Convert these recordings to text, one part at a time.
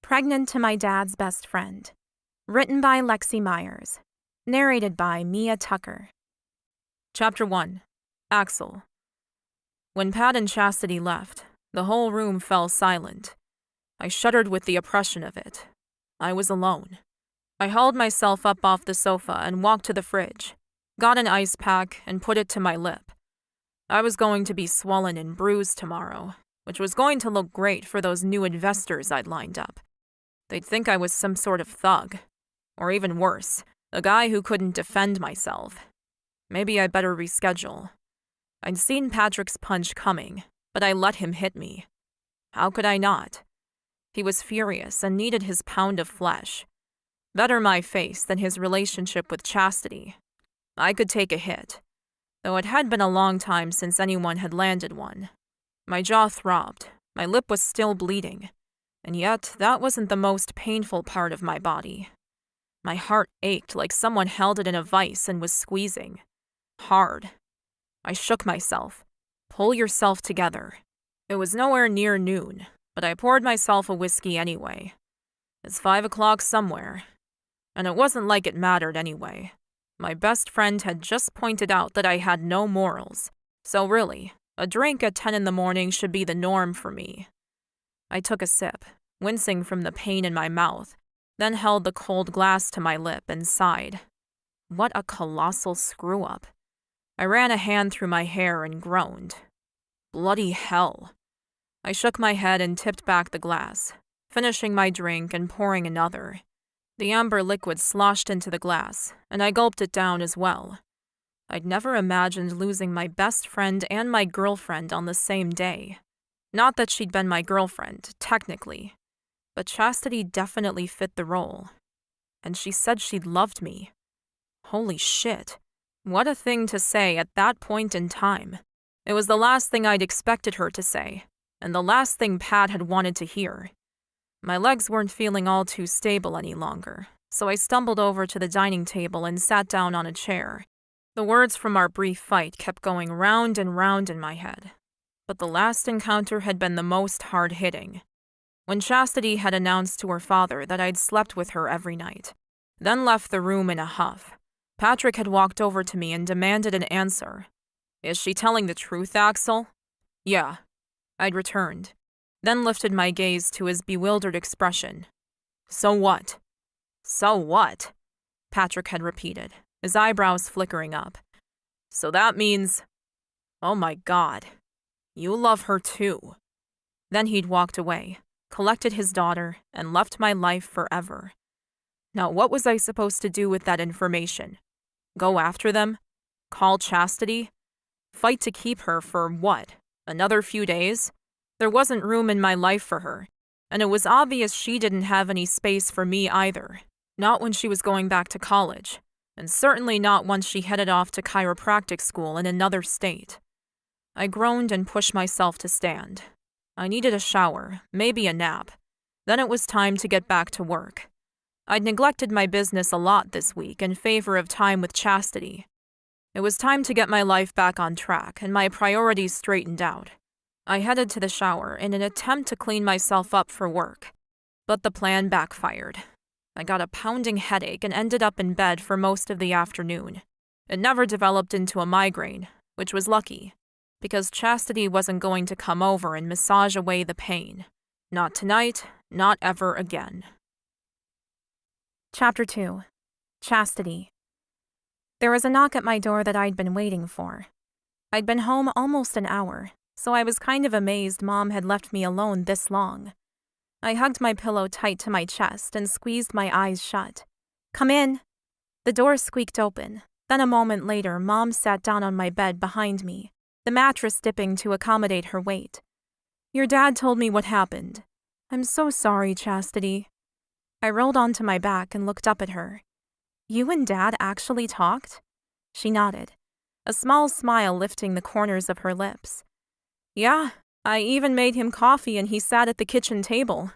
Pregnant to My Dad's Best Friend. Written by Lexi Myers. Narrated by Mia Tucker. Chapter 1. Axel. When Pat and Chastity left, the whole room fell silent. I shuddered with the oppression of it. I was alone. I hauled myself up off the sofa and walked to the fridge, got an ice pack, and put it to my lip. I was going to be swollen and bruised tomorrow, which was going to look great for those new investors I'd lined up. They'd think I was some sort of thug. Or even worse, a guy who couldn't defend myself. Maybe I'd better reschedule. I'd seen Patrick's punch coming, but I let him hit me. How could I not? He was furious and needed his pound of flesh. Better my face than his relationship with Chastity. I could take a hit, though it had been a long time since anyone had landed one. My jaw throbbed, my lip was still bleeding, and yet that wasn't the most painful part of my body. My heart ached like someone held it in a vice and was squeezing. Hard. I shook myself. Pull yourself together. It was nowhere near noon, but I poured myself a whiskey anyway. It's 5 o'clock somewhere. And it wasn't like it mattered anyway. My best friend had just pointed out that I had no morals, so really, a drink at 10 in the morning should be the norm for me. I took a sip, wincing from the pain in my mouth, then held the cold glass to my lip and sighed. What a colossal screw-up. I ran a hand through my hair and groaned. Bloody hell. I shook my head and tipped back the glass, finishing my drink and pouring another. The amber liquid sloshed into the glass, and I gulped it down as well. I'd never imagined losing my best friend and my girlfriend on the same day. Not that she'd been my girlfriend, technically, but Chastity definitely fit the role. And she said she'd loved me. Holy shit. What a thing to say at that point in time. It was the last thing I'd expected her to say, and the last thing Pat had wanted to hear. My legs weren't feeling all too stable any longer, so I stumbled over to the dining table and sat down on a chair. The words from our brief fight kept going round and round in my head. But the last encounter had been the most hard-hitting. When Chastity had announced to her father that I'd slept with her every night, then left the room in a huff, Patrick had walked over to me and demanded an answer. Is she telling the truth, Axel? Yeah, I'd returned, then lifted my gaze to his bewildered expression. So what? So what? Patrick had repeated, his eyebrows flickering up. So that means... Oh my God. You love her too. Then he'd walked away, collected his daughter, and left my life forever. Now what was I supposed to do with that information? Go after them? Call Chastity? Fight to keep her for what? Another few days? There wasn't room in my life for her, and it was obvious she didn't have any space for me either. Not when she was going back to college, and certainly not once she headed off to chiropractic school in another state. I groaned and pushed myself to stand. I needed a shower, maybe a nap. Then it was time to get back to work. I'd neglected my business a lot this week in favor of time with Chastity. It was time to get my life back on track and my priorities straightened out. I headed to the shower in an attempt to clean myself up for work, but the plan backfired. I got a pounding headache and ended up in bed for most of the afternoon. It never developed into a migraine, which was lucky, because Chastity wasn't going to come over and massage away the pain. Not tonight, not ever again. Chapter 2. Chastity. There was a knock at my door that I'd been waiting for. I'd been home almost an hour, so I was kind of amazed Mom had left me alone this long. I hugged my pillow tight to my chest and squeezed my eyes shut. Come in. The door squeaked open. Then a moment later, Mom sat down on my bed behind me, the mattress dipping to accommodate her weight. Your dad told me what happened. I'm so sorry, Chastity. I rolled onto my back and looked up at her. You and Dad actually talked? She nodded, a small smile lifting the corners of her lips. Yeah, I even made him coffee and he sat at the kitchen table.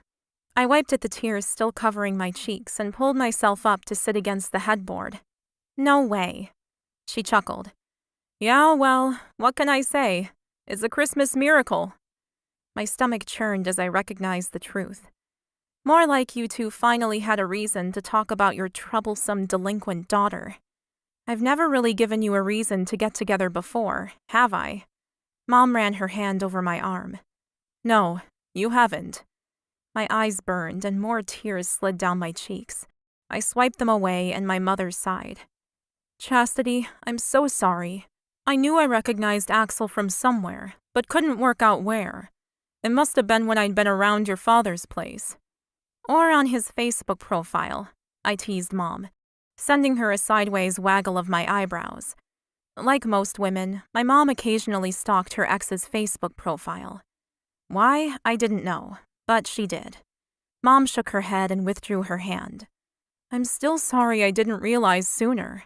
I wiped at the tears still covering my cheeks and pulled myself up to sit against the headboard. No way. She chuckled. Yeah, well, what can I say? It's a Christmas miracle. My stomach churned as I recognized the truth. More like you two finally had a reason to talk about your troublesome delinquent daughter. I've never really given you a reason to get together before, have I? Mom ran her hand over my arm. No, you haven't. My eyes burned and more tears slid down my cheeks. I swiped them away and my mother sighed. Chastity, I'm so sorry. I knew I recognized Axel from somewhere, but couldn't work out where. It must have been when I'd been around your father's place. Or on his Facebook profile, I teased Mom, sending her a sideways waggle of my eyebrows. Like most women, my mom occasionally stalked her ex's Facebook profile. Why, I didn't know, but she did. Mom shook her head and withdrew her hand. I'm still sorry I didn't realize sooner.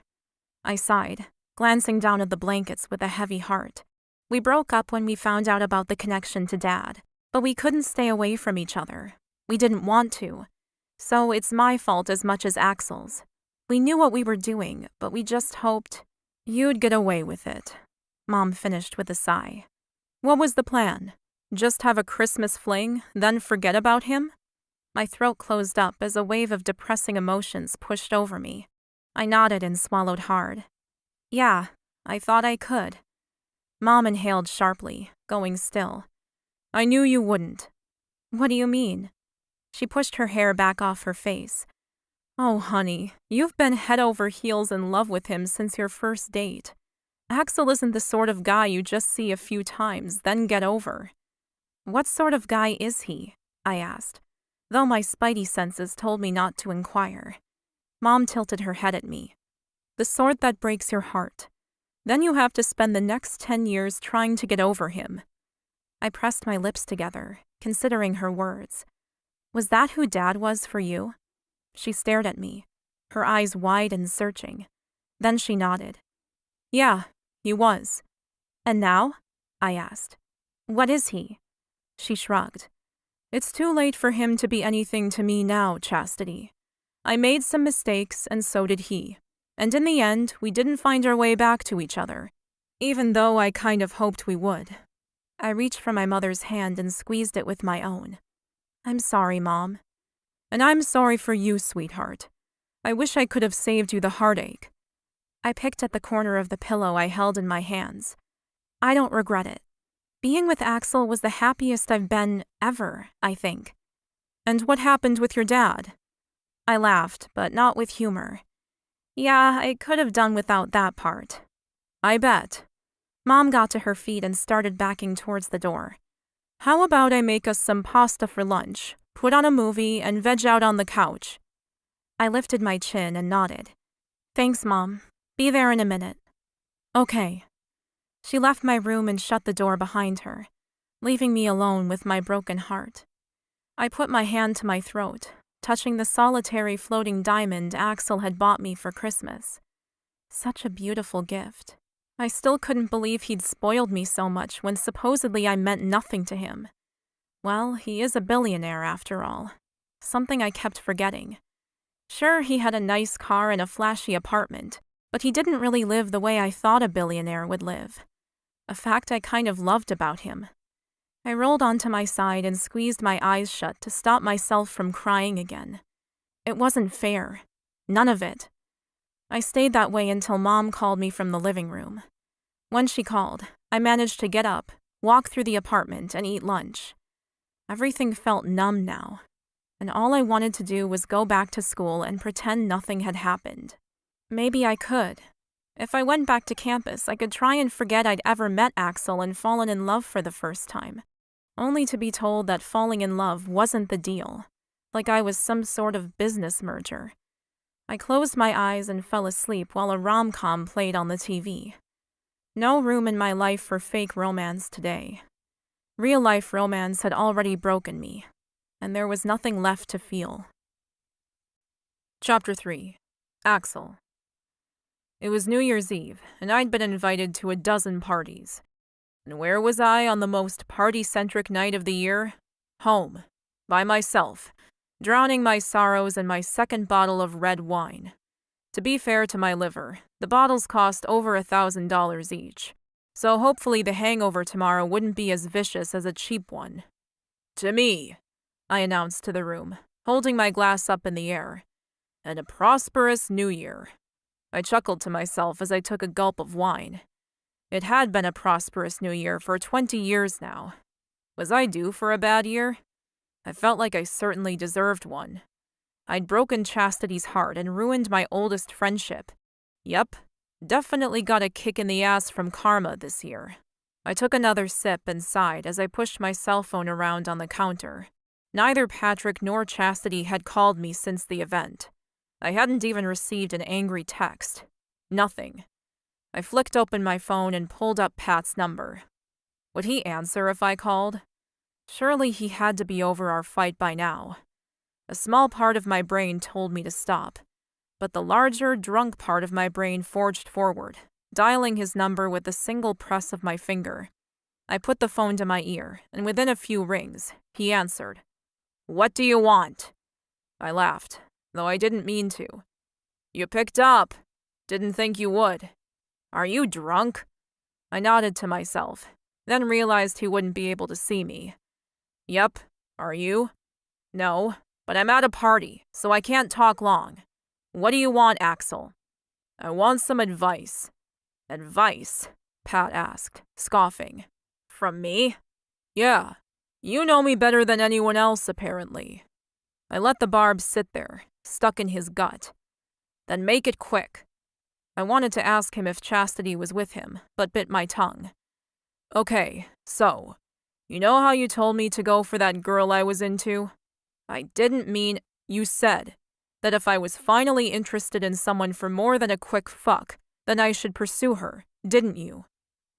I sighed, glancing down at the blankets with a heavy heart. We broke up when we found out about the connection to Dad, but we couldn't stay away from each other. We didn't want to. So it's my fault as much as Axel's. We knew what we were doing, but we just hoped you'd get away with it. Mom finished with a sigh. What was the plan? Just have a Christmas fling, then forget about him? My throat closed up as a wave of depressing emotions pushed over me. I nodded and swallowed hard. Yeah, I thought I could. Mom inhaled sharply, going still. I knew you wouldn't. What do you mean? She pushed her hair back off her face. Oh, honey, you've been head over heels in love with him since your first date. Axel isn't the sort of guy you just see a few times, then get over. What sort of guy is he? I asked, though my spidey senses told me not to inquire. Mom tilted her head at me. The sort that breaks your heart. Then you have to spend the next 10 years trying to get over him. I pressed my lips together, considering her words. Was that who Dad was for you? She stared at me, her eyes wide and searching. Then she nodded. Yeah, he was. And now? I asked. What is he? She shrugged. It's too late for him to be anything to me now, Chastity. I made some mistakes, and so did he. And in the end, we didn't find our way back to each other, even though I kind of hoped we would. I reached for my mother's hand and squeezed it with my own. I'm sorry, Mom. And I'm sorry for you, sweetheart. I wish I could have saved you the heartache. I picked at the corner of the pillow I held in my hands. I don't regret it. Being with Axel was the happiest I've been ever, I think. And what happened with your dad? I laughed, but not with humor. Yeah, I could have done without that part. I bet. Mom got to her feet and started backing towards the door. How about I make us some pasta for lunch, put on a movie, and veg out on the couch? I lifted my chin and nodded. Thanks, Mom. Be there in a minute. Okay. She left my room and shut the door behind her, leaving me alone with my broken heart. I put my hand to my throat, touching the solitary floating diamond Axel had bought me for Christmas. Such a beautiful gift. I still couldn't believe he'd spoiled me so much when supposedly I meant nothing to him. Well, he is a billionaire after all. Something I kept forgetting. Sure, he had a nice car and a flashy apartment, but he didn't really live the way I thought a billionaire would live. A fact I kind of loved about him. I rolled onto my side and squeezed my eyes shut to stop myself from crying again. It wasn't fair. None of it. I stayed that way until Mom called me from the living room. When she called, I managed to get up, walk through the apartment, and eat lunch. Everything felt numb now, and all I wanted to do was go back to school and pretend nothing had happened. Maybe I could. If I went back to campus, I could try and forget I'd ever met Axel and fallen in love for the first time, only to be told that falling in love wasn't the deal, like I was some sort of business merger. I closed my eyes and fell asleep while a rom-com played on the TV. No room in my life for fake romance today. Real-life romance had already broken me, and there was nothing left to feel. Chapter 3. Axel. It was New Year's Eve, and I'd been invited to a dozen parties. And where was I on the most party-centric night of the year? Home. By myself. Drowning my sorrows in my second bottle of red wine. To be fair to my liver, the bottles cost over $1,000 each, so hopefully the hangover tomorrow wouldn't be as vicious as a cheap one. To me, I announced to the room, holding my glass up in the air. And a prosperous new year. I chuckled to myself as I took a gulp of wine. It had been a prosperous new year for 20 years now. Was I due for a bad year? I felt like I certainly deserved one. I'd broken Chastity's heart and ruined my oldest friendship. Yep, definitely got a kick in the ass from karma this year. I took another sip and sighed as I pushed my cell phone around on the counter. Neither Patrick nor Chastity had called me since the event. I hadn't even received an angry text. Nothing. I flicked open my phone and pulled up Pat's number. Would he answer if I called? Surely he had to be over our fight by now. A small part of my brain told me to stop, but the larger, drunk part of my brain forged forward, dialing his number with a single press of my finger. I put the phone to my ear, and within a few rings, he answered. "What do you want?" I laughed, though I didn't mean to. "You picked up. Didn't think you would. Are you drunk?" I nodded to myself, then realized he wouldn't be able to see me. "Yep. Are you?" "No, but I'm at a party, so I can't talk long. What do you want, Axel?" "I want some advice." "Advice?" Pat asked, scoffing. "From me?" "Yeah. You know me better than anyone else, apparently." I let the barb sit there, stuck in his gut. "Then make it quick." I wanted to ask him if Chastity was with him, but bit my tongue. "Okay, so, you know how you told me to go for that girl I was into? I didn't mean, you said, that if I was finally interested in someone for more than a quick fuck, then I should pursue her, didn't you?"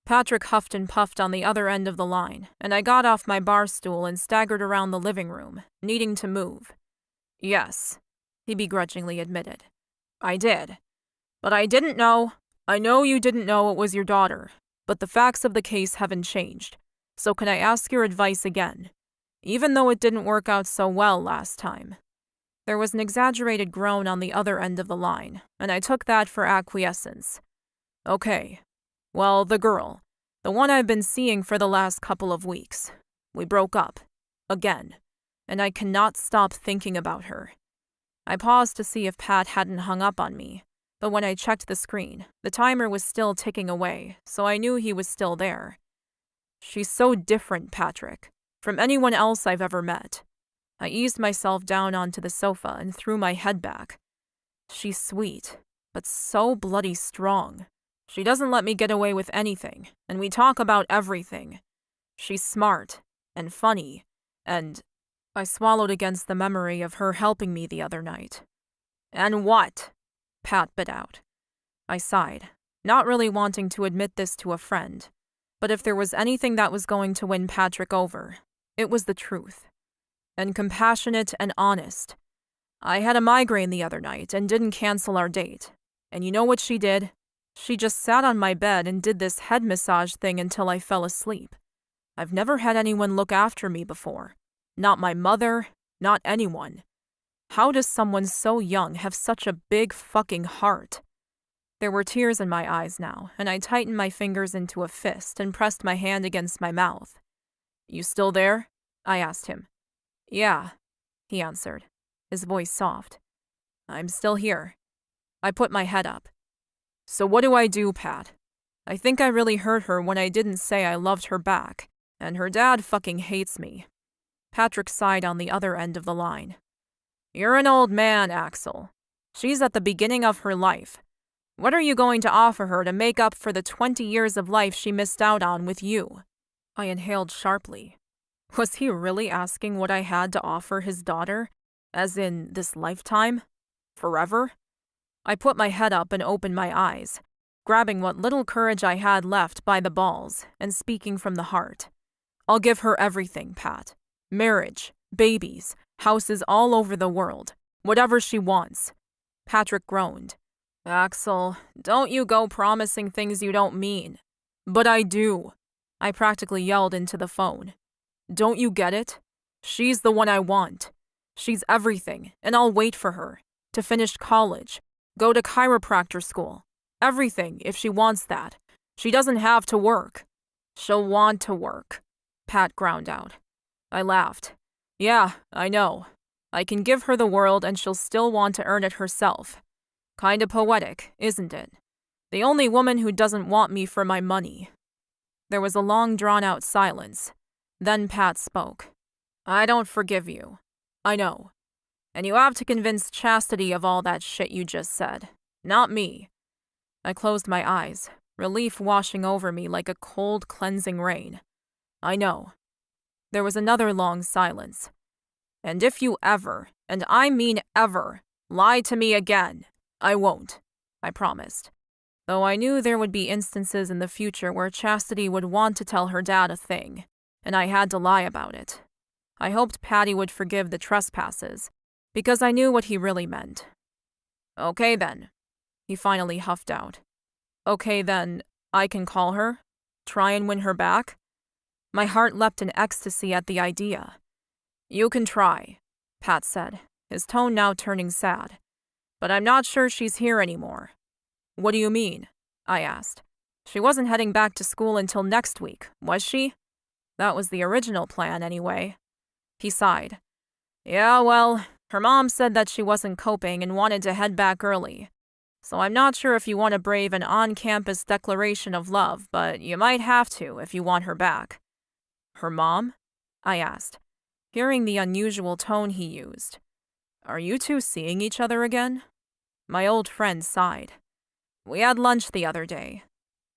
Patrick huffed and puffed on the other end of the line, and I got off my bar stool and staggered around the living room, needing to move. "Yes," he begrudgingly admitted. "I did. But I didn't know. I know you didn't know it was your daughter, but the facts of the case haven't changed, so can I ask your advice again? Even though it didn't work out so well last time." There was an exaggerated groan on the other end of the line, and I took that for acquiescence. "Okay. Well, the girl, the one I've been seeing for the last couple of weeks. We broke up. Again. And I cannot stop thinking about her." I paused to see if Pat hadn't hung up on me, but when I checked the screen, the timer was still ticking away, so I knew he was still there. "She's so different, Patrick, from anyone else I've ever met." I eased myself down onto the sofa and threw my head back. "She's sweet, but so bloody strong. She doesn't let me get away with anything, and we talk about everything. She's smart, and funny, and—" I swallowed against the memory of her helping me the other night. "And what?" Pat bit out. I sighed, not really wanting to admit this to a friend, but if there was anything that was going to win Patrick over, it was the truth. And compassionate and honest. I had a migraine the other night and didn't cancel our date. And you know what she did? She just sat on my bed and did this head massage thing until I fell asleep. I've never had anyone look after me before. Not my mother, not anyone. How does someone so young have such a big fucking heart? There were tears in my eyes now, and I tightened my fingers into a fist and pressed my hand against my mouth. "You still there?" I asked him. "Yeah," he answered, his voice soft. "I'm still here." I put my head up. "So what do I do, Pat? I think I really hurt her when I didn't say I loved her back, and her dad fucking hates me." Patrick sighed on the other end of the line. "You're an old man, Axel. She's at the beginning of her life. What are you going to offer her to make up for the 20 years of life she missed out on with you?" I inhaled sharply. Was he really asking what I had to offer his daughter? As in, this lifetime? Forever? I put my head up and opened my eyes, grabbing what little courage I had left by the balls and speaking from the heart. "I'll give her everything, Pat. Marriage, babies, houses all over the world, whatever she wants." Patrick groaned. "Axel, don't you go promising things you don't mean." "But I do," I practically yelled into the phone. "Don't you get it? She's the one I want. She's everything, and I'll wait for her. To finish college, go to chiropractor school. Everything, if she wants that. She doesn't have to work." "She'll want to work," Pat ground out. I laughed. "Yeah, I know. I can give her the world and she'll still want to earn it herself. Kinda poetic, isn't it? The only woman who doesn't want me for my money." There was a long drawn-out silence. Then Pat spoke. "I don't forgive you. I know. And you have to convince Chastity of all that shit you just said. Not me." I closed my eyes, relief washing over me like a cold, cleansing rain. "I know." There was another long silence. "And if you ever, and I mean ever, lie to me again, I won't," I promised. Though I knew there would be instances in the future where Chastity would want to tell her dad a thing, and I had to lie about it. I hoped Patty would forgive the trespasses, because I knew what he really meant. "Okay then," he finally huffed out. "Okay then, I can call her? Try and win her back?" My heart leapt in ecstasy at the idea. "You can try," Pat said, his tone now turning sad. "But I'm not sure she's here anymore." "What do you mean?" I asked. "She wasn't heading back to school until next week, was she?" "That was the original plan, anyway." He sighed. "Yeah, well, her mom said that she wasn't coping and wanted to head back early. So I'm not sure if you want to brave an on-campus declaration of love, but you might have to if you want her back." "Her mom?" I asked, hearing the unusual tone he used. "Are you two seeing each other again?" My old friend sighed. "We had lunch the other day.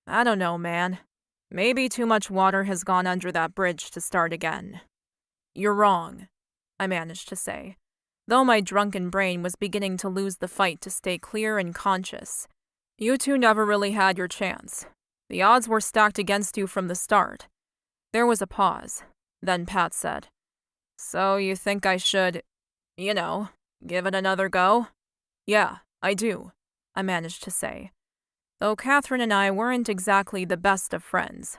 I don't know, man. Maybe too much water has gone under that bridge to start again." "You're wrong," I managed to say, though my drunken brain was beginning to lose the fight to stay clear and conscious. "You two never really had your chance. The odds were stacked against you from the start." There was a pause. Then Pat said, "So you think I should, give it another go?" "Yeah, I do," I managed to say, though Catherine and I weren't exactly the best of friends.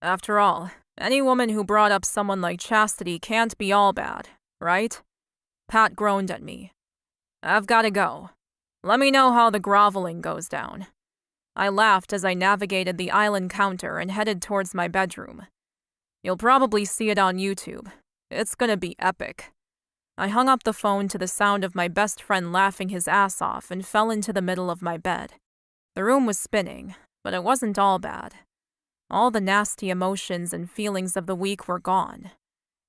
After all, any woman who brought up someone like Chastity can't be all bad, right? Pat groaned at me. "I've got to go. Let me know how the groveling goes down." I laughed as I navigated the island counter and headed towards my bedroom. "You'll probably see it on YouTube. It's gonna be epic." I hung up the phone to the sound of my best friend laughing his ass off and fell into the middle of my bed. The room was spinning, but it wasn't all bad. All the nasty emotions and feelings of the week were gone.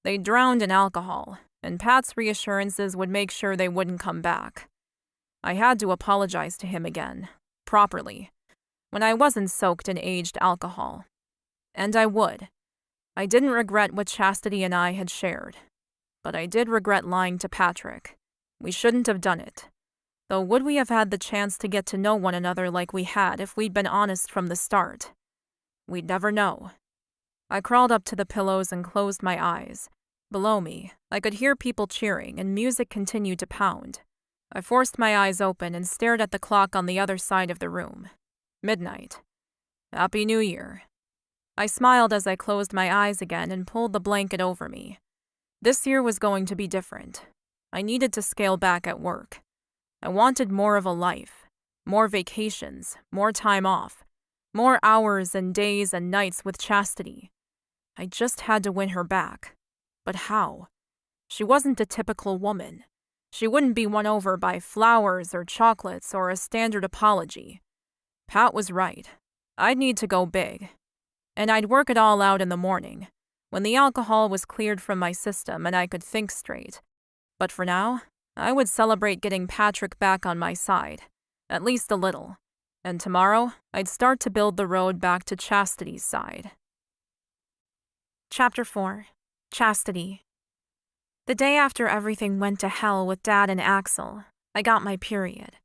They drowned in alcohol, and Pat's reassurances would make sure they wouldn't come back. I had to apologize to him again, properly, when I wasn't soaked in aged alcohol. And I would. I didn't regret what Chastity and I had shared, but I did regret lying to Patrick. We shouldn't have done it. Though would we have had the chance to get to know one another like we had if we'd been honest from the start? We'd never know. I crawled up to the pillows and closed my eyes. Below me, I could hear people cheering and music continued to pound. I forced my eyes open and stared at the clock on the other side of the room. Midnight. Happy New Year. I smiled as I closed my eyes again and pulled the blanket over me. This year was going to be different. I needed to scale back at work. I wanted more of a life, more vacations, more time off, more hours and days and nights with Chastity. I just had to win her back. But how? She wasn't a typical woman. She wouldn't be won over by flowers or chocolates or a standard apology. Pat was right. I'd need to go big. And I'd work it all out in the morning, when the alcohol was cleared from my system and I could think straight. But for now, I would celebrate getting Patrick back on my side, at least a little. And tomorrow, I'd start to build the road back to Chastity's side. Chapter 4. Chastity. The day after everything went to hell with Dad and Axel, I got my period.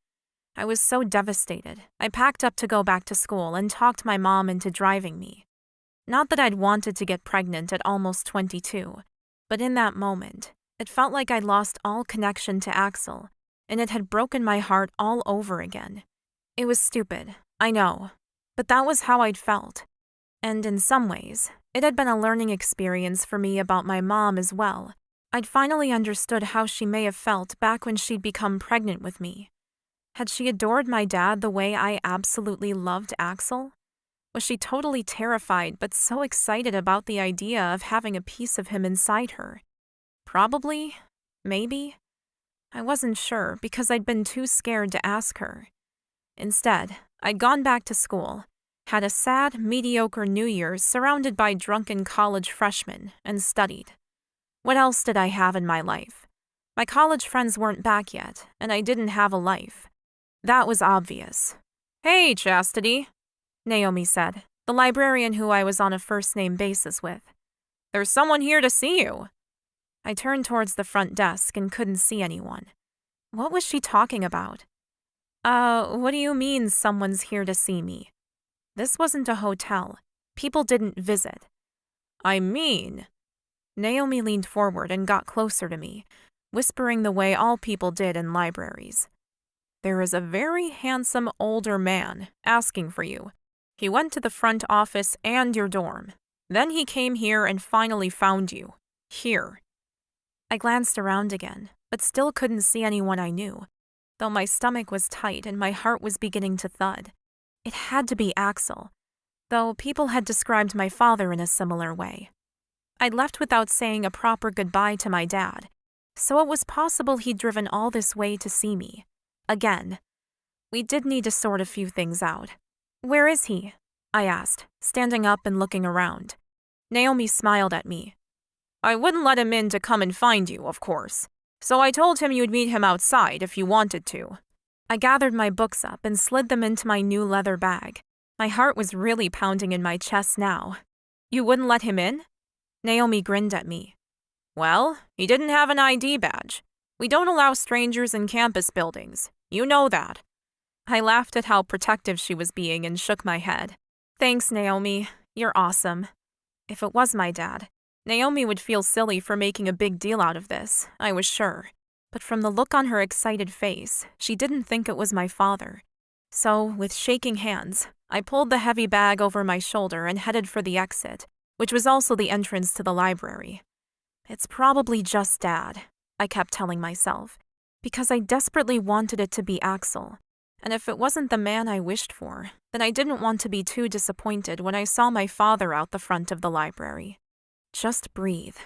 I was so devastated. I packed up to go back to school and talked my mom into driving me. Not that I'd wanted to get pregnant at almost 22, but in that moment, it felt like I'd lost all connection to Axel, and it had broken my heart all over again. It was stupid, I know, but that was how I'd felt. And in some ways, it had been a learning experience for me about my mom as well. I'd finally understood how she may have felt back when she'd become pregnant with me. Had she adored my dad the way I absolutely loved Axel? Was she totally terrified but so excited about the idea of having a piece of him inside her? Probably. Maybe. I wasn't sure because I'd been too scared to ask her. Instead, I'd gone back to school, had a sad, mediocre New Year's surrounded by drunken college freshmen, and studied. What else did I have in my life? My college friends weren't back yet, and I didn't have a life. That was obvious. "Hey, Chastity," Naomi said, the librarian who I was on a first-name basis with. "There's someone here to see you." I turned towards the front desk and couldn't see anyone. What was she talking about? What do you mean someone's here to see me? This wasn't a hotel. People didn't visit. "I mean," Naomi leaned forward and got closer to me, whispering the way all people did in libraries. "There is a very handsome older man asking for you. He went to the front office and your dorm. Then he came here and finally found you. Here." I glanced around again, but still couldn't see anyone I knew, though my stomach was tight and my heart was beginning to thud. It had to be Axel, though people had described my father in a similar way. I'd left without saying a proper goodbye to my dad, so it was possible he'd driven all this way to see me. Again. We did need to sort a few things out. "Where is he?" I asked, standing up and looking around. Naomi smiled at me. "I wouldn't let him in to come and find you, of course. So I told him you'd meet him outside if you wanted to." I gathered my books up and slid them into my new leather bag. My heart was really pounding in my chest now. "You wouldn't let him in?" Naomi grinned at me. "Well, he didn't have an ID badge. We don't allow strangers in campus buildings. You know that." I laughed at how protective she was being and shook my head. "Thanks, Naomi. You're awesome." If it was my dad, Naomi would feel silly for making a big deal out of this, I was sure. But from the look on her excited face, she didn't think it was my father. So, with shaking hands, I pulled the heavy bag over my shoulder and headed for the exit, which was also the entrance to the library. It's probably just Dad, I kept telling myself, because I desperately wanted it to be Axel. And if it wasn't the man I wished for, then I didn't want to be too disappointed when I saw my father out the front of the library. Just breathe.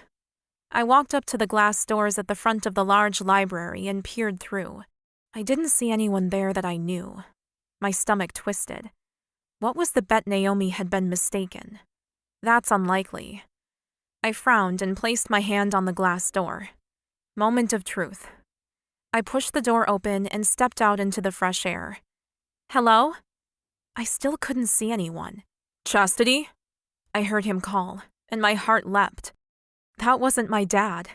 I walked up to the glass doors at the front of the large library and peered through. I didn't see anyone there that I knew. My stomach twisted. What was the bet Naomi had been mistaken? That's unlikely. I frowned and placed my hand on the glass door. Moment of truth. I pushed the door open and stepped out into the fresh air. "Hello?" I still couldn't see anyone. "Chastity?" I heard him call, and my heart leapt. That wasn't my dad.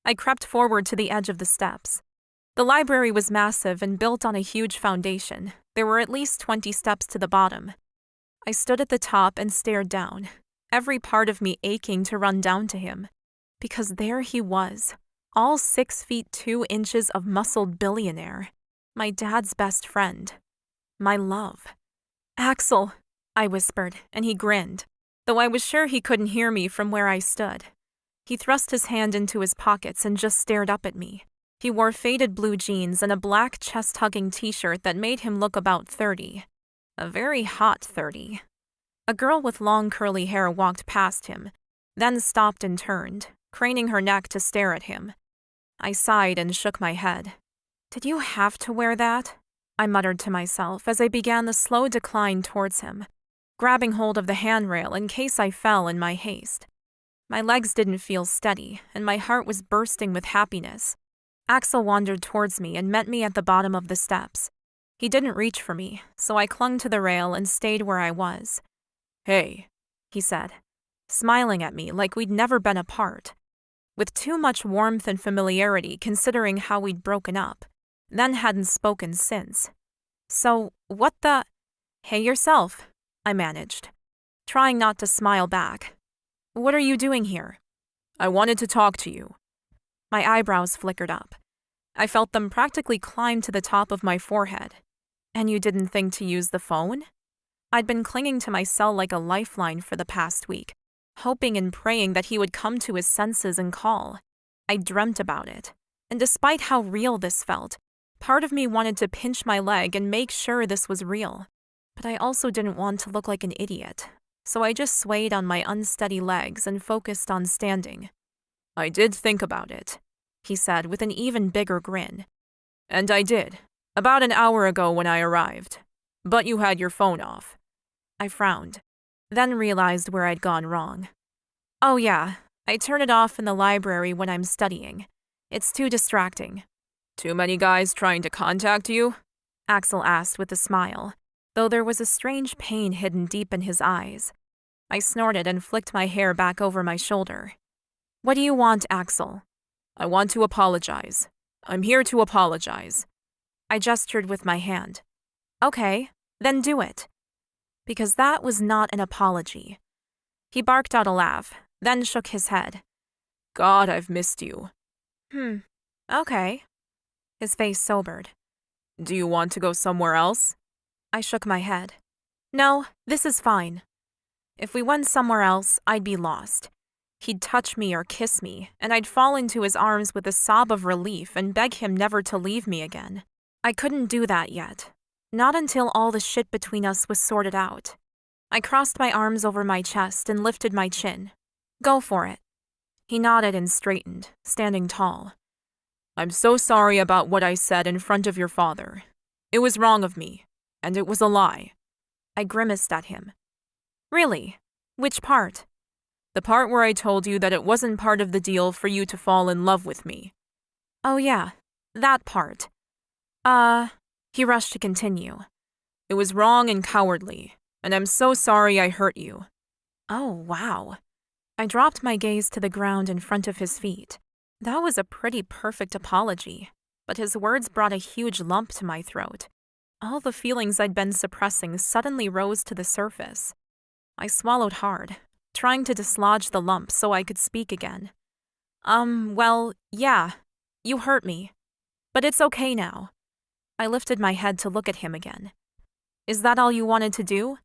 I crept forward to the edge of the steps. The library was massive and built on a huge foundation. There were at least 20 steps to the bottom. I stood at the top and stared down, every part of me aching to run down to him. Because there he was, all 6 feet 2 inches of muscled billionaire. My dad's best friend. My love. "Axel," I whispered, and he grinned, though I was sure he couldn't hear me from where I stood. He thrust his hand into his pockets and just stared up at me. He wore faded blue jeans and a black chest-hugging t-shirt that made him look about 30. A very hot 30. A girl with long curly hair walked past him, then stopped and turned, craning her neck to stare at him. I sighed and shook my head. "Did you have to wear that?" I muttered to myself as I began the slow decline towards him, grabbing hold of the handrail in case I fell in my haste. My legs didn't feel steady, and my heart was bursting with happiness. Axel wandered towards me and met me at the bottom of the steps. He didn't reach for me, so I clung to the rail and stayed where I was. "Hey," he said, smiling at me like we'd never been apart, with too much warmth and familiarity considering how we'd broken up, then hadn't spoken since. "So, what the—" "Hey yourself," I managed, trying not to smile back. "What are you doing here?" "I wanted to talk to you." My eyebrows flickered up. I felt them practically climb to the top of my forehead. "And you didn't think to use the phone?" I'd been clinging to my cell like a lifeline for the past week, hoping and praying that he would come to his senses and call. I dreamt about it, and despite how real this felt, part of me wanted to pinch my leg and make sure this was real. But I also didn't want to look like an idiot, so I just swayed on my unsteady legs and focused on standing. "I did think about it," he said with an even bigger grin. And I did, about an hour ago when I arrived. But you had your phone off. I frowned, then realized where I'd gone wrong. Oh yeah, I turn it off in the library when I'm studying. It's too distracting. Too many guys trying to contact you? Axel asked with a smile, though there was a strange pain hidden deep in his eyes. I snorted and flicked my hair back over my shoulder. What do you want, Axel? I want to apologize. I'm here to apologize. I gestured with my hand. Okay, then do it. Because that was not an apology. He barked out a laugh, then shook his head. God, I've missed you. Okay. His face sobered. Do you want to go somewhere else? I shook my head. No, this is fine. If we went somewhere else, I'd be lost. He'd touch me or kiss me, and I'd fall into his arms with a sob of relief and beg him never to leave me again. I couldn't do that yet. Not until all the shit between us was sorted out. I crossed my arms over my chest and lifted my chin. Go for it. He nodded and straightened, standing tall. I'm so sorry about what I said in front of your father. It was wrong of me, and it was a lie. I grimaced at him. Really? Which part? The part where I told you that it wasn't part of the deal for you to fall in love with me. Oh yeah, that part. He rushed to continue. It was wrong and cowardly, and I'm so sorry I hurt you. Oh, wow. I dropped my gaze to the ground in front of his feet. That was a pretty perfect apology, but his words brought a huge lump to my throat. All the feelings I'd been suppressing suddenly rose to the surface. I swallowed hard, trying to dislodge the lump so I could speak again. Well, yeah, you hurt me. But it's okay now. I lifted my head to look at him again. Is that all you wanted to do?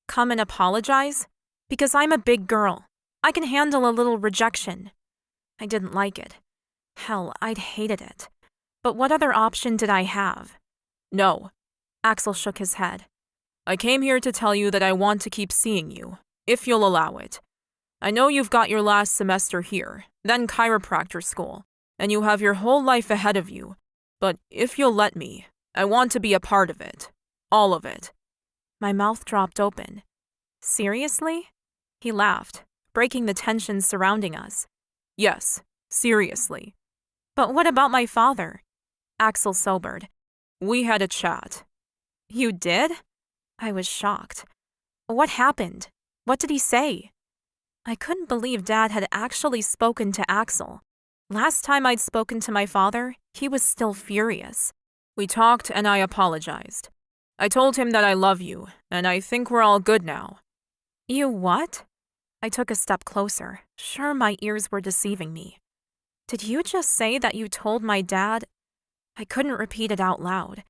Come and apologize? Because I'm a big girl. I can handle a little rejection. I didn't like it. Hell, I'd hated it. But what other option did I have? No. Axel shook his head. I came here to tell you that I want to keep seeing you, if you'll allow it. I know you've got your last semester here, then chiropractor school, and you have your whole life ahead of you. But if you'll let me, I want to be a part of it. All of it. My mouth dropped open. Seriously? He laughed, breaking the tension surrounding us. Yes, seriously. But what about my father? Axel sobered. We had a chat. You did? I was shocked. What happened? What did he say? I couldn't believe Dad had actually spoken to Axel. Last time I'd spoken to my father, he was still furious. We talked and I apologized. I told him that I love you, and I think we're all good now. You what? I took a step closer, sure my ears were deceiving me. Did you just say that you told my dad? I couldn't repeat it out loud.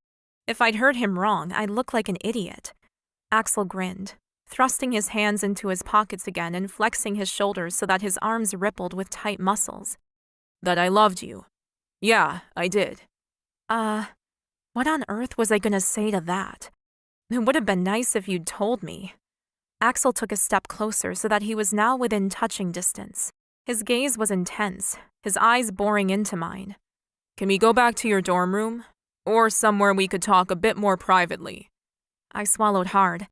If I'd heard him wrong, I'd look like an idiot. Axel grinned, thrusting his hands into his pockets again and flexing his shoulders so that his arms rippled with tight muscles. That I loved you. Yeah, I did. What on earth was I gonna say to that? It would have been nice if you'd told me. Axel took a step closer so that he was now within touching distance. His gaze was intense, his eyes boring into mine. Can we go back to your dorm room? Or somewhere we could talk a bit more privately? I swallowed hard.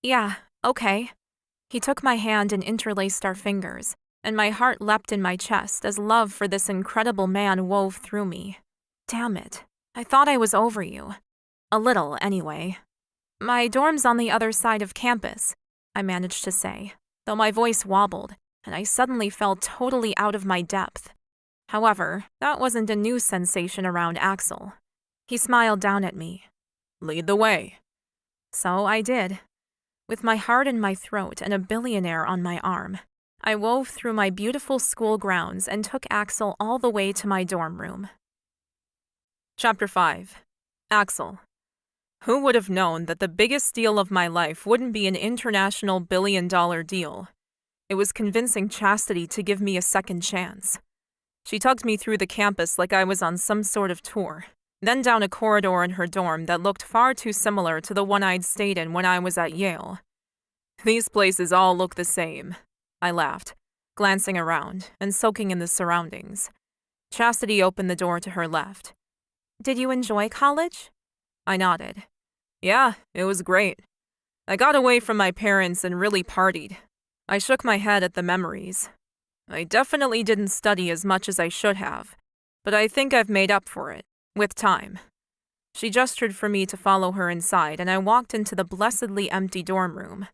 Yeah, okay. He took my hand and interlaced our fingers, and my heart leapt in my chest as love for this incredible man wove through me. Damn it. I thought I was over you. A little, anyway. My dorm's on the other side of campus, I managed to say, though my voice wobbled, and I suddenly felt totally out of my depth. However, that wasn't a new sensation around Axel. He smiled down at me. Lead the way. So I did. With my heart in my throat and a billionaire on my arm, I wove through my beautiful school grounds and took Axel all the way to my dorm room. Chapter 5. Axel. Who would have known that the biggest deal of my life wouldn't be an international billion-dollar deal? It was convincing Chastity to give me a second chance. She tugged me through the campus like I was on some sort of tour, then down a corridor in her dorm that looked far too similar to the one I'd stayed in when I was at Yale. These places all look the same, I laughed, glancing around and soaking in the surroundings. Chastity opened the door to her left. Did you enjoy college? I nodded. Yeah, it was great. I got away from my parents and really partied. I shook my head at the memories. I definitely didn't study as much as I should have, but I think I've made up for it, with time. She gestured for me to follow her inside, and I walked into the blessedly empty dorm room.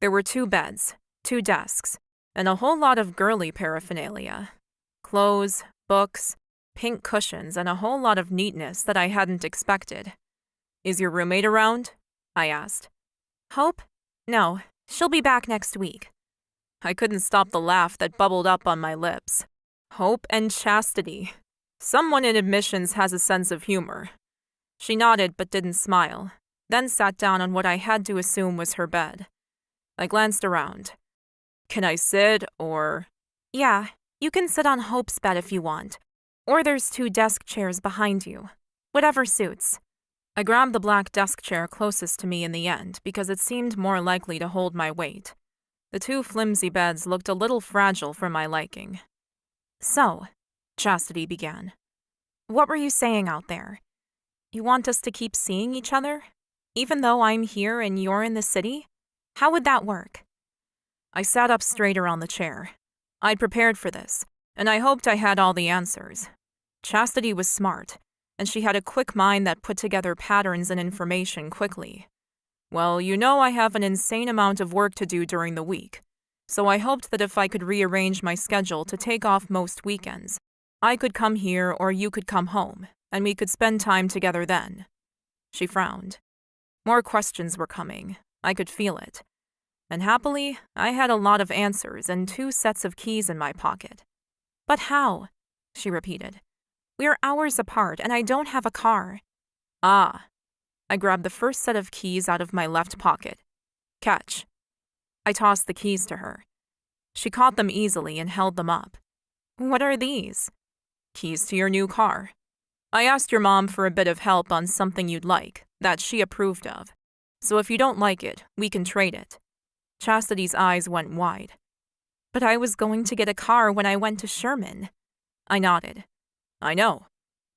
There were 2 beds, 2 desks, and a whole lot of girly paraphernalia. Clothes, books, pink cushions, and a whole lot of neatness that I hadn't expected. Is your roommate around? I asked. Hope? No, she'll be back next week. I couldn't stop the laugh that bubbled up on my lips. Hope and Chastity. Someone in admissions has a sense of humor. She nodded but didn't smile, then sat down on what I had to assume was her bed. I glanced around. Can I sit or… Yeah, you can sit on Hope's bed if you want. Or there's 2 desk chairs behind you. Whatever suits. I grabbed the black desk chair closest to me in the end because it seemed more likely to hold my weight. The 2 flimsy beds looked a little fragile for my liking. So, Chastity began. What were you saying out there? You want us to keep seeing each other? Even though I'm here and you're in the city? How would that work? I sat up straighter on the chair. I'd prepared for this, and I hoped I had all the answers. Chastity was smart, and she had a quick mind that put together patterns and information quickly. Well, you know I have an insane amount of work to do during the week, so I hoped that if I could rearrange my schedule to take off most weekends, I could come here or you could come home, and we could spend time together then. She frowned. More questions were coming. I could feel it. And happily, I had a lot of answers and 2 sets of keys in my pocket. But how? She repeated. We're hours apart, and I don't have a car. Ah. I grabbed the first set of keys out of my left pocket. Catch. I tossed the keys to her. She caught them easily and held them up. What are these? Keys to your new car. I asked your mom for a bit of help on something you'd like, that she approved of. So if you don't like it, we can trade it. Chastity's eyes went wide. But I was going to get a car when I went to Sherman. I nodded. I know.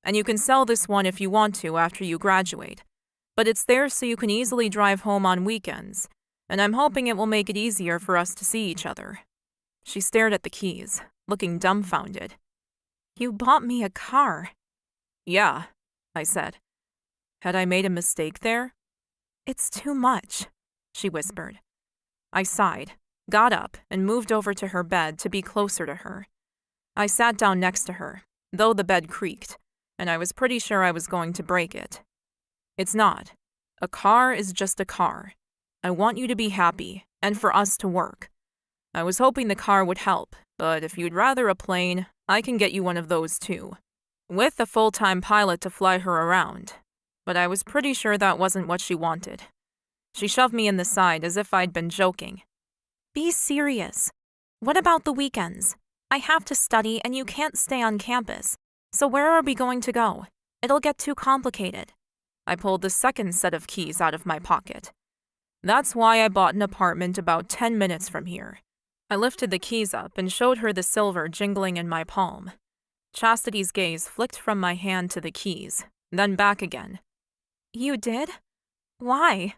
And you can sell this one if you want to after you graduate. But it's there so you can easily drive home on weekends, and I'm hoping it will make it easier for us to see each other. She stared at the keys, looking dumbfounded. You bought me a car. Yeah, I said. Had I made a mistake there? It's too much, she whispered. I sighed, got up, and moved over to her bed to be closer to her. I sat down next to her, though the bed creaked, and I was pretty sure I was going to break it. It's not. A car is just a car. I want you to be happy, and for us to work. I was hoping the car would help, but if you'd rather a plane, I can get you one of those too. With a full-time pilot to fly her around. But I was pretty sure that wasn't what she wanted. She shoved me in the side as if I'd been joking. Be serious. What about the weekends? I have to study and you can't stay on campus. So where are we going to go? It'll get too complicated. I pulled the second set of keys out of my pocket. That's why I bought an apartment about 10 minutes from here. I lifted the keys up and showed her the silver jingling in my palm. Chastity's gaze flicked from my hand to the keys, then back again. You did? Why?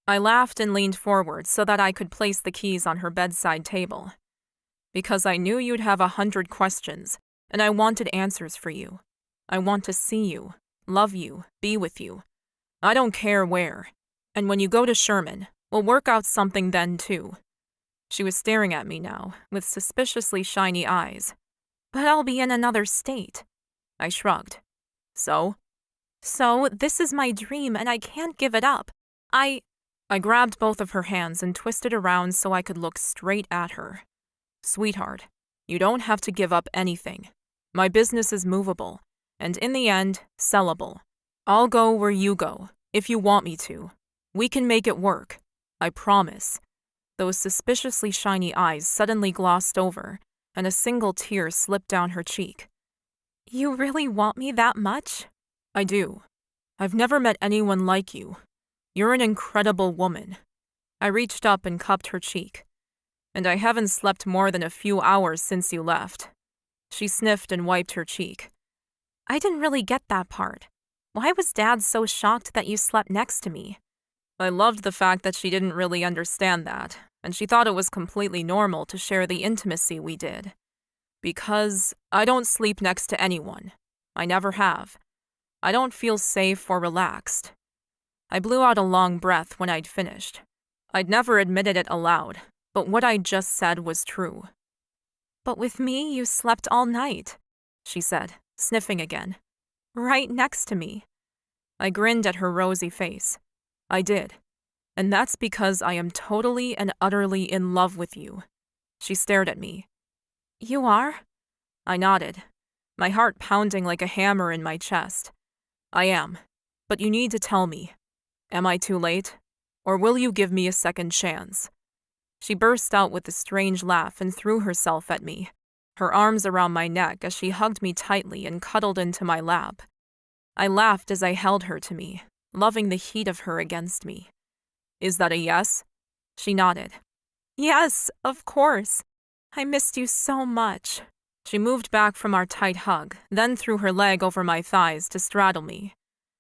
I laughed and leaned forward so that I could place the keys on her bedside table. Because I knew you'd have 100 questions, and I wanted answers for you. I want to see you, love you, be with you. I don't care where. And when you go to Sherman, we'll work out something then too. She was staring at me now, with suspiciously shiny eyes. But I'll be in another state. I shrugged. So? So, this is my dream and I can't give it up. I grabbed both of her hands and twisted around so I could look straight at her. Sweetheart, you don't have to give up anything. My business is movable, and in the end, sellable. I'll go where you go, if you want me to. We can make it work. I promise. Those suspiciously shiny eyes suddenly glossed over, and a single tear slipped down her cheek. You really want me that much? I do. I've never met anyone like you. You're an incredible woman. I reached up and cupped her cheek. And I haven't slept more than a few hours since you left. She sniffed and wiped her cheek. I didn't really get that part. Why was Dad so shocked that you slept next to me? I loved the fact that she didn't really understand that, and she thought it was completely normal to share the intimacy we did. Because I don't sleep next to anyone. I never have. I don't feel safe or relaxed. I blew out a long breath when I'd finished. I'd never admitted it aloud, but what I'd just said was true. But with me, you slept all night, she said, sniffing again. Right next to me. I grinned at her rosy face. I did. And that's because I am totally and utterly in love with you. She stared at me. You are? I nodded, my heart pounding like a hammer in my chest. I am. But you need to tell me. Am I too late? Or will you give me a second chance? She burst out with a strange laugh and threw herself at me, her arms around my neck as she hugged me tightly and cuddled into my lap. I laughed as I held her to me, loving the heat of her against me. Is that a yes? She nodded. Yes, of course. I missed you so much. She moved back from our tight hug, then threw her leg over my thighs to straddle me.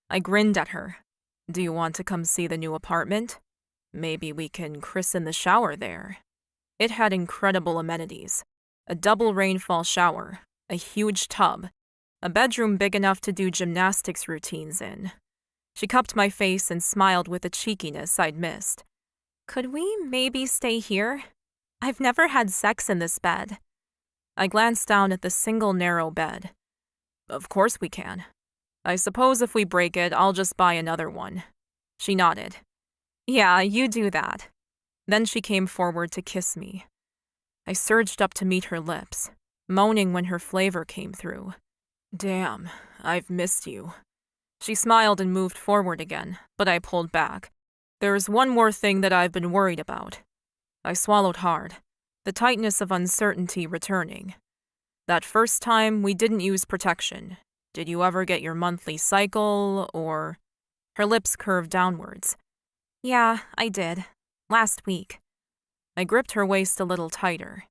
I grinned at her. Do you want to come see the new apartment? Maybe we can christen the shower there. It had incredible amenities. A double rainfall shower, a huge tub, a bedroom big enough to do gymnastics routines in. She cupped my face and smiled with a cheekiness I'd missed. Could we maybe stay here? I've never had sex in this bed. I glanced down at the single narrow bed. Of course we can. I suppose if we break it, I'll just buy another one. She nodded. Yeah, you do that. Then she came forward to kiss me. I surged up to meet her lips, moaning when her flavor came through. Damn, I've missed you. She smiled and moved forward again, but I pulled back. There's one more thing that I've been worried about. I swallowed hard, the tightness of uncertainty returning. That first time, we didn't use protection. Did you ever get your monthly cycle, or... Her lips curved downwards. Yeah, I did. Last week. I gripped her waist a little tighter.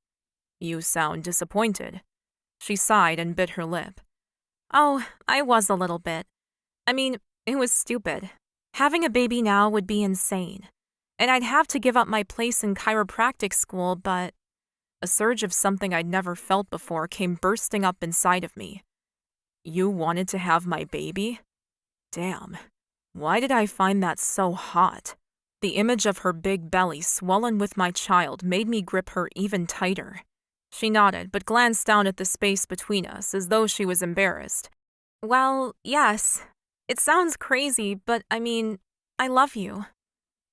You sound disappointed. She sighed and bit her lip. Oh, I was a little bit. I mean, it was stupid. Having a baby now would be insane. And I'd have to give up my place in chiropractic school, but... A surge of something I'd never felt before came bursting up inside of me. You wanted to have my baby? Damn. Why did I find that so hot? The image of her big belly swollen with my child made me grip her even tighter. She nodded, but glanced down at the space between us as though she was embarrassed. Well, yes. It sounds crazy, but I mean, I love you.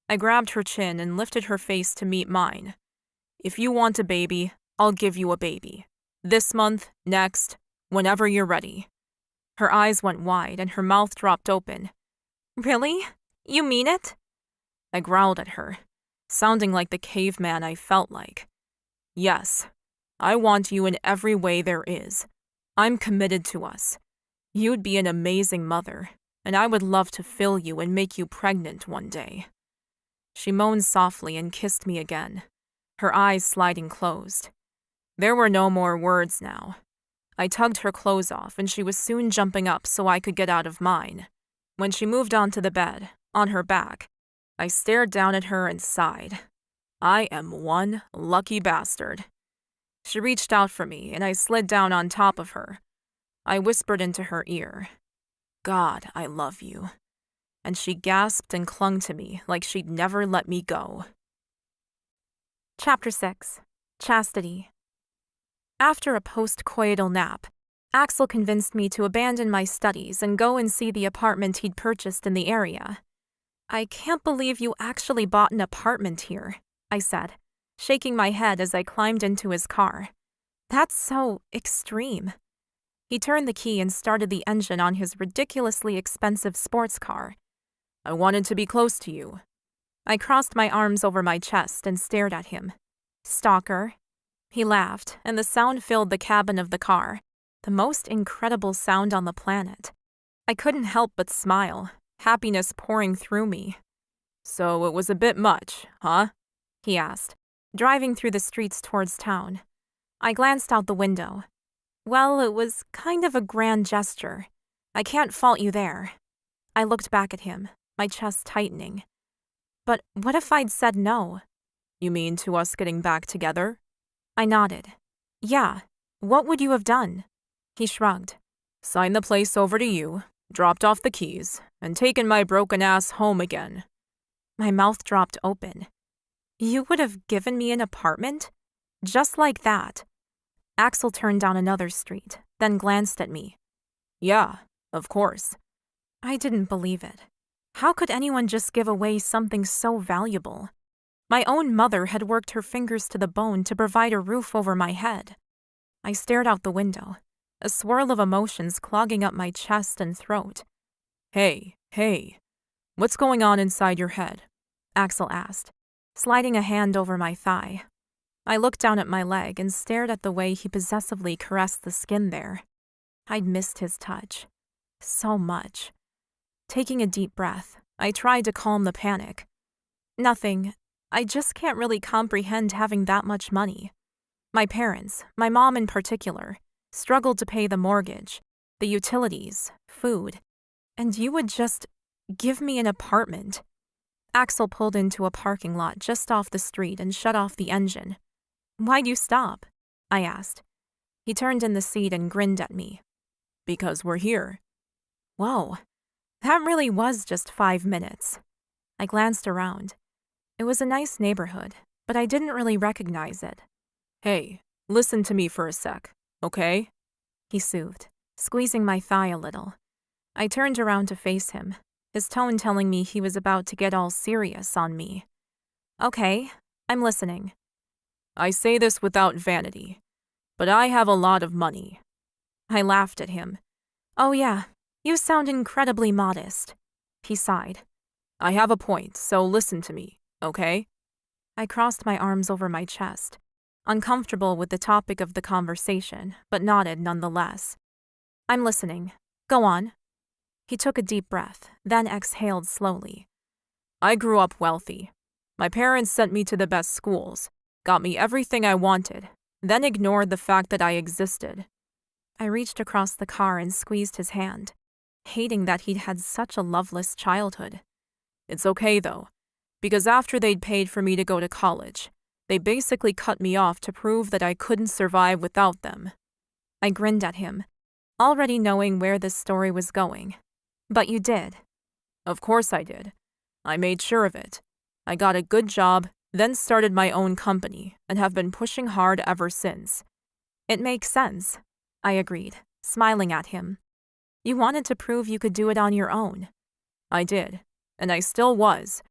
I grabbed her chin and lifted her face to meet mine. If you want a baby, I'll give you a baby. This month, next, whenever you're ready. Her eyes went wide and her mouth dropped open. Really? You mean it? I growled at her, sounding like the caveman I felt like. Yes, I want you in every way there is. I'm committed to us. You'd be an amazing mother, and I would love to fill you and make you pregnant one day. She moaned softly and kissed me again, her eyes sliding closed. There were no more words now. I tugged her clothes off, and she was soon jumping up so I could get out of mine. When she moved onto the bed, on her back, I stared down at her and sighed. I am one lucky bastard. She reached out for me, and I slid down on top of her. I whispered into her ear, God, I love you. And she gasped and clung to me like she'd never let me go. Chapter 6. Chastity. After a post-coital nap, Axel convinced me to abandon my studies and go and see the apartment he'd purchased in the area. I can't believe you actually bought an apartment here, I said, shaking my head as I climbed into his car. That's so extreme. He turned the key and started the engine on his ridiculously expensive sports car. I wanted to be close to you. I crossed my arms over my chest and stared at him. Stalker. He laughed, and the sound filled the cabin of the car, the most incredible sound on the planet. I couldn't help but smile, happiness pouring through me. So it was a bit much, huh? He asked, driving through the streets towards town. I glanced out the window. Well, it was kind of a grand gesture. I can't fault you there. I looked back at him, my chest tightening. But what if I'd said no? You mean to us getting back together? I nodded. Yeah, what would you have done? He shrugged. Signed the place over to you, dropped off the keys, and taken my broken ass home again. My mouth dropped open. You would have given me an apartment? Just like that. Axel turned down another street, then glanced at me. Yeah, of course. I didn't believe it. How could anyone just give away something so valuable? My own mother had worked her fingers to the bone to provide a roof over my head. I stared out the window, a swirl of emotions clogging up my chest and throat. Hey, what's going on inside your head? Axel asked, sliding a hand over my thigh. I looked down at my leg and stared at the way he possessively caressed the skin there. I'd missed his touch. So much. Taking a deep breath, I tried to calm the panic. Nothing. I just can't really comprehend having that much money. My parents, my mom in particular, struggled to pay the mortgage, the utilities, food, and you would just give me an apartment. Axel pulled into a parking lot just off the street and shut off the engine. Why'd you stop? I asked. He turned in the seat and grinned at me. Because we're here. Whoa, that really was just 5 minutes. I glanced around. It was a nice neighborhood, but I didn't really recognize it. Hey, listen to me for a sec, okay? He soothed, squeezing my thigh a little. I turned around to face him, his tone telling me he was about to get all serious on me. Okay, I'm listening. I say this without vanity, but I have a lot of money. I laughed at him. Oh yeah, you sound incredibly modest. He sighed. I have a point, so listen to me, okay? I crossed my arms over my chest, uncomfortable with the topic of the conversation, but nodded nonetheless. I'm listening. Go on. He took a deep breath, then exhaled slowly. I grew up wealthy. My parents sent me to the best schools, got me everything I wanted, then ignored the fact that I existed. I reached across the car and squeezed his hand, hating that he'd had such a loveless childhood. It's okay though, because after they'd paid for me to go to college, they basically cut me off to prove that I couldn't survive without them. I grinned at him, already knowing where this story was going. But you did. Of course I did. I made sure of it. I got a good job, then started my own company, and have been pushing hard ever since. It makes sense, I agreed, smiling at him. You wanted to prove you could do it on your own. I did, and I still was,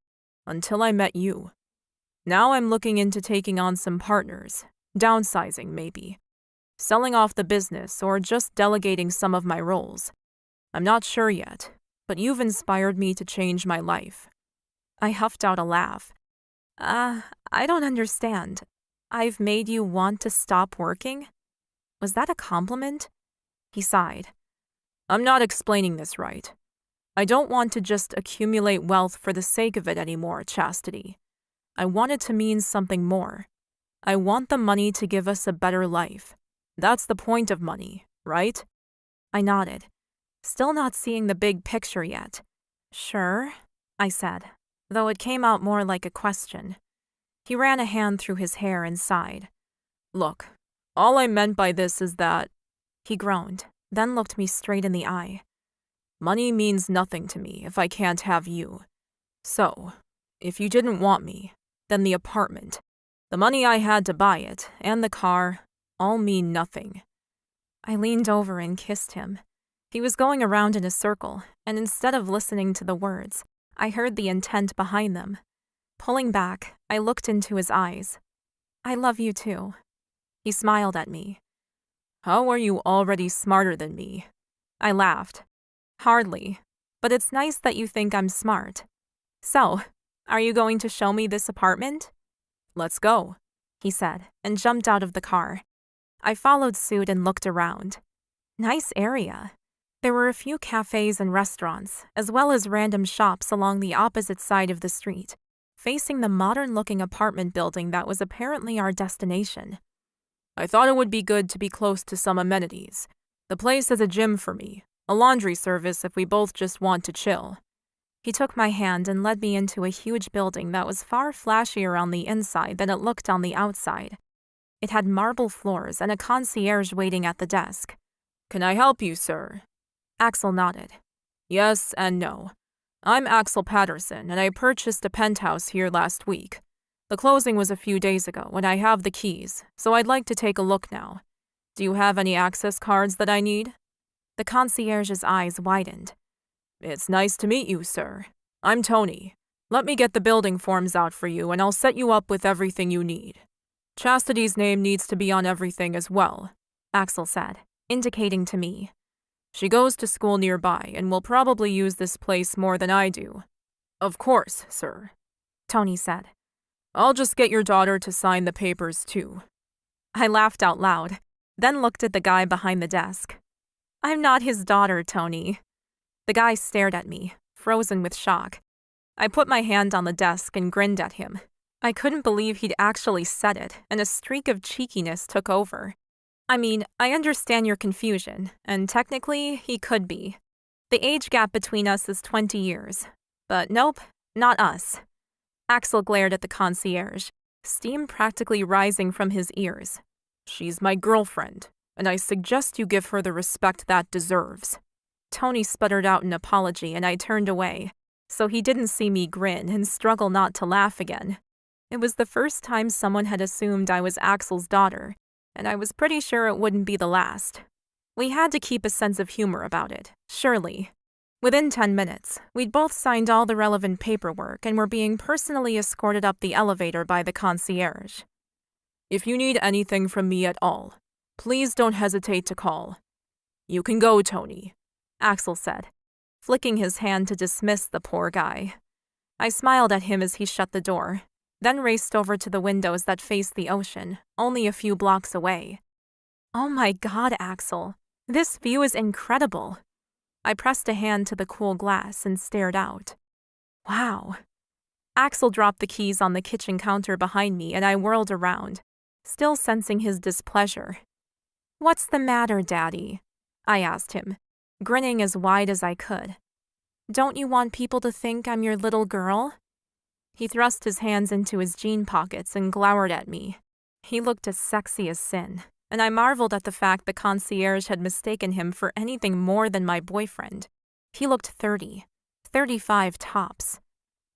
until I met you. Now I'm looking into taking on some partners, downsizing maybe, selling off the business or just delegating some of my roles. I'm not sure yet, but you've inspired me to change my life. I huffed out a laugh. I don't understand. I've made you want to stop working? Was that a compliment? He sighed. I'm not explaining this right. I don't want to just accumulate wealth for the sake of it anymore, Chastity. I want it to mean something more. I want the money to give us a better life. That's the point of money, right? I nodded, still not seeing the big picture yet. Sure, I said, though it came out more like a question. He ran a hand through his hair and sighed. Look, all I meant by this is that... He groaned, then looked me straight in the eye. Money means nothing to me if I can't have you. So, if you didn't want me, then the apartment, the money I had to buy it, and the car, all mean nothing. I leaned over and kissed him. He was going around in a circle, and instead of listening to the words, I heard the intent behind them. Pulling back, I looked into his eyes. I love you too. He smiled at me. How are you already smarter than me? I laughed. Hardly, but it's nice that you think I'm smart. So, are you going to show me this apartment? Let's go, he said, and jumped out of the car. I followed suit and looked around. Nice area. There were a few cafes and restaurants, as well as random shops along the opposite side of the street, facing the modern-looking apartment building that was apparently our destination. I thought it would be good to be close to some amenities. The place is a gym for me, a laundry service if we both just want to chill. He took my hand and led me into a huge building that was far flashier on the inside than it looked on the outside. It had marble floors and a concierge waiting at the desk. Can I help you, sir? Axel nodded. Yes and no. I'm Axel Patterson, and I purchased a penthouse here last week. The closing was a few days ago, and I have the keys, so I'd like to take a look now. Do you have any access cards that I need? The concierge's eyes widened. It's nice to meet you, sir. I'm Tony. Let me get the building forms out for you, and I'll set you up with everything you need. Chastity's name needs to be on everything as well, Axel said, indicating to me. She goes to school nearby and will probably use this place more than I do. Of course, sir, Tony said. I'll just get your daughter to sign the papers, too. I laughed out loud, then looked at the guy behind the desk. I'm not his daughter, Tony. The guy stared at me, frozen with shock. I put my hand on the desk and grinned at him. I couldn't believe he'd actually said it, and a streak of cheekiness took over. I mean, I understand your confusion, and technically, he could be. The age gap between us is 20 years. But nope, not us. Axel glared at the concierge, steam practically rising from his ears. She's my girlfriend, and I suggest you give her the respect that deserves. Tony sputtered out an apology, and I turned away, so he didn't see me grin and struggle not to laugh again. It was the first time someone had assumed I was Axel's daughter, and I was pretty sure it wouldn't be the last. We had to keep a sense of humor about it, surely. Within 10 minutes, we'd both signed all the relevant paperwork and were being personally escorted up the elevator by the concierge. If you need anything from me at all, please don't hesitate to call. You can go, Tony, Axel said, flicking his hand to dismiss the poor guy. I smiled at him as he shut the door, then raced over to the windows that faced the ocean, only a few blocks away. Oh my God, Axel, this view is incredible. I pressed a hand to the cool glass and stared out. Wow. Axel dropped the keys on the kitchen counter behind me and I whirled around, still sensing his displeasure. What's the matter, Daddy? I asked him, grinning as wide as I could. Don't you want people to think I'm your little girl? He thrust his hands into his jean pockets and glowered at me. He looked as sexy as sin, and I marveled at the fact the concierge had mistaken him for anything more than my boyfriend. He looked 30, 35 tops.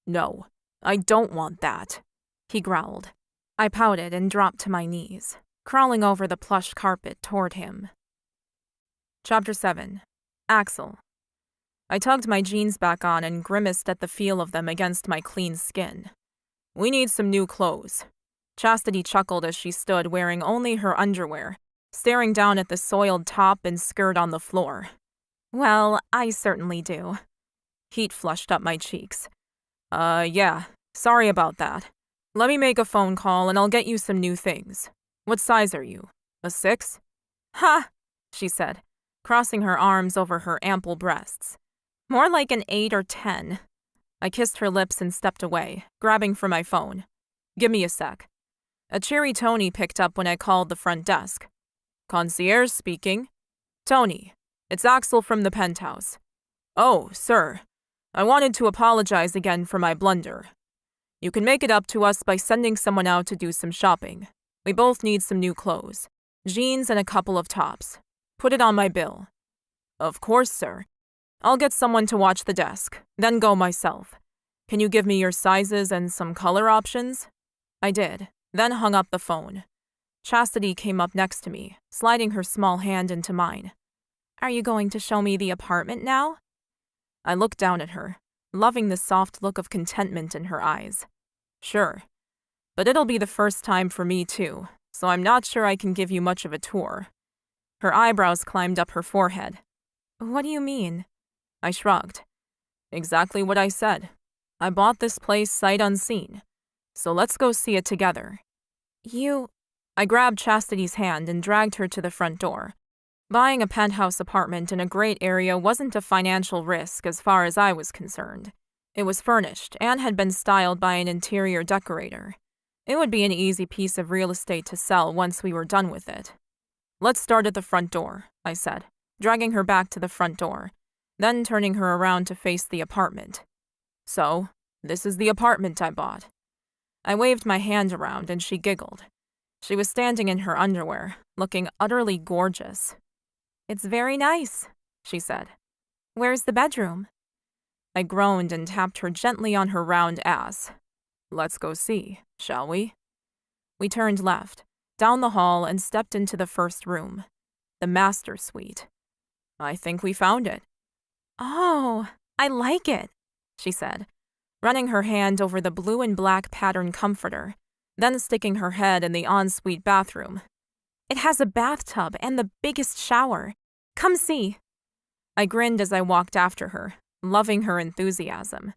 No, I don't want that, he growled. I pouted and dropped to my knees, crawling over the plush carpet toward him. Chapter 7. Axel. I tugged my jeans back on and grimaced at the feel of them against my clean skin. We need some new clothes. Chastity chuckled as she stood wearing only her underwear, staring down at the soiled top and skirt on the floor. Well, I certainly do. Heat flushed up my cheeks. Yeah, sorry about that. Let me make a phone call and I'll get you some new things. What size are you? A 6? Ha, she said, crossing her arms over her ample breasts. More like an 8 or 10. I kissed her lips and stepped away, grabbing for my phone. Give me a sec. A cheery Tony picked up when I called the front desk. Concierge speaking. Tony, it's Axel from the penthouse. Oh, sir. I wanted to apologize again for my blunder. You can make it up to us by sending someone out to do some shopping. We both need some new clothes. Jeans and a couple of tops. Put it on my bill. Of course, sir. I'll get someone to watch the desk, then go myself. Can you give me your sizes and some color options? I did, then hung up the phone. Chastity came up next to me, sliding her small hand into mine. Are you going to show me the apartment now? I looked down at her, loving the soft look of contentment in her eyes. Sure, but it'll be the first time for me too, so I'm not sure I can give you much of a tour. Her eyebrows climbed up her forehead. What do you mean? I shrugged. Exactly what I said. I bought this place sight unseen, so let's go see it together. I grabbed Chastity's hand and dragged her to the front door. Buying a penthouse apartment in a great area wasn't a financial risk as far as I was concerned. It was furnished and had been styled by an interior decorator. It would be an easy piece of real estate to sell once we were done with it. Let's start at the front door, I said, dragging her back to the front door, then turning her around to face the apartment. So, this is the apartment I bought. I waved my hand around and she giggled. She was standing in her underwear, looking utterly gorgeous. It's very nice, she said. Where's the bedroom? I groaned and tapped her gently on her round ass. Let's go see, shall we? We turned left, down the hall, and stepped into the first room, the master suite. I think we found it. Oh, I like it, she said, running her hand over the blue and black pattern comforter, then sticking her head in the ensuite bathroom. It has a bathtub and the biggest shower. Come see. I grinned as I walked after her, loving her enthusiasm.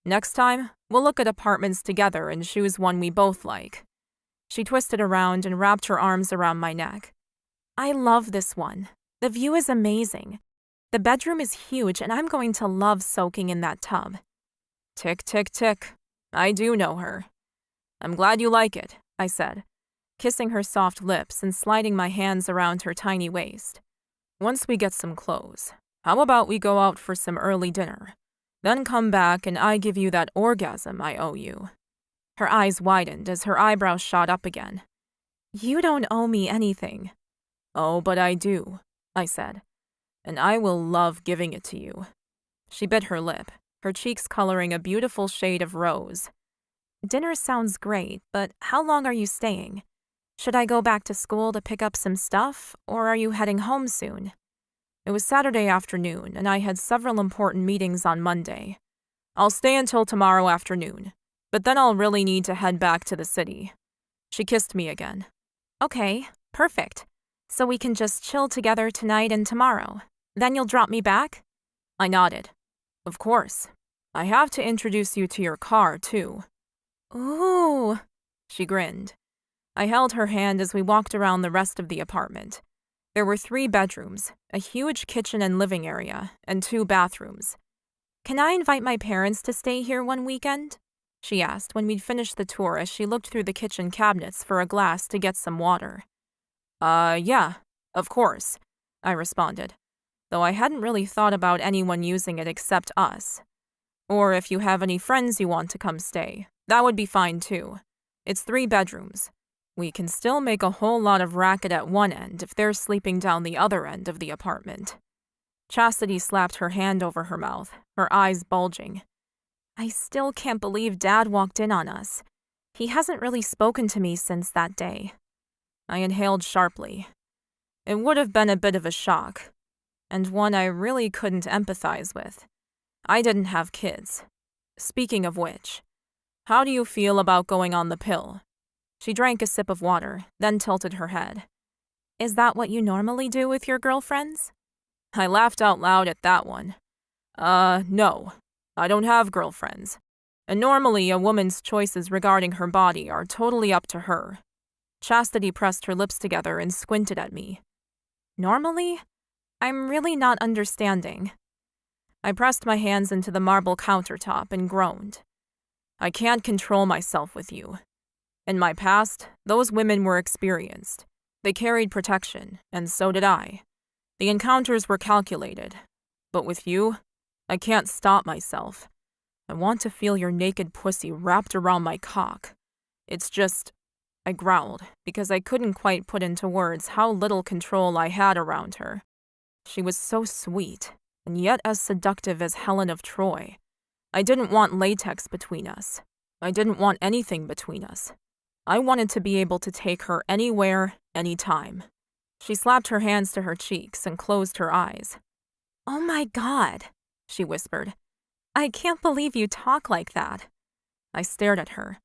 Next time, we'll look at apartments together and choose one we both like. She twisted around and wrapped her arms around my neck. I love this one. The view is amazing. The bedroom is huge and I'm going to love soaking in that tub. Tick, tick, tick. I do know her. I'm glad you like it, I said, kissing her soft lips and sliding my hands around her tiny waist. Once we get some clothes, how about we go out for some early dinner? Then come back and I give you that orgasm I owe you. Her eyes widened as her eyebrows shot up again. You don't owe me anything. Oh, but I do, I said, and I will love giving it to you. She bit her lip, her cheeks coloring a beautiful shade of rose. Dinner sounds great, but how long are you staying? Should I go back to school to pick up some stuff, or are you heading home soon? It was Saturday afternoon, and I had several important meetings on Monday. I'll stay until tomorrow afternoon, but then I'll really need to head back to the city. She kissed me again. Okay, perfect. So we can just chill together tonight and tomorrow. Then you'll drop me back? I nodded. Of course. I have to introduce you to your car, too. Ooh, she grinned. I held her hand as we walked around the rest of the apartment. There were 3 bedrooms, a huge kitchen and living area, and 2 bathrooms. Can I invite my parents to stay here one weekend? She asked when we'd finished the tour as she looked through the kitchen cabinets for a glass to get some water. Yeah, of course, I responded, though I hadn't really thought about anyone using it except us. Or if you have any friends you want to come stay, that would be fine too. It's 3 bedrooms. We can still make a whole lot of racket at one end if they're sleeping down the other end of the apartment. Chastity slapped her hand over her mouth, her eyes bulging. I still can't believe Dad walked in on us. He hasn't really spoken to me since that day. I inhaled sharply. It would have been a bit of a shock, and one I really couldn't empathize with. I didn't have kids. Speaking of which, how do you feel about going on the pill? She drank a sip of water, then tilted her head. Is that what you normally do with your girlfriends? I laughed out loud at that one. No. I don't have girlfriends. And normally a woman's choices regarding her body are totally up to her. Chastity pressed her lips together and squinted at me. Normally? I'm really not understanding. I pressed my hands into the marble countertop and groaned. I can't control myself with you. In my past, those women were experienced. They carried protection, and so did I. The encounters were calculated. But with you, I can't stop myself. I want to feel your naked pussy wrapped around my cock. It's just... I growled, because I couldn't quite put into words how little control I had around her. She was so sweet, and yet as seductive as Helen of Troy. I didn't want latex between us. I didn't want anything between us. I wanted to be able to take her anywhere, anytime. She slapped her hands to her cheeks and closed her eyes. Oh my God, she whispered. I can't believe you talk like that. I stared at her,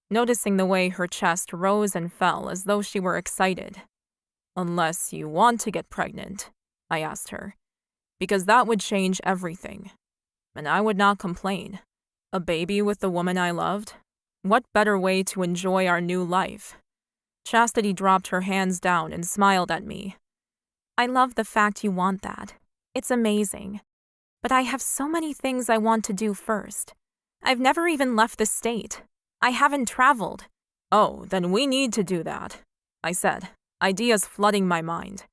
noticing the way her chest rose and fell as though she were excited. Unless you want to get pregnant, I asked her, because that would change everything. And I would not complain. A baby with the woman I loved? What better way to enjoy our new life? Chastity dropped her hands down and smiled at me. I love the fact you want that. It's amazing. But I have so many things I want to do first. I've never even left the state. I haven't traveled. Oh, then we need to do that, I said, ideas flooding my mind.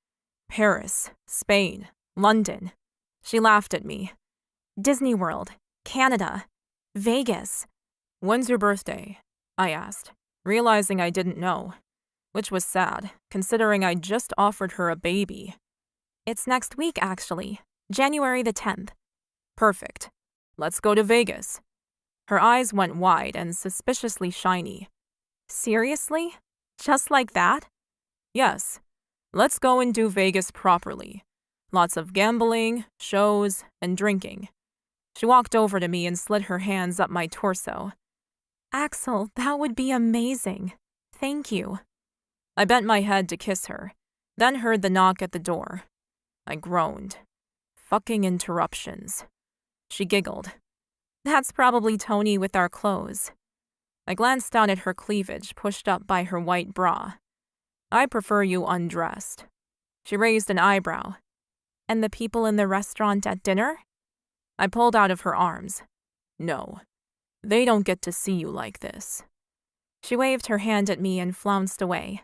Paris, Spain, London. She laughed at me. Disney World, Canada, Vegas. When's your birthday? I asked, realizing I didn't know, which was sad, considering I'd just offered her a baby. It's next week, actually. January the 10th. Perfect. Let's go to Vegas. Her eyes went wide and suspiciously shiny. Seriously? Just like that? Yes. Let's go and do Vegas properly. Lots of gambling, shows, and drinking. She walked over to me and slid her hands up my torso. Axel, that would be amazing. Thank you. I bent my head to kiss her, then heard the knock at the door. I groaned. Fucking interruptions. She giggled. That's probably Tony with our clothes. I glanced down at her cleavage pushed up by her white bra. I prefer you undressed. She raised an eyebrow. And the people in the restaurant at dinner? I pulled out of her arms. No, they don't get to see you like this. She waved her hand at me and flounced away.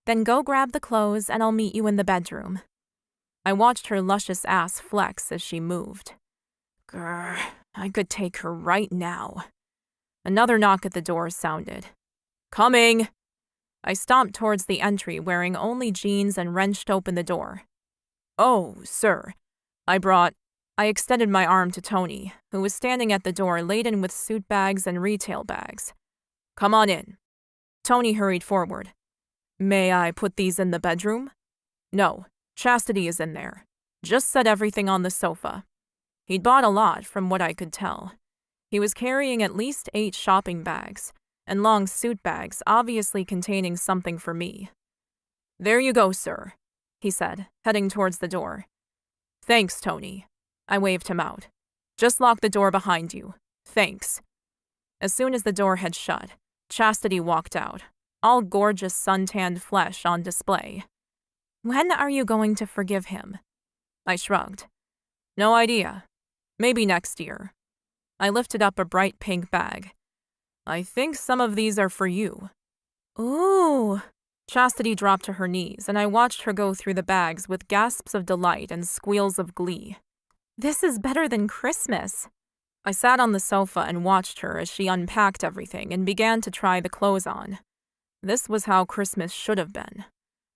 Then go grab the clothes and I'll meet you in the bedroom. I watched her luscious ass flex as she moved. Grr, I could take her right now. Another knock at the door sounded. Coming! I stomped towards the entry wearing only jeans and wrenched open the door. Oh, sir, I extended my arm to Tony, who was standing at the door laden with suit bags and retail bags. Come on in. Tony hurried forward. May I put these in the bedroom? No, Chastity is in there. Just set everything on the sofa. He'd bought a lot from what I could tell. He was carrying at least 8 shopping bags, and long suit bags obviously containing something for me. There you go, sir, he said, heading towards the door. Thanks, Tony. I waved him out. Just lock the door behind you. Thanks. As soon as the door had shut, Chastity walked out, all gorgeous suntanned flesh on display. When are you going to forgive him? I shrugged. No idea. Maybe next year. I lifted up a bright pink bag. I think some of these are for you. Ooh. Chastity dropped to her knees, and I watched her go through the bags with gasps of delight and squeals of glee. This is better than Christmas. I sat on the sofa and watched her as she unpacked everything and began to try the clothes on. This was how Christmas should have been.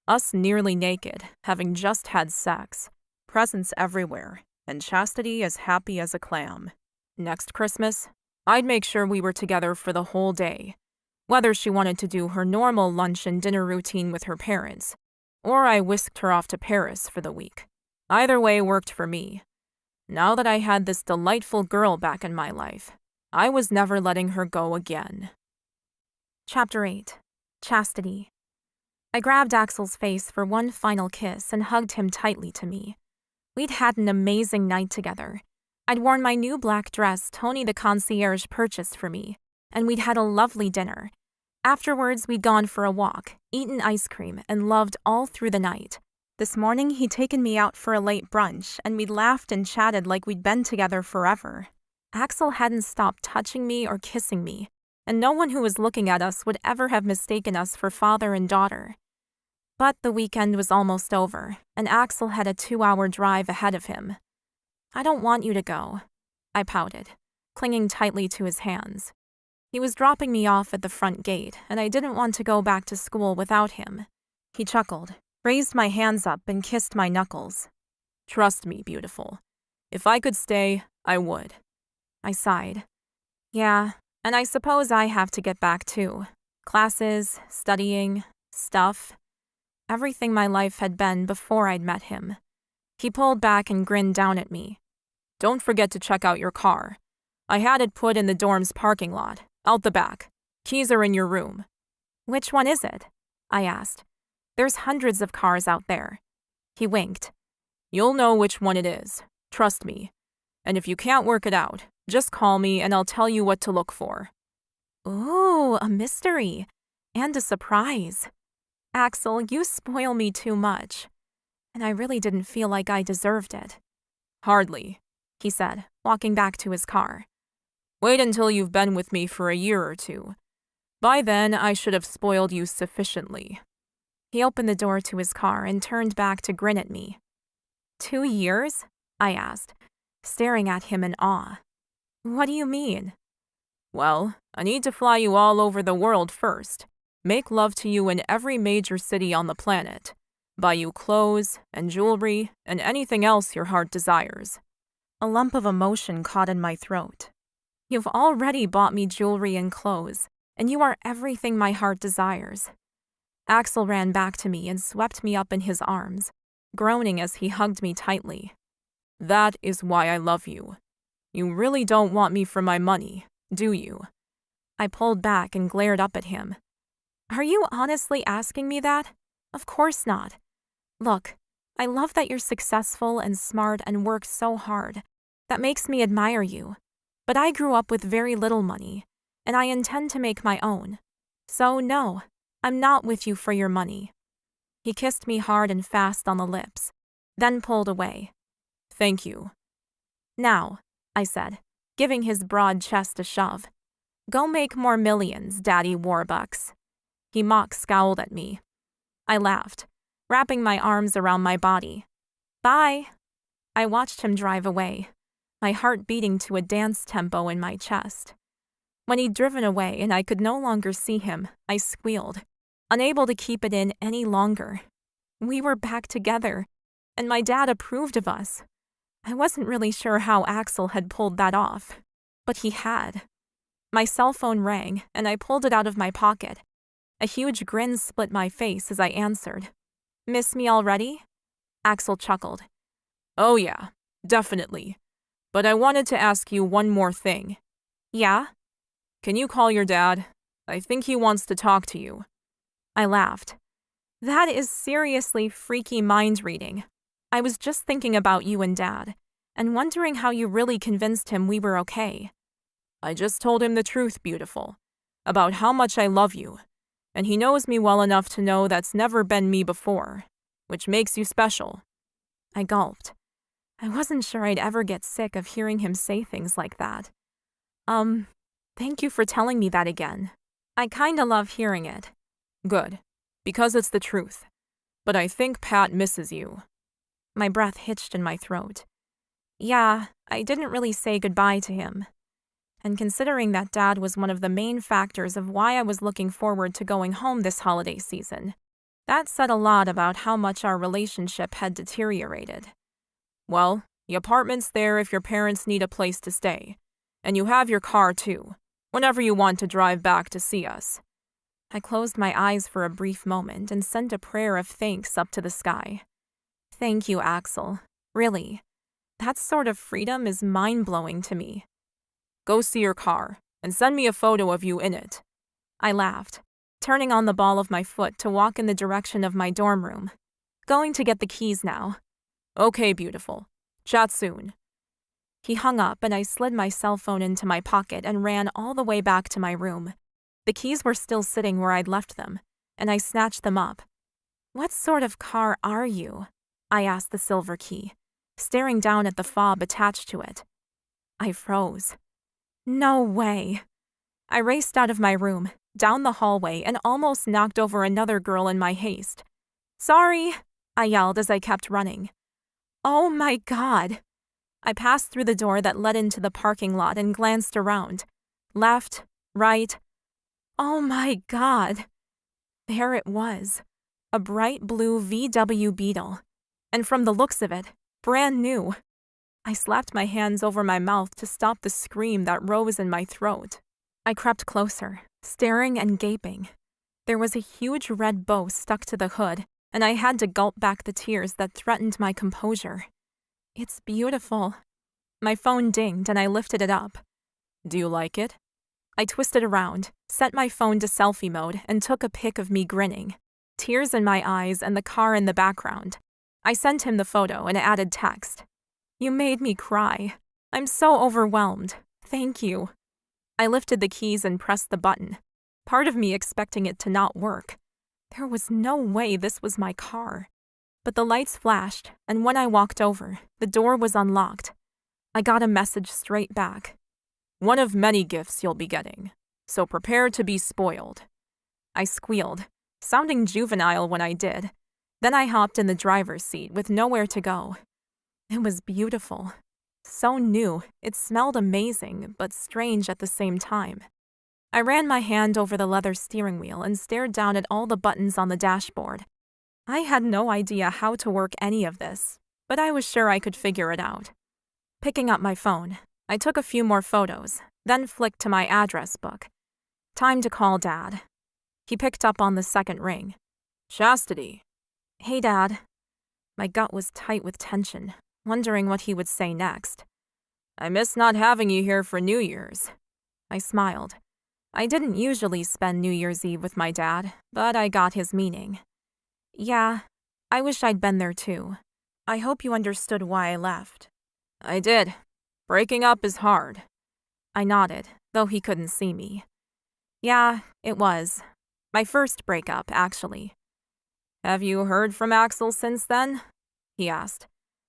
Us nearly naked, having just had sex, presents everywhere, and Chastity as happy as a clam. Next Christmas, I'd make sure we were together for the whole day, whether she wanted to do her normal lunch and dinner routine with her parents, or I whisked her off to Paris for the week. Either way worked for me. Now that I had this delightful girl back in my life, I was never letting her go again. Chapter 8. Chastity. I grabbed Axel's face for one final kiss and hugged him tightly to me. We'd had an amazing night together. I'd worn my new black dress Tony the concierge purchased for me, and we'd had a lovely dinner. Afterwards, we'd gone for a walk, eaten ice cream, and loved all through the night. This morning, he'd taken me out for a late brunch, and we'd laughed and chatted like we'd been together forever. Axel hadn't stopped touching me or kissing me, and no one who was looking at us would ever have mistaken us for father and daughter. But the weekend was almost over, and Axel had a 2-hour drive ahead of him. I don't want you to go, I pouted, clinging tightly to his hands. He was dropping me off at the front gate, and I didn't want to go back to school without him. He chuckled, raised my hands up, and kissed my knuckles. Trust me, beautiful. If I could stay, I would. I sighed. Yeah, and I suppose I have to get back too. Classes, studying, stuff. Everything my life had been before I'd met him. He pulled back and grinned down at me. Don't forget to check out your car. I had it put in the dorm's parking lot, out the back. Keys are in your room. Which one is it? I asked. There's hundreds of cars out there. He winked. You'll know which one it is. Trust me. And if you can't work it out, just call me and I'll tell you what to look for. Ooh, a mystery. And a surprise. Axel, you spoil me too much. And I really didn't feel like I deserved it. Hardly, he said, walking back to his car. Wait until you've been with me for a year or two. By then, I should have spoiled you sufficiently. He opened the door to his car and turned back to grin at me. 2 years? I asked, staring at him in awe. What do you mean? Well, I need to fly you all over the world first, make love to you in every major city on the planet, buy you clothes and jewelry and anything else your heart desires. A lump of emotion caught in my throat. You've already bought me jewelry and clothes, and you are everything my heart desires. Axel ran back to me and swept me up in his arms, groaning as he hugged me tightly. That is why I love you. You really don't want me for my money, do you? I pulled back and glared up at him. Are you honestly asking me that? Of course not. Look, I love that you're successful and smart and work so hard. That makes me admire you. But I grew up with very little money, and I intend to make my own. So no, I'm not with you for your money. He kissed me hard and fast on the lips, then pulled away. Thank you. Now, I said, giving his broad chest a shove. Go make more millions, Daddy Warbucks. He mock-scowled at me. I laughed, wrapping my arms around my body. Bye. I watched him drive away, my heart beating to a dance tempo in my chest. When he'd driven away and I could no longer see him, I squealed, unable to keep it in any longer. We were back together, and my dad approved of us. I wasn't really sure how Axel had pulled that off, but he had. My cell phone rang, and I pulled it out of my pocket. A huge grin split my face as I answered. Miss me already? Axel chuckled. Oh yeah, definitely. But I wanted to ask you one more thing. Yeah? Can you call your dad? I think he wants to talk to you. I laughed. That is seriously freaky mind reading. I was just thinking about you and Dad, and wondering how you really convinced him we were okay. I just told him the truth, beautiful, about how much I love you, and he knows me well enough to know that's never been me before, which makes you special. I gulped. I wasn't sure I'd ever get sick of hearing him say things like that. Thank you for telling me that again. I kinda love hearing it. Good, because it's the truth. But I think Pat misses you. My breath hitched in my throat. Yeah, I didn't really say goodbye to him. And considering that Dad was one of the main factors of why I was looking forward to going home this holiday season, that said a lot about how much our relationship had deteriorated. Well, the apartment's there if your parents need a place to stay. And you have your car too, whenever you want to drive back to see us. I closed my eyes for a brief moment and sent a prayer of thanks up to the sky. Thank you, Axel. Really. That sort of freedom is mind-blowing to me. Go see your car, and send me a photo of you in it. I laughed, turning on the ball of my foot to walk in the direction of my dorm room. Going to get the keys now. Okay, beautiful. Chat soon. He hung up and I slid my cell phone into my pocket and ran all the way back to my room. The keys were still sitting where I'd left them, and I snatched them up. What sort of car are you? I asked the silver key, staring down at the fob attached to it. I froze. No way. I raced out of my room, down the hallway, and almost knocked over another girl in my haste. Sorry, I yelled as I kept running. Oh my God. I passed through the door that led into the parking lot and glanced around. Left, right. Oh my God. There it was. A bright blue VW Beetle. And from the looks of it, brand new. I slapped my hands over my mouth to stop the scream that rose in my throat. I crept closer, staring and gaping. There was a huge red bow stuck to the hood, and I had to gulp back the tears that threatened my composure. It's beautiful. My phone dinged and I lifted it up. Do you like it? I twisted around, set my phone to selfie mode, and took a pic of me grinning, tears in my eyes and the car in the background. I sent him the photo and added text. You made me cry. I'm so overwhelmed. Thank you. I lifted the keys and pressed the button, part of me expecting it to not work. There was no way this was my car. But the lights flashed, and when I walked over, the door was unlocked. I got a message straight back. One of many gifts you'll be getting. so prepare to be spoiled. I squealed, sounding juvenile when I did. Then I hopped in the driver's seat with nowhere to go. It was beautiful. So new, it smelled amazing, but strange at the same time. I ran my hand over the leather steering wheel and stared down at all the buttons on the dashboard. I had no idea how to work any of this, but I was sure I could figure it out. Picking up my phone, I took a few more photos, then flicked to my address book. Time to call Dad. He picked up on the second ring. Chastity. Hey, Dad. My gut was tight with tension, wondering what he would say next. I miss not having you here for New Year's. I smiled. I didn't usually spend New Year's Eve with my dad, but I got his meaning. Yeah, I wish I'd been there too. I hope you understood why I left. I did. Breaking up is hard. I nodded, though he couldn't see me. Yeah, it was. My first breakup, actually. Have you heard from Axel since then? He asked,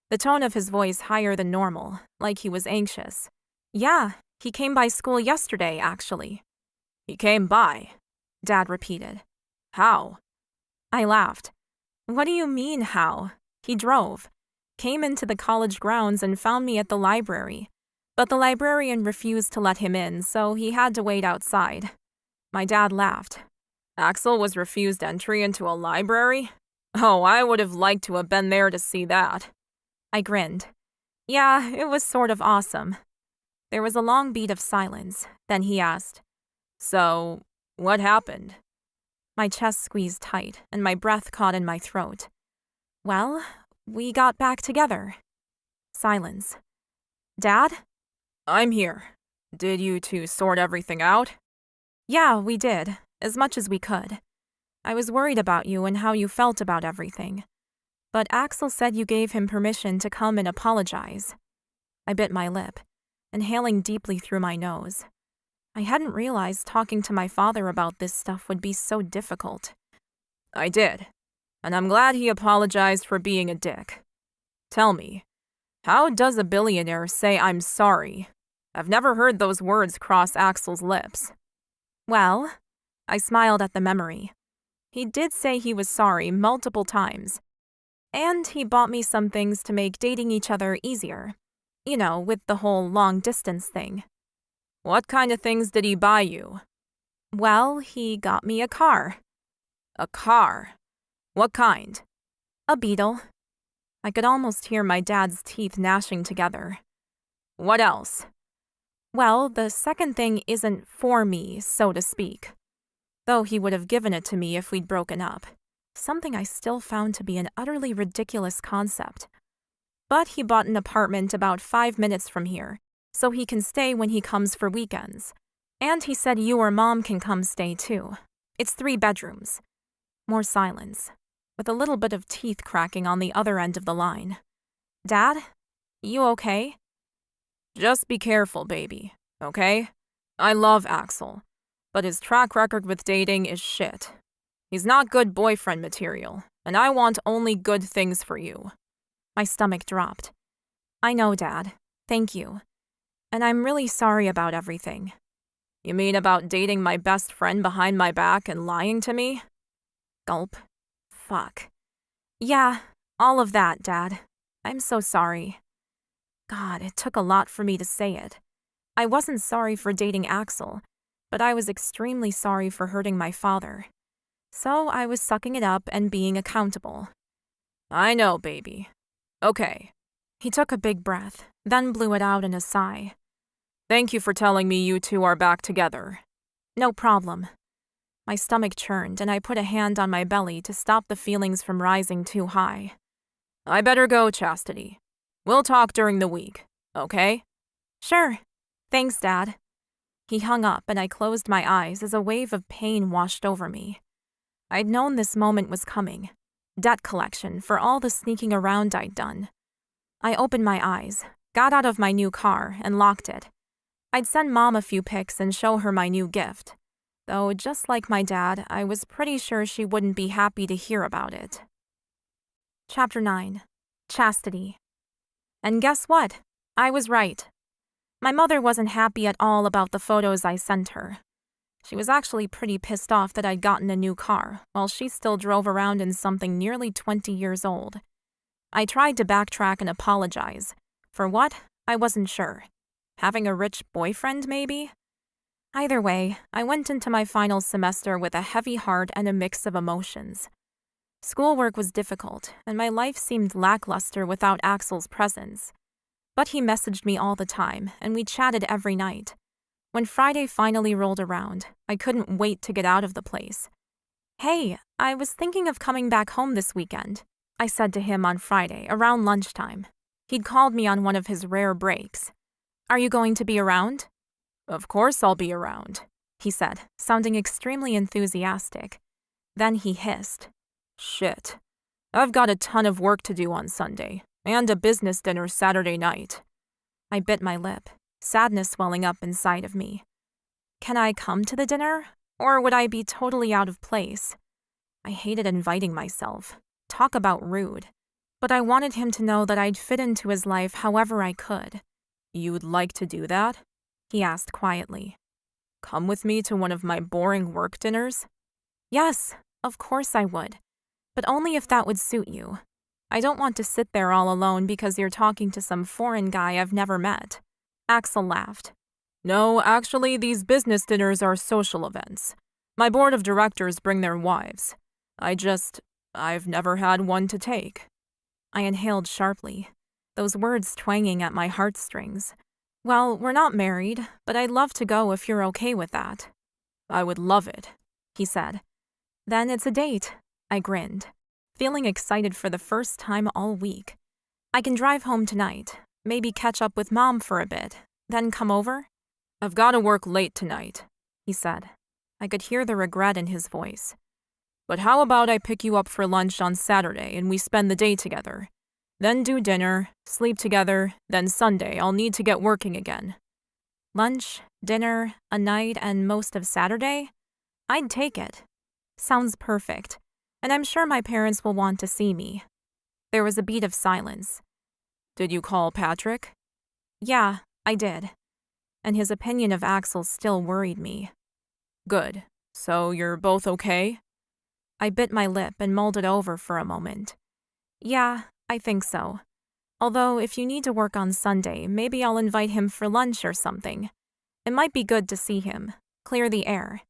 the tone of his voice higher than normal, like he was anxious. Yeah, he came by school yesterday, actually. He came by, Dad repeated. How? I laughed. What do you mean, how? He drove, came into the college grounds and found me at the library. But the librarian refused to let him in, so he had to wait outside. My dad laughed. Axel was refused entry into a library? Oh, I would have liked to have been there to see that. I grinned. Yeah, it was sort of awesome. There was a long beat of silence. Then he asked, So, what happened? My chest squeezed tight, and my breath caught in my throat. Well, we got back together. Silence. Dad? I'm here. Did you two sort everything out? Yeah, we did, as much as we could. I was worried about you and how you felt about everything. But Axel said you gave him permission to come and apologize. I bit my lip, inhaling deeply through my nose. I hadn't realized talking to my father about this stuff would be so difficult. I did, and I'm glad he apologized for being a dick. Tell me, how does a billionaire say I'm sorry? I've never heard those words cross Axel's lips. Well, I smiled at the memory. He did say he was sorry multiple times. And he bought me some things to make dating each other easier. You know, with the whole long-distance thing. What kind of things did he buy you? Well, he got me a car. A car? What kind? A Beetle. I could almost hear my dad's teeth gnashing together. What else? Well, the second thing isn't for me, so to speak. Though he would have given it to me if we'd broken up. Something I still found to be an utterly ridiculous concept. But he bought an apartment about 5 minutes from here, so he can stay when he comes for weekends. And he said you or Mom can come stay too. It's 3 bedrooms. More silence, with a little bit of teeth cracking on the other end of the line. Dad? You okay? Just be careful, baby, okay? I love Axel, but his track record with dating is shit. He's not good boyfriend material, and I want only good things for you. My stomach dropped. I know, Dad. Thank you. And I'm really sorry about everything. You mean about dating my best friend behind my back and lying to me? Gulp. Fuck. Yeah, all of that, Dad. I'm so sorry. God, it took a lot for me to say it. I wasn't sorry for dating Axel, but I was extremely sorry for hurting my father. So I was sucking it up and being accountable. I know, baby. Okay. He took a big breath, then blew it out in a sigh. Thank you for telling me you two are back together. No problem. My stomach churned, and I put a hand on my belly to stop the feelings from rising too high. I better go, Chastity. We'll talk during the week, okay? Sure. Thanks, Dad. He hung up, and I closed my eyes as a wave of pain washed over me. I'd known this moment was coming. Debt collection for all the sneaking around I'd done. I opened my eyes, got out of my new car, and locked it. I'd send Mom a few pics and show her my new gift. Though, just like my dad, I was pretty sure she wouldn't be happy to hear about it. Chapter 9. Chastity. And guess what? I was right. My mother wasn't happy at all about the photos I sent her. She was actually pretty pissed off that I'd gotten a new car, while she still drove around in something nearly 20 years old. I tried to backtrack and apologize. For what? I wasn't sure. Having a rich boyfriend, maybe? Either way, I went into my final semester with a heavy heart and a mix of emotions. Schoolwork was difficult, and my life seemed lackluster without Axel's presence. But he messaged me all the time, and we chatted every night. When Friday finally rolled around, I couldn't wait to get out of the place. "Hey, I was thinking of coming back home this weekend," I said to him on Friday, around lunchtime. He'd called me on one of his rare breaks. "Are you going to be around?" Of course I'll be around, he said, sounding extremely enthusiastic. Then he hissed. Shit. I've got a ton of work to do on Sunday, and a business dinner Saturday night. I bit my lip, sadness swelling up inside of me. Can I come to the dinner? Or would I be totally out of place? I hated inviting myself. Talk about rude. But I wanted him to know that I'd fit into his life however I could. You'd like to do that? He asked quietly. Come with me to one of my boring work dinners? Yes, of course I would. But only if that would suit you. I don't want to sit there all alone because you're talking to some foreign guy I've never met. Axel laughed. No, actually, these business dinners are social events. My board of directors bring their wives. I've never had one to take. I inhaled sharply, those words twanging at my heartstrings. Well, we're not married, but I'd love to go if you're okay with that. I would love it, he said. Then it's a date, I grinned, feeling excited for the first time all week. I can drive home tonight, maybe catch up with Mom for a bit, then come over? I've got to work late tonight, he said. I could hear the regret in his voice. But how about I pick you up for lunch on Saturday and we spend the day together? Then do dinner, sleep together, then Sunday I'll need to get working again. Lunch, dinner, a night, and most of Saturday? I'd take it. Sounds perfect, and I'm sure my parents will want to see me. There was a beat of silence. Did you call Patrick? Yeah, I did. And his opinion of Axel still worried me. Good. So you're both okay? I bit my lip and mulled it over for a moment. Yeah, I think so. Although, if you need to work on Sunday, maybe I'll invite him for lunch or something. It might be good to see him. Clear the air.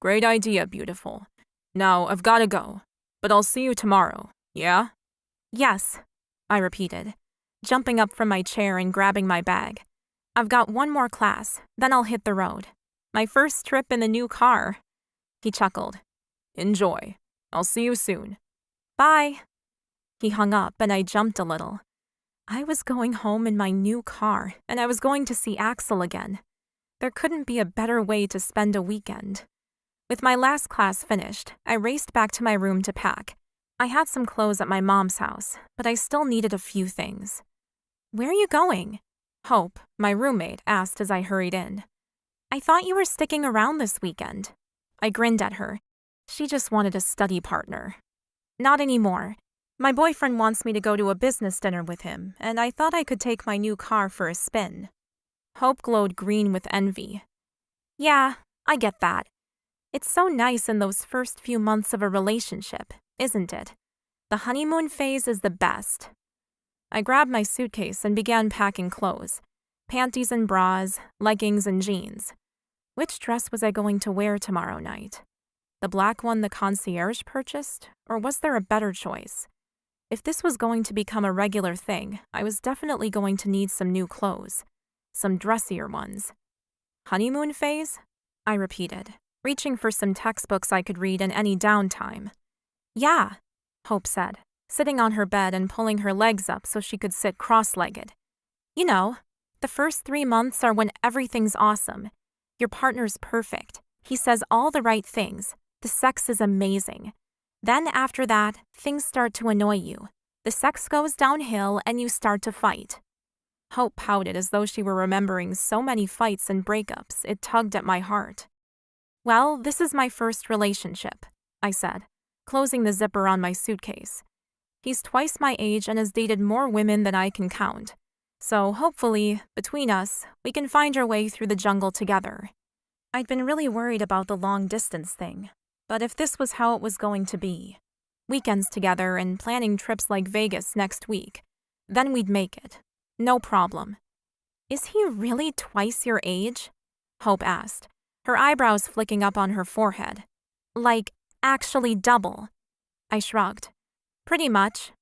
Great idea, beautiful. Now, I've got to go. But I'll see you tomorrow, yeah? Yes, I repeated, jumping up from my chair and grabbing my bag. I've got one more class, then I'll hit the road. My first trip in the new car. He chuckled. Enjoy. I'll see you soon. Bye. He hung up and I jumped a little. I was going home in my new car and I was going to see Axel again. There couldn't be a better way to spend a weekend. With my last class finished, I raced back to my room to pack. I had some clothes at my mom's house, but I still needed a few things. Where are you going? Hope, my roommate, asked as I hurried in. I thought you were sticking around this weekend. I grinned at her. She just wanted a study partner. Not anymore. My boyfriend wants me to go to a business dinner with him, and I thought I could take my new car for a spin. Hope glowed green with envy. Yeah, I get that. It's so nice in those first few months of a relationship, isn't it? The honeymoon phase is the best. I grabbed my suitcase and began packing clothes. Panties and bras, leggings and jeans. Which dress was I going to wear tomorrow night? The black one the concierge purchased, or was there a better choice? If this was going to become a regular thing, I was definitely going to need some new clothes. Some dressier ones. Honeymoon phase? I repeated, reaching for some textbooks I could read in any downtime. Yeah, Hope said, sitting on her bed and pulling her legs up so she could sit cross-legged. You know, the first 3 months are when everything's awesome. Your partner's perfect. He says all the right things. The sex is amazing. Then after that, things start to annoy you. The sex goes downhill and you start to fight. Hope pouted as though she were remembering so many fights and breakups it tugged at my heart. Well, this is my first relationship, I said, closing the zipper on my suitcase. He's twice my age and has dated more women than I can count. So hopefully, between us, we can find our way through the jungle together. I'd been really worried about the long-distance thing, but if this was how it was going to be, weekends together and planning trips like Vegas next week, then we'd make it. No problem. Is he really twice your age? Hope asked, her eyebrows flicking up on her forehead. Like, actually double. I shrugged. Pretty much.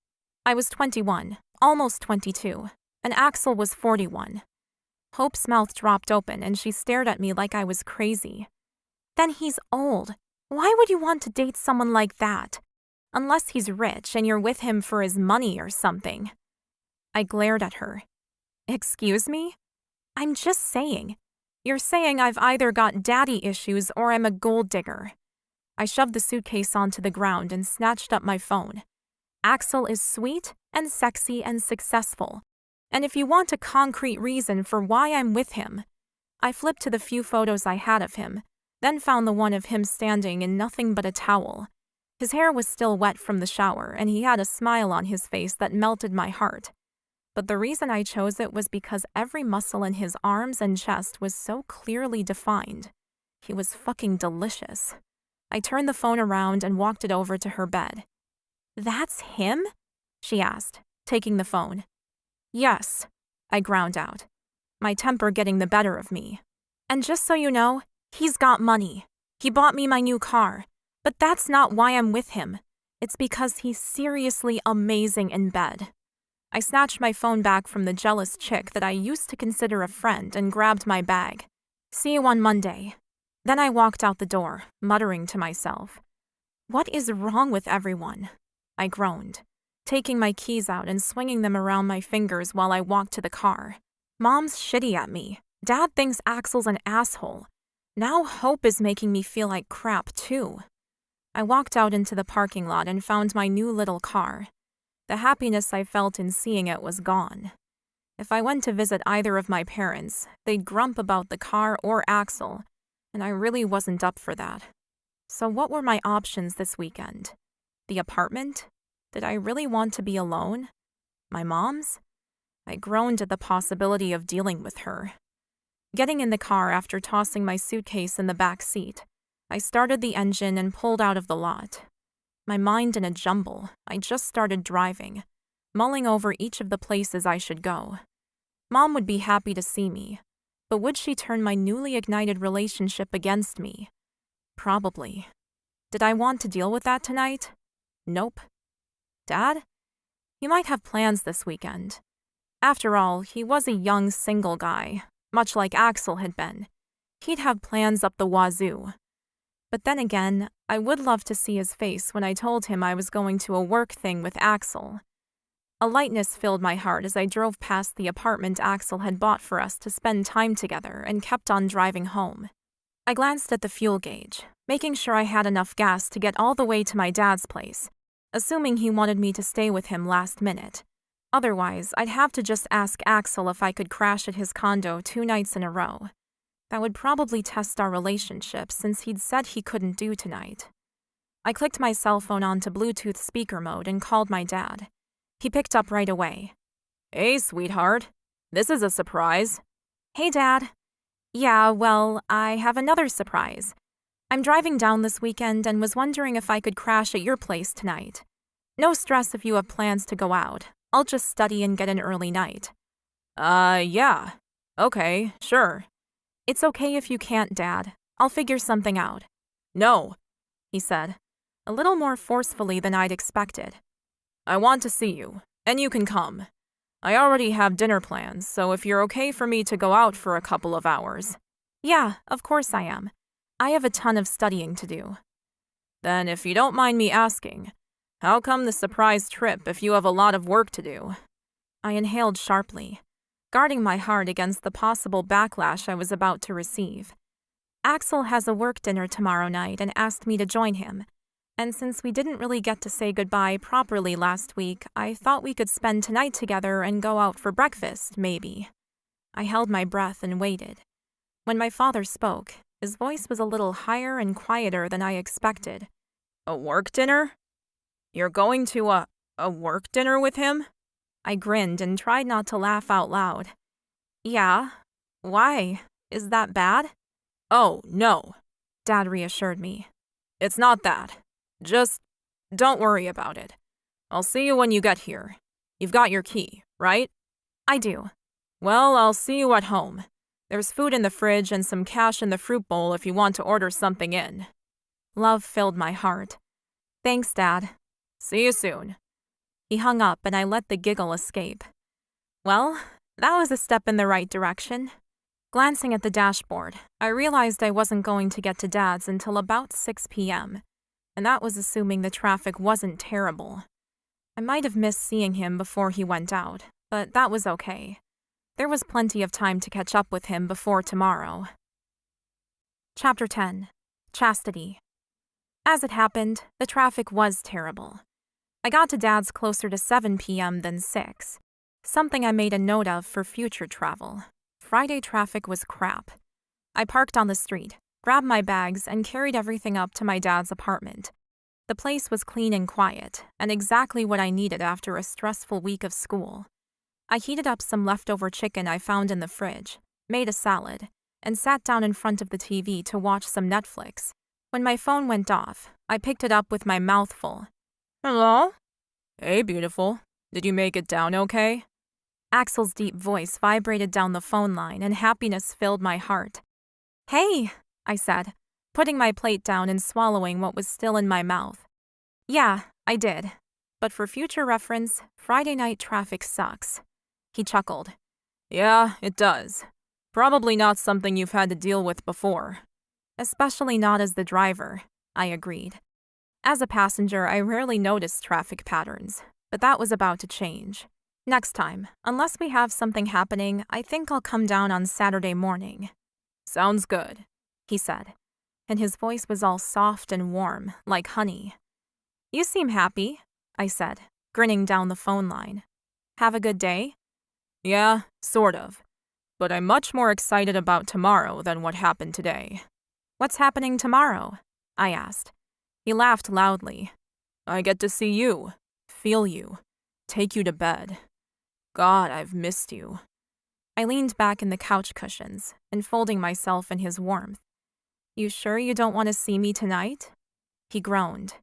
I was 21, almost 22, and Axel was 41. Hope's mouth dropped open and she stared at me like I was crazy. Then he's old. Why would you want to date someone like that? Unless he's rich and you're with him for his money or something. I glared at her. Excuse me? I'm just saying. You're saying I've either got daddy issues or I'm a gold digger. I shoved the suitcase onto the ground and snatched up my phone. Axel is sweet and sexy and successful. And if you want a concrete reason for why I'm with him, I flipped to the few photos I had of him, then found the one of him standing in nothing but a towel. His hair was still wet from the shower, and he had a smile on his face that melted my heart. But the reason I chose it was because every muscle in his arms and chest was so clearly defined. He was fucking delicious. I turned the phone around and walked it over to her bed. That's him? She asked, taking the phone. Yes, I ground out, my temper getting the better of me. And just so you know, he's got money. He bought me my new car. But that's not why I'm with him. It's because he's seriously amazing in bed. I snatched my phone back from the jealous chick that I used to consider a friend and grabbed my bag. See you on Monday. Then I walked out the door, muttering to myself. What is wrong with everyone? I groaned, taking my keys out and swinging them around my fingers while I walked to the car. Mom's shitty at me. Dad thinks Axel's an asshole. Now Hope is making me feel like crap too. I walked out into the parking lot and found my new little car. The happiness I felt in seeing it was gone. If I went to visit either of my parents, they'd grump about the car or Axel, and I really wasn't up for that. So what were my options this weekend? The apartment? Did I really want to be alone? My mom's? I groaned at the possibility of dealing with her. Getting in the car after tossing my suitcase in the back seat, I started the engine and pulled out of the lot. My mind in a jumble, I just started driving, mulling over each of the places I should go. Mom would be happy to see me, but would she turn my newly ignited relationship against me? Probably. Did I want to deal with that tonight? Nope. Dad? He might have plans this weekend. After all, he was a young single guy, much like Axel had been. He'd have plans up the wazoo. But then again, I would love to see his face when I told him I was going to a work thing with Axel. A lightness filled my heart as I drove past the apartment Axel had bought for us to spend time together and kept on driving home. I glanced at the fuel gauge, making sure I had enough gas to get all the way to my dad's place, assuming he wanted me to stay with him last minute. Otherwise, I'd have to just ask Axel if I could crash at his condo 2 nights in a row. That would probably test our relationship since he'd said he couldn't do tonight. I clicked my cell phone onto Bluetooth speaker mode and called my dad. He picked up right away. Hey, sweetheart. This is a surprise. Hey, Dad. Yeah, well, I have another surprise. I'm driving down this weekend and was wondering if I could crash at your place tonight. No stress if you have plans to go out. I'll just study and get an early night. Yeah. Okay, sure. It's okay if you can't, Dad. I'll figure something out. No, he said, a little more forcefully than I'd expected. I want to see you, and you can come. I already have dinner plans, so if you're okay for me to go out for a couple of hours. Yeah, of course I am. I have a ton of studying to do. Then if you don't mind me asking, how come the surprise trip if you have a lot of work to do? I inhaled sharply, guarding my heart against the possible backlash I was about to receive. Axel has a work dinner tomorrow night and asked me to join him, and since we didn't really get to say goodbye properly last week, I thought we could spend tonight together and go out for breakfast, maybe. I held my breath and waited. When my father spoke, his voice was a little higher and quieter than I expected. A work dinner? You're going to a work dinner with him? I grinned and tried not to laugh out loud. Yeah. Why? Is that bad? Oh, no, Dad reassured me. it's not that. Just don't worry about it. I'll see you when you get here. You've got your key, right? I do. Well, I'll see you at home. There's food in the fridge and some cash in the fruit bowl if you want to order something in. Love filled my heart. Thanks, Dad. See you soon. He hung up and I let the giggle escape. Well, that was a step in the right direction. Glancing at the dashboard, I realized I wasn't going to get to Dad's until about 6 p.m., and that was assuming the traffic wasn't terrible. I might have missed seeing him before he went out, but that was okay. There was plenty of time to catch up with him before tomorrow. Chapter 10. Chastity. As it happened, the traffic was terrible. I got to Dad's closer to 7 p.m. than 6, something I made a note of for future travel. Friday traffic was crap. I parked on the street, grabbed my bags, and carried everything up to my dad's apartment. The place was clean and quiet, and exactly what I needed after a stressful week of school. I heated up some leftover chicken I found in the fridge, made a salad, and sat down in front of the TV to watch some Netflix. When my phone went off, I picked it up with my mouth full. Hello? Hey, beautiful. Did you make it down okay? Axel's deep voice vibrated down the phone line, and happiness filled my heart. Hey, I said, putting my plate down and swallowing what was still in my mouth. Yeah, I did. But for future reference, Friday night traffic sucks. He chuckled. Yeah, it does. Probably not something you've had to deal with before. Especially not as the driver, I agreed. As a passenger, I rarely noticed traffic patterns, but that was about to change. Next time, unless we have something happening, I think I'll come down on Saturday morning. Sounds good, he said, and his voice was all soft and warm, like honey. You seem happy, I said, grinning down the phone line. Have a good day? Yeah, sort of. But I'm much more excited about tomorrow than what happened today. What's happening tomorrow? I asked. He laughed loudly. I get to see you, feel you, take you to bed. God, I've missed you. I leaned back in the couch cushions, enfolding myself in his warmth. You sure you don't want to see me tonight? He groaned.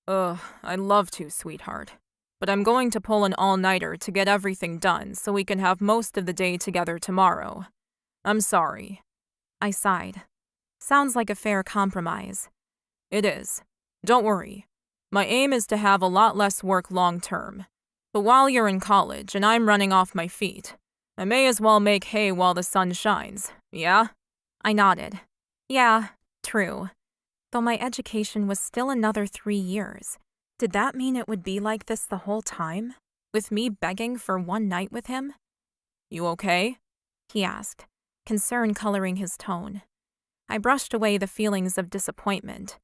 I'd love to, sweetheart. But I'm going to pull an all-nighter to get everything done so we can have most of the day together tomorrow. I'm sorry. I sighed. Sounds like a fair compromise. It is. Don't worry. My aim is to have a lot less work long-term. But while you're in college and I'm running off my feet, I may as well make hay while the sun shines, yeah? I nodded. Yeah, true. Though my education was still another 3 years. Did that mean it would be like this the whole time? With me begging for one night with him? You okay? He asked, concern coloring his tone. I brushed away the feelings of disappointment.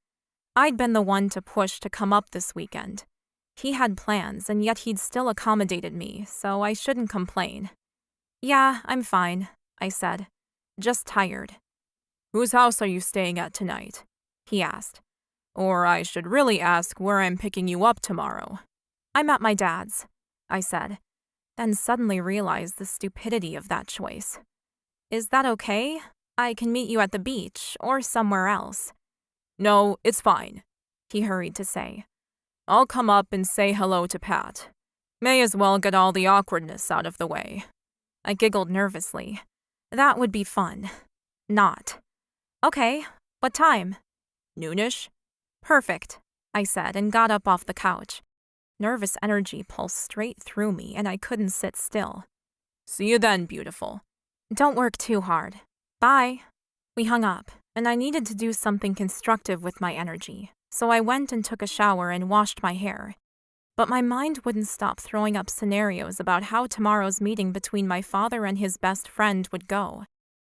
I'd been the one to push to come up this weekend. He had plans, and yet he'd still accommodated me, so I shouldn't complain. Yeah, I'm fine, I said. Just tired. Whose house are you staying at tonight? He asked. Or I should really ask where I'm picking you up tomorrow. I'm at my dad's, I said, then suddenly realized the stupidity of that choice. Is that okay? I can meet you at the beach, or somewhere else. No, it's fine, he hurried to say. I'll come up and say hello to Pat. May as well get all the awkwardness out of the way. I giggled nervously. That would be fun. Not. Okay, what time? Noonish? Perfect, I said and got up off the couch. Nervous energy pulsed straight through me and I couldn't sit still. See you then, beautiful. Don't work too hard. Bye. We hung up, and I needed to do something constructive with my energy, so I went and took a shower and washed my hair. But my mind wouldn't stop throwing up scenarios about how tomorrow's meeting between my father and his best friend would go.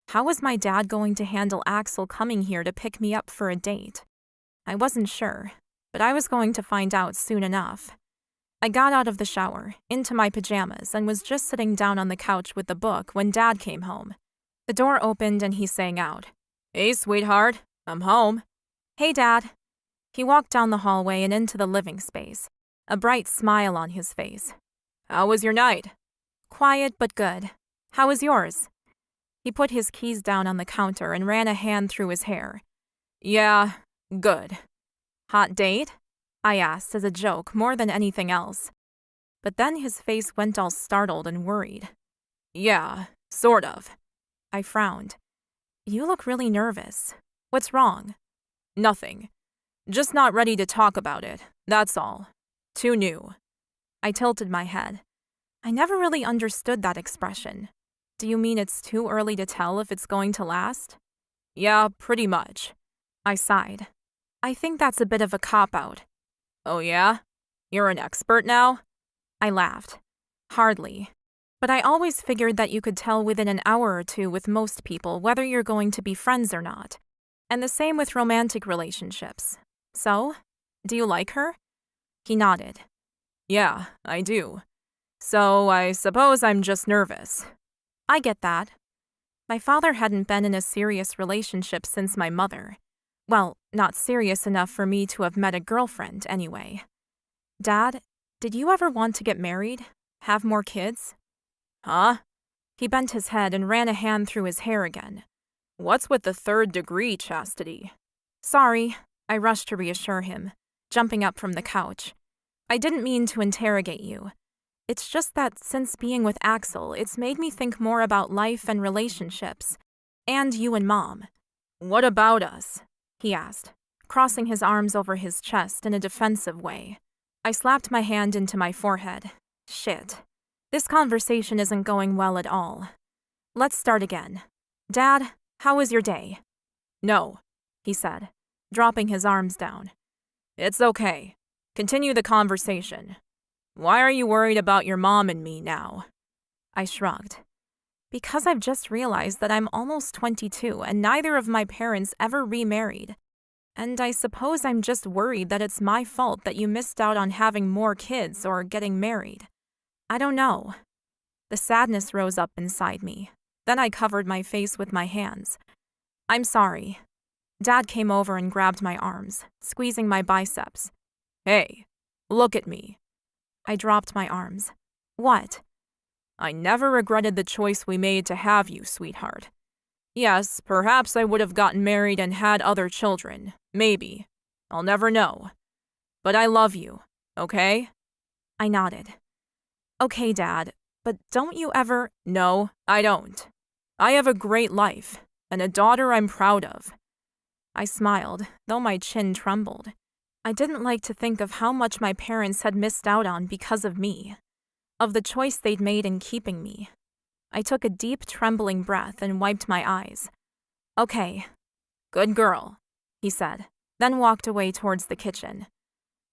How was my dad going to handle Axel coming here to pick me up for a date? I wasn't sure, but I was going to find out soon enough. I got out of the shower, into my pajamas, and was just sitting down on the couch with the book when Dad came home. The door opened and he sang out, Hey, sweetheart, I'm home. Hey, Dad. He walked down the hallway and into the living space, a bright smile on his face. How was your night? Quiet but good. How was yours? He put his keys down on the counter and ran a hand through his hair. Yeah, good. Hot date? I asked as a joke more than anything else. But then his face went all startled and worried. Yeah, sort of. I frowned. You look really nervous. What's wrong? Nothing. Just not ready to talk about it, that's all. Too new. I tilted my head. I never really understood that expression. Do you mean it's too early to tell if it's going to last? Yeah, pretty much. I sighed. I think that's a bit of a cop-out. Oh yeah? You're an expert now? I laughed. Hardly. But I always figured that you could tell within an hour or two with most people whether you're going to be friends or not. And the same with romantic relationships. So, do you like her? He nodded. Yeah, I do. So I suppose I'm just nervous. I get that. My father hadn't been in a serious relationship since my mother. Well, not serious enough for me to have met a girlfriend, anyway. Dad, did you ever want to get married? Have more kids? Huh? He bent his head and ran a hand through his hair again. What's with the 3rd degree, Chastity? Sorry, I rushed to reassure him, jumping up from the couch. I didn't mean to interrogate you. It's just that since being with Axel, it's made me think more about life and relationships. And you and Mom. What about us? He asked, crossing his arms over his chest in a defensive way. I slapped my hand into my forehead. Shit. This conversation isn't going well at all. Let's start again. Dad, how was your day? No, he said, dropping his arms down. It's okay. Continue the conversation. Why are you worried about your mom and me now? I shrugged. Because I've just realized that I'm almost 22 and neither of my parents ever remarried. And I suppose I'm just worried that it's my fault that you missed out on having more kids or getting married. I don't know. The sadness rose up inside me. Then I covered my face with my hands. I'm sorry. Dad came over and grabbed my arms, squeezing my biceps. Hey, look at me. I dropped my arms. What? I never regretted the choice we made to have you, sweetheart. Yes, perhaps I would have gotten married and had other children. Maybe. I'll never know. But I love you, okay? I nodded. Okay, Dad, but don't you ever— No, I don't. I have a great life, and a daughter I'm proud of. I smiled, though my chin trembled. I didn't like to think of how much my parents had missed out on because of me, of the choice they'd made in keeping me. I took a deep, trembling breath and wiped my eyes. Okay. Good girl, he said, then walked away towards the kitchen.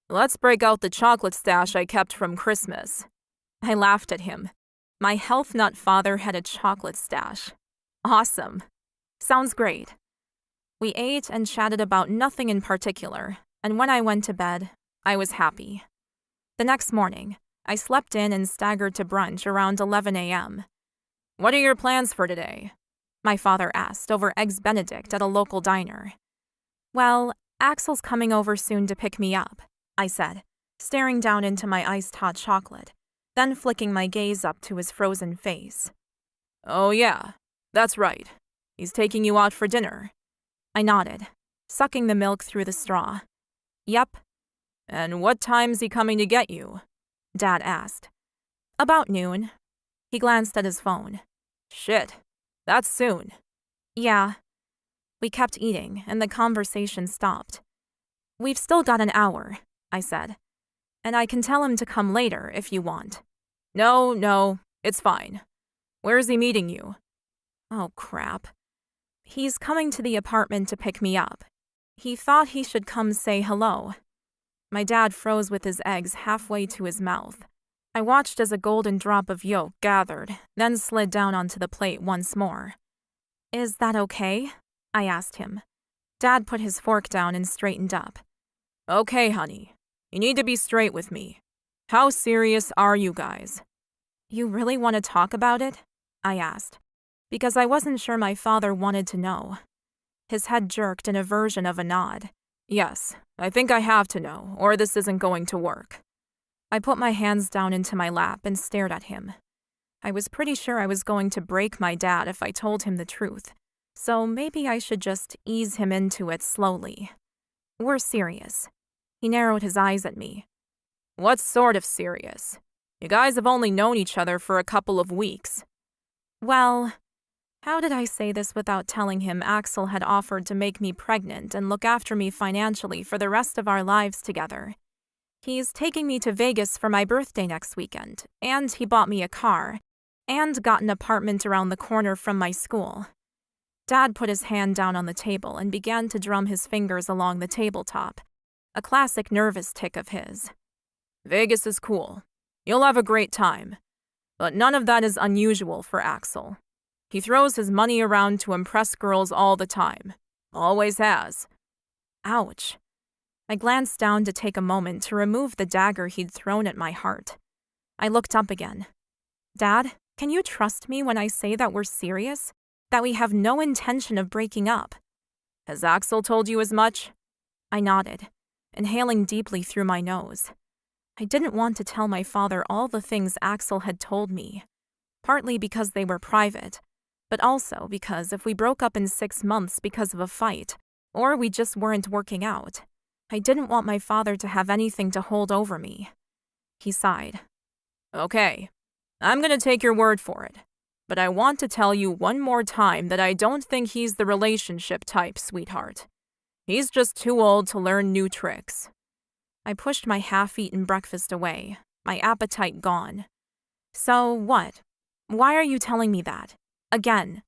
Let's break out the chocolate stash I kept from Christmas. I laughed at him. My health nut father had a chocolate stash. Awesome. Sounds great. We ate and chatted about nothing in particular, and when I went to bed, I was happy. The next morning, I slept in and staggered to brunch around 11 a.m. What are your plans for today? My father asked over Eggs Benedict at a local diner. Well, Axel's coming over soon to pick me up, I said, staring down into my iced hot chocolate, then flicking my gaze up to his frozen face. Oh yeah, that's right. He's taking you out for dinner. I nodded, sucking the milk through the straw. Yep. And what time's he coming to get you? Dad asked. About noon. He glanced at his phone. Shit, that's soon. Yeah. We kept eating, and the conversation stopped. We've still got an hour, I said. And I can tell him to come later if you want. No, it's fine. Where's he meeting you? Oh, crap. He's coming to the apartment to pick me up. He thought he should come say hello. My dad froze with his eggs halfway to his mouth. I watched as a golden drop of yolk gathered, then slid down onto the plate once more. Is that okay? I asked him. Dad put his fork down and straightened up. Okay, honey. You need to be straight with me. How serious are you guys? You really want to talk about it? I asked, because I wasn't sure my father wanted to know. His head jerked in a version of a nod. Yes, I think I have to know, or this isn't going to work. I put my hands down into my lap and stared at him. I was pretty sure I was going to break my dad if I told him the truth, so maybe I should just ease him into it slowly. We're serious. He narrowed his eyes at me. What sort of serious? You guys have only known each other for a couple of weeks. Well, how did I say this without telling him Axel had offered to make me pregnant and look after me financially for the rest of our lives together? He's taking me to Vegas for my birthday next weekend, and he bought me a car, and got an apartment around the corner from my school. Dad put his hand down on the table and began to drum his fingers along the tabletop, a classic nervous tic of his. Vegas is cool. You'll have a great time. But none of that is unusual for Axel. He throws his money around to impress girls all the time. Always has. Ouch. I glanced down to take a moment to remove the dagger he'd thrown at my heart. I looked up again. Dad, can you trust me when I say that we're serious? That we have no intention of breaking up? Has Axel told you as much? I nodded, inhaling deeply through my nose. I didn't want to tell my father all the things Axel had told me, partly because they were private, but also because if we broke up in 6 months because of a fight, or we just weren't working out, I didn't want my father to have anything to hold over me. He sighed. Okay, I'm gonna take your word for it, but I want to tell you one more time that I don't think he's the relationship type, sweetheart. He's just too old to learn new tricks. I pushed my half-eaten breakfast away, my appetite gone. So what? Why are you telling me that? Again?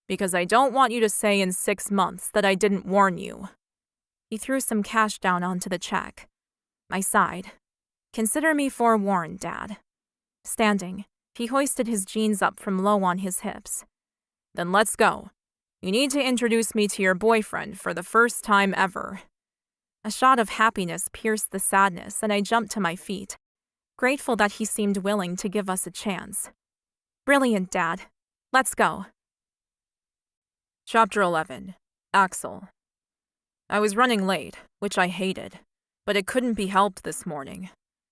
Because I don't want you to say in 6 months that I didn't warn you. He threw some cash down onto the check. I sighed. Consider me forewarned, Dad. Standing, he hoisted his jeans up from low on his hips. Then let's go. You need to introduce me to your boyfriend for the first time ever. A shot of happiness pierced the sadness, and I jumped to my feet, grateful that he seemed willing to give us a chance. Brilliant, Dad. Let's go. Chapter 11. Axel. I was running late, which I hated, but it couldn't be helped this morning.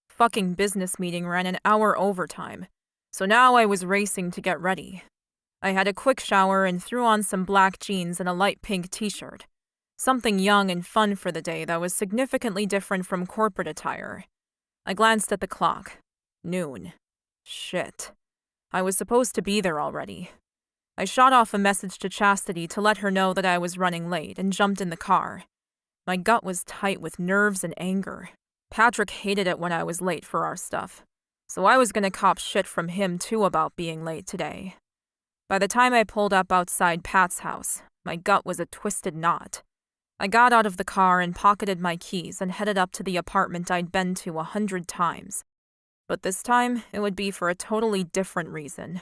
Fucking business meeting ran an hour overtime, so now I was racing to get ready. I had a quick shower and threw on some black jeans and a light pink t-shirt. Something young and fun for the day that was significantly different from corporate attire. I glanced at the clock. Noon. Shit. I was supposed to be there already. I shot off a message to Chastity to let her know that I was running late and jumped in the car. My gut was tight with nerves and anger. Patrick hated it when I was late for our stuff, so I was gonna cop shit from him too about being late today. By the time I pulled up outside Pat's house, my gut was a twisted knot. I got out of the car and pocketed my keys and headed up to the apartment I'd been to 100 times. But this time, it would be for a totally different reason.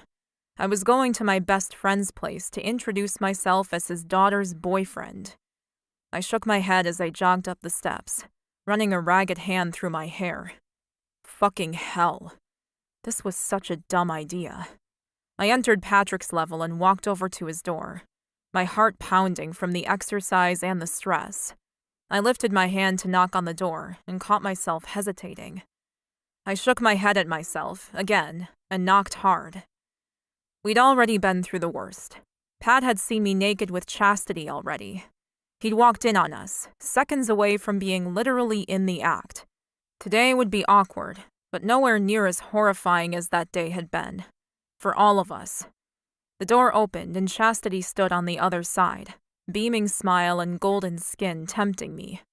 I was going to my best friend's place to introduce myself as his daughter's boyfriend. I shook my head as I jogged up the steps, running a ragged hand through my hair. Fucking hell. This was such a dumb idea. I entered Patrick's level and walked over to his door, my heart pounding from the exercise and the stress. I lifted my hand to knock on the door and caught myself hesitating. I shook my head at myself, again, and knocked hard. We'd already been through the worst. Pat had seen me naked with Chastity already. He'd walked in on us, seconds away from being literally in the act. Today would be awkward, but nowhere near as horrifying as that day had been. For all of us. The door opened and Chastity stood on the other side, beaming smile and golden skin tempting me.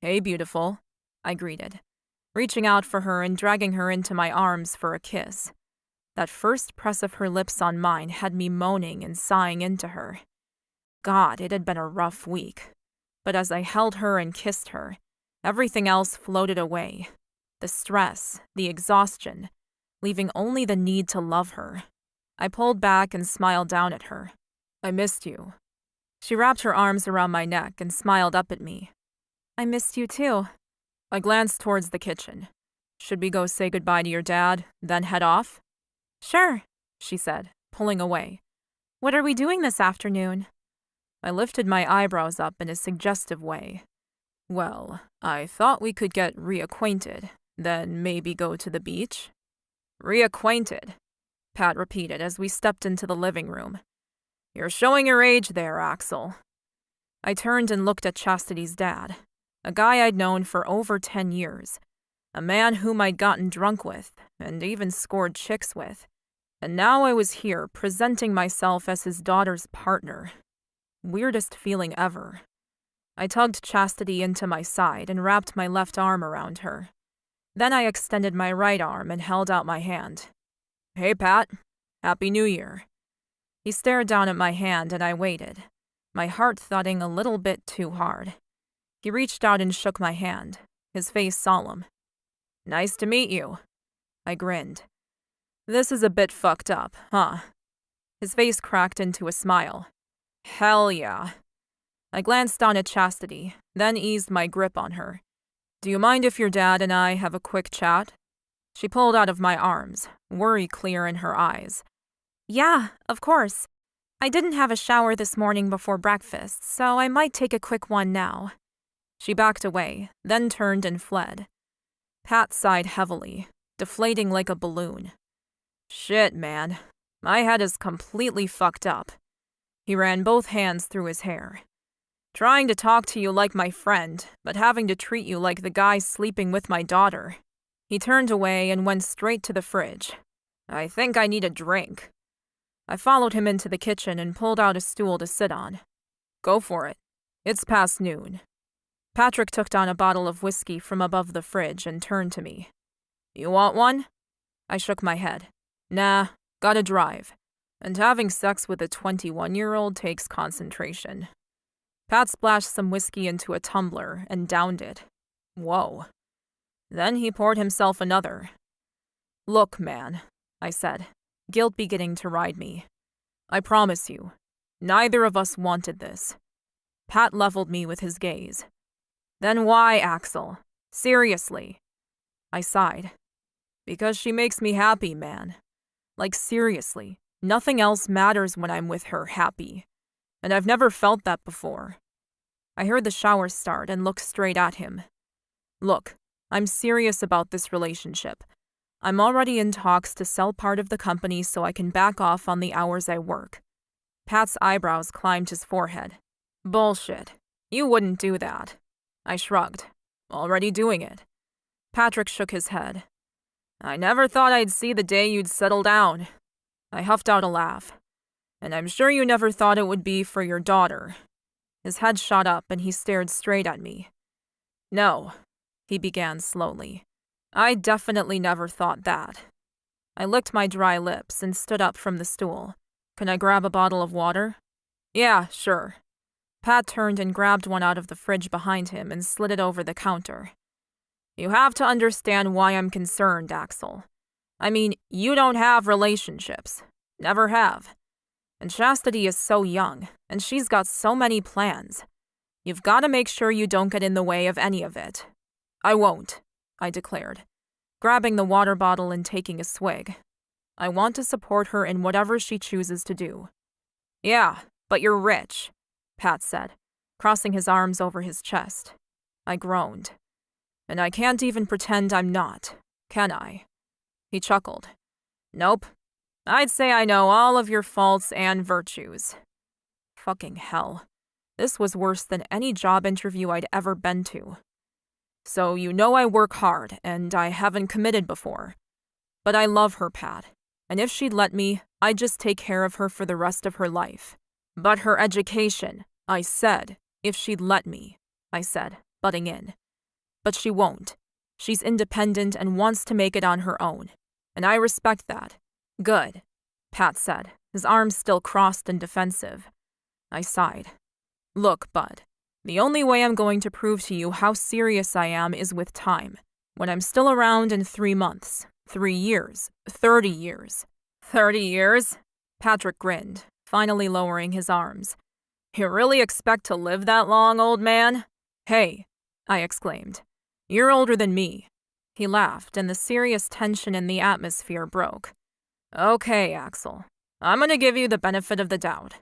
"Hey, beautiful," I greeted, reaching out for her and dragging her into my arms for a kiss. That first press of her lips on mine had me moaning and sighing into her. God, it had been a rough week. But as I held her and kissed her, everything else floated away. The stress, the exhaustion, leaving only the need to love her. I pulled back and smiled down at her. "I missed you." She wrapped her arms around my neck and smiled up at me. "I missed you too." I glanced towards the kitchen. "Should we go say goodbye to your dad, then head off?" "Sure," she said, pulling away. "What are we doing this afternoon?" I lifted my eyebrows up in a suggestive way. "Well, I thought we could get reacquainted, then maybe go to the beach." "Reacquainted?" Pat repeated as we stepped into the living room. You're showing your age there, Axel. I turned and looked at Chastity's dad, a guy I'd known for over 10 years, a man whom I'd gotten drunk with and even scored chicks with. And now I was here presenting myself as his daughter's partner. Weirdest feeling ever. I tugged Chastity into my side and wrapped my left arm around her. Then I extended my right arm and held out my hand. Hey, Pat. Happy New Year. He stared down at my hand and I waited, my heart thudding a little bit too hard. He reached out and shook my hand, his face solemn. Nice to meet you. I grinned. This is a bit fucked up, huh? His face cracked into a smile. Hell yeah. I glanced down at Chastity, then eased my grip on her. Do you mind if your dad and I have a quick chat? She pulled out of my arms, worry clear in her eyes. Yeah, of course. I didn't have a shower this morning before breakfast, so I might take a quick one now. She backed away, then turned and fled. Pat sighed heavily, deflating like a balloon. Shit, man. My head is completely fucked up. He ran both hands through his hair. Trying to talk to you like my friend, but having to treat you like the guy sleeping with my daughter. He turned away and went straight to the fridge. I think I need a drink. I followed him into the kitchen and pulled out a stool to sit on. Go for it. It's past noon. Patrick took down a bottle of whiskey from above the fridge and turned to me. You want one? I shook my head. Nah, gotta drive. And having sex with a 21-year-old takes concentration. Pat splashed some whiskey into a tumbler and downed it. Whoa. Then he poured himself another. Look, man, I said, guilt beginning to ride me. I promise you, neither of us wanted this. Pat leveled me with his gaze. Then why, Axel? Seriously. I sighed. Because she makes me happy, man. Like seriously, nothing else matters when I'm with her happy. And I've never felt that before. I heard the shower start and looked straight at him. Look, I'm serious about this relationship. I'm already in talks to sell part of the company so I can back off on the hours I work. Pat's eyebrows climbed his forehead. Bullshit. You wouldn't do that. I shrugged. Already doing it. Patrick shook his head. I never thought I'd see the day you'd settle down. I huffed out a laugh. And I'm sure you never thought it would be for your daughter. His head shot up and he stared straight at me. No, he began slowly. I definitely never thought that. I licked my dry lips and stood up from the stool. Can I grab a bottle of water? Yeah, sure. Pat turned and grabbed one out of the fridge behind him and slid it over the counter. You have to understand why I'm concerned, Axel. I mean, you don't have relationships. Never have. And Chastity is so young, and she's got so many plans. You've got to make sure you don't get in the way of any of it. I won't, I declared, grabbing the water bottle and taking a swig. I want to support her in whatever she chooses to do. Yeah, but you're rich, Pat said, crossing his arms over his chest. I groaned. And I can't even pretend I'm not, can I? He chuckled. Nope. I'd say I know all of your faults and virtues. Fucking hell. This was worse than any job interview I'd ever been to. So you know I work hard, and I haven't committed before. But I love her, Pat. And if she'd let me, I'd just take care of her for the rest of her life. But her education, I said, if she'd let me, I said, butting in. But she won't. She's independent and wants to make it on her own. And I respect that. Good, Pat said, his arms still crossed and defensive. I sighed. Look, bud, the only way I'm going to prove to you how serious I am is with time. When I'm still around in 3 months, 3 years, 30 years. 30 years? Patrick grinned, finally lowering his arms. You really expect to live that long, old man? Hey, I exclaimed. You're older than me. He laughed, and the serious tension in the atmosphere broke. Okay, Axel. I'm gonna give you the benefit of the doubt.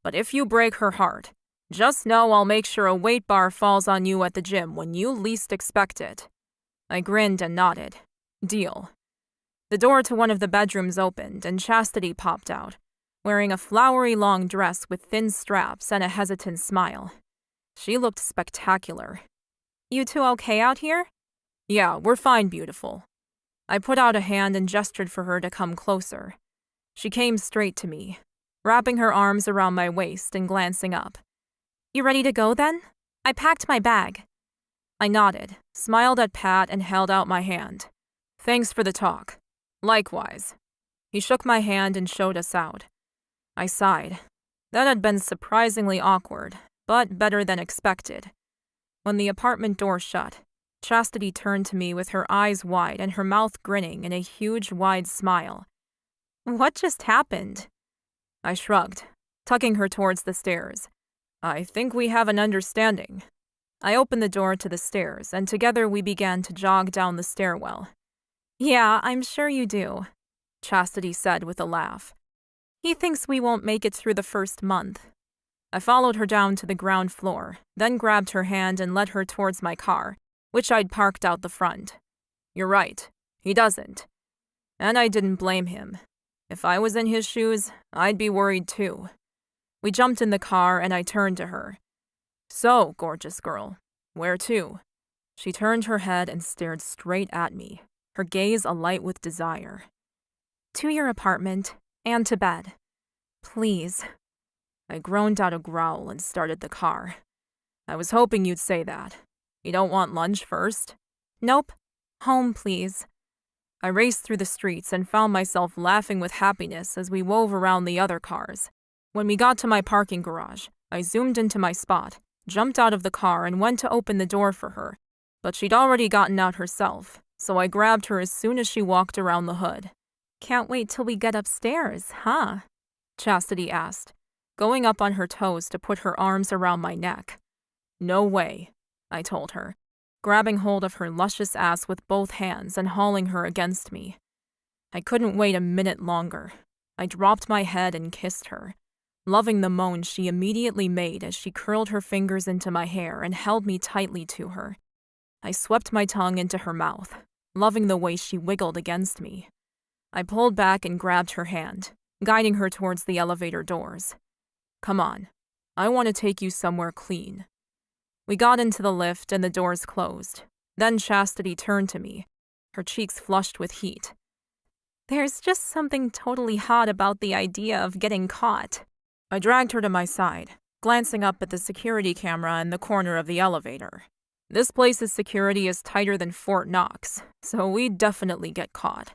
But if you break her heart, just know I'll make sure a weight bar falls on you at the gym when you least expect it. I grinned and nodded. Deal. The door to one of the bedrooms opened and Chastity popped out, wearing a flowery long dress with thin straps and a hesitant smile. She looked spectacular. You two okay out here? Yeah, we're fine, beautiful. I put out a hand and gestured for her to come closer. She came straight to me, wrapping her arms around my waist and glancing up. You ready to go then? I packed my bag. I nodded, smiled at Pat, and held out my hand. Thanks for the talk. Likewise. He shook my hand and showed us out. I sighed. That had been surprisingly awkward, but better than expected. When the apartment door shut, Chastity turned to me with her eyes wide and her mouth grinning in a huge, wide smile. What just happened? I shrugged, tucking her towards the stairs. I think we have an understanding. I opened the door to the stairs, and together we began to jog down the stairwell. Yeah, I'm sure you do, Chastity said with a laugh. He thinks we won't make it through the first month. I followed her down to the ground floor, then grabbed her hand and led her towards my car, which I'd parked out the front. You're right, he doesn't. And I didn't blame him. If I was in his shoes, I'd be worried too. We jumped in the car and I turned to her. So, gorgeous girl, where to? She turned her head and stared straight at me, her gaze alight with desire. To your apartment, and to bed. Please. I groaned out a growl and started the car. I was hoping you'd say that. You don't want lunch first? Nope. Home, please. I raced through the streets and found myself laughing with happiness as we wove around the other cars. When we got to my parking garage, I zoomed into my spot, jumped out of the car and went to open the door for her, but she'd already gotten out herself, so I grabbed her as soon as she walked around the hood. Can't wait till we get upstairs, huh? Chastity asked, going up on her toes to put her arms around my neck. No way, I told her, grabbing hold of her luscious ass with both hands and hauling her against me. I couldn't wait a minute longer. I dropped my head and kissed her, loving the moan she immediately made as she curled her fingers into my hair and held me tightly to her. I swept my tongue into her mouth, loving the way she wiggled against me. I pulled back and grabbed her hand, guiding her towards the elevator doors. Come on, I want to take you somewhere clean. We got into the lift and the doors closed. Then Chastity turned to me, her cheeks flushed with heat. There's just something totally hot about the idea of getting caught. I dragged her to my side, glancing up at the security camera in the corner of the elevator. This place's security is tighter than Fort Knox, so we'd definitely get caught.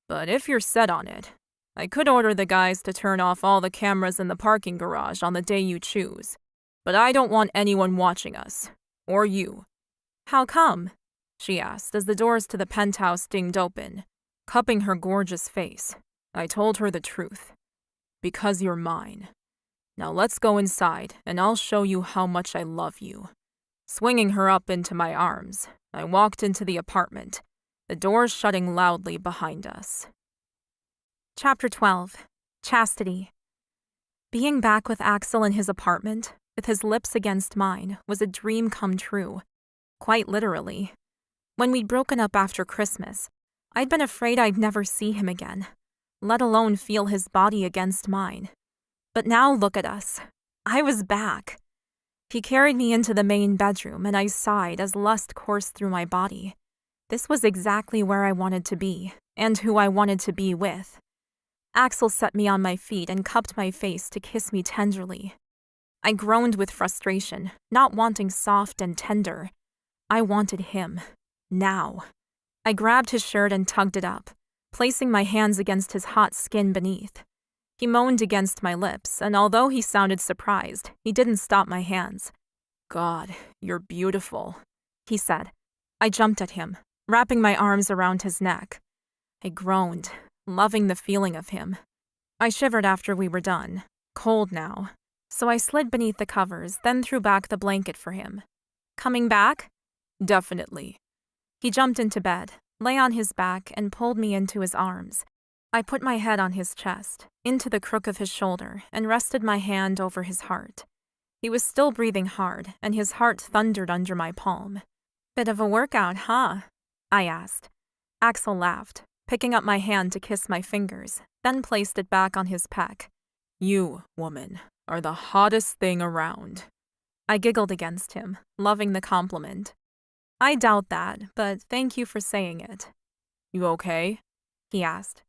But if you're set on it, I could order the guys to turn off all the cameras in the parking garage on the day you choose. But I don't want anyone watching us. Or you. How come? She asked as the doors to the penthouse dinged open, cupping her gorgeous face. I told her the truth. Because you're mine. Now let's go inside, and I'll show you how much I love you. Swinging her up into my arms, I walked into the apartment, the doors shutting loudly behind us. Chapter 12. Chastity. Being back with Axel in his apartment, with his lips against mine, was a dream come true. Quite literally. When we'd broken up after Christmas, I'd been afraid I'd never see him again, let alone feel his body against mine. But now look at us. I was back. He carried me into the main bedroom, and I sighed as lust coursed through my body. This was exactly where I wanted to be, and who I wanted to be with. Axel set me on my feet and cupped my face to kiss me tenderly. I groaned with frustration, not wanting soft and tender. I wanted him. Now. I grabbed his shirt and tugged it up, placing my hands against his hot skin beneath. He moaned against my lips, and although he sounded surprised, he didn't stop my hands. God, you're beautiful, he said. I jumped at him, wrapping my arms around his neck. I groaned, loving the feeling of him. I shivered after we were done, cold now, so I slid beneath the covers, then threw back the blanket for him. Coming back? Definitely. He jumped into bed, lay on his back, and pulled me into his arms. I put my head on his chest, into the crook of his shoulder, and rested my hand over his heart. He was still breathing hard, and his heart thundered under my palm. Bit of a workout, huh? I asked. Axel laughed, picking up my hand to kiss my fingers, then placed it back on his pec. You, woman, are the hottest thing around. I giggled against him, loving the compliment. I doubt that, but thank you for saying it. You okay? He asked.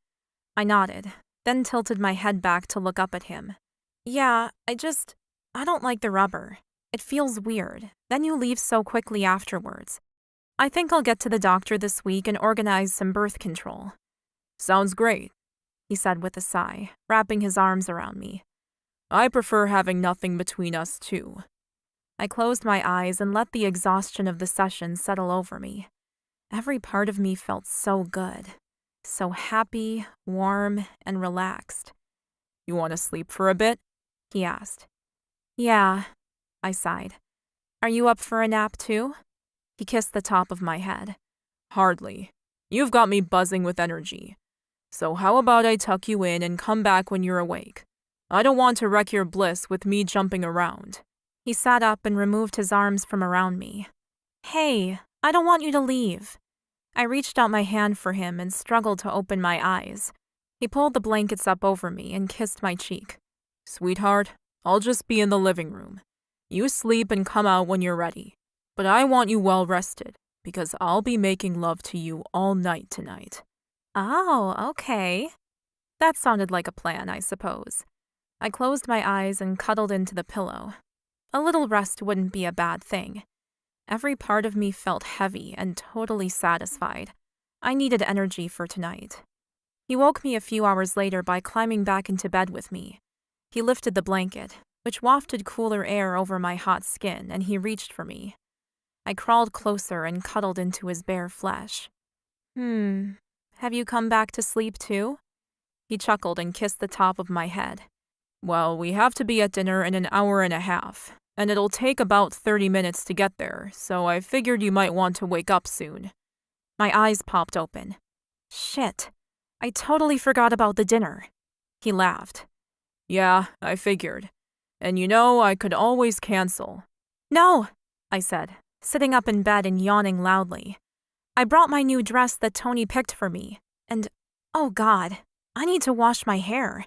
I nodded, then tilted my head back to look up at him. Yeah, I don't like the rubber. It feels weird. Then you leave so quickly afterwards. I think I'll get to the doctor this week and organize some birth control. Sounds great, he said with a sigh, wrapping his arms around me. I prefer having nothing between us too. I closed my eyes and let the exhaustion of the session settle over me. Every part of me felt so good, so happy, warm, and relaxed. You want to sleep for a bit? He asked. Yeah, I sighed. Are you up for a nap too? He kissed the top of my head. Hardly. You've got me buzzing with energy. So how about I tuck you in and come back when you're awake? I don't want to wreck your bliss with me jumping around. He sat up and removed his arms from around me. Hey, I don't want you to leave. I reached out my hand for him and struggled to open my eyes. He pulled the blankets up over me and kissed my cheek. Sweetheart, I'll just be in the living room. You sleep and come out when you're ready. But I want you well rested, because I'll be making love to you all night tonight. Oh, okay. That sounded like a plan, I suppose. I closed my eyes and cuddled into the pillow. A little rest wouldn't be a bad thing. Every part of me felt heavy and totally satisfied. I needed energy for tonight. He woke me a few hours later by climbing back into bed with me. He lifted the blanket, which wafted cooler air over my hot skin, and he reached for me. I crawled closer and cuddled into his bare flesh. Have you come back to sleep too? He chuckled and kissed the top of my head. Well, we have to be at dinner in an hour and a half, and it'll take about 30 minutes to get there, so I figured you might want to wake up soon. My eyes popped open. Shit, I totally forgot about the dinner. He laughed. Yeah, I figured. And you know, I could always cancel. No, I said, sitting up in bed and yawning loudly. I brought my new dress that Tony picked for me, and, oh God, I need to wash my hair.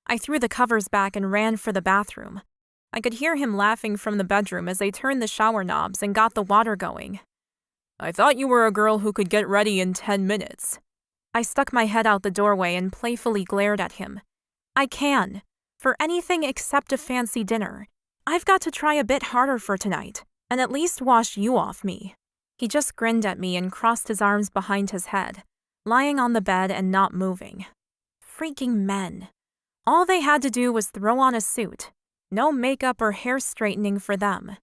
I threw the covers back and ran for the bathroom. I could hear him laughing from the bedroom as I turned the shower knobs and got the water going. I thought you were a girl who could get ready in 10 minutes. I stuck my head out the doorway and playfully glared at him. I can. For anything except a fancy dinner. I've got to try a bit harder for tonight, and at least wash you off me. He just grinned at me and crossed his arms behind his head, lying on the bed and not moving. Freaking men. All they had to do was throw on a suit. No makeup or hair straightening for them.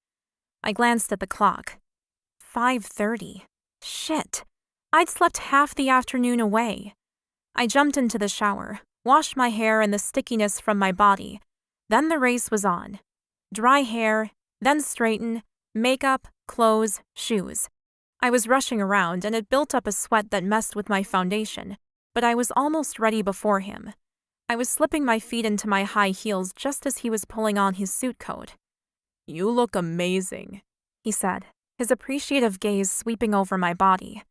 I glanced at the clock. 5:30. Shit. I'd slept half the afternoon away. I jumped into the shower, washed my hair and the stickiness from my body. Then the race was on. Dry hair, then straighten, makeup, clothes, shoes. I was rushing around and it built up a sweat that messed with my foundation, but I was almost ready before him. I was slipping my feet into my high heels just as he was pulling on his suit coat. You look amazing, he said, his appreciative gaze sweeping over my body.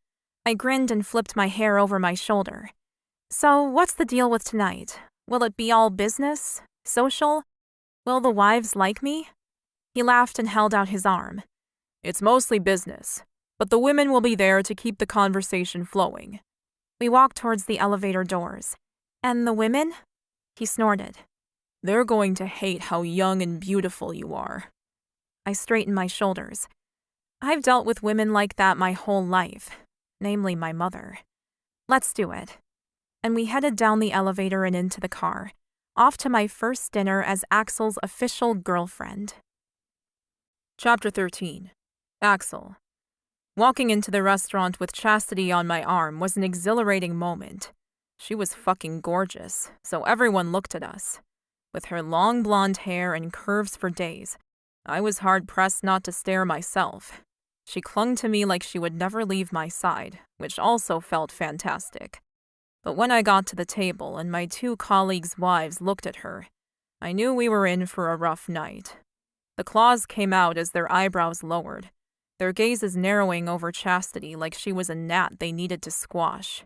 I grinned and flipped my hair over my shoulder. So, what's the deal with tonight? Will it be all business? Social? Will the wives like me? He laughed and held out his arm. It's mostly business, but the women will be there to keep the conversation flowing. We walked towards the elevator doors. And the women? He snorted. They're going to hate how young and beautiful you are. I straightened my shoulders. I've dealt with women like that my whole life, namely my mother. Let's do it. And we headed down the elevator and into the car, off to my first dinner as Axel's official girlfriend. Chapter 13. Axel. Walking into the restaurant with Chastity on my arm was an exhilarating moment. She was fucking gorgeous, so everyone looked at us. With her long blonde hair and curves for days, I was hard-pressed not to stare myself. She clung to me like she would never leave my side, which also felt fantastic. But when I got to the table and my two colleagues' wives looked at her, I knew we were in for a rough night. The claws came out as their eyebrows lowered, their gazes narrowing over Chastity like she was a gnat they needed to squash.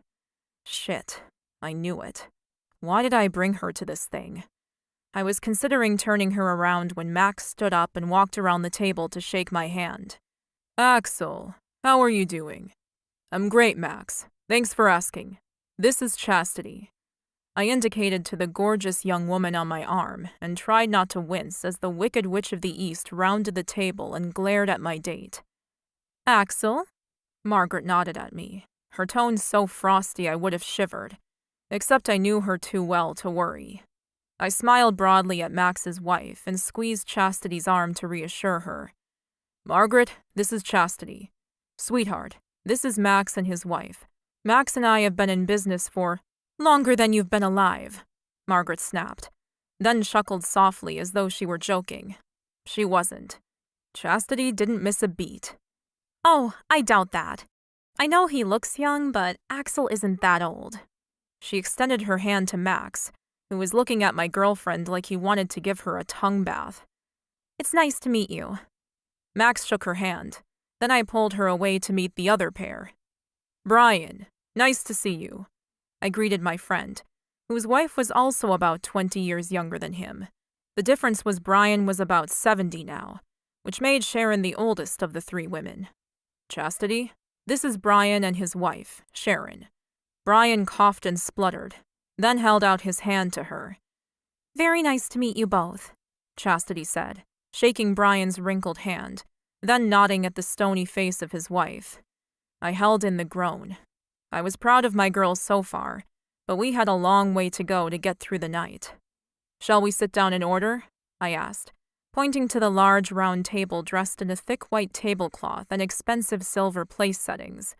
Shit, I knew it. Why did I bring her to this thing? I was considering turning her around when Max stood up and walked around the table to shake my hand. Axel, how are you doing? I'm great, Max. Thanks for asking. This is Chastity. I indicated to the gorgeous young woman on my arm and tried not to wince as the Wicked Witch of the East rounded the table and glared at my date. Axel? Margaret nodded at me, her tone so frosty I would have shivered, except I knew her too well to worry. I smiled broadly at Max's wife and squeezed Chastity's arm to reassure her. Margaret, this is Chastity. Sweetheart, this is Max and his wife. Max and I have been in business for longer than you've been alive, Margaret snapped, then chuckled softly as though she were joking. She wasn't. Chastity didn't miss a beat. Oh, I doubt that. I know he looks young, but Axel isn't that old. She extended her hand to Max, who was looking at my girlfriend like he wanted to give her a tongue bath. It's nice to meet you. Max shook her hand. Then I pulled her away to meet the other pair. Brian, nice to see you. I greeted my friend, whose wife was also about 20 years younger than him. The difference was Brian was about 70 now, which made Sharon the oldest of the three women. Chastity, this is Brian and his wife, Sharon. Brian coughed and spluttered, then held out his hand to her. Very nice to meet you both, Chastity said, shaking Brian's wrinkled hand, then nodding at the stony face of his wife. I held in the groan. I was proud of my girls so far, but we had a long way to go to get through the night. Shall we sit down in order? I asked, pointing to the large round table dressed in a thick white tablecloth and expensive silver place settings.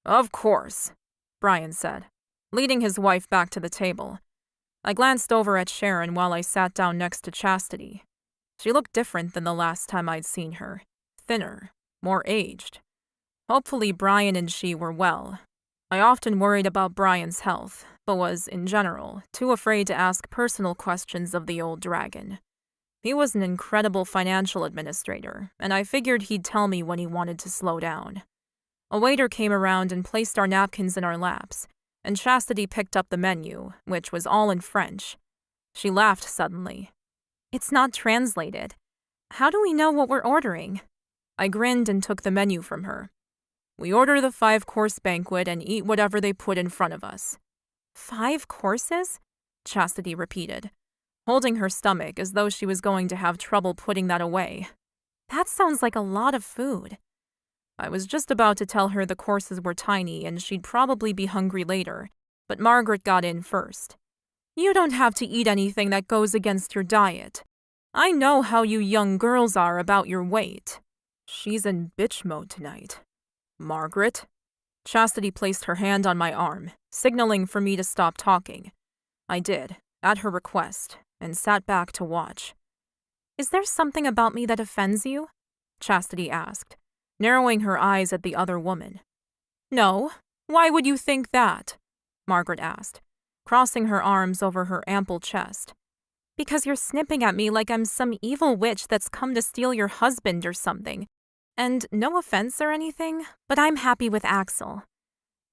Of course, Brian said, leading his wife back to the table. I glanced over at Sharon while I sat down next to Chastity. She looked different than the last time I'd seen her. Thinner, more aged. Hopefully Brian and she were well. I often worried about Brian's health, but was, in general, too afraid to ask personal questions of the old dragon. He was an incredible financial administrator, and I figured he'd tell me when he wanted to slow down. A waiter came around and placed our napkins in our laps, and Chastity picked up the menu, which was all in French. She laughed suddenly. It's not translated. How do we know what we're ordering? I grinned and took the menu from her. We order the 5-course banquet and eat whatever they put in front of us. 5 courses? Chastity repeated, holding her stomach as though she was going to have trouble putting that away. That sounds like a lot of food. I was just about to tell her the courses were tiny and she'd probably be hungry later, but Margaret got in first. You don't have to eat anything that goes against your diet. I know how you young girls are about your weight. She's in bitch mode tonight. Margaret? Chastity placed her hand on my arm, signaling for me to stop talking. I did, at her request, and sat back to watch. Is there something about me that offends you? Chastity asked, narrowing her eyes at the other woman. No, why would you think that? Margaret asked, crossing her arms over her ample chest. Because you're snipping at me like I'm some evil witch that's come to steal your husband or something. And no offense or anything, but I'm happy with Axel.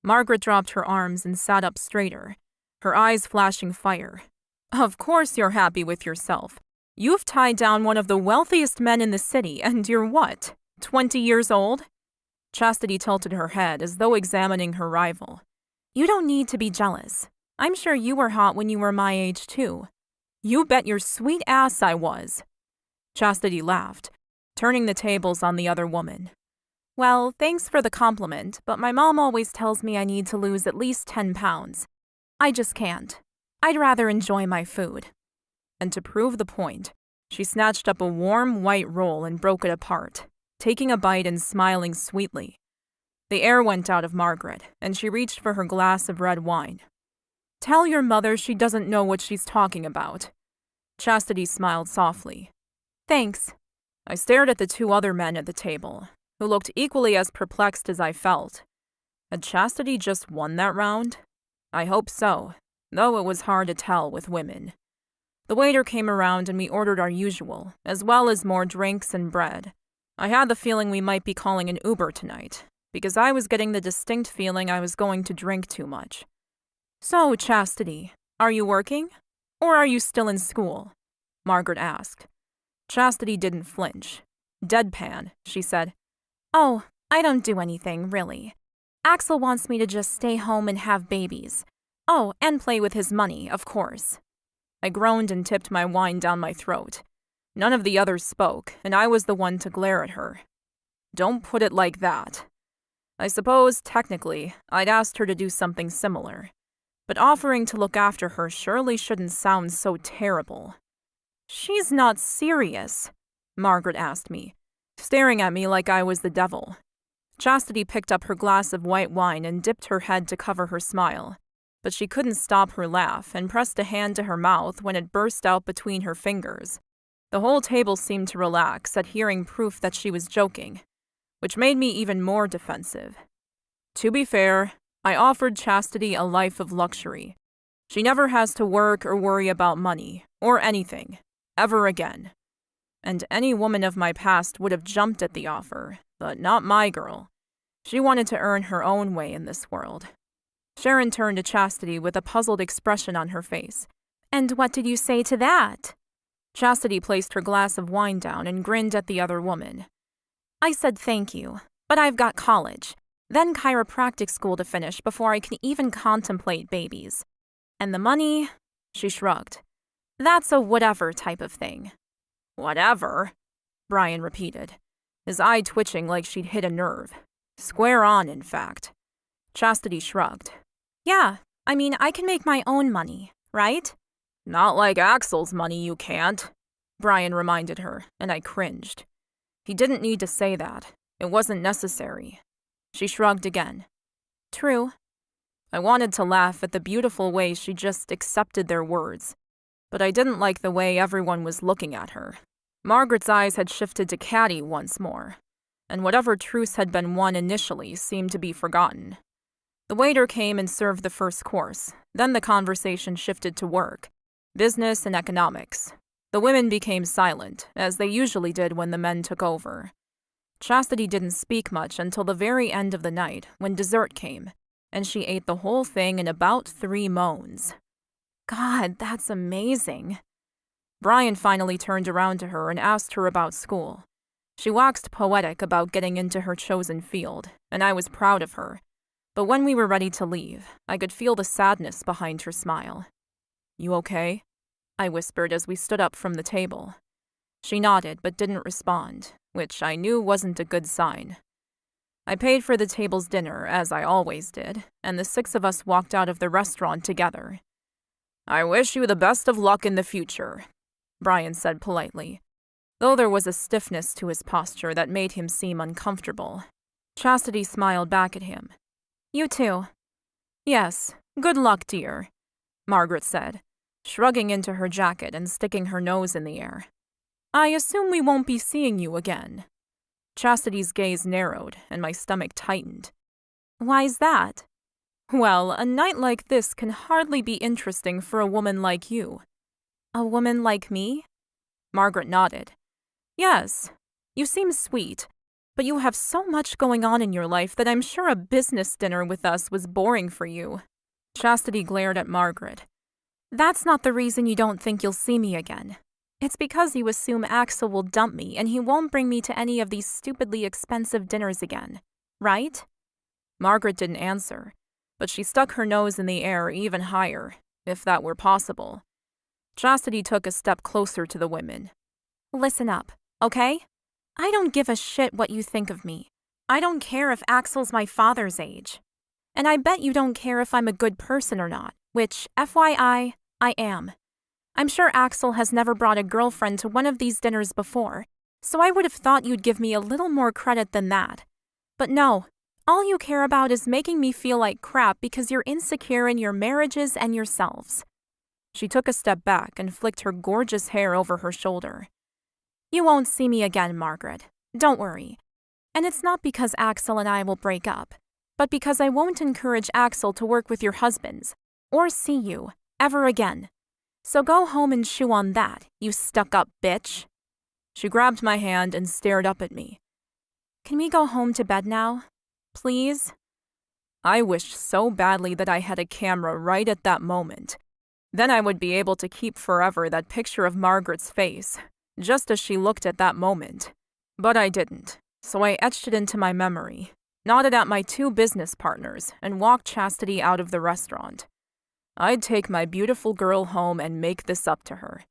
Margaret dropped her arms and sat up straighter, her eyes flashing fire. Of course you're happy with yourself. You've tied down one of the wealthiest men in the city, and you're what, 20 years old? Chastity tilted her head as though examining her rival. You don't need to be jealous. I'm sure you were hot when you were my age, too. You bet your sweet ass I was. Chastity laughed, turning the tables on the other woman. Well, thanks for the compliment, but my mom always tells me I need to lose at least 10 pounds. I just can't. I'd rather enjoy my food. And to prove the point, she snatched up a warm white roll and broke it apart, taking a bite and smiling sweetly. The air went out of Margaret, and she reached for her glass of red wine. Tell your mother she doesn't know what she's talking about. Chastity smiled softly. Thanks. I stared at the 2 other men at the table, who looked equally as perplexed as I felt. Had Chastity just won that round? I hope so, though it was hard to tell with women. The waiter came around and we ordered our usual, as well as more drinks and bread. I had the feeling we might be calling an Uber tonight, because I was getting the distinct feeling I was going to drink too much. So, Chastity, are you working? Or are you still in school? Margaret asked. Chastity didn't flinch. Deadpan, she said. Oh, I don't do anything, really. Axel wants me to just stay home and have babies. Oh, and play with his money, of course. I groaned and tipped my wine down my throat. None of the others spoke, and I was the one to glare at her. Don't put it like that. I suppose, technically, I'd asked her to do something similar. But offering to look after her surely shouldn't sound so terrible. She's not serious, Margaret asked me, staring at me like I was the devil. Chastity picked up her glass of white wine and dipped her head to cover her smile, but she couldn't stop her laugh and pressed a hand to her mouth when it burst out between her fingers. The whole table seemed to relax at hearing proof that she was joking, which made me even more defensive. To be fair, I offered Chastity a life of luxury. She never has to work or worry about money, or anything, ever again. And any woman of my past would have jumped at the offer, but not my girl. She wanted to earn her own way in this world. Sharon turned to Chastity with a puzzled expression on her face. And what did you say to that? Chastity placed her glass of wine down and grinned at the other woman. I said thank you, but I've got college, then chiropractic school to finish before I can even contemplate babies. And the money, she shrugged. That's a whatever type of thing. Whatever, Brian repeated, his eye twitching like she'd hit a nerve. Square on, in fact. Chastity shrugged. Yeah, I mean, I can make my own money, right? Not like Axel's money, you can't, Brian reminded her, and I cringed. He didn't need to say that. It wasn't necessary. She shrugged again. True. I wanted to laugh at the beautiful way she just accepted their words, but I didn't like the way everyone was looking at her. Margaret's eyes had shifted to Caddy once more, and whatever truce had been won initially seemed to be forgotten. The waiter came and served the first course. Then the conversation shifted to work, business and economics. The women became silent, as they usually did when the men took over. Chastity didn't speak much until the very end of the night, when dessert came, and she ate the whole thing in about 3 moans. God, that's amazing. Brian finally turned around to her and asked her about school. She waxed poetic about getting into her chosen field, and I was proud of her. But when we were ready to leave, I could feel the sadness behind her smile. You okay? I whispered as we stood up from the table. She nodded but didn't respond, which I knew wasn't a good sign. I paid for the table's dinner, as I always did, and the 6 of us walked out of the restaurant together. I wish you the best of luck in the future, Brian said politely, though there was a stiffness to his posture that made him seem uncomfortable. Chastity smiled back at him. You too. Yes, good luck, dear, Margaret said, shrugging into her jacket and sticking her nose in the air. I assume we won't be seeing you again. Chastity's gaze narrowed, and my stomach tightened. Why's that? Well, a night like this can hardly be interesting for a woman like you. A woman like me? Margaret nodded. Yes, you seem sweet, but you have so much going on in your life that I'm sure a business dinner with us was boring for you. Chastity glared at Margaret. That's not the reason you don't think you'll see me again. It's because you assume Axel will dump me and he won't bring me to any of these stupidly expensive dinners again, right? Margaret didn't answer, but she stuck her nose in the air even higher, if that were possible. Chastity took a step closer to the women. Listen up, okay? I don't give a shit what you think of me. I don't care if Axel's my father's age. And I bet you don't care if I'm a good person or not, which, FYI, I am. I'm sure Axel has never brought a girlfriend to one of these dinners before, so I would have thought you'd give me a little more credit than that. But no, all you care about is making me feel like crap because you're insecure in your marriages and yourselves. She took a step back and flicked her gorgeous hair over her shoulder. You won't see me again, Margaret. Don't worry. And it's not because Axel and I will break up, but because I won't encourage Axel to work with your husbands, or see you, ever again. So go home and chew on that, you stuck-up bitch. She grabbed my hand and stared up at me. Can we go home to bed now? Please? I wished so badly that I had a camera right at that moment. Then I would be able to keep forever that picture of Margaret's face, just as she looked at that moment. But I didn't, so I etched it into my memory, nodded at my 2 business partners, and walked Chastity out of the restaurant. I'd take my beautiful girl home and make this up to her.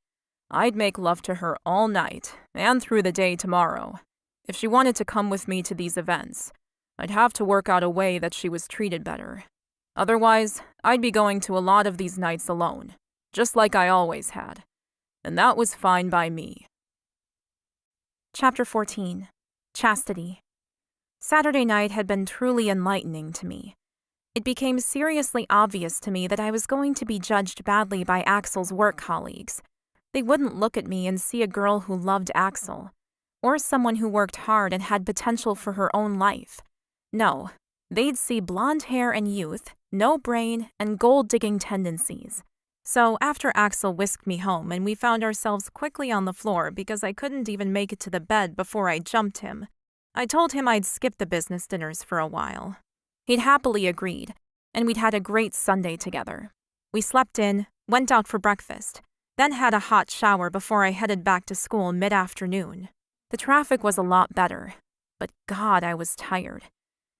I'd make love to her all night, and through the day tomorrow. If she wanted to come with me to these events, I'd have to work out a way that she was treated better. Otherwise, I'd be going to a lot of these nights alone, just like I always had. And that was fine by me. Chapter 14. Chastity. Saturday night had been truly enlightening to me. It became seriously obvious to me that I was going to be judged badly by Axel's work colleagues. They wouldn't look at me and see a girl who loved Axel, or someone who worked hard and had potential for her own life. No, they'd see blonde hair and youth, no brain, and gold-digging tendencies. So after Axel whisked me home and we found ourselves quickly on the floor because I couldn't even make it to the bed before I jumped him, I told him I'd skip the business dinners for a while. He'd happily agreed, and we'd had a great Sunday together. We slept in, went out for breakfast, then had a hot shower before I headed back to school mid-afternoon. The traffic was a lot better, but God, I was tired.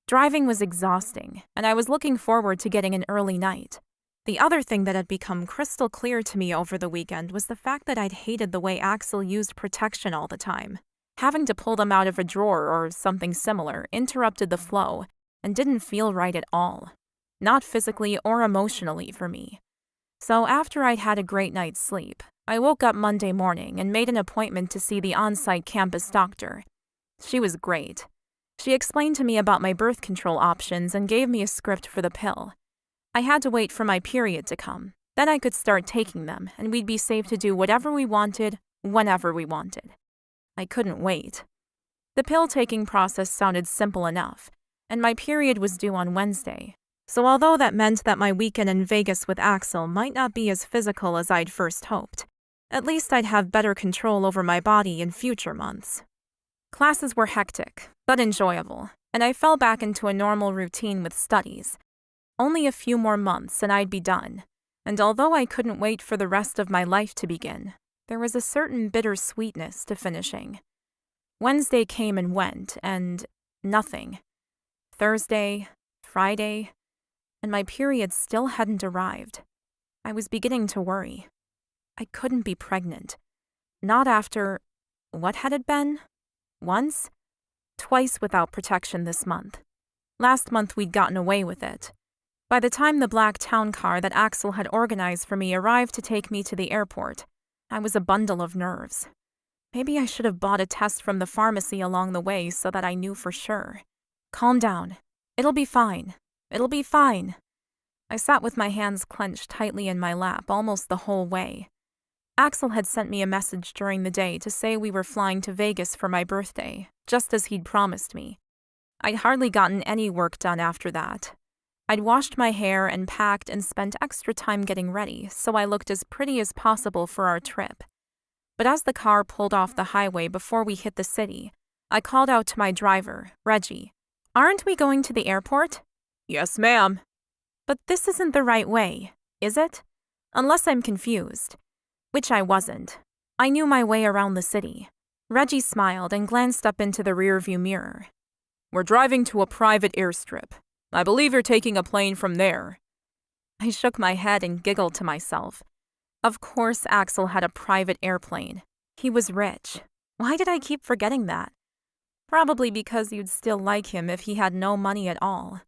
Driving was exhausting, and I was looking forward to getting an early night. The other thing that had become crystal clear to me over the weekend was the fact that I'd hated the way Axel used protection all the time. Having to pull them out of a drawer or something similar interrupted the flow and didn't feel right at all. Not physically or emotionally for me. So after I'd had a great night's sleep, I woke up Monday morning and made an appointment to see the on-site campus doctor. She was great. She explained to me about my birth control options and gave me a script for the pill. I had to wait for my period to come. Then I could start taking them, and we'd be safe to do whatever we wanted, whenever we wanted. I couldn't wait. The pill-taking process sounded simple enough, and my period was due on Wednesday. So although that meant that my weekend in Vegas with Axel might not be as physical as I'd first hoped, at least I'd have better control over my body in future months. Classes were hectic, but enjoyable, and I fell back into a normal routine with studies. Only a few more months and I'd be done, and although I couldn't wait for the rest of my life to begin, there was a certain bittersweetness to finishing. Wednesday came and went, and nothing. Thursday, Friday, and my period still hadn't arrived. I was beginning to worry. I couldn't be pregnant. Not after, what had it been? Once? Twice without protection this month. Last month we'd gotten away with it. By the time the black town car that Axel had organized for me arrived to take me to the airport, I was a bundle of nerves. Maybe I should have bought a test from the pharmacy along the way so that I knew for sure. Calm down. It'll be fine. It'll be fine. I sat with my hands clenched tightly in my lap almost the whole way. Axel had sent me a message during the day to say we were flying to Vegas for my birthday, just as he'd promised me. I'd hardly gotten any work done after that. I'd washed my hair and packed and spent extra time getting ready so I looked as pretty as possible for our trip. But as the car pulled off the highway before we hit the city, I called out to my driver, Reggie. "Aren't we going to the airport?" "Yes, ma'am." "But this isn't the right way, is it? Unless I'm confused." Which I wasn't. I knew my way around the city. Reggie smiled and glanced up into the rearview mirror. "We're driving to a private airstrip. I believe you're taking a plane from there." I shook my head and giggled to myself. Of course Axel had a private airplane. He was rich. Why did I keep forgetting that? Probably because you'd still like him if he had no money at all.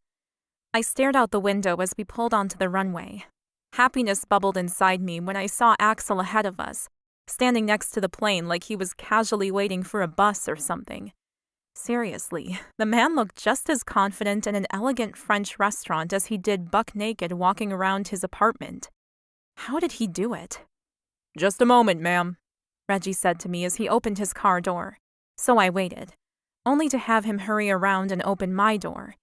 I stared out the window as we pulled onto the runway. Happiness bubbled inside me when I saw Axel ahead of us, standing next to the plane like he was casually waiting for a bus or something. Seriously, the man looked just as confident in an elegant French restaurant as he did buck naked walking around his apartment. How did he do it? "Just a moment, ma'am," Reggie said to me as he opened his car door. So I waited, only to have him hurry around and open my door.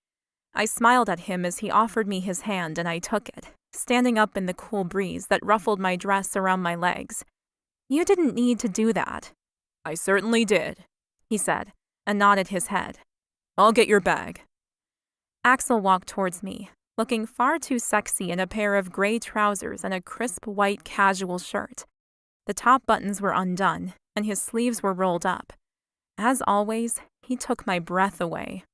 I smiled at him as he offered me his hand and I took it, standing up in the cool breeze that ruffled my dress around my legs. "You didn't need to do that." "I certainly did," he said, and nodded his head. "I'll get your bag." Axel walked towards me, looking far too sexy in a pair of gray trousers and a crisp white casual shirt. The top buttons were undone, and his sleeves were rolled up. As always, he took my breath away.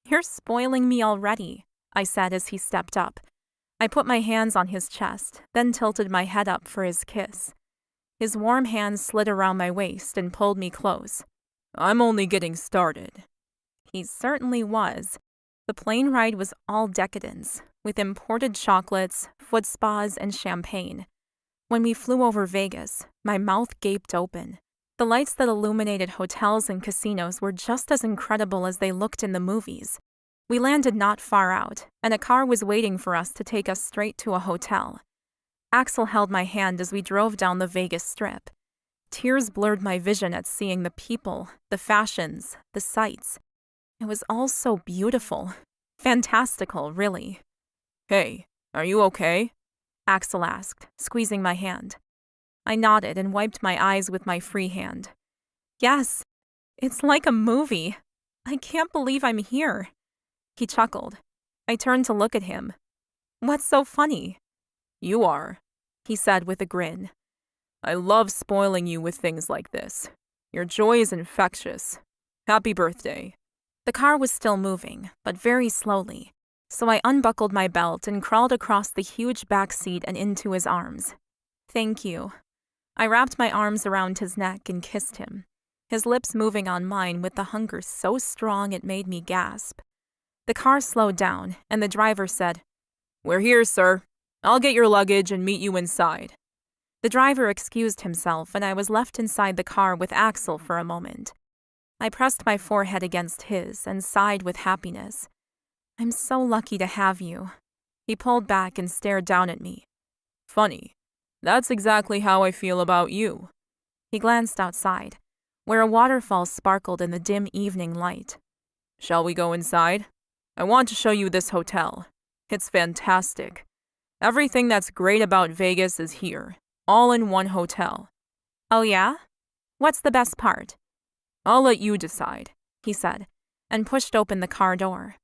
"You're spoiling me already," I said as he stepped up. I put my hands on his chest, then tilted my head up for his kiss. His warm hands slid around my waist and pulled me close. "I'm only getting started." He certainly was. The plane ride was all decadence, with imported chocolates, foot spas, and champagne. When we flew over Vegas, my mouth gaped open. The lights that illuminated hotels and casinos were just as incredible as they looked in the movies. We landed not far out, and a car was waiting for us to take us straight to a hotel. Axel held my hand as we drove down the Vegas Strip. Tears blurred my vision at seeing the people, the fashions, the sights. It was all so beautiful. Fantastical, really. "Hey, are you okay?" Axel asked, squeezing my hand. I nodded and wiped my eyes with my free hand. "Yes, it's like a movie. I can't believe I'm here." He chuckled. I turned to look at him. "What's so funny?" "You are," he said with a grin. "I love spoiling you with things like this. Your joy is infectious. Happy birthday." The car was still moving, but very slowly, so I unbuckled my belt and crawled across the huge back seat and into his arms. "Thank you." I wrapped my arms around his neck and kissed him, his lips moving on mine with the hunger so strong it made me gasp. The car slowed down, and the driver said, "We're here, sir. I'll get your luggage and meet you inside." The driver excused himself, and I was left inside the car with Axel for a moment. I pressed my forehead against his and sighed with happiness. "I'm so lucky to have you." He pulled back and stared down at me. "Funny. That's exactly how I feel about you." He glanced outside, where a waterfall sparkled in the dim evening light. "Shall we go inside? I want to show you this hotel. It's fantastic. Everything that's great about Vegas is here, all in one hotel." "Oh yeah? What's the best part?" "I'll let you decide," he said, and pushed open the car door.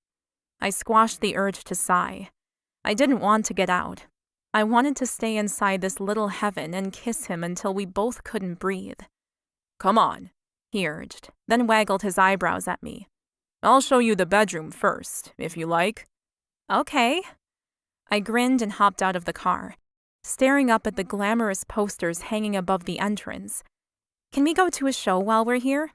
I squashed the urge to sigh. I didn't want to get out. I wanted to stay inside this little heaven and kiss him until we both couldn't breathe. "Come on," he urged, then waggled his eyebrows at me. "I'll show you the bedroom first, if you like." "Okay." I grinned and hopped out of the car, staring up at the glamorous posters hanging above the entrance. "Can we go to a show while we're here?"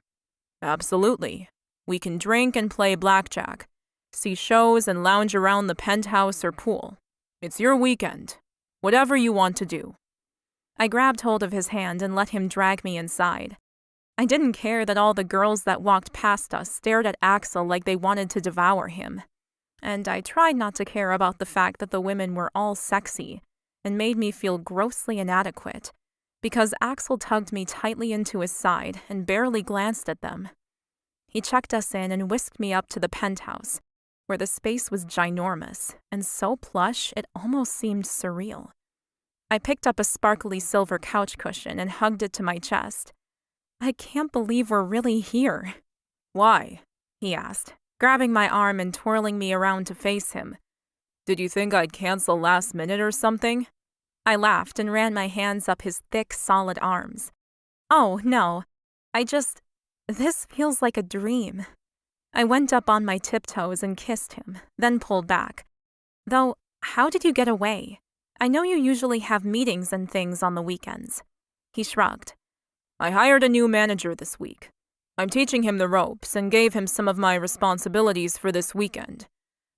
"Absolutely. We can drink and play blackjack, see shows and lounge around the penthouse or pool. It's your weekend. Whatever you want to do." I grabbed hold of his hand and let him drag me inside. I didn't care that all the girls that walked past us stared at Axel like they wanted to devour him. And I tried not to care about the fact that the women were all sexy and made me feel grossly inadequate, because Axel tugged me tightly into his side and barely glanced at them. He checked us in and whisked me up to the penthouse, where the space was ginormous and so plush it almost seemed surreal. I picked up a sparkly silver couch cushion and hugged it to my chest. "I can't believe we're really here." "Why?" he asked, grabbing my arm and twirling me around to face him. "Did you think I'd cancel last minute or something?" I laughed and ran my hands up his thick, solid arms. "Oh, no. This feels like a dream." I went up on my tiptoes and kissed him, then pulled back. "Though, how did you get away? I know you usually have meetings and things on the weekends." He shrugged. "I hired a new manager this week. I'm teaching him the ropes and gave him some of my responsibilities for this weekend.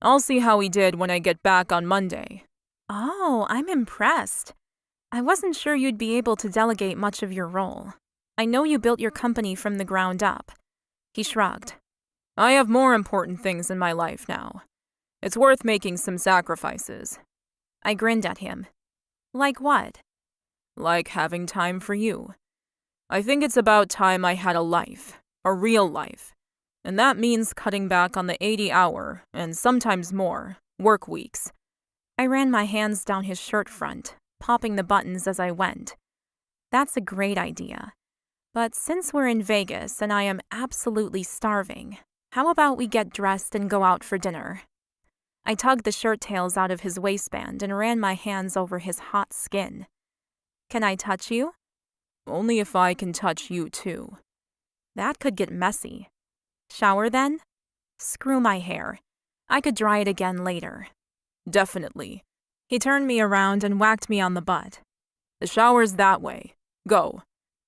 I'll see how he did when I get back on Monday." "Oh, I'm impressed. I wasn't sure you'd be able to delegate much of your role. I know you built your company from the ground up." He shrugged. "I have more important things in my life now. It's worth making some sacrifices." I grinned at him. "Like what?" "Like having time for you. I think it's about time I had a life, a real life. And that means cutting back on the 80-hour, and sometimes more, work weeks." I ran my hands down his shirt front, popping the buttons as I went. "That's a great idea. But since we're in Vegas and I am absolutely starving, how about we get dressed and go out for dinner?" I tugged the shirt tails out of his waistband and ran my hands over his hot skin. Can I touch you? Only if I can touch you too. That could get messy. Shower then? Screw my hair. I could dry it again later. Definitely. He turned me around and whacked me on the butt. The shower's that way. Go.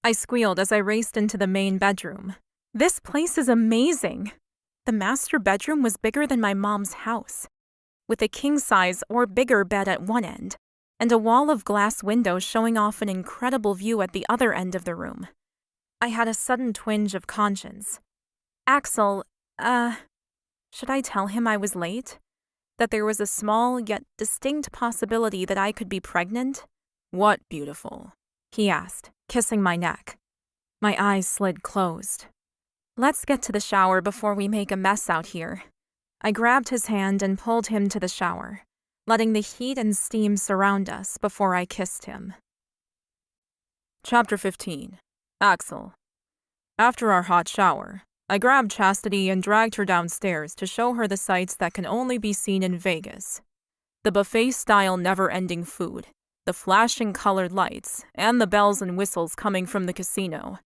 I squealed as I raced into the main bedroom. This place is amazing. The master bedroom was bigger than my mom's house, with a king-size or bigger bed at one end, and a wall of glass windows showing off an incredible view at the other end of the room. I had a sudden twinge of conscience. Axel, should I tell him I was late? That there was a small yet distinct possibility that I could be pregnant? What, beautiful? He asked, kissing my neck. My eyes slid closed. Let's get to the shower before we make a mess out here. I grabbed his hand and pulled him to the shower, letting the heat and steam surround us before I kissed him. Chapter 15. Axel. After our hot shower, I grabbed Chastity and dragged her downstairs to show her the sights that can only be seen in Vegas. The buffet-style never-ending food, the flashing colored lights, and the bells and whistles coming from the casino.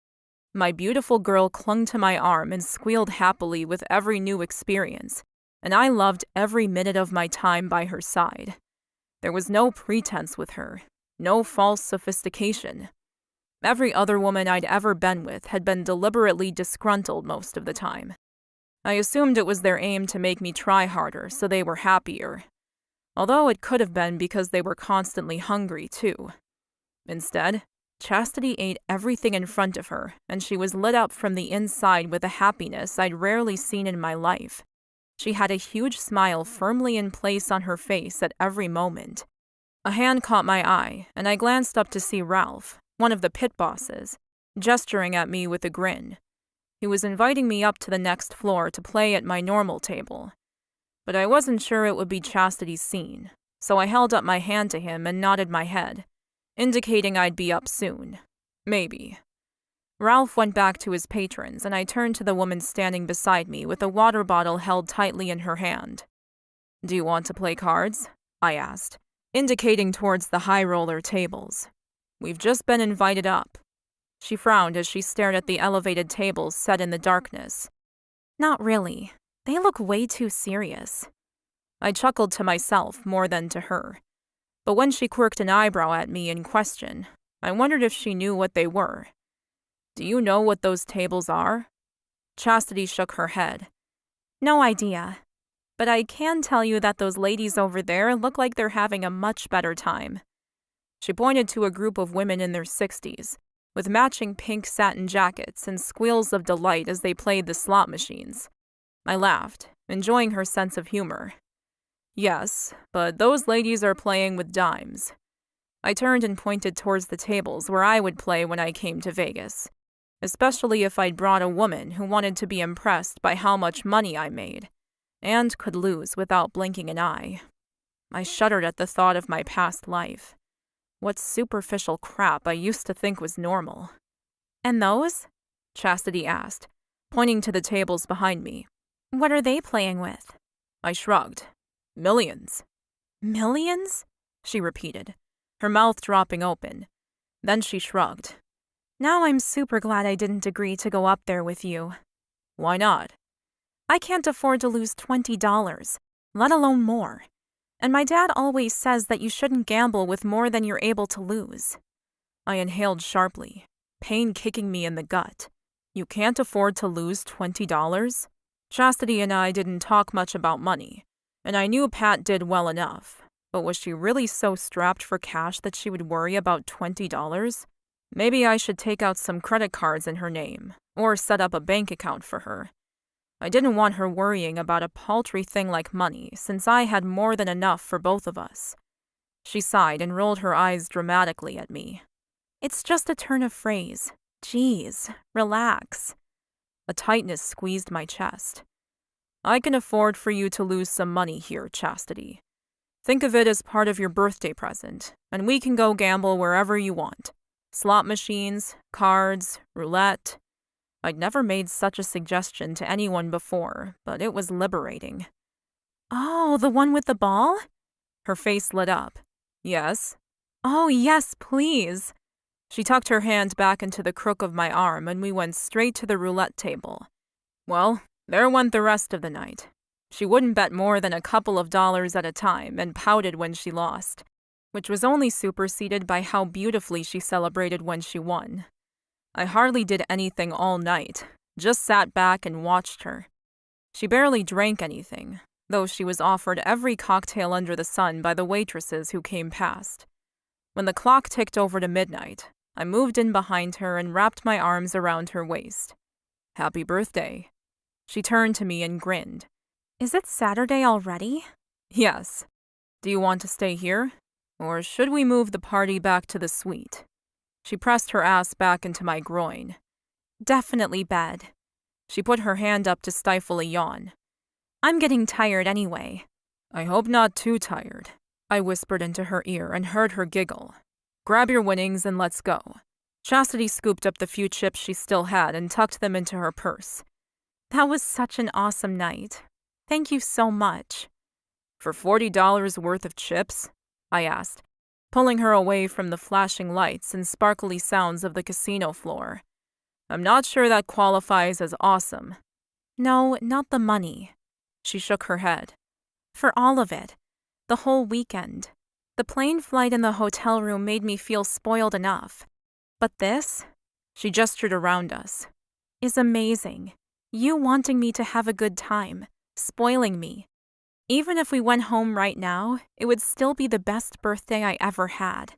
My beautiful girl clung to my arm and squealed happily with every new experience, and I loved every minute of my time by her side. There was no pretense with her, no false sophistication. Every other woman I'd ever been with had been deliberately disgruntled most of the time. I assumed it was their aim to make me try harder so they were happier, although it could have been because they were constantly hungry too. Instead, Chastity ate everything in front of her, and she was lit up from the inside with a happiness I'd rarely seen in my life. She had a huge smile firmly in place on her face at every moment. A hand caught my eye, and I glanced up to see Ralph, one of the pit bosses, gesturing at me with a grin. He was inviting me up to the next floor to play at my normal table. But I wasn't sure it would be Chastity's scene, so I held up my hand to him and nodded my head, indicating I'd be up soon. Maybe. Ralph went back to his patrons, and I turned to the woman standing beside me with a water bottle held tightly in her hand. "Do you want to play cards?" I asked, indicating towards the high roller tables. "We've just been invited up." She frowned as she stared at the elevated tables set in the darkness. "Not really. They look way too serious." I chuckled to myself more than to her. But when she quirked an eyebrow at me in question, I wondered if she knew what they were. "Do you know what those tables are?" Chastity shook her head. "No idea. But I can tell you that those ladies over there look like they're having a much better time." She pointed to a group of women in their 60s, with matching pink satin jackets and squeals of delight as they played the slot machines. I laughed, enjoying her sense of humor. "Yes, but those ladies are playing with dimes." I turned and pointed towards the tables where I would play when I came to Vegas, especially if I'd brought a woman who wanted to be impressed by how much money I made, and could lose without blinking an eye. I shuddered at the thought of my past life. What superficial crap I used to think was normal. "And those?" Chastity asked, pointing to the tables behind me. "What are they playing with?" I shrugged. "Millions." "Millions?" she repeated, her mouth dropping open. Then she shrugged. "Now I'm super glad I didn't agree to go up there with you." "Why not?" "I can't afford to lose $20, let alone more. And my dad always says that you shouldn't gamble with more than you're able to lose." I inhaled sharply, pain kicking me in the gut. "You can't afford to lose $20? Chastity and I didn't talk much about money, and I knew Pat did well enough. But was she really so strapped for cash that she would worry about $20? Maybe I should take out some credit cards in her name, or set up a bank account for her. I didn't want her worrying about a paltry thing like money, since I had more than enough for both of us. She sighed and rolled her eyes dramatically at me. "It's just a turn of phrase. Geez, relax." A tightness squeezed my chest. "I can afford for you to lose some money here, Chastity. Think of it as part of your birthday present, and we can go gamble wherever you want. Slot machines, cards, roulette." I'd never made such a suggestion to anyone before, but it was liberating. Oh, the one with the ball? Her face lit up. Yes? Oh, yes, please. She tucked her hand back into the crook of my arm and we went straight to the roulette table. Well, there went the rest of the night. She wouldn't bet more than a couple of dollars at a time and pouted when she lost, which was only superseded by how beautifully she celebrated when she won. I hardly did anything all night, just sat back and watched her. She barely drank anything, though she was offered every cocktail under the sun by the waitresses who came past. When the clock ticked over to midnight, I moved in behind her and wrapped my arms around her waist. Happy birthday. She turned to me and grinned. Is it Saturday already? Yes. Do you want to stay here? Or should we move the party back to the suite? She pressed her ass back into my groin. Definitely bed. She put her hand up to stifle a yawn. I'm getting tired anyway. I hope not too tired. I whispered into her ear and heard her giggle. Grab your winnings and let's go. Chastity scooped up the few chips she still had and tucked them into her purse. That was such an awesome night. Thank you so much. For $40 worth of chips? I asked, pulling her away from the flashing lights and sparkly sounds of the casino floor. I'm not sure that qualifies as awesome. No, not the money. She shook her head. For all of it. The whole weekend. The plane flight and the hotel room made me feel spoiled enough. But this, she gestured around us, is amazing. You wanting me to have a good time, spoiling me. Even if we went home right now, it would still be the best birthday I ever had.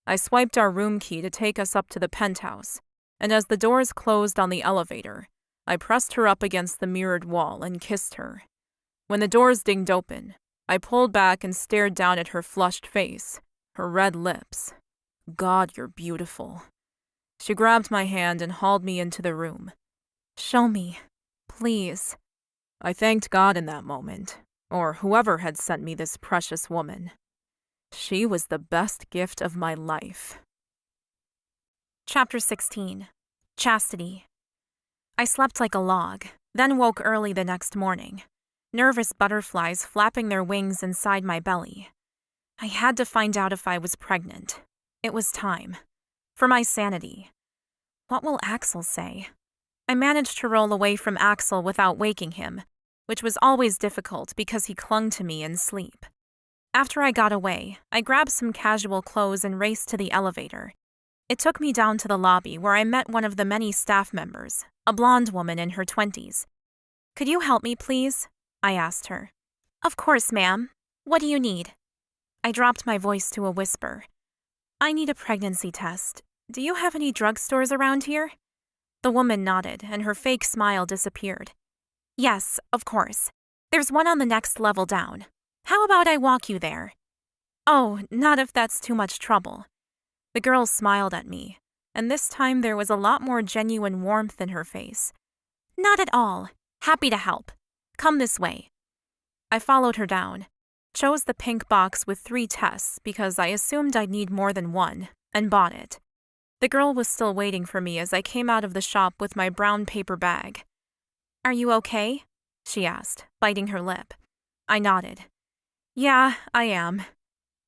I swiped our room key to take us up to the penthouse, and as the doors closed on the elevator, I pressed her up against the mirrored wall and kissed her. When the doors dinged open, I pulled back and stared down at her flushed face, her red lips. God, you're beautiful. She grabbed my hand and hauled me into the room. Show me, please. I thanked God in that moment, or whoever had sent me this precious woman. She was the best gift of my life. Chapter 16. Chastity. I slept like a log, then woke early the next morning. Nervous butterflies flapping their wings inside my belly. I had to find out if I was pregnant. It was time. For my sanity. What will Axel say? I managed to roll away from Axel without waking him, which was always difficult because he clung to me in sleep. After I got away, I grabbed some casual clothes and raced to the elevator. It took me down to the lobby where I met one of the many staff members, a blonde woman in her 20s. Could you help me, please? I asked her. Of course, ma'am. What do you need? I dropped my voice to a whisper. I need a pregnancy test. Do you have any drugstores around here? The woman nodded, and her fake smile disappeared. Yes, of course. There's one on the next level down. How about I walk you there? Oh, not if that's too much trouble. The girl smiled at me, and this time there was a lot more genuine warmth in her face. Not at all. Happy to help. Come this way. I followed her down, chose the pink box with 3 tests because I assumed I'd need more than one, and bought it. The girl was still waiting for me as I came out of the shop with my brown paper bag. Are you okay? She asked, biting her lip. I nodded. Yeah, I am.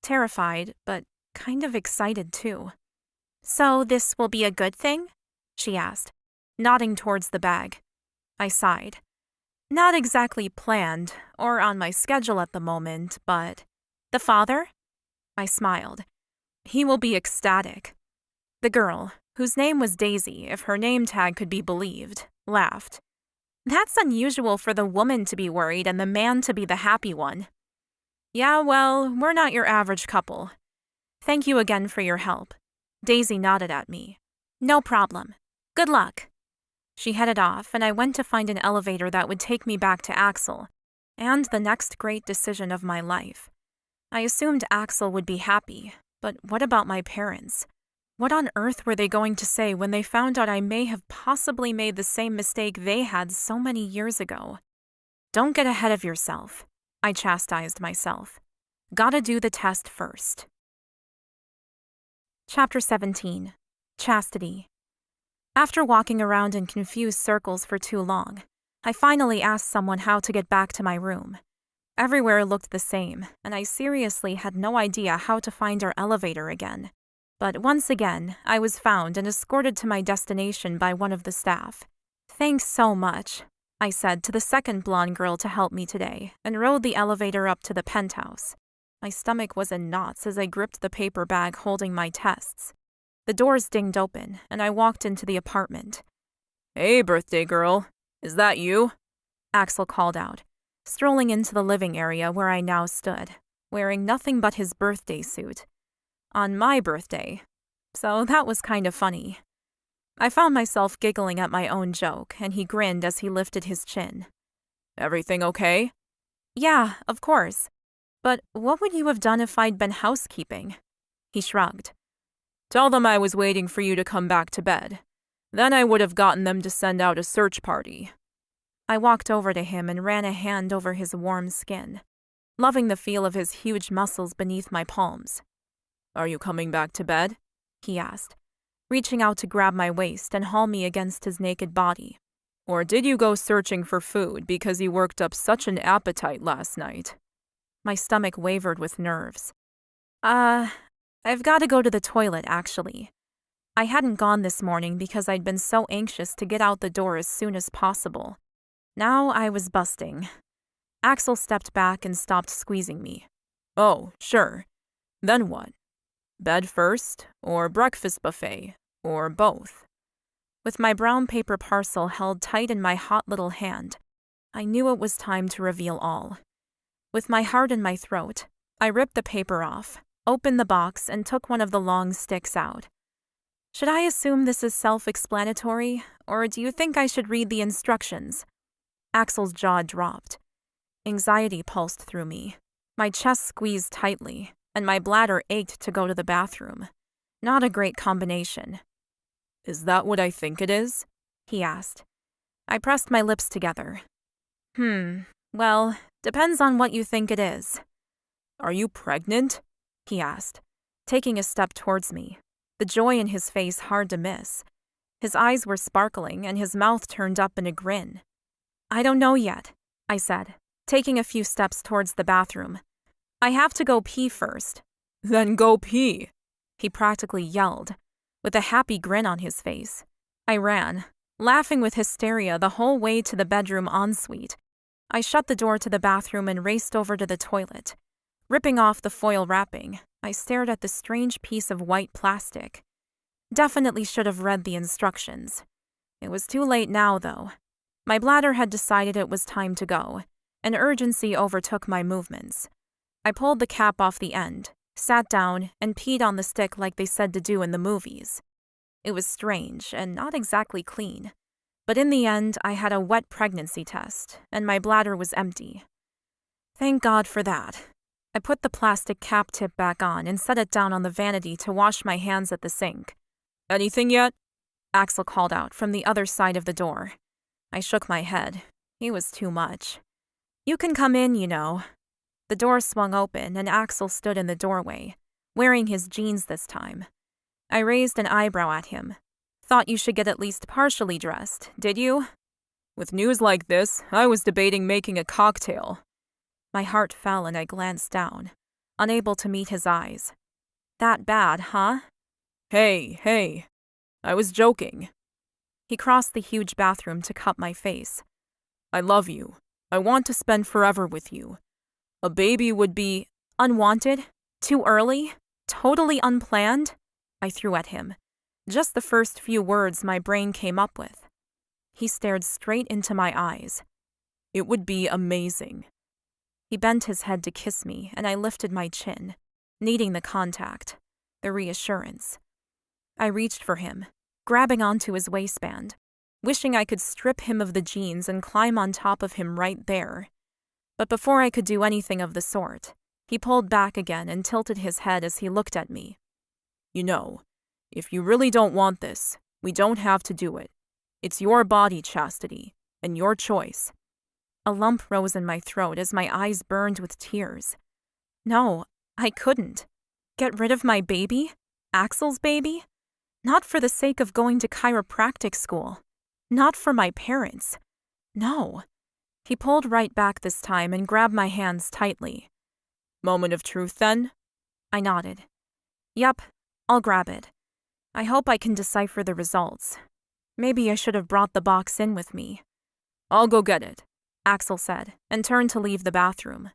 Terrified, but kind of excited too. So this will be a good thing? She asked, nodding towards the bag. I sighed. Not exactly planned, or on my schedule at the moment, but... The father? I smiled. He will be ecstatic. The girl, whose name was Daisy, if her name tag could be believed, laughed. That's unusual for the woman to be worried and the man to be the happy one. Yeah, well, we're not your average couple. Thank you again for your help. Daisy nodded at me. No problem. Good luck. She headed off, and I went to find an elevator that would take me back to Axel, and the next great decision of my life. I assumed Axel would be happy, but what about my parents? What on earth were they going to say when they found out I may have possibly made the same mistake they had so many years ago? Don't get ahead of yourself, I chastised myself. Gotta do the test first. Chapter 17. Chastity. After walking around in confused circles for too long, I finally asked someone how to get back to my room. Everywhere looked the same, and I seriously had no idea how to find our elevator again. But once again, I was found and escorted to my destination by one of the staff. "Thanks so much," I said to the second blonde girl to help me today, and rode the elevator up to the penthouse. My stomach was in knots as I gripped the paper bag holding my tests. The doors dinged open, and I walked into the apartment. "Hey, birthday girl. Is that you?" Axel called out, strolling into the living area where I now stood, wearing nothing but his birthday suit. On my birthday. So that was kind of funny. I found myself giggling at my own joke, and he grinned as he lifted his chin. "Everything okay?" "Yeah, of course. But what would you have done if I'd been housekeeping?" He shrugged. "Tell them I was waiting for you to come back to bed. Then I would have gotten them to send out a search party." I walked over to him and ran a hand over his warm skin, loving the feel of his huge muscles beneath my palms. "Are you coming back to bed?" he asked, reaching out to grab my waist and haul me against his naked body. "Or did you go searching for food because you worked up such an appetite last night?" My stomach wavered with nerves. I've got to go to the toilet, actually. I hadn't gone this morning because I'd been so anxious to get out the door as soon as possible. Now I was busting. Axel stepped back and stopped squeezing me. "Oh, sure. Then what? Bed first, or breakfast buffet, or both?" With my brown paper parcel held tight in my hot little hand, I knew it was time to reveal all. With my heart in my throat, I ripped the paper off, opened the box, and took one of the long sticks out. Should I assume this is self-explanatory, or do you think I should read the instructions? Axel's jaw dropped. Anxiety pulsed through me. My chest squeezed tightly, and my bladder ached to go to the bathroom. Not a great combination. "Is that what I think it is?" he asked. I pressed my lips together. Well, depends on what you think it is." "Are you pregnant?" he asked, taking a step towards me, the joy in his face hard to miss. His eyes were sparkling and his mouth turned up in a grin. "I don't know yet," I said, taking a few steps towards the bathroom. "I have to go pee first." "Then go pee," he practically yelled, with a happy grin on his face. I ran, laughing with hysteria the whole way to the bedroom ensuite. I shut the door to the bathroom and raced over to the toilet. Ripping off the foil wrapping, I stared at the strange piece of white plastic. Definitely should have read the instructions. It was too late now, though. My bladder had decided it was time to go, and urgency overtook my movements. I pulled the cap off the end, sat down, and peed on the stick like they said to do in the movies. It was strange and not exactly clean, but in the end I had a wet pregnancy test, and my bladder was empty. Thank God for that. I put the plastic cap tip back on and set it down on the vanity to wash my hands at the sink. "Anything yet?" Axel called out from the other side of the door. I shook my head. He was too much. "You can come in, you know." The door swung open and Axel stood in the doorway, wearing his jeans this time. I raised an eyebrow at him. "Thought you should get at least partially dressed, did you?" "With news like this, I was debating making a cocktail." My heart fell and I glanced down, unable to meet his eyes. "That bad, huh?" Hey, I was joking." He crossed the huge bathroom to cup my face. "I love you. I want to spend forever with you. A baby would be..." "Unwanted? Too early? Totally unplanned?" I threw at him. Just the first few words my brain came up with. He stared straight into my eyes. "It would be amazing." He bent his head to kiss me, and I lifted my chin, needing the contact, the reassurance. I reached for him, grabbing onto his waistband, wishing I could strip him of the jeans and climb on top of him right there. But before I could do anything of the sort, he pulled back again and tilted his head as he looked at me. "You know, if you really don't want this, we don't have to do it. It's your body, Chastity, and your choice." A lump rose in my throat as my eyes burned with tears. No, I couldn't. Get rid of my baby? Axel's baby? Not for the sake of going to chiropractic school. Not for my parents. No. He pulled right back this time and grabbed my hands tightly. Moment of truth, then? I nodded. Yep, I'll grab it. I hope I can decipher the results. Maybe I should have brought the box in with me. I'll go get it, Axel said, and turned to leave the bathroom.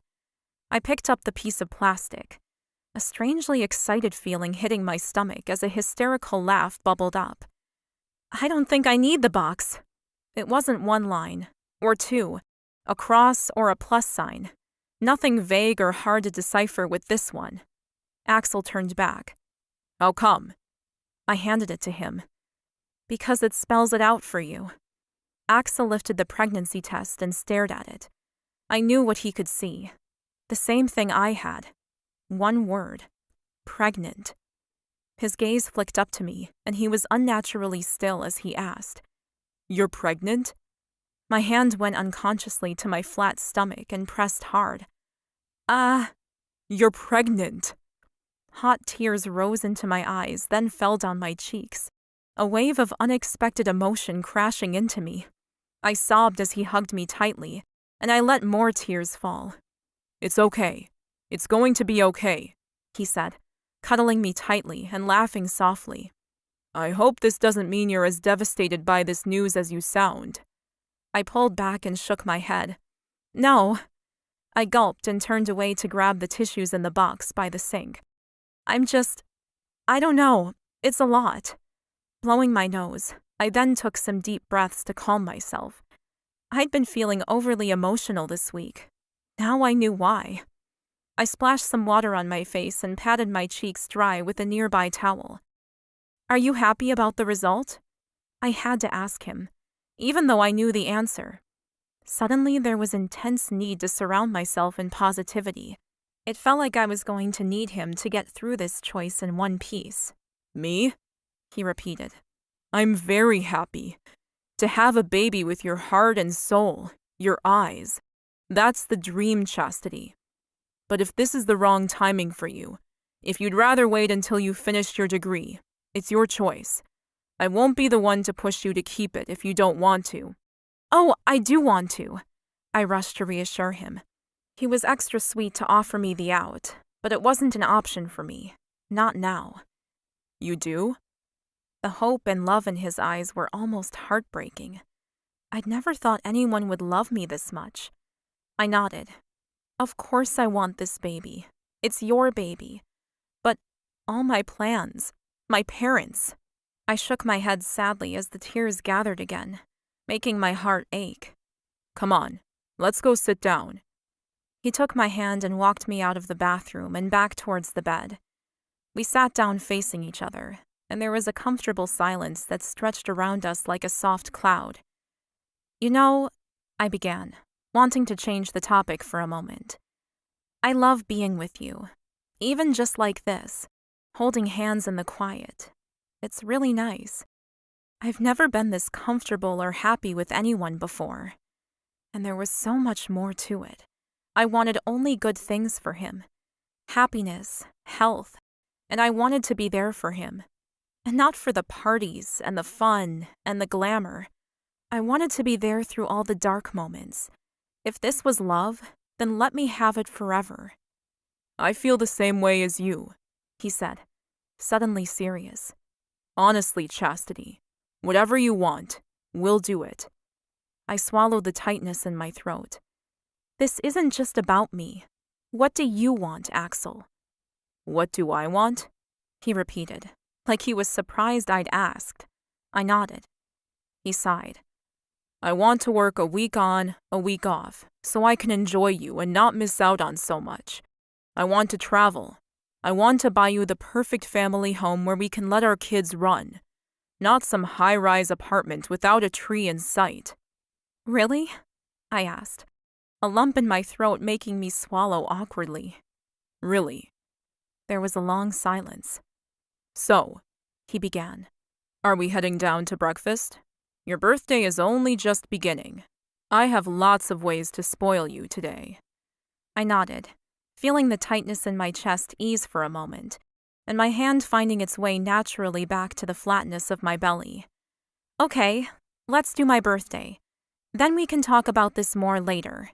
I picked up the piece of plastic, a strangely excited feeling hitting my stomach as a hysterical laugh bubbled up. I don't think I need the box. It wasn't one line, or two, a cross or a plus sign. Nothing vague or hard to decipher with this one. Axel turned back. How come? I handed it to him. Because it spells it out for you. Axel lifted the pregnancy test and stared at it. I knew what he could see. The same thing I had. One word. Pregnant. His gaze flicked up to me, and he was unnaturally still as he asked, You're pregnant? My hand went unconsciously to my flat stomach and pressed hard. You're pregnant. Hot tears rose into my eyes, then fell down my cheeks, a wave of unexpected emotion crashing into me. I sobbed as he hugged me tightly, and I let more tears fall. It's okay. It's going to be okay, he said, cuddling me tightly and laughing softly. I hope this doesn't mean you're as devastated by this news as you sound. I pulled back and shook my head. No. I gulped and turned away to grab the tissues in the box by the sink. I don't know. It's a lot. Blowing my nose, I then took some deep breaths to calm myself. I'd been feeling overly emotional this week. Now I knew why. I splashed some water on my face and patted my cheeks dry with a nearby towel. Are you happy about the result? I had to ask him, even though I knew the answer. Suddenly there was intense need to surround myself in positivity. It felt like I was going to need him to get through this choice in one piece. Me? He repeated. I'm very happy. To have a baby with your heart and soul, your eyes. That's the dream, Chastity. But if this is the wrong timing for you, if you'd rather wait until you finished your degree, it's your choice. I won't be the one to push you to keep it if you don't want to. Oh, I do want to. I rushed to reassure him. He was extra sweet to offer me the out, but it wasn't an option for me. Not now. You do? The hope and love in his eyes were almost heartbreaking. I'd never thought anyone would love me this much. I nodded. Of course I want this baby. It's your baby. But all my plans, my parents. I shook my head sadly as the tears gathered again, making my heart ache. Come on, let's go sit down. He took my hand and walked me out of the bathroom and back towards the bed. We sat down facing each other, and there was a comfortable silence that stretched around us like a soft cloud. You know, I began, wanting to change the topic for a moment. I love being with you, even just like this, holding hands in the quiet. It's really nice. I've never been this comfortable or happy with anyone before. And there was so much more to it. I wanted only good things for him. Happiness, health, and I wanted to be there for him. And not for the parties and the fun and the glamour. I wanted to be there through all the dark moments. If this was love, then let me have it forever. I feel the same way as you, he said, suddenly serious. Honestly, Chastity, whatever you want, we'll do it. I swallowed the tightness in my throat. This isn't just about me. What do you want, Axel? What do I want? He repeated, like he was surprised I'd asked. I nodded. He sighed. I want to work a week on, a week off, so I can enjoy you and not miss out on so much. I want to travel. I want to buy you the perfect family home where we can let our kids run. Not some high-rise apartment without a tree in sight. Really? I asked, a lump in my throat making me swallow awkwardly. Really? There was a long silence. So, he began. Are we heading down to breakfast? Your birthday is only just beginning. I have lots of ways to spoil you today. I nodded, feeling the tightness in my chest ease for a moment, and my hand finding its way naturally back to the flatness of my belly. Okay, let's do my birthday. Then we can talk about this more later.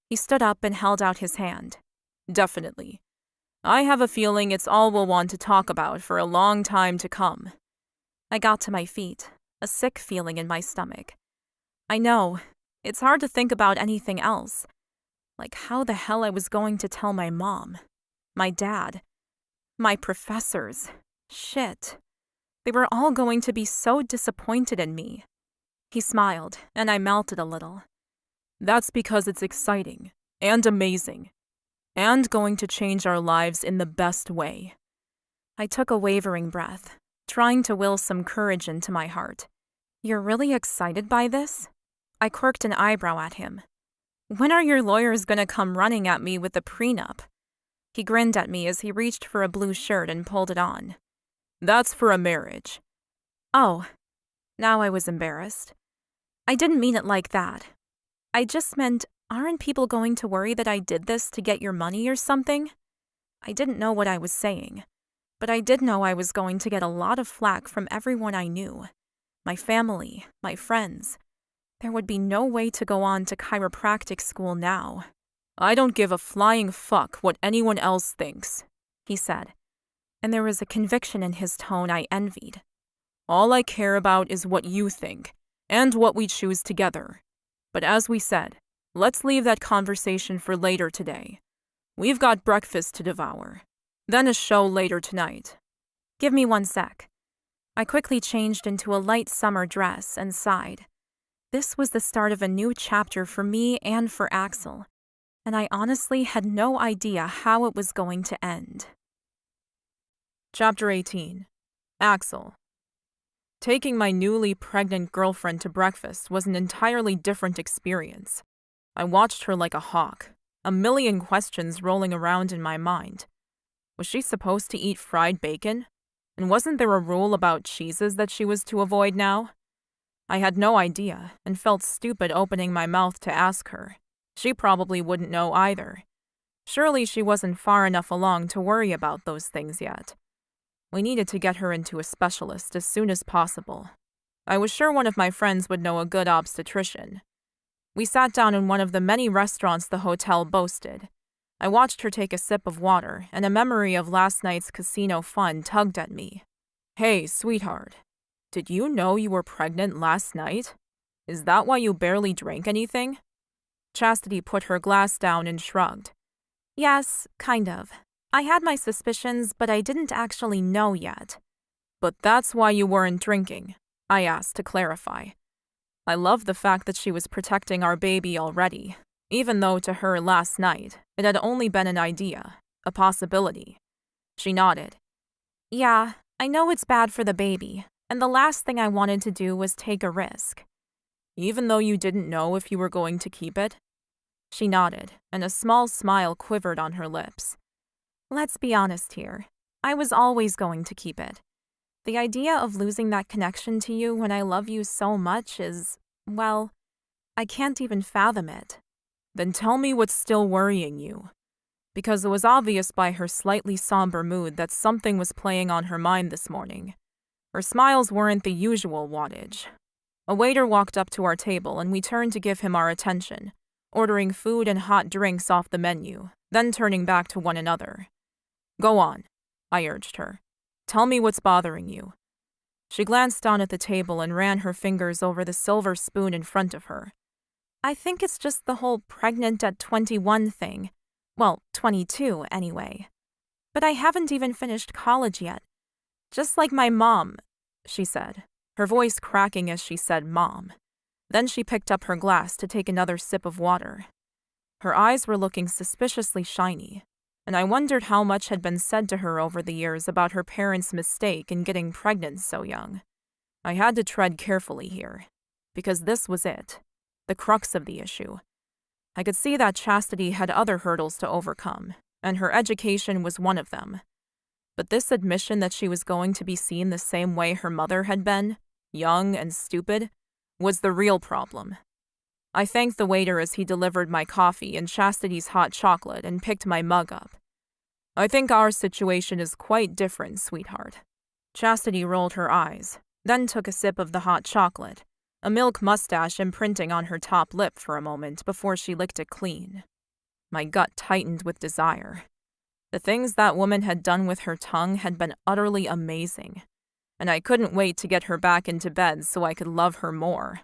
He stood up and held out his hand. Definitely. I have a feeling it's all we'll want to talk about for a long time to come. I got to my feet, a sick feeling in my stomach. I know, it's hard to think about anything else. Like how the hell I was going to tell my mom, my dad, my professors. Shit. They were all going to be so disappointed in me. He smiled, and I melted a little. That's because it's exciting and amazing and going to change our lives in the best way. I took a wavering breath, trying to will some courage into my heart. You're really excited by this? I quirked an eyebrow at him. When are your lawyers gonna come running at me with the prenup? He grinned at me as he reached for a blue shirt and pulled it on. That's for a marriage. Oh, now I was embarrassed. I didn't mean it like that. I just meant, aren't people going to worry that I did this to get your money or something? I didn't know what I was saying, but I did know I was going to get a lot of flack from everyone I knew. My family, my friends. There would be no way to go on to chiropractic school now. I don't give a flying fuck what anyone else thinks, he said, and there was a conviction in his tone I envied. All I care about is what you think, and what we choose together. But as we said, let's leave that conversation for later today. We've got breakfast to devour, then a show later tonight. Give me 1 sec. I quickly changed into a light summer dress and sighed. This was the start of a new chapter for me and for Axel, and I honestly had no idea how it was going to end. Chapter 18. Axel. Taking my newly pregnant girlfriend to breakfast was an entirely different experience. I watched her like a hawk, a million questions rolling around in my mind. Was she supposed to eat fried bacon? And wasn't there a rule about cheeses that she was to avoid now? I had no idea and felt stupid opening my mouth to ask her. She probably wouldn't know either. Surely she wasn't far enough along to worry about those things yet. We needed to get her into a specialist as soon as possible. I was sure one of my friends would know a good obstetrician. We sat down in one of the many restaurants the hotel boasted. I watched her take a sip of water, and a memory of last night's casino fun tugged at me. Hey, sweetheart, did you know you were pregnant last night? Is that why you barely drank anything? Chastity put her glass down and shrugged. Yes, kind of. I had my suspicions, but I didn't actually know yet. But that's why you weren't drinking, I asked to clarify. I loved the fact that she was protecting our baby already, even though to her last night it had only been an idea, a possibility. She nodded. Yeah, I know it's bad for the baby, and the last thing I wanted to do was take a risk. Even though you didn't know if you were going to keep it? She nodded, and a small smile quivered on her lips. Let's be honest here. I was always going to keep it. The idea of losing that connection to you when I love you so much is, well, I can't even fathom it. Then tell me what's still worrying you. Because it was obvious by her slightly somber mood that something was playing on her mind this morning. Her smiles weren't the usual wattage. A waiter walked up to our table and we turned to give him our attention, ordering food and hot drinks off the menu, then turning back to one another. Go on, I urged her. Tell me what's bothering you. She glanced down at the table and ran her fingers over the silver spoon in front of her. I think it's just the whole pregnant at 21 thing. Well, 22 anyway. But I haven't even finished college yet. Just like my mom, she said, her voice cracking as she said mom. Then she picked up her glass to take another sip of water. Her eyes were looking suspiciously shiny, and I wondered how much had been said to her over the years about her parents' mistake in getting pregnant so young. I had to tread carefully here, because this was it, the crux of the issue. I could see that Chastity had other hurdles to overcome, and her education was one of them. But this admission that she was going to be seen the same way her mother had been, young and stupid, was the real problem. I thanked the waiter as he delivered my coffee and Chastity's hot chocolate and picked my mug up. I think our situation is quite different, sweetheart. Chastity rolled her eyes, then took a sip of the hot chocolate, a milk mustache imprinting on her top lip for a moment before she licked it clean. My gut tightened with desire. The things that woman had done with her tongue had been utterly amazing, and I couldn't wait to get her back into bed so I could love her more.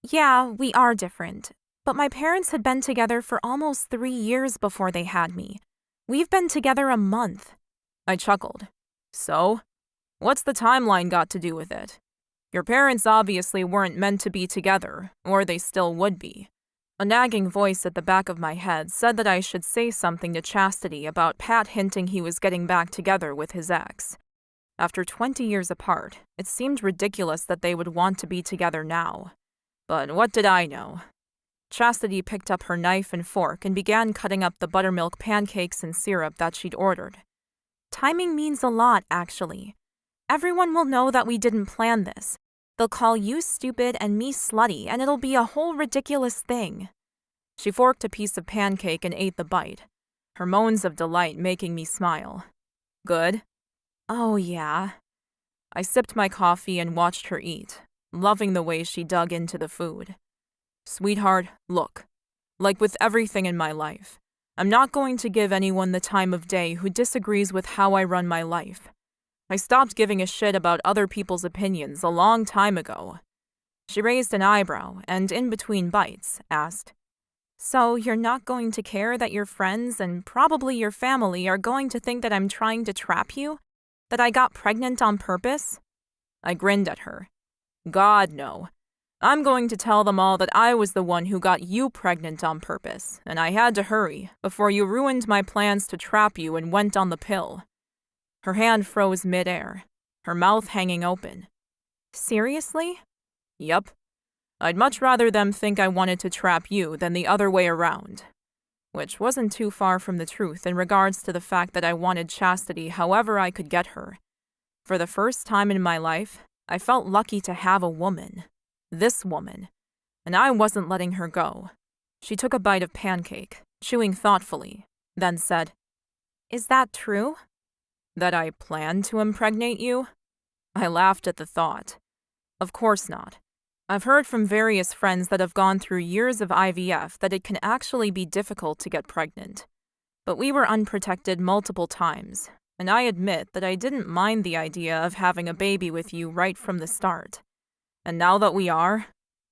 Yeah, we are different, but my parents had been together for almost 3 years before they had me. We've been together a month. I chuckled. So? What's the timeline got to do with it? Your parents obviously weren't meant to be together, or they still would be. A nagging voice at the back of my head said that I should say something to Chastity about Pat hinting he was getting back together with his ex. After 20 years apart, it seemed ridiculous that they would want to be together now. But what did I know? Chastity picked up her knife and fork and began cutting up the buttermilk pancakes and syrup that she'd ordered. Timing means a lot, actually. Everyone will know that we didn't plan this. They'll call you stupid and me slutty, and it'll be a whole ridiculous thing. She forked a piece of pancake and ate the bite, her moans of delight making me smile. Good? Oh, yeah. I sipped my coffee and watched her eat, loving the way she dug into the food. Sweetheart, look. Like with everything in my life, I'm not going to give anyone the time of day who disagrees with how I run my life. I stopped giving a shit about other people's opinions a long time ago. She raised an eyebrow and, in between bites, asked, So you're not going to care that your friends and probably your family are going to think that I'm trying to trap you? That I got pregnant on purpose? I grinned at her. God, no. I'm going to tell them all that I was the one who got you pregnant on purpose, and I had to hurry before you ruined my plans to trap you and went on the pill. Her hand froze midair, her mouth hanging open. Seriously? Yup. I'd much rather them think I wanted to trap you than the other way around. Which wasn't too far from the truth in regards to the fact that I wanted Chastity however I could get her. For the first time in my life, I felt lucky to have a woman. This woman. And I wasn't letting her go. She took a bite of pancake, chewing thoughtfully, then said, Is that true? That I planned to impregnate you? I laughed at the thought. Of course not. I've heard from various friends that have gone through years of IVF that it can actually be difficult to get pregnant. But we were unprotected multiple times, and I admit that I didn't mind the idea of having a baby with you right from the start. And now that we are,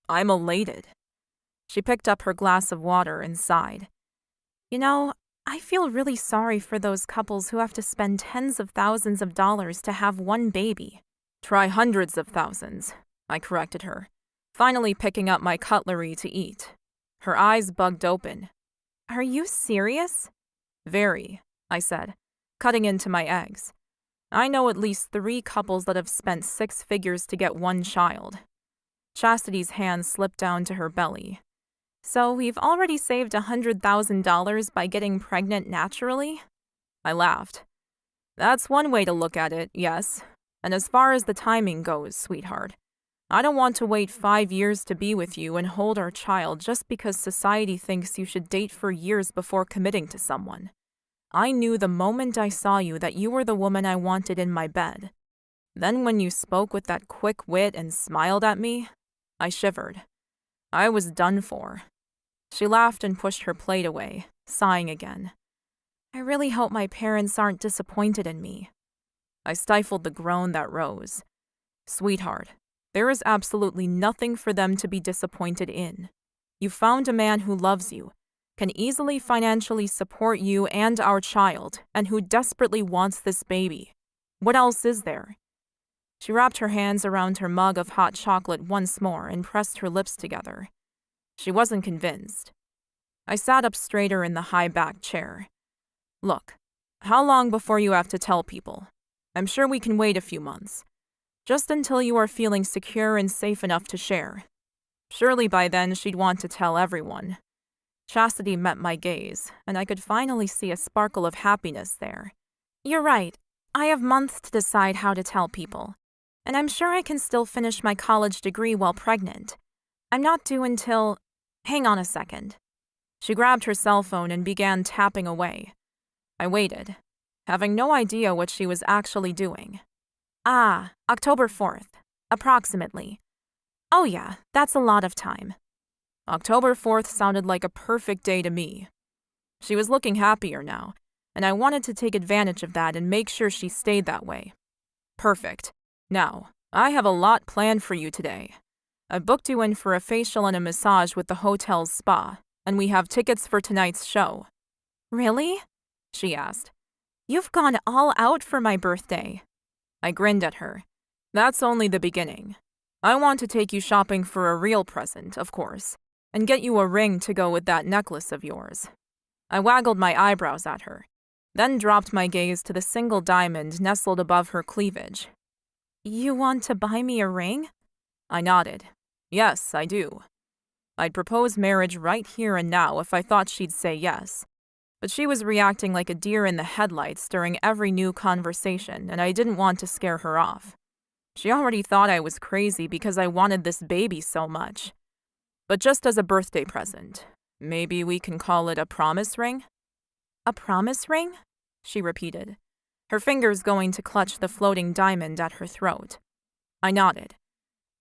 I'm elated. She picked up her glass of water and sighed. You know, I feel really sorry for those couples who have to spend tens of thousands of dollars to have one baby. Try hundreds of thousands, I corrected her, finally picking up my cutlery to eat. Her eyes bugged open. Are you serious? Very, I said, cutting into my eggs. I know at least 3 couples that have spent 6 figures to get one child. Chastity's hand slipped down to her belly. So we've already saved $100,000 by getting pregnant naturally? I laughed. That's one way to look at it, yes. And as far as the timing goes, sweetheart, I don't want to wait 5 years to be with you and hold our child just because society thinks you should date for years before committing to someone. I knew the moment I saw you that you were the woman I wanted in my bed. Then when you spoke with that quick wit and smiled at me, I shivered. I was done for. She laughed and pushed her plate away, sighing again. I really hope my parents aren't disappointed in me. I stifled the groan that rose. Sweetheart, there is absolutely nothing for them to be disappointed in. You found a man who loves you, can easily financially support you and our child, and who desperately wants this baby. What else is there? She wrapped her hands around her mug of hot chocolate once more and pressed her lips together. She wasn't convinced. I sat up straighter in the high-backed chair. Look, how long before you have to tell people? I'm sure we can wait a few months. Just until you are feeling secure and safe enough to share. Surely by then she'd want to tell everyone. Chastity met my gaze, and I could finally see a sparkle of happiness there. You're right. I have months to decide how to tell people. And I'm sure I can still finish my college degree while pregnant. I'm not due until... Hang on a second. She grabbed her cell phone and began tapping away. I waited, having no idea what she was actually doing. October 4th. Approximately. Oh yeah, that's a lot of time. October 4th sounded like a perfect day to me. She was looking happier now, and I wanted to take advantage of that and make sure she stayed that way. Perfect. Now, I have a lot planned for you today. I've booked you in for a facial and a massage with the hotel's spa, and we have tickets for tonight's show. Really? She asked. You've gone all out for my birthday. I grinned at her. That's only the beginning. I want to take you shopping for a real present, of course, and get you a ring to go with that necklace of yours. I waggled my eyebrows at her, then dropped my gaze to the single diamond nestled above her cleavage. You want to buy me a ring? I nodded. Yes, I do. I'd propose marriage right here and now if I thought she'd say yes. But she was reacting like a deer in the headlights during every new conversation, and I didn't want to scare her off. She already thought I was crazy because I wanted this baby so much. But just as a birthday present, maybe we can call it a promise ring? A promise ring? She repeated, her fingers going to clutch the floating diamond at her throat. I nodded.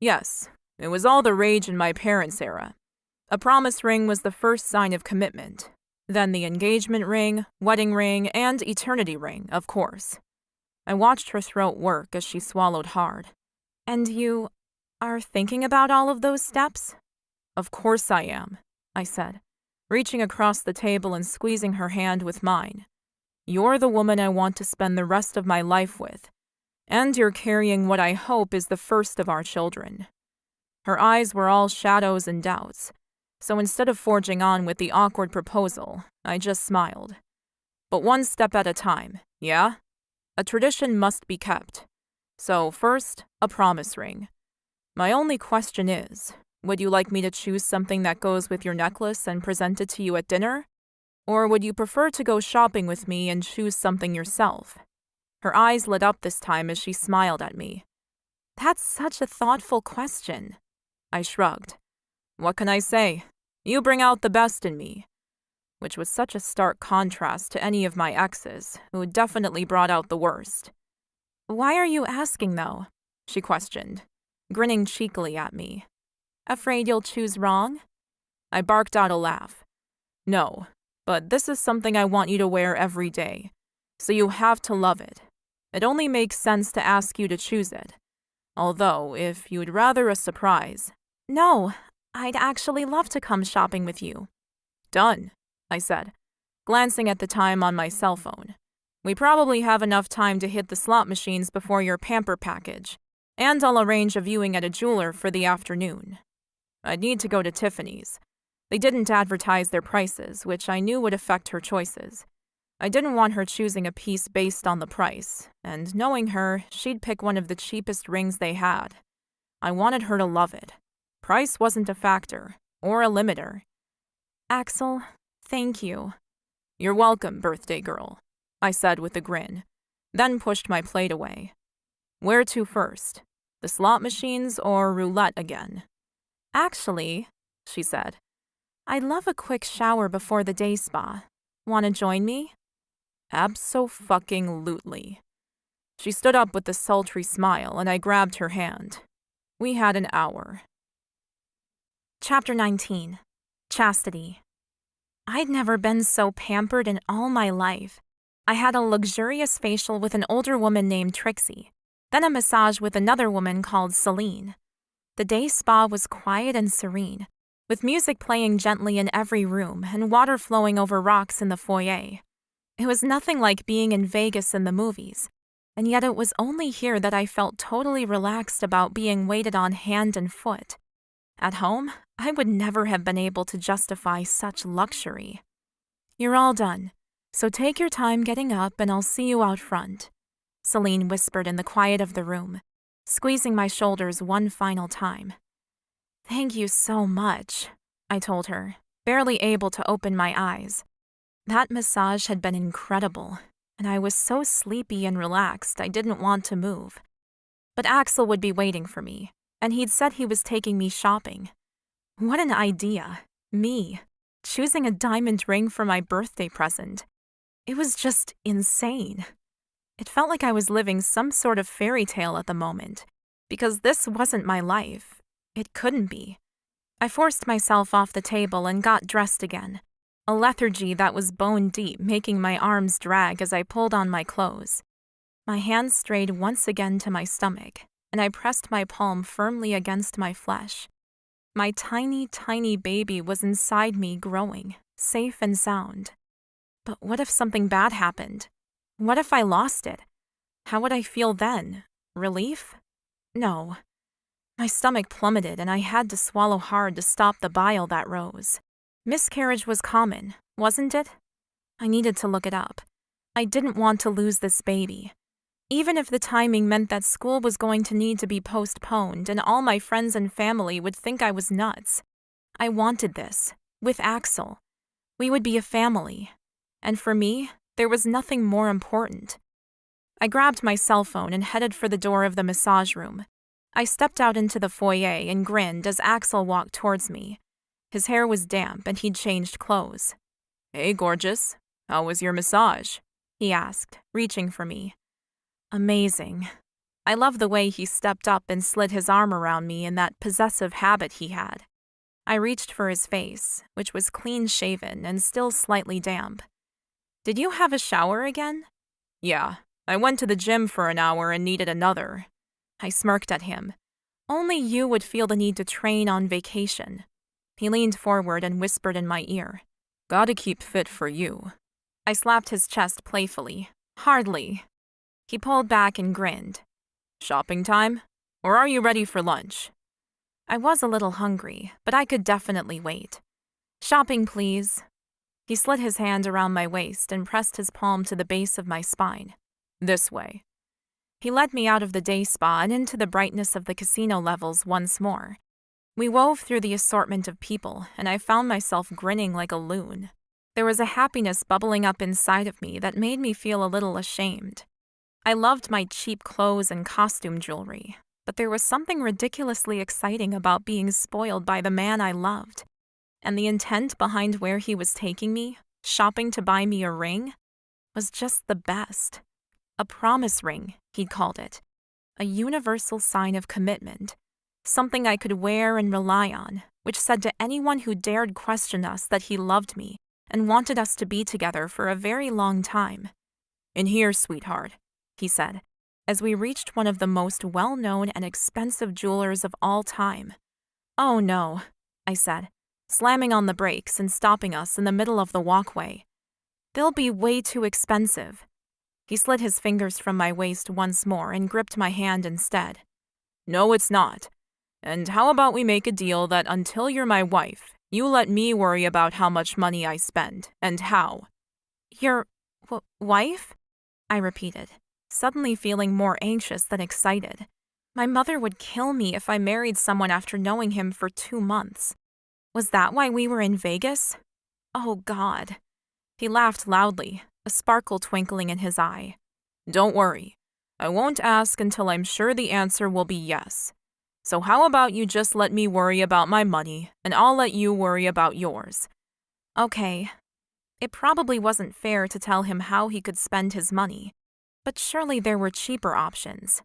Yes, it was all the rage in my parents' era. A promise ring was the first sign of commitment. Then the engagement ring, wedding ring, and eternity ring, of course. I watched her throat work as she swallowed hard. And you are thinking about all of those steps? Of course I am, I said, reaching across the table and squeezing her hand with mine. You're the woman I want to spend the rest of my life with, and you're carrying what I hope is the first of our children. Her eyes were all shadows and doubts, so instead of forging on with the awkward proposal, I just smiled. But one step at a time, yeah? A tradition must be kept. So first, a promise ring. My only question is, would you like me to choose something that goes with your necklace and present it to you at dinner? Or would you prefer to go shopping with me and choose something yourself? Her eyes lit up this time as she smiled at me. That's such a thoughtful question. I shrugged. What can I say? You bring out the best in me. Which was such a stark contrast to any of my exes, who definitely brought out the worst. Why are you asking, though? She questioned, grinning cheekily at me. Afraid you'll choose wrong? I barked out a laugh. No, but this is something I want you to wear every day, so you have to love it. It only makes sense to ask you to choose it. Although, if you'd rather a surprise... No, I'd actually love to come shopping with you. Done, I said, glancing at the time on my cell phone. We probably have enough time to hit the slot machines before your pamper package, and I'll arrange a viewing at a jeweler for the afternoon. I'd need to go to Tiffany's. They didn't advertise their prices, which I knew would affect her choices. I didn't want her choosing a piece based on the price, and knowing her, she'd pick one of the cheapest rings they had. I wanted her to love it. Price wasn't a factor, or a limiter. Axel, thank you. You're welcome, birthday girl, I said with a grin, then pushed my plate away. Where to first? The slot machines or roulette again? Actually, she said, I'd love a quick shower before the day spa. Want to join me? Abso-fucking-lutely. She stood up with a sultry smile, and I grabbed her hand. We had an hour. Chapter 19. Chastity. I'd never been so pampered in all my life. I had a luxurious facial with an older woman named Trixie, then a massage with another woman called Celine. The day spa was quiet and serene, with music playing gently in every room and water flowing over rocks in the foyer. It was nothing like being in Vegas in the movies, and yet it was only here that I felt totally relaxed about being waited on hand and foot. At home, I would never have been able to justify such luxury. You're all done, so take your time getting up and I'll see you out front, Celine whispered in the quiet of the room, squeezing my shoulders one final time. Thank you so much, I told her, barely able to open my eyes. That massage had been incredible, and I was so sleepy and relaxed I didn't want to move. But Axel would be waiting for me, and he'd said he was taking me shopping. What an idea. Me, choosing a diamond ring for my birthday present. It was just insane. It felt like I was living some sort of fairy tale at the moment, because this wasn't my life. It couldn't be. I forced myself off the table and got dressed again, a lethargy that was bone deep making my arms drag as I pulled on my clothes. My hands strayed once again to my stomach, and I pressed my palm firmly against my flesh. My tiny, tiny baby was inside me growing, safe and sound. But what if something bad happened? What if I lost it? How would I feel then? Relief? No. My stomach plummeted and I had to swallow hard to stop the bile that rose. Miscarriage was common, wasn't it? I needed to look it up. I didn't want to lose this baby. Even if the timing meant that school was going to need to be postponed and all my friends and family would think I was nuts. I wanted this, with Axel. We would be a family. And for me, there was nothing more important. I grabbed my cell phone and headed for the door of the massage room. I stepped out into the foyer and grinned as Axel walked towards me. His hair was damp and he'd changed clothes. "Hey, gorgeous. How was your massage?" he asked, reaching for me. Amazing. I loved the way he stepped up and slid his arm around me in that possessive habit he had. I reached for his face, which was clean-shaven and still slightly damp. Did you have a shower again? Yeah, I went to the gym for an hour and needed another. I smirked at him. Only you would feel the need to train on vacation. He leaned forward and whispered in my ear. Gotta keep fit for you. I slapped his chest playfully. Hardly. He pulled back and grinned. Shopping time? Or are you ready for lunch? I was a little hungry, but I could definitely wait. Shopping, please. He slid his hand around my waist and pressed his palm to the base of my spine. This way. He led me out of the day spa and into the brightness of the casino levels once more. We wove through the assortment of people, and I found myself grinning like a loon. There was a happiness bubbling up inside of me that made me feel a little ashamed. I loved my cheap clothes and costume jewelry, but there was something ridiculously exciting about being spoiled by the man I loved. And the intent behind where he was taking me, shopping to buy me a ring, was just the best. A promise ring, he'd called it. A universal sign of commitment. Something I could wear and rely on, which said to anyone who dared question us that he loved me and wanted us to be together for a very long time. In here, sweetheart, he said, as we reached one of the most well-known and expensive jewelers of all time. Oh no, I said, slamming on the brakes and stopping us in the middle of the walkway. They'll be way too expensive. He slid his fingers from my waist once more and gripped my hand instead. No, it's not. And how about we make a deal that until you're my wife, you let me worry about how much money I spend, and how. Your wife? I repeated, suddenly feeling more anxious than excited. My mother would kill me if I married someone after knowing him for 2 months. Was that why we were in Vegas? Oh, God. He laughed loudly, a sparkle twinkling in his eye. Don't worry. I won't ask until I'm sure the answer will be yes. So how about you just let me worry about my money, and I'll let you worry about yours. Okay. It probably wasn't fair to tell him how he could spend his money, but surely there were cheaper options.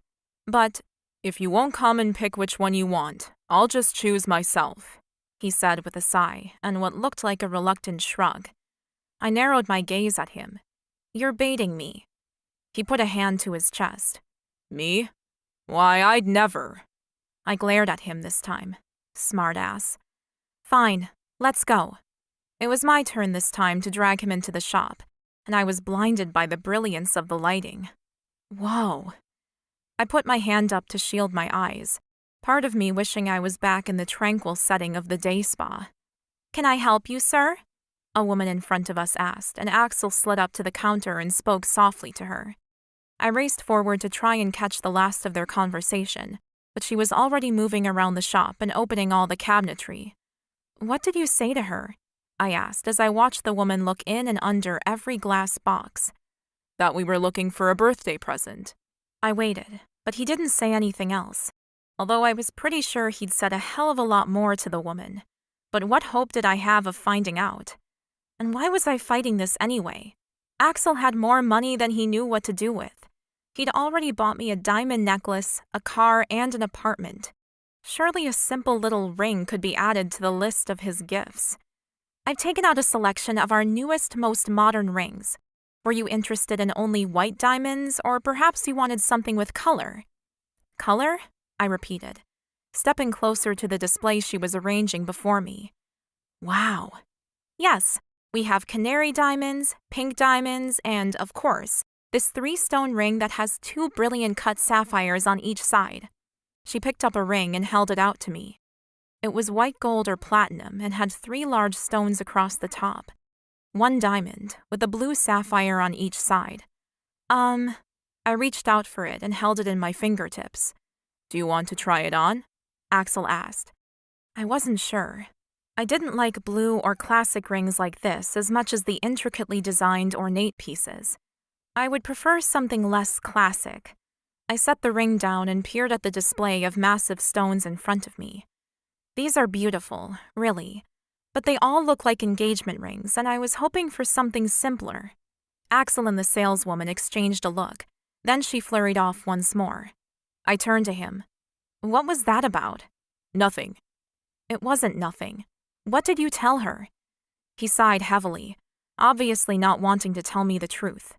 But if you won't come and pick which one you want, I'll just choose myself, he said with a sigh and what looked like a reluctant shrug. I narrowed my gaze at him. You're baiting me. He put a hand to his chest. Me? Why, I'd never. I glared at him this time. Smart ass. Fine, let's go. It was my turn this time to drag him into the shop, and I was blinded by the brilliance of the lighting. Whoa. I put my hand up to shield my eyes, part of me wishing I was back in the tranquil setting of the day spa. Can I help you, sir? A woman in front of us asked, and Axel slid up to the counter and spoke softly to her. I raced forward to try and catch the last of their conversation, but she was already moving around the shop and opening all the cabinetry. What did you say to her? I asked as I watched the woman look in and under every glass box. That we were looking for a birthday present. I waited, but he didn't say anything else, although I was pretty sure he'd said a hell of a lot more to the woman. But what hope did I have of finding out? And why was I fighting this anyway? Axel had more money than he knew what to do with. He'd already bought me a diamond necklace, a car, and an apartment. Surely a simple little ring could be added to the list of his gifts. I've taken out a selection of our newest, most modern rings. Were you interested in only white diamonds, or perhaps you wanted something with color? Color? I repeated, stepping closer to the display she was arranging before me. Wow. Yes, we have canary diamonds, pink diamonds, and, of course, this 3-stone ring that has 2 brilliant cut sapphires on each side. She picked up a ring and held it out to me. It was white gold or platinum and had 3 large stones across the top. 1 diamond, with a blue sapphire on each side. I reached out for it and held it in my fingertips. Do you want to try it on? Axel asked. I wasn't sure. I didn't like blue or classic rings like this as much as the intricately designed ornate pieces. I would prefer something less classic. I set the ring down and peered at the display of massive stones in front of me. These are beautiful, really, but they all look like engagement rings, and I was hoping for something simpler. Axel and the saleswoman exchanged a look. Then she flurried off once more. I turned to him. What was that about? Nothing. It wasn't nothing. What did you tell her? He sighed heavily, obviously not wanting to tell me the truth.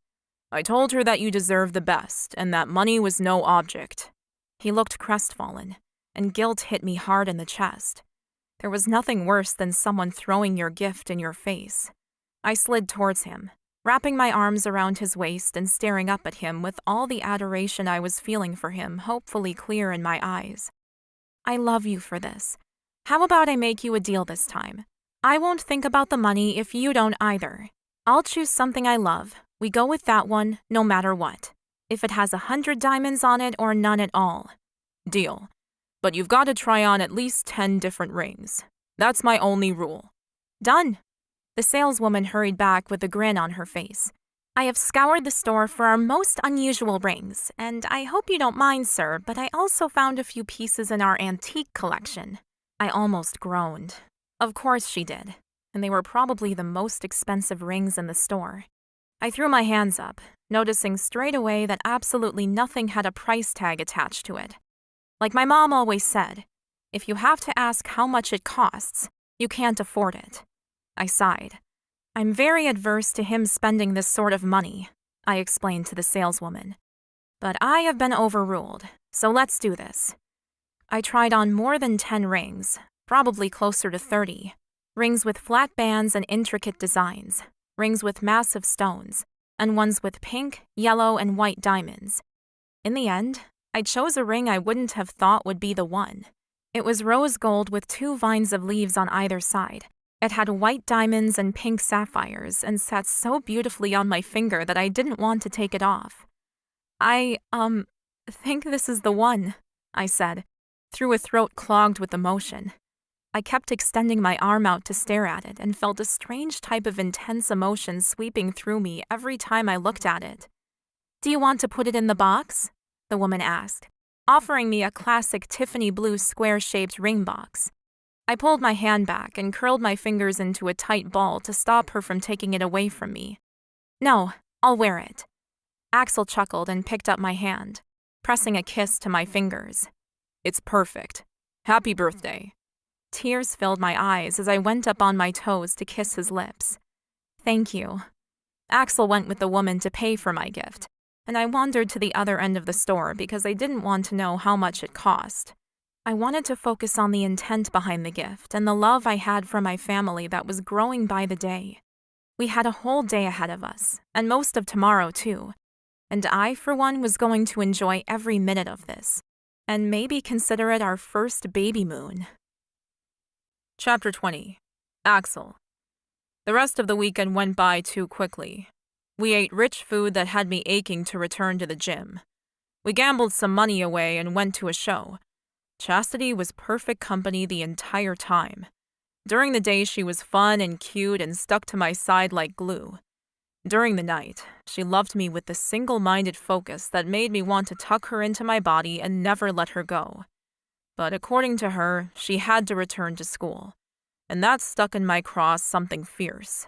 I told her that you deserve the best and that money was no object. He looked crestfallen, and guilt hit me hard in the chest. There was nothing worse than someone throwing your gift in your face. I slid towards him, wrapping my arms around his waist and staring up at him with all the adoration I was feeling for him hopefully clear in my eyes. I love you for this. How about I make you a deal this time? I won't think about the money if you don't either. I'll choose something I love. We go with that one, no matter what. If it has 100 diamonds on it or none at all. Deal. But you've got to try on at least 10 different rings. That's my only rule. Done. The saleswoman hurried back with a grin on her face. I have scoured the store for our most unusual rings, and I hope you don't mind, sir, but I also found a few pieces in our antique collection. I almost groaned. Of course she did, and they were probably the most expensive rings in the store. I threw my hands up, noticing straight away that absolutely nothing had a price tag attached to it. Like my mom always said, if you have to ask how much it costs, you can't afford it. I sighed. I'm very adverse to him spending this sort of money, I explained to the saleswoman. But I have been overruled, so let's do this. I tried on more than 10 rings, probably closer to 30. Rings with flat bands and intricate designs, rings with massive stones, and ones with pink, yellow, and white diamonds. In the end, I chose a ring I wouldn't have thought would be the one. It was rose gold with 2 vines of leaves on either side. It had white diamonds and pink sapphires and sat so beautifully on my finger that I didn't want to take it off. I think this is the one, I said, through a throat clogged with emotion. I kept extending my arm out to stare at it and felt a strange type of intense emotion sweeping through me every time I looked at it. Do you want to put it in the box? The woman asked, offering me a classic Tiffany blue square-shaped ring box. I pulled my hand back and curled my fingers into a tight ball to stop her from taking it away from me. No, I'll wear it. Axel chuckled and picked up my hand, pressing a kiss to my fingers. It's perfect. Happy birthday. Tears filled my eyes as I went up on my toes to kiss his lips. Thank you. Axel went with the woman to pay for my gift, and I wandered to the other end of the store because I didn't want to know how much it cost. I wanted to focus on the intent behind the gift and the love I had for my family that was growing by the day. We had a whole day ahead of us, and most of tomorrow too, and I, for one, was going to enjoy every minute of this, and maybe consider it our first baby moon. Chapter 20. Axel. The rest of the weekend went by too quickly. We ate rich food that had me aching to return to the gym. We gambled some money away and went to a show. Chastity was perfect company the entire time. During the day, she was fun and cute and stuck to my side like glue. During the night, she loved me with the single-minded focus that made me want to tuck her into my body and never let her go. But according to her, she had to return to school, and that stuck in my craw something fierce.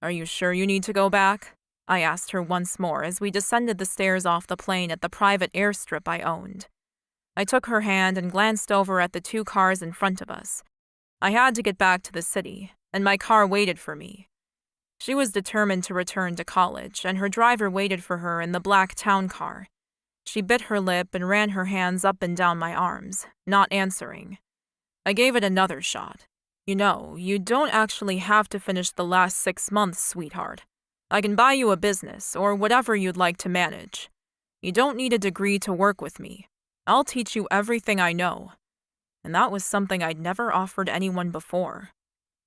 Are you sure you need to go back? I asked her once more as we descended the stairs off the plane at the private airstrip I owned. I took her hand and glanced over at the 2 cars in front of us. I had to get back to the city, and my car waited for me. She was determined to return to college, and her driver waited for her in the black town car. She bit her lip and ran her hands up and down my arms, not answering. I gave it another shot. You know, you don't actually have to finish the last 6 months, sweetheart. I can buy you a business, or whatever you'd like to manage. You don't need a degree to work with me. I'll teach you everything I know. And that was something I'd never offered anyone before.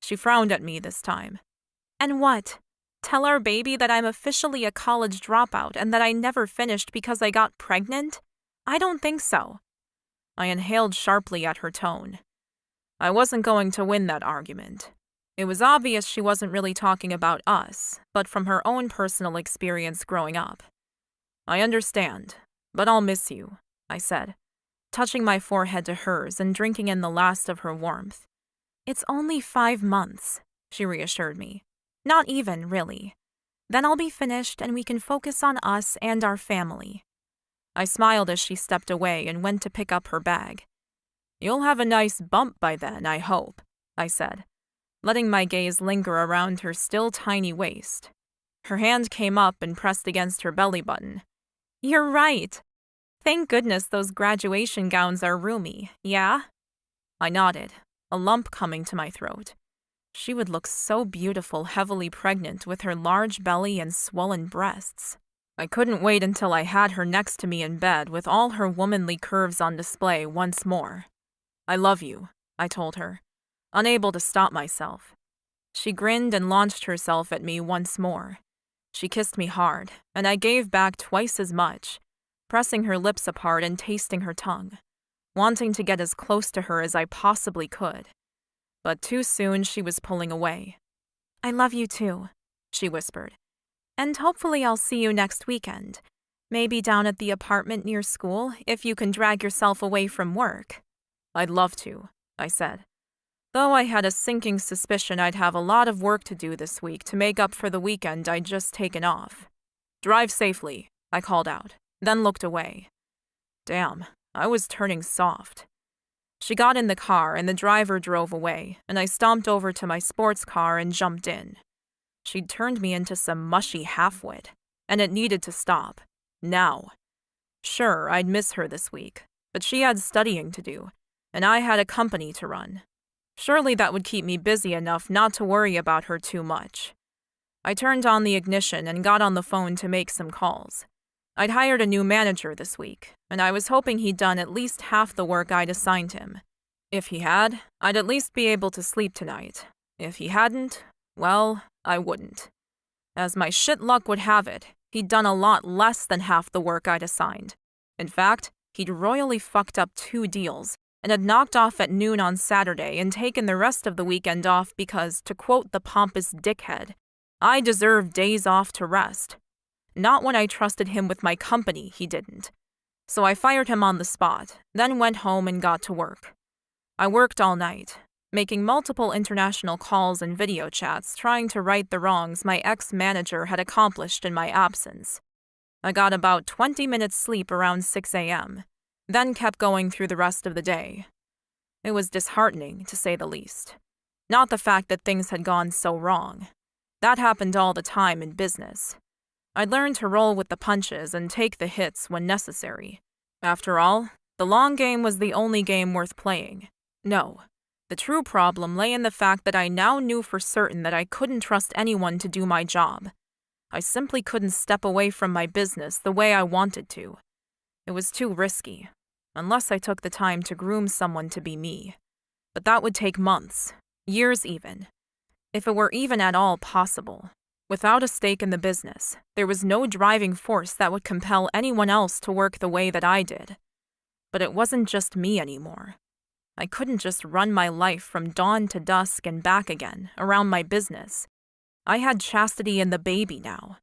She frowned at me this time. And what? Tell our baby that I'm officially a college dropout and that I never finished because I got pregnant? I don't think so. I inhaled sharply at her tone. I wasn't going to win that argument. It was obvious she wasn't really talking about us, but from her own personal experience growing up. I understand, but I'll miss you, I said, touching my forehead to hers and drinking in the last of her warmth. It's only 5 months, she reassured me. Not even, really. Then I'll be finished and we can focus on us and our family. I smiled as she stepped away and went to pick up her bag. You'll have a nice bump by then, I hope, I said, letting my gaze linger around her still tiny waist. Her hand came up and pressed against her belly button. You're right. Thank goodness those graduation gowns are roomy, yeah? I nodded, a lump coming to my throat. She would look so beautiful heavily pregnant with her large belly and swollen breasts. I couldn't wait until I had her next to me in bed with all her womanly curves on display once more. I love you, I told her, unable to stop myself. She grinned and launched herself at me once more. She kissed me hard, and I gave back twice as much, pressing her lips apart and tasting her tongue, wanting to get as close to her as I possibly could. But too soon she was pulling away. I love you too, she whispered. And hopefully I'll see you next weekend. Maybe down at the apartment near school, if you can drag yourself away from work. I'd love to, I said, though I had a sinking suspicion I'd have a lot of work to do this week to make up for the weekend I'd just taken off. Drive safely, I called out, then looked away. Damn, I was turning soft. She got in the car and the driver drove away, and I stomped over to my sports car and jumped in. She'd turned me into some mushy halfwit, and it needed to stop. Now. Sure, I'd miss her this week, but she had studying to do, and I had a company to run. Surely that would keep me busy enough not to worry about her too much. I turned on the ignition and got on the phone to make some calls. I'd hired a new manager this week, and I was hoping he'd done at least half the work I'd assigned him. If he had, I'd at least be able to sleep tonight. If he hadn't, well, I wouldn't. As my shit luck would have it, he'd done a lot less than half the work I'd assigned. In fact, he'd royally fucked up 2 deals, and had knocked off at noon on Saturday and taken the rest of the weekend off because, to quote the pompous dickhead, I deserved days off to rest. Not when I trusted him with my company, he didn't. So I fired him on the spot, then went home and got to work. I worked all night, making multiple international calls and video chats trying to right the wrongs my ex-manager had accomplished in my absence. I got about 20 minutes sleep around 6 a.m., then kept going through the rest of the day. It was disheartening, to say the least. Not the fact that things had gone so wrong. That happened all the time in business. I'd learned to roll with the punches and take the hits when necessary. After all, the long game was the only game worth playing. No, the true problem lay in the fact that I now knew for certain that I couldn't trust anyone to do my job. I simply couldn't step away from my business the way I wanted to. It was too risky, unless I took the time to groom someone to be me. But that would take months, years even, if it were even at all possible. Without a stake in the business, there was no driving force that would compel anyone else to work the way that I did. But it wasn't just me anymore. I couldn't just run my life from dawn to dusk and back again, around my business. I had Chastity and the baby now.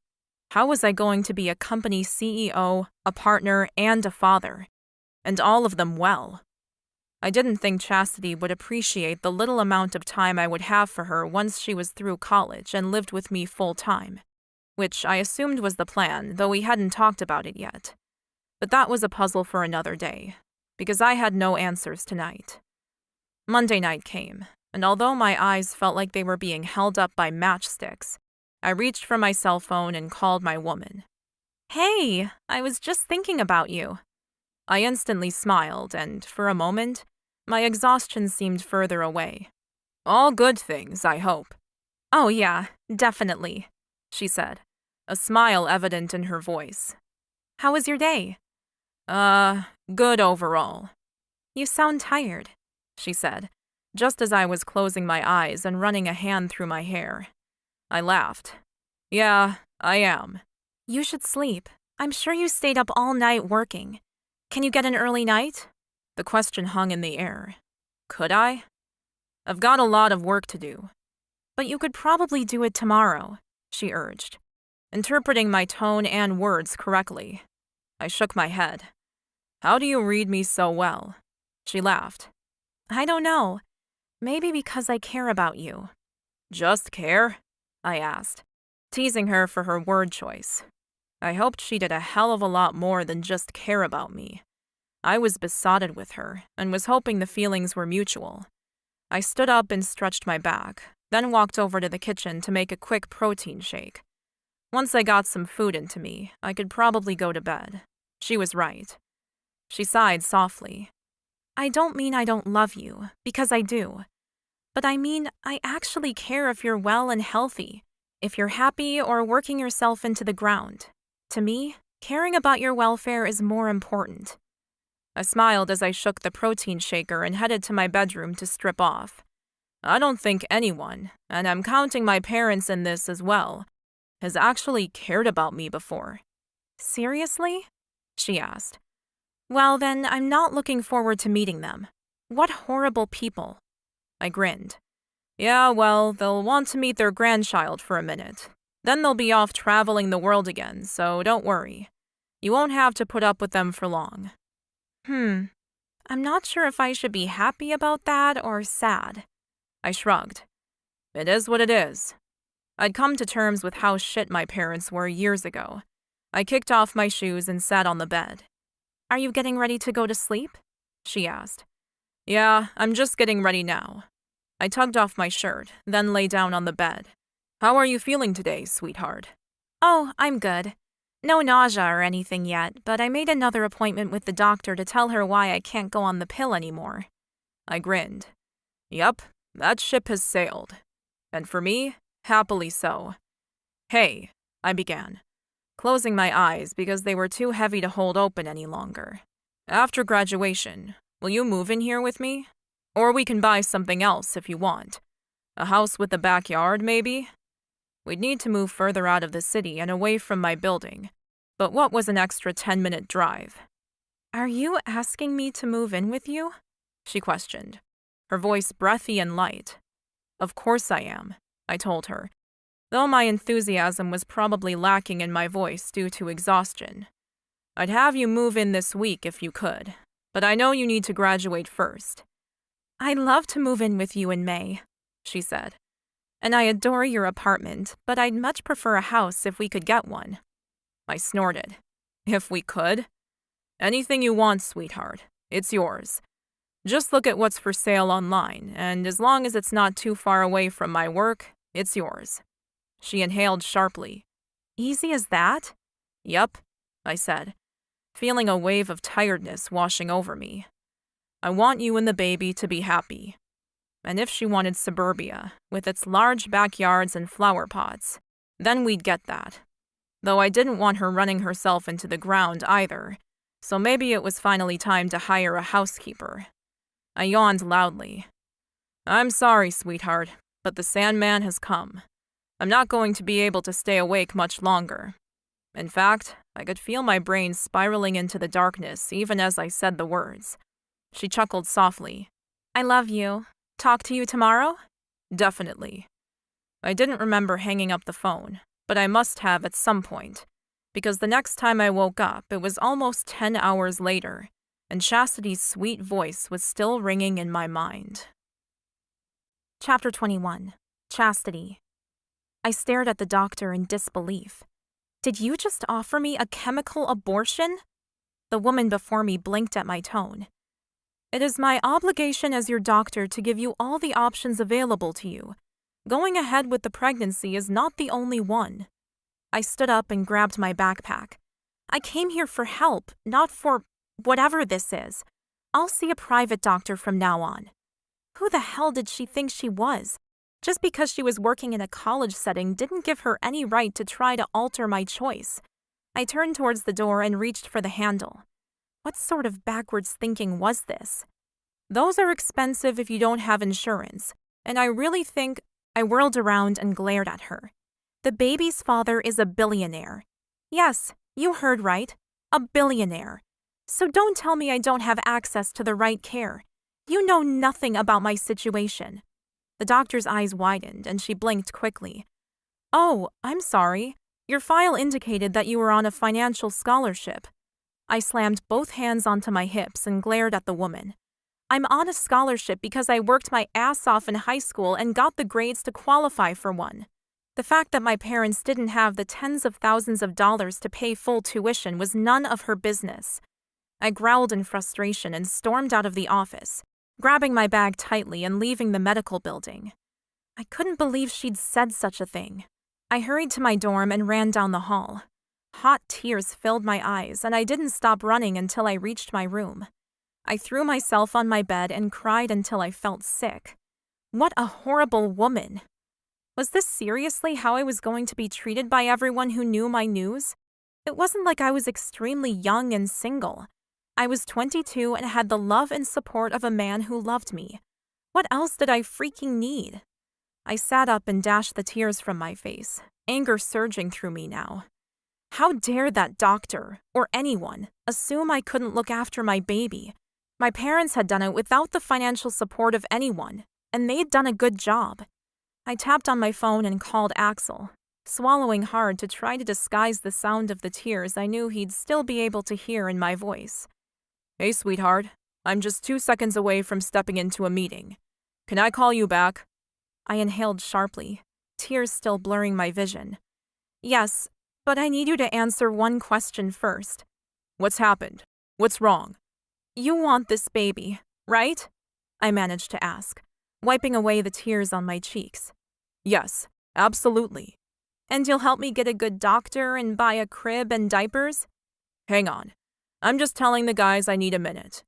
How was I going to be a company CEO, a partner, and a father? And all of them well. I didn't think Chastity would appreciate the little amount of time I would have for her once she was through college and lived with me full-time, which I assumed was the plan, though we hadn't talked about it yet. But that was a puzzle for another day. because I had no answers tonight. Monday night came, and although my eyes felt like they were being held up by matchsticks, I reached for my cell phone and called my woman. Hey, I was just thinking about you. I instantly smiled, and for a moment, my exhaustion seemed further away. All good things, I hope. Oh yeah, definitely, she said, a smile evident in her voice. How was your day? Good overall. You sound tired, she said, just as I was closing my eyes and running a hand through my hair. I laughed. Yeah, I am. You should sleep. I'm sure you stayed up all night working. Can you get an early night? The question hung in the air. Could I? I've got a lot of work to do. But you could probably do it tomorrow, she urged, interpreting my tone and words correctly. I shook my head. How do you read me so well? She laughed. I don't know. Maybe because I care about you. Just care? I asked, teasing her for her word choice. I hoped she did a hell of a lot more than just care about me. I was besotted with her and was hoping the feelings were mutual. I stood up and stretched my back, then walked over to the kitchen to make a quick protein shake. Once I got some food into me, I could probably go to bed. She was right. She sighed softly. I don't mean I don't love you, because I do. But I mean I actually care if you're well and healthy, if you're happy or working yourself into the ground. To me, caring about your welfare is more important. I smiled as I shook the protein shaker and headed to my bedroom to strip off. I don't think anyone, and I'm counting my parents in this as well, has actually cared about me before. Seriously? She asked. Well, then I'm not looking forward to meeting them. What horrible people. I grinned. Yeah, well, they'll want to meet their grandchild for a minute. Then they'll be off traveling the world again, so don't worry. You won't have to put up with them for long. I'm not sure if I should be happy about that or sad. I shrugged. It is what it is. I'd come to terms with how shit my parents were years ago. I kicked off my shoes and sat on the bed. Are you getting ready to go to sleep? She asked. Yeah, I'm just getting ready now. I tugged off my shirt, then lay down on the bed. How are you feeling today, sweetheart? Oh, I'm good. No nausea or anything yet, but I made another appointment with the doctor to tell her why I can't go on the pill anymore. I grinned. Yep, that ship has sailed. And for me, happily so. Hey, I began, closing my eyes because they were too heavy to hold open any longer. After graduation, will you move in here with me? Or we can buy something else if you want. A house with a backyard, maybe? We'd need to move further out of the city and away from my building. But what was an extra 10-minute drive? Are you asking me to move in with you? She questioned, her voice breathy and light. Of course I am, I told her, though my enthusiasm was probably lacking in my voice due to exhaustion. I'd have you move in this week if you could, but I know you need to graduate first. I'd love to move in with you in May, she said. And I adore your apartment, but I'd much prefer a house if we could get one. I snorted. If we could? Anything you want, sweetheart. It's yours. Just look at what's for sale online, and as long as it's not too far away from my work, it's yours. She inhaled sharply. Easy as that? Yup, I said, feeling a wave of tiredness washing over me. I want you and the baby to be happy. And if she wanted suburbia, with its large backyards and flower pots, then we'd get that. Though I didn't want her running herself into the ground either, so maybe it was finally time to hire a housekeeper. I yawned loudly. I'm sorry, sweetheart, but the Sandman has come. I'm not going to be able to stay awake much longer. In fact, I could feel my brain spiraling into the darkness even as I said the words. She chuckled softly. I love you. Talk to you tomorrow? Definitely. I didn't remember hanging up the phone, but I must have at some point, because the next time I woke up, it was almost 10 hours later, and Chastity's sweet voice was still ringing in my mind. Chapter 21. Chastity. I stared at the doctor in disbelief. Did you just offer me a chemical abortion? The woman before me blinked at my tone. It is my obligation as your doctor to give you all the options available to you. Going ahead with the pregnancy is not the only one. I stood up and grabbed my backpack. I came here for help, not for whatever this is. I'll see a private doctor from now on. Who the hell did she think she was? Just because she was working in a college setting didn't give her any right to try to alter my choice. I turned towards the door and reached for the handle. What sort of backwards thinking was this? Those are expensive if you don't have insurance, and I really think I whirled around and glared at her. The baby's father is a billionaire. Yes, you heard right, a billionaire. So don't tell me I don't have access to the right care. You know nothing about my situation. The doctor's eyes widened and she blinked quickly. Oh, I'm sorry. Your file indicated that you were on a financial scholarship. I slammed both hands onto my hips and glared at the woman. I'm on a scholarship because I worked my ass off in high school and got the grades to qualify for one. The fact that my parents didn't have the tens of thousands of dollars to pay full tuition was none of her business. I growled in frustration and stormed out of the office, grabbing my bag tightly and leaving the medical building. I couldn't believe she'd said such a thing. I hurried to my dorm and ran down the hall. Hot tears filled my eyes, and I didn't stop running until I reached my room. I threw myself on my bed and cried until I felt sick. What a horrible woman! Was this seriously how I was going to be treated by everyone who knew my news? It wasn't like I was extremely young and single. I was 22 and had the love and support of a man who loved me. What else did I freaking need? I sat up and dashed the tears from my face, anger surging through me now. How dare that doctor, or anyone, assume I couldn't look after my baby? My parents had done it without the financial support of anyone, and they'd done a good job. I tapped on my phone and called Axel, swallowing hard to try to disguise the sound of the tears I knew he'd still be able to hear in my voice. Hey, sweetheart. I'm just 2 seconds away from stepping into a meeting. Can I call you back? I inhaled sharply, tears still blurring my vision. Yes, but I need you to answer one question first. What's happened? What's wrong? You want this baby, right? I managed to ask, wiping away the tears on my cheeks. Yes, absolutely. And you'll help me get a good doctor and buy a crib and diapers? Hang on. I'm just telling the guys I need a minute.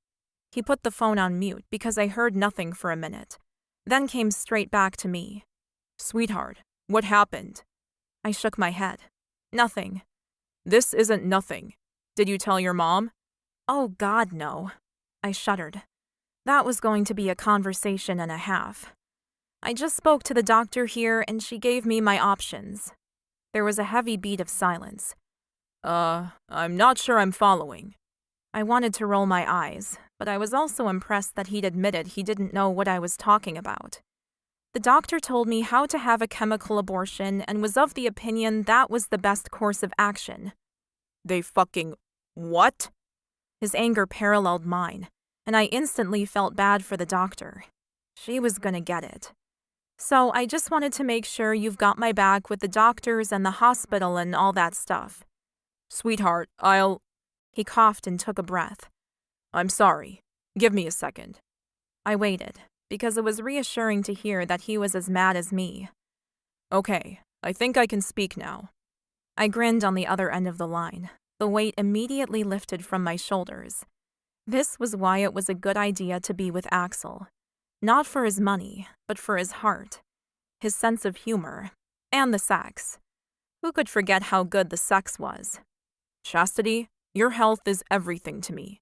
He put the phone on mute because I heard nothing for a minute, then came straight back to me. Sweetheart, what happened? I shook my head. Nothing. This isn't nothing. Did you tell your mom? Oh, God, no. I shuddered. That was going to be a conversation and a half. I just spoke to the doctor here and she gave me my options. There was a heavy beat of silence. I'm not sure I'm following. I wanted to roll my eyes, but I was also impressed that he'd admitted he didn't know what I was talking about. The doctor told me how to have a chemical abortion and was of the opinion that was the best course of action. They fucking what? His anger paralleled mine, and I instantly felt bad for the doctor. She was gonna get it. So I just wanted to make sure you've got my back with the doctors and the hospital and all that stuff. Sweetheart, He coughed and took a breath. I'm sorry. Give me a second. I waited, because it was reassuring to hear that he was as mad as me. Okay, I think I can speak now. I grinned on the other end of the line. The weight immediately lifted from my shoulders. This was why it was a good idea to be with Axel. Not for his money, but for his heart, his sense of humor, and the sex. Who could forget how good the sex was? Chastity, your health is everything to me.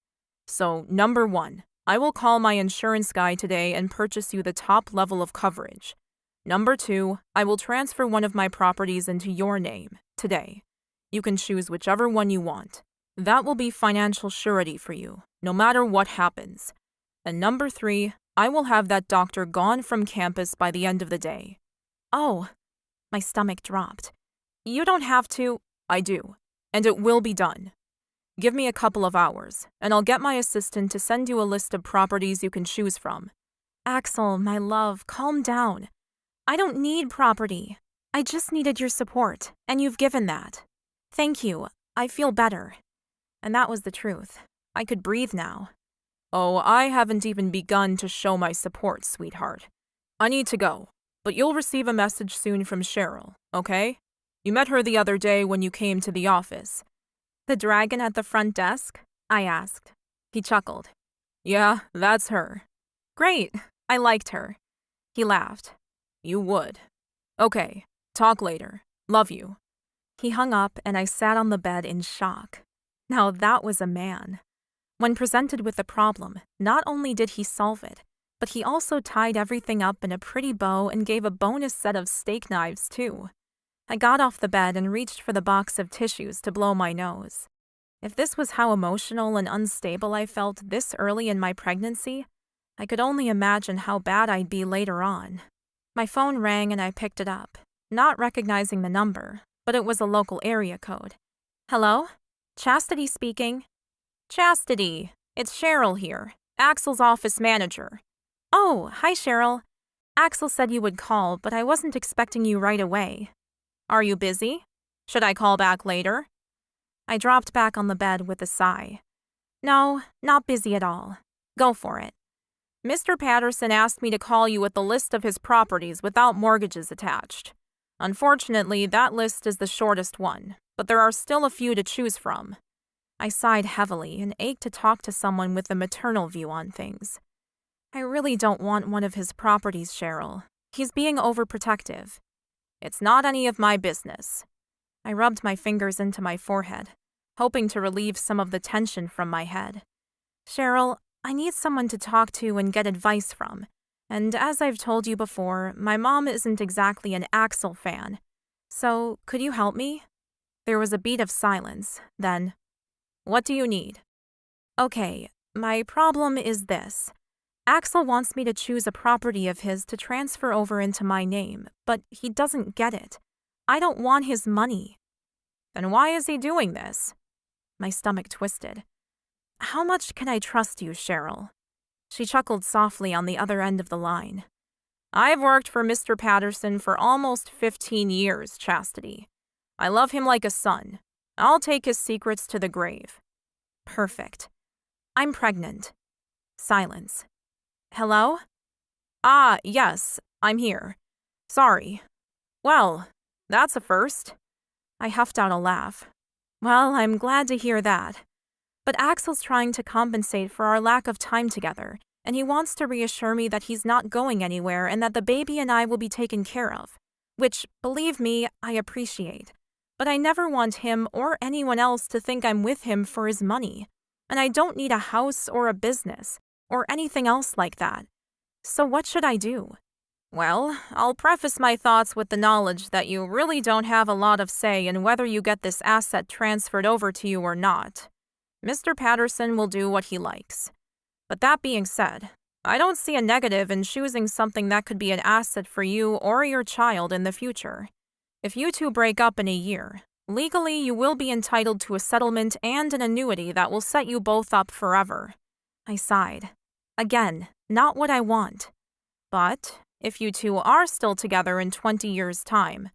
So, number 1, I will call my insurance guy today and purchase you the top level of coverage. Number 2, I will transfer one of my properties into your name, today. You can choose whichever one you want. That will be financial surety for you, no matter what happens. And number 3, I will have that doctor gone from campus by the end of the day. Oh, my stomach dropped. You don't have to. I do, and it will be done. Give me a couple of hours, and I'll get my assistant to send you a list of properties you can choose from. Axel, my love, calm down. I don't need property. I just needed your support, and you've given that. Thank you. I feel better. And that was the truth. I could breathe now. Oh, I haven't even begun to show my support, sweetheart. I need to go, but you'll receive a message soon from Cheryl, okay? You met her the other day when you came to the office. The dragon at the front desk? I asked. He chuckled. Yeah, that's her. Great, I liked her. He laughed. You would. Okay, talk later. Love you. He hung up and I sat on the bed in shock. Now that was a man. When presented with the problem, not only did he solve it, but he also tied everything up in a pretty bow and gave a bonus set of steak knives, too. I got off the bed and reached for the box of tissues to blow my nose. If this was how emotional and unstable I felt this early in my pregnancy, I could only imagine how bad I'd be later on. My phone rang and I picked it up, not recognizing the number, but it was a local area code. Hello? Chastity speaking. Chastity, it's Cheryl here, Axel's office manager. Oh, hi Cheryl. Axel said you would call, but I wasn't expecting you right away. Are you busy? Should I call back later? I dropped back on the bed with a sigh. No, not busy at all. Go for it. Mr. Patterson asked me to call you with the list of his properties without mortgages attached. Unfortunately, that list is the shortest one, but there are still a few to choose from. I sighed heavily and ached to talk to someone with a maternal view on things. I really don't want one of his properties, Cheryl. He's being overprotective. It's not any of my business. I rubbed my fingers into my forehead, hoping to relieve some of the tension from my head. Cheryl, I need someone to talk to and get advice from. And as I've told you before, my mom isn't exactly an Axel fan. So, could you help me? There was a beat of silence, then, what do you need? Okay, my problem is this. Axel wants me to choose a property of his to transfer over into my name, but he doesn't get it. I don't want his money. Then why is he doing this? My stomach twisted. How much can I trust you, Cheryl? She chuckled softly on the other end of the line. I've worked for Mr. Patterson for almost 15 years, Chastity. I love him like a son. I'll take his secrets to the grave. Perfect. I'm pregnant. Silence. Hello? Ah, yes, I'm here. Sorry. Well, that's a first. I huffed out a laugh. Well, I'm glad to hear that. But Axel's trying to compensate for our lack of time together, and he wants to reassure me that he's not going anywhere and that the baby and I will be taken care of. Which, believe me, I appreciate. But I never want him or anyone else to think I'm with him for his money. And I don't need a house or a business, or anything else like that. So what should I do? Well, I'll preface my thoughts with the knowledge that you really don't have a lot of say in whether you get this asset transferred over to you or not. Mr. Patterson will do what he likes. But that being said, I don't see a negative in choosing something that could be an asset for you or your child in the future. If you two break up in a year, legally you will be entitled to a settlement and an annuity that will set you both up forever. I sighed. Again, not what I want. But if you two are still together in 20 years' time,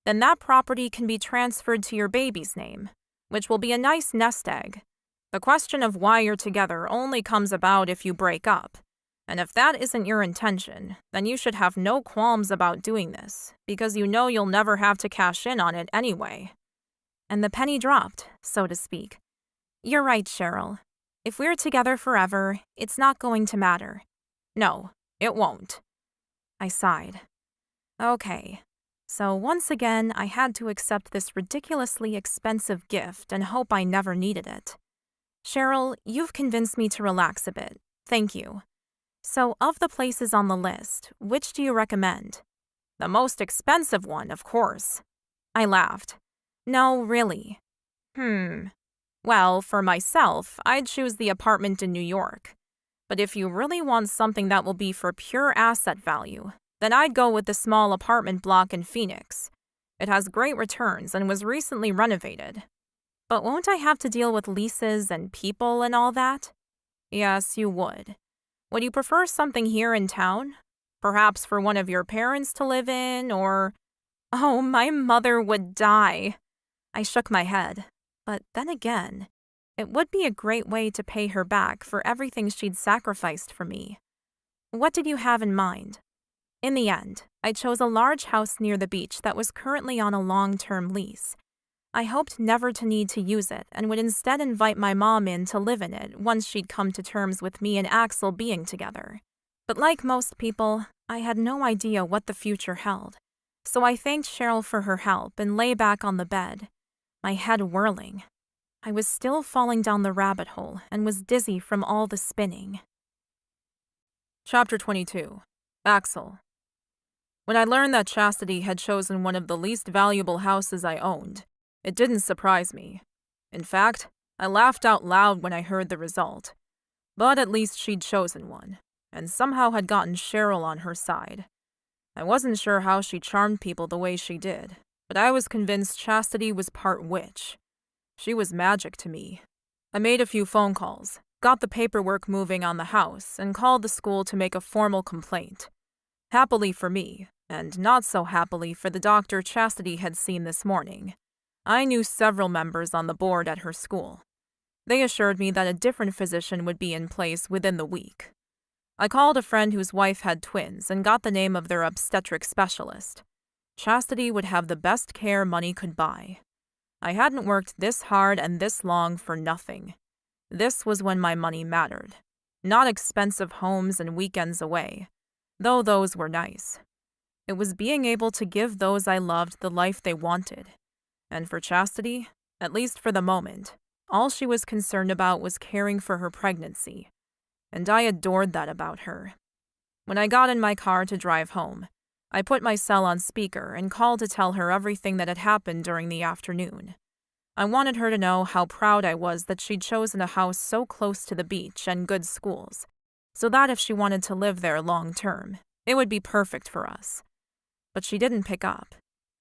then that property can be transferred to your baby's name, which will be a nice nest egg. The question of why you're together only comes about if you break up. And if that isn't your intention, then you should have no qualms about doing this, because you know you'll never have to cash in on it anyway. And the penny dropped, so to speak. You're right, Cheryl. If we're together forever, it's not going to matter. No, it won't. I sighed. Okay. So once again, I had to accept this ridiculously expensive gift and hope I never needed it. Cheryl, you've convinced me to relax a bit. Thank you. So, of the places on the list, which do you recommend? The most expensive one, of course. I laughed. No, really. Well, for myself, I'd choose the apartment in New York. But if you really want something that will be for pure asset value, then I'd go with the small apartment block in Phoenix. It has great returns and was recently renovated. But won't I have to deal with leases and people and all that? Yes, you would. Would you prefer something here in town? Perhaps for one of your parents to live in, or... Oh, my mother would die. I shook my head. But then again, It would be a great way to pay her back for everything she'd sacrificed for me. What did you have in mind? In the end, I chose a large house near the beach that was currently on a long-term lease. I hoped never to need to use it and would instead invite my mom in to live in it once she'd come to terms with me and Axel being together. But like most people, I had no idea what the future held, so I thanked Cheryl for her help and lay back on the bed, my head whirling. I was still falling down the rabbit hole and was dizzy from all the spinning. Chapter 22. Axel. When I learned that Chastity had chosen one of the least valuable houses I owned, it didn't surprise me. In fact, I laughed out loud when I heard the result. But at least she'd chosen one, and somehow had gotten Cheryl on her side. I wasn't sure how she charmed people the way she did, but I was convinced Chastity was part witch. She was magic to me. I made a few phone calls, got the paperwork moving on the house, and called the school to make a formal complaint. Happily for me, and not so happily for the doctor Chastity had seen this morning, I knew several members on the board at her school. They assured me that a different physician would be in place within the week. I called a friend whose wife had twins and got the name of their obstetric specialist. Chastity would have the best care money could buy. I hadn't worked this hard and this long for nothing. This was when my money mattered. Not expensive homes and weekends away, though those were nice. It was being able to give those I loved the life they wanted. And for Chastity, at least for the moment, all she was concerned about was caring for her pregnancy. And I adored that about her. When I got in my car to drive home, I put my cell on speaker and called to tell her everything that had happened during the afternoon. I wanted her to know how proud I was that she'd chosen a house so close to the beach and good schools, so that if she wanted to live there long term, it would be perfect for us. But she didn't pick up.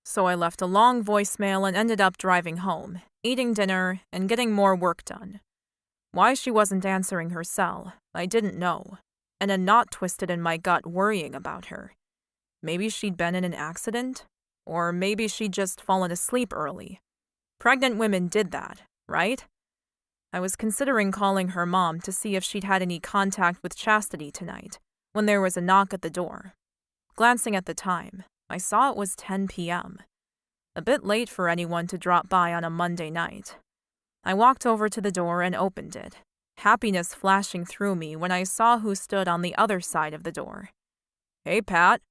So I left a long voicemail and ended up driving home, eating dinner, and getting more work done. Why she wasn't answering her cell, I didn't know, and a knot twisted in my gut worrying about her. Maybe she'd been in an accident, or maybe she'd just fallen asleep early. Pregnant women did that, right? I was considering calling her mom to see if she'd had any contact with Chastity tonight, when there was a knock at the door. Glancing at the time, I saw it was 10 p.m. A bit late for anyone to drop by on a Monday night. I walked over to the door and opened it, happiness flashing through me when I saw who stood on the other side of the door. "Hey, Pat."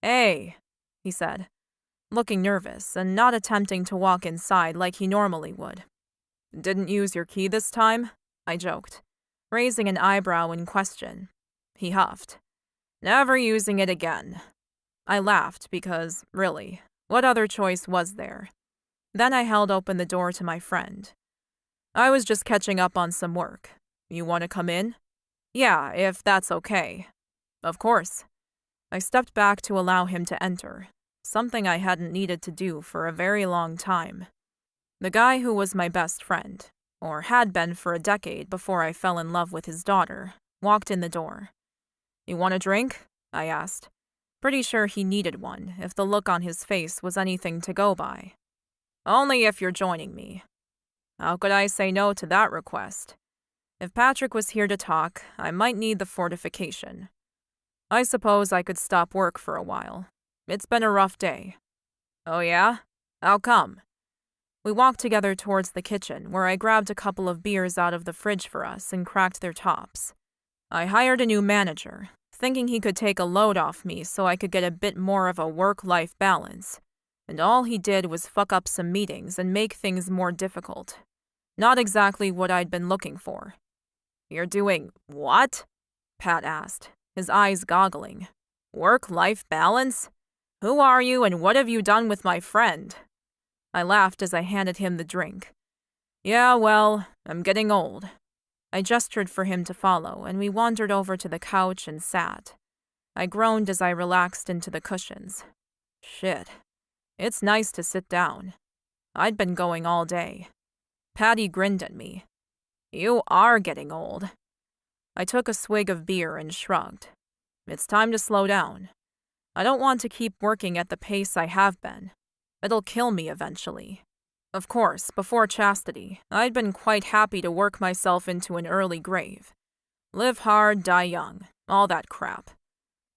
"Hey," he said, looking nervous and not attempting to walk inside like he normally would. "Didn't use your key this time?" I joked, raising an eyebrow in question. He huffed. "Never using it again." I laughed because, really, what other choice was there? Then I held open the door to my friend. "I was just catching up on some work. You want to come in?" "Yeah, if that's okay." "Of course." I stepped back to allow him to enter, something I hadn't needed to do for a very long time. The guy who was my best friend, or had been for a decade before I fell in love with his daughter, walked in the door. "You want a drink?" I asked. Pretty sure he needed one, if the look on his face was anything to go by. "Only if you're joining me." How could I say no to that request? If Patrick was here to talk, I might need the fortification. I suppose I could stop work for a while. It's been a rough day. "Oh yeah? How come?" We walked together towards the kitchen, where I grabbed a couple of beers out of the fridge for us and cracked their tops. I hired a new manager, thinking he could take a load off me so I could get a bit more of a work-life balance, and all he did was fuck up some meetings and make things more difficult. Not exactly what I'd been looking for. "You're doing what?" Pat asked, his eyes goggling. "Work-life balance? Who are you and what have you done with my friend?" I laughed as I handed him the drink. "Yeah, well, I'm getting old." I gestured for him to follow, and we wandered over to the couch and sat. I groaned as I relaxed into the cushions. Shit. It's nice to sit down. I'd been going all day. Patty grinned at me. "You are getting old." I took a swig of beer and shrugged. It's time to slow down. I don't want to keep working at the pace I have been. It'll kill me eventually. Of course, before Chastity, I'd been quite happy to work myself into an early grave. Live hard, die young, all that crap.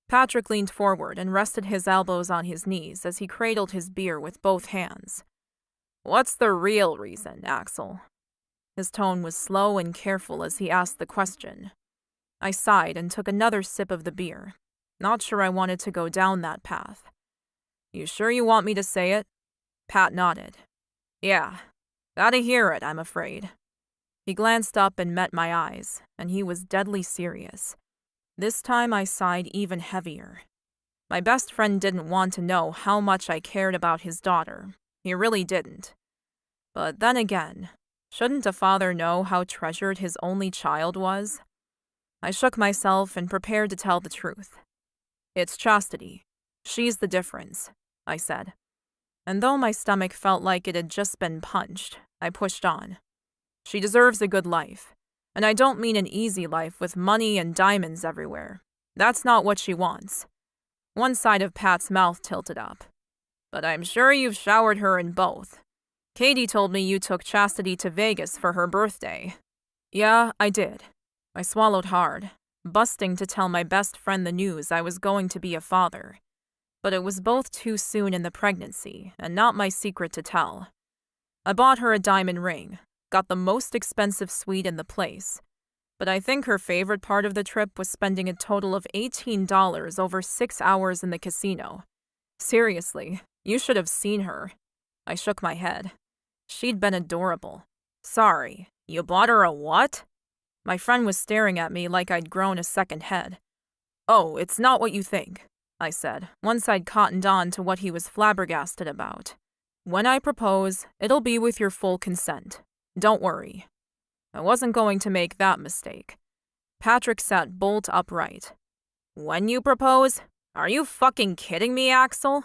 Patrick leaned forward and rested his elbows on his knees as he cradled his beer with both hands. What's the real reason, Axel? His tone was slow and careful as he asked the question. I sighed and took another sip of the beer, not sure I wanted to go down that path. You sure you want me to say it? Pat nodded. Yeah, gotta hear it, I'm afraid. He glanced up and met my eyes, and he was deadly serious. This time I sighed even heavier. My best friend didn't want to know how much I cared about his daughter. He really didn't. But then again, shouldn't a father know how treasured his only child was? I shook myself and prepared to tell the truth. It's Chastity. She's the difference, I said. And though my stomach felt like it had just been punched, I pushed on. She deserves a good life. And I don't mean an easy life with money and diamonds everywhere. That's not what she wants. One side of Pat's mouth tilted up. But I'm sure you've showered her in both. Katie told me you took Chastity to Vegas for her birthday. Yeah, I did. I swallowed hard, busting to tell my best friend the news I was going to be a father. But it was both too soon in the pregnancy and not my secret to tell. I bought her a diamond ring, got the most expensive suite in the place, but I think her favorite part of the trip was spending a total of $18 over 6 hours in the casino. Seriously, you should have seen her. I shook my head. She'd been adorable. Sorry, you bought her a what? My friend was staring at me like I'd grown a second head. Oh, it's not what you think, I said, once I'd cottoned on to what he was flabbergasted about. When I propose, it'll be with your full consent. Don't worry. I wasn't going to make that mistake. Patrick sat bolt upright. When you propose? Are you fucking kidding me, Axel?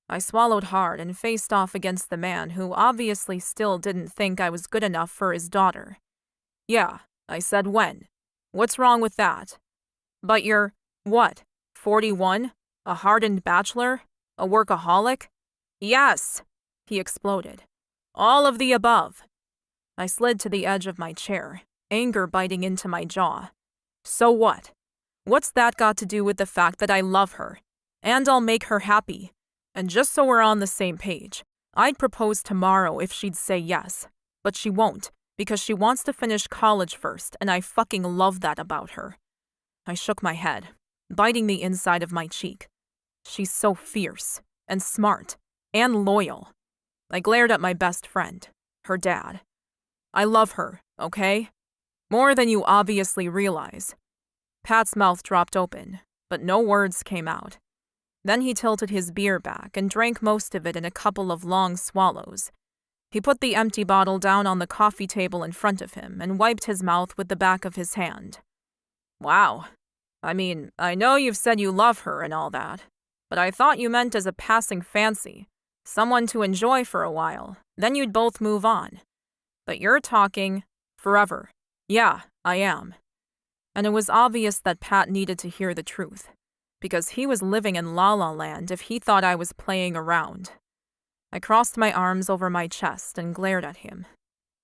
I swallowed hard and faced off against the man who obviously still didn't think I was good enough for his daughter. Yeah, I said when. What's wrong with that? But you're, what, 41? A hardened bachelor? A workaholic? Yes, he exploded. All of the above. I slid to the edge of my chair, anger biting into my jaw. So what? What's that got to do with the fact that I love her? And I'll make her happy. And just so we're on the same page, I'd propose tomorrow if she'd say yes. But she won't, because she wants to finish college first, and I fucking love that about her. I shook my head, biting the inside of my cheek. She's so fierce, and smart, and loyal. I glared at my best friend, her dad. I love her, okay? More than you obviously realize. Pat's mouth dropped open, but no words came out. Then he tilted his beer back and drank most of it in a couple of long swallows. He put the empty bottle down on the coffee table in front of him and wiped his mouth with the back of his hand. Wow. I mean, I know you've said you love her and all that, but I thought you meant as a passing fancy, someone to enjoy for a while, then you'd both move on. But you're talking forever. Yeah, I am. And it was obvious that Pat needed to hear the truth, because he was living in La La Land if he thought I was playing around. I crossed my arms over my chest and glared at him.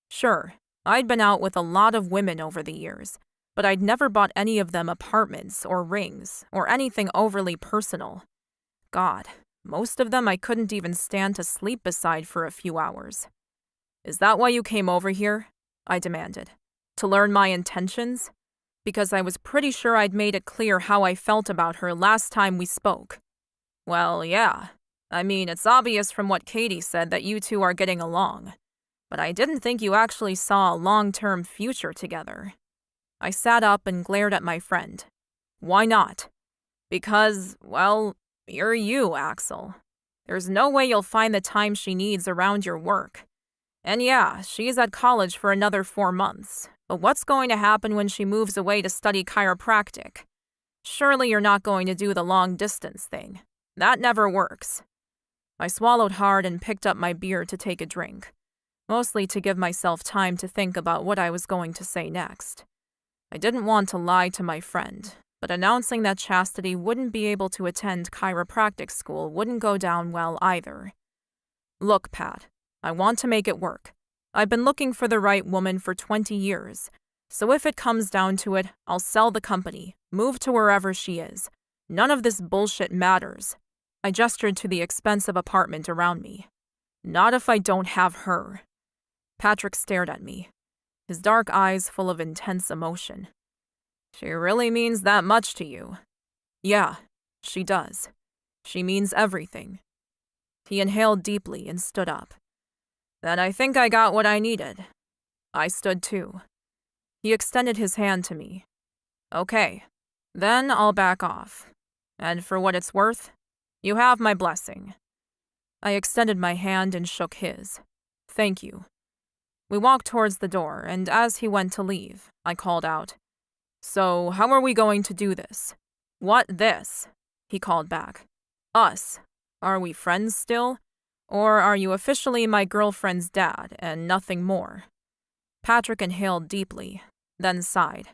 Sure, I'd been out with a lot of women over the years, but I'd never bought any of them apartments or rings or anything overly personal. God, most of them I couldn't even stand to sleep beside for a few hours. Is that why you came over here? I demanded. To learn my intentions? Because I was pretty sure I'd made it clear how I felt about her last time we spoke. Well, yeah. I mean, it's obvious from what Katie said that you two are getting along. But I didn't think you actually saw a long-term future together. I sat up and glared at my friend. Why not? Because, well, you're you, Axel. There's no way you'll find the time she needs around your work. And yeah, she's at college for another 4 months. But what's going to happen when she moves away to study chiropractic? Surely you're not going to do the long-distance thing. That never works. I swallowed hard and picked up my beer to take a drink, mostly to give myself time to think about what I was going to say next. I didn't want to lie to my friend, but announcing that Chastity wouldn't be able to attend chiropractic school wouldn't go down well either. Look, Pat, I want to make it work. I've been looking for the right woman for 20 years. So if it comes down to it, I'll sell the company, move to wherever she is. None of this bullshit matters. I gestured to the expensive apartment around me. Not if I don't have her. Patrick stared at me, his dark eyes full of intense emotion. She really means that much to you? Yeah, she does. She means everything. He inhaled deeply and stood up. Then I think I got what I needed. I stood too. He extended his hand to me. Okay, then I'll back off. And for what it's worth, you have my blessing. I extended my hand and shook his. Thank you. We walked towards the door, and as he went to leave, I called out, So, how are we going to do this? What this? He called back. Us. Are we friends still? Or are you officially my girlfriend's dad and nothing more? Patrick inhaled deeply, then sighed.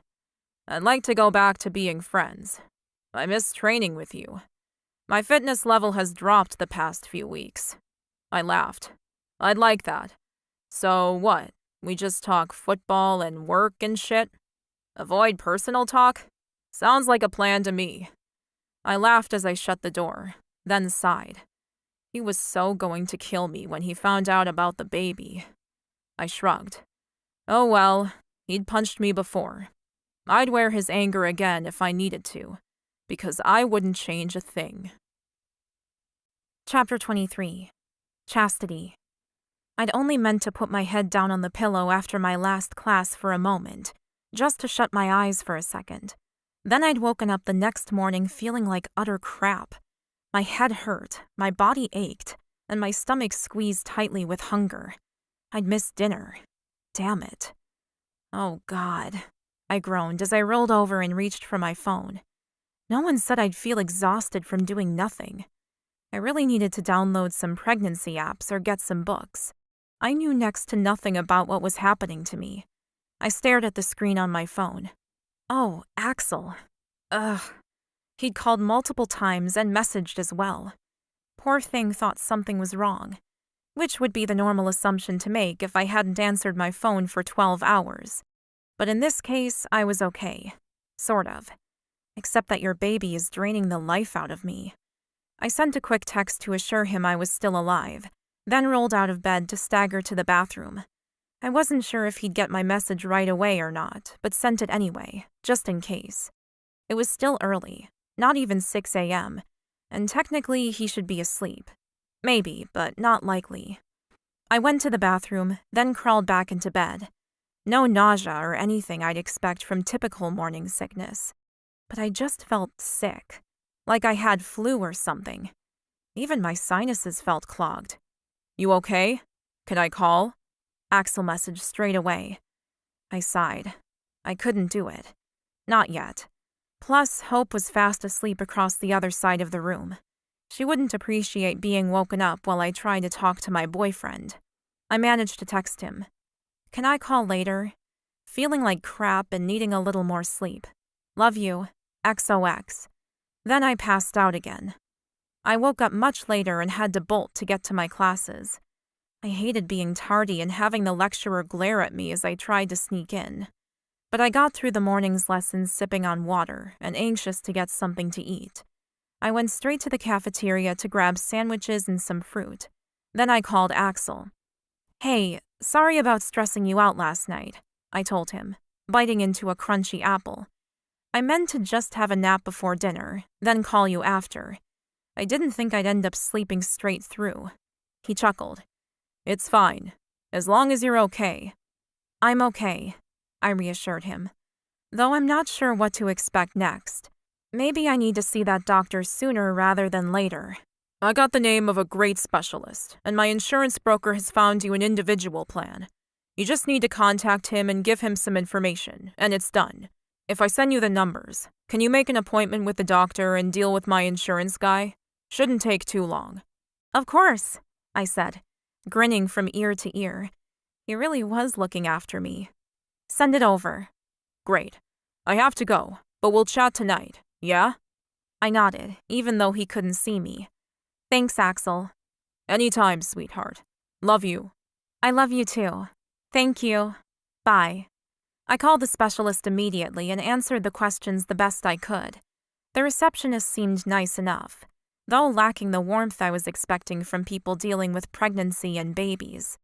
I'd like to go back to being friends. I miss training with you. My fitness level has dropped the past few weeks. I laughed. I'd like that. So what? We just talk football and work and shit? Avoid personal talk? Sounds like a plan to me. I laughed as I shut the door, then sighed. He was so going to kill me when he found out about the baby. I shrugged. Oh well, he'd punched me before. I'd wear his anger again if I needed to, because I wouldn't change a thing. Chapter 23. Chastity. I'd only meant to put my head down on the pillow after my last class for a moment, just to shut my eyes for a second. Then I'd woken up the next morning feeling like utter crap. My head hurt, my body ached, and my stomach squeezed tightly with hunger. I'd missed dinner. Damn it. Oh, God, I groaned as I rolled over and reached for my phone. No one said I'd feel exhausted from doing nothing. I really needed to download some pregnancy apps or get some books. I knew next to nothing about what was happening to me. I stared at the screen on my phone. Oh, Axel. Ugh. He'd called multiple times and messaged as well. Poor thing thought something was wrong, which would be the normal assumption to make if I hadn't answered my phone for 12 hours. But in this case, I was okay. Sort of. Except that your baby is draining the life out of me. I sent a quick text to assure him I was still alive, then rolled out of bed to stagger to the bathroom. I wasn't sure if he'd get my message right away or not, but sent it anyway, just in case. It was still early, not even 6 a.m., and technically he should be asleep. Maybe, but not likely. I went to the bathroom, then crawled back into bed. No nausea or anything I'd expect from typical morning sickness. But I just felt sick, like I had flu or something. Even my sinuses felt clogged. You okay? Can I call? Axel messaged straight away. I sighed. I couldn't do it. Not yet. Plus, Hope was fast asleep across the other side of the room. She wouldn't appreciate being woken up while I tried to talk to my boyfriend. I managed to text him. Can I call later? Feeling like crap and needing a little more sleep. Love you. XOX. Then I passed out again. I woke up much later and had to bolt to get to my classes. I hated being tardy and having the lecturer glare at me as I tried to sneak in. But I got through the morning's lessons sipping on water and anxious to get something to eat. I went straight to the cafeteria to grab sandwiches and some fruit. Then I called Axel. Hey, sorry about stressing you out last night, I told him, biting into a crunchy apple. I meant to just have a nap before dinner, then call you after. I didn't think I'd end up sleeping straight through. He chuckled. It's fine, as long as you're okay. I'm okay, I reassured him, though I'm not sure what to expect next. Maybe I need to see that doctor sooner rather than later. I got the name of a great specialist, and my insurance broker has found you an individual plan. You just need to contact him and give him some information, and it's done. If I send you the numbers, can you make an appointment with the doctor and deal with my insurance guy? Shouldn't take too long. Of course, I said, grinning from ear to ear. He really was looking after me. Send it over. Great. I have to go, but we'll chat tonight, yeah? I nodded, even though he couldn't see me. Thanks, Axel. Anytime, sweetheart. Love you. I love you too. Thank you. Bye. I called the specialist immediately and answered the questions the best I could. The receptionist seemed nice enough, though lacking the warmth I was expecting from people dealing with pregnancy and babies.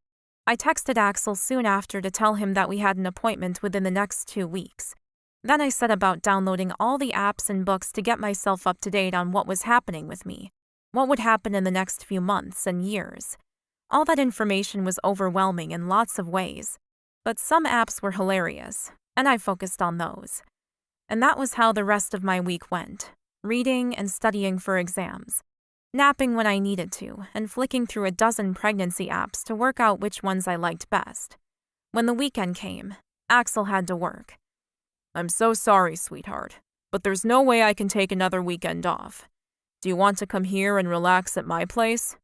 I texted Axel soon after to tell him that we had an appointment within the next 2 weeks. Then I set about downloading all the apps and books to get myself up to date on what was happening with me, what would happen in the next few months and years. All that information was overwhelming in lots of ways, but some apps were hilarious, and I focused on those. And that was how the rest of my week went, reading and studying for exams, napping when I needed to, and flicking through a dozen pregnancy apps to work out which ones I liked best. When the weekend came, Axel had to work. I'm so sorry, sweetheart, but there's no way I can take another weekend off. Do you want to come here and relax at my place?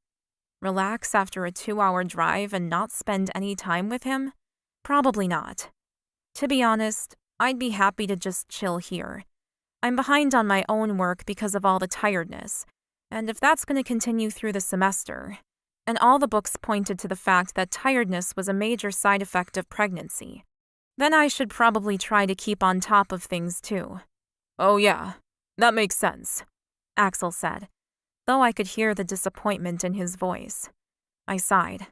Relax after a 2-hour drive and not spend any time with him? Probably not. To be honest, I'd be happy to just chill here. I'm behind on my own work because of all the tiredness, and if that's going to continue through the semester, and all the books pointed to the fact that tiredness was a major side effect of pregnancy, then I should probably try to keep on top of things too. Oh yeah, that makes sense, Axel said, though I could hear the disappointment in his voice. I sighed.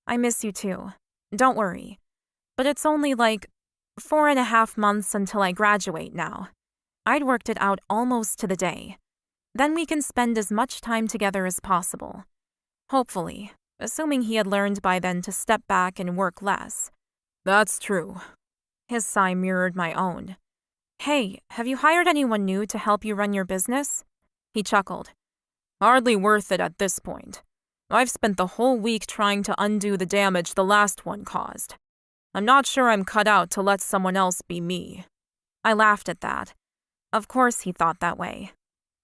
I miss you too. Don't worry. But it's only like 4.5 months until I graduate now. I'd worked it out almost to the day. Then we can spend as much time together as possible. Hopefully, assuming he had learned by then to step back and work less. That's true. His sigh mirrored my own. Hey, have you hired anyone new to help you run your business? He chuckled. Hardly worth it at this point. I've spent the whole week trying to undo the damage the last one caused. I'm not sure I'm cut out to let someone else be me. I laughed at that. Of course he thought that way.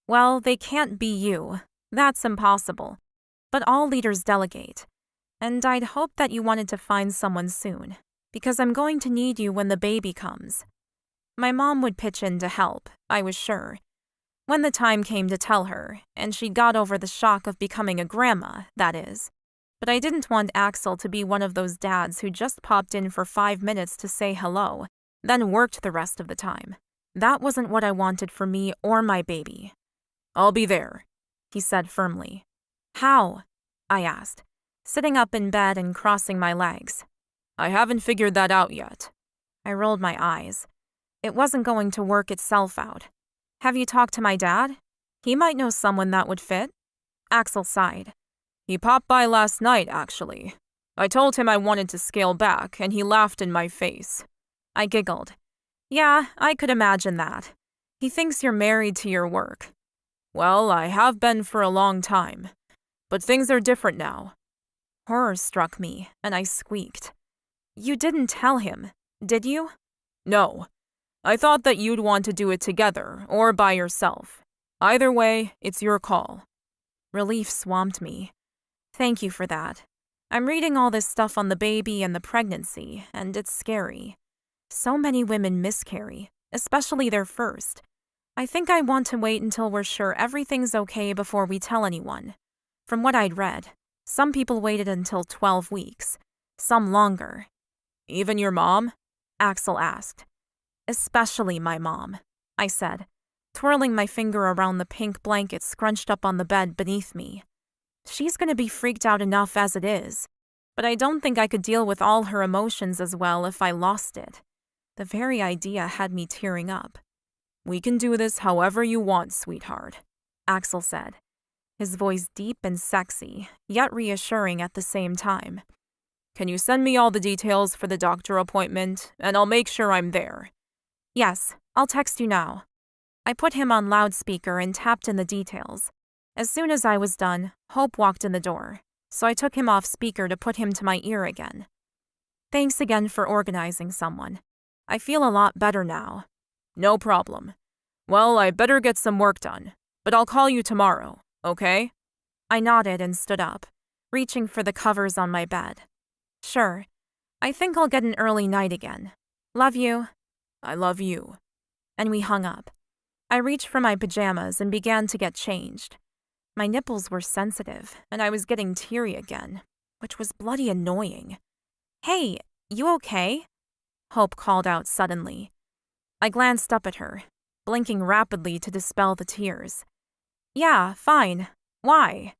Well, they can't be you. That's impossible. But all leaders delegate. And I'd hope that you wanted to find someone soon, because I'm going to need you when the baby comes. My mom would pitch in to help, I was sure. When the time came to tell her, and she got over the shock of becoming a grandma, that is. But I didn't want Axel to be one of those dads who just popped in for 5 minutes to say hello, then worked the rest of the time. That wasn't what I wanted for me or my baby. I'll be there, he said firmly. How? I asked, sitting up in bed and crossing my legs. I haven't figured that out yet. I rolled my eyes. It wasn't going to work itself out. Have you talked to my dad? He might know someone that would fit. Axel sighed. He popped by last night, actually. I told him I wanted to scale back, and he laughed in my face. I giggled. Yeah, I could imagine that. He thinks you're married to your work. Well, I have been for a long time. But things are different now. Horror struck me, and I squeaked. You didn't tell him, did you? No. I thought that you'd want to do it together, or by yourself. Either way, it's your call. Relief swamped me. Thank you for that. I'm reading all this stuff on the baby and the pregnancy, and it's scary. So many women miscarry, especially their first. I think I want to wait until we're sure everything's okay before we tell anyone. From what I'd read, some people waited until 12 weeks, some longer. Even your mom? Axel asked. Especially my mom, I said, twirling my finger around the pink blanket scrunched up on the bed beneath me. She's going to be freaked out enough as it is, but I don't think I could deal with all her emotions as well if I lost it. The very idea had me tearing up. We can do this however you want, sweetheart, Axel said, his voice deep and sexy, yet reassuring at the same time. Can you send me all the details for the doctor appointment, and I'll make sure I'm there? Yes, I'll text you now. I put him on loudspeaker and tapped in the details. As soon as I was done, Hope walked in the door, so I took him off speaker to put him to my ear again. Thanks again for organizing someone. I feel a lot better now. No problem. Well, I better get some work done, but I'll call you tomorrow, okay? I nodded and stood up, reaching for the covers on my bed. Sure. I think I'll get an early night again. Love you. I love you. And we hung up. I reached for my pajamas and began to get changed. My nipples were sensitive, and I was getting teary again, which was bloody annoying. Hey, you okay? Hope called out suddenly. I glanced up at her, blinking rapidly to dispel the tears. Yeah, fine. Why?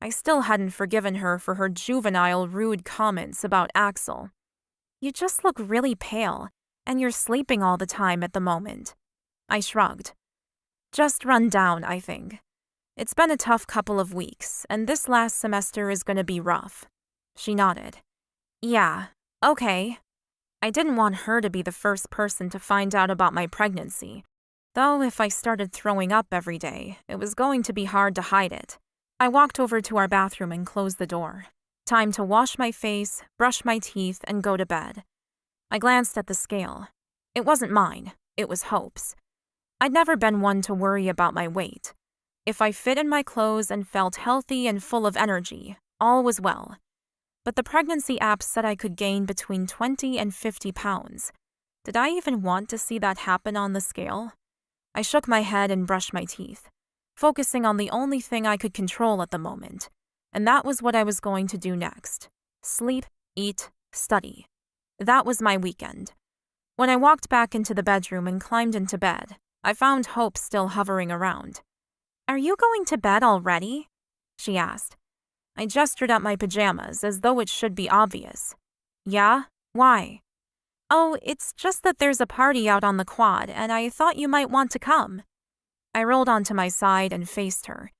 I still hadn't forgiven her for her juvenile, rude comments about Axel. You just look really pale, and you're sleeping all the time at the moment. I shrugged. Just run down, I think. It's been a tough couple of weeks, and this last semester is going to be rough. She nodded. Yeah, okay. I didn't want her to be the first person to find out about my pregnancy, though if I started throwing up every day, it was going to be hard to hide it. I walked over to our bathroom and closed the door. Time to wash my face, brush my teeth, and go to bed. I glanced at the scale. It wasn't mine, it was Hope's. I'd never been one to worry about my weight. If I fit in my clothes and felt healthy and full of energy, all was well. But the pregnancy app said I could gain between 20 and 50 pounds. Did I even want to see that happen on the scale? I shook my head and brushed my teeth, focusing on the only thing I could control at the moment, and that was what I was going to do next. Sleep, eat, study. That was my weekend. When I walked back into the bedroom and climbed into bed, I found Hope still hovering around. Are you going to bed already? She asked. I gestured at my pajamas as though it should be obvious. Yeah? Why? Oh, it's just that there's a party out on the quad and I thought you might want to come. I rolled onto my side and faced her.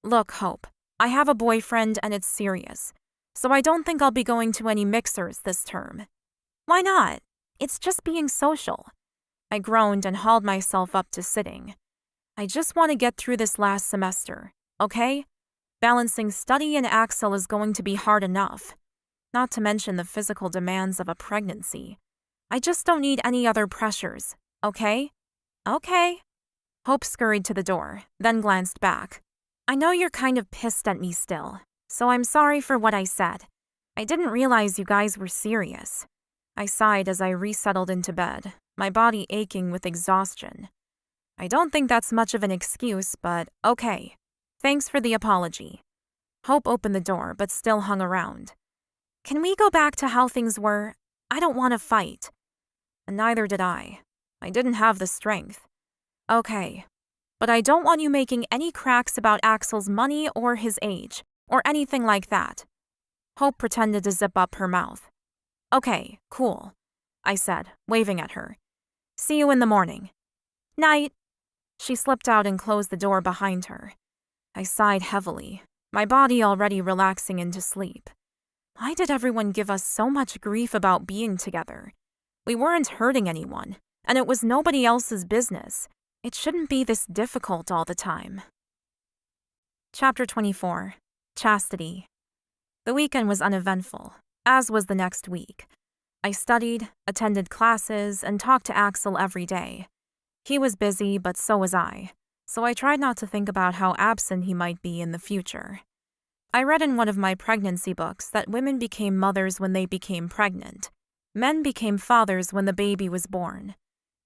Look, Hope, I have a boyfriend and it's serious, so I don't think I'll be going to any mixers this term. Why not? It's just being social. I groaned and hauled myself up to sitting. I just want to get through this last semester, okay? Balancing study and Axel is going to be hard enough, not to mention the physical demands of a pregnancy. I just don't need any other pressures, okay? Okay. Hope scurried to the door, then glanced back. I know you're kind of pissed at me still, so I'm sorry for what I said. I didn't realize you guys were serious. I sighed as I resettled into bed, my body aching with exhaustion. I don't think that's much of an excuse, but okay. Thanks for the apology. Hope opened the door, but still hung around. Can we go back to how things were? I don't want to fight. And neither did I. I didn't have the strength. Okay. But I don't want you making any cracks about Axel's money or his age, or anything like that. Hope pretended to zip up her mouth. Okay, cool, I said, waving at her. See you in the morning. Night. She slipped out and closed the door behind her. I sighed heavily, my body already relaxing into sleep. Why did everyone give us so much grief about being together? We weren't hurting anyone, and it was nobody else's business. It shouldn't be this difficult all the time. Chapter 24. Chastity. The weekend was uneventful, as was the next week. I studied, attended classes, and talked to Axel every day. He was busy, but so was I, so I tried not to think about how absent he might be in the future. I read in one of my pregnancy books that women became mothers when they became pregnant. Men became fathers when the baby was born.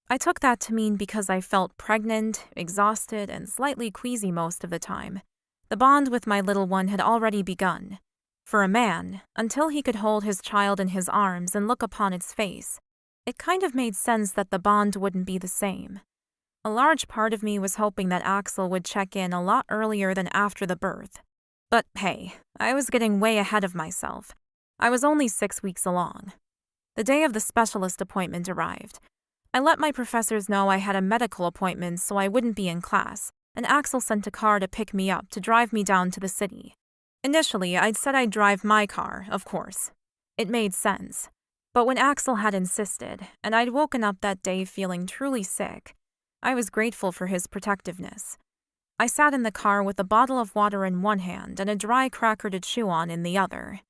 I took that to mean because I felt pregnant, exhausted, and slightly queasy most of the time. The bond with my little one had already begun. For a man, until he could hold his child in his arms and look upon its face, it kind of made sense that the bond wouldn't be the same. A large part of me was hoping that Axel would check in a lot earlier than after the birth. But hey, I was getting way ahead of myself. I was only 6 weeks along. The day of the specialist appointment arrived. I let my professors know I had a medical appointment so I wouldn't be in class, and Axel sent a car to pick me up to drive me down to the city. Initially, I'd said I'd drive my car, of course. It made sense. But when Axel had insisted, and I'd woken up that day feeling truly sick, I was grateful for his protectiveness. I sat in the car with a bottle of water in one hand and a dry cracker to chew on in the other.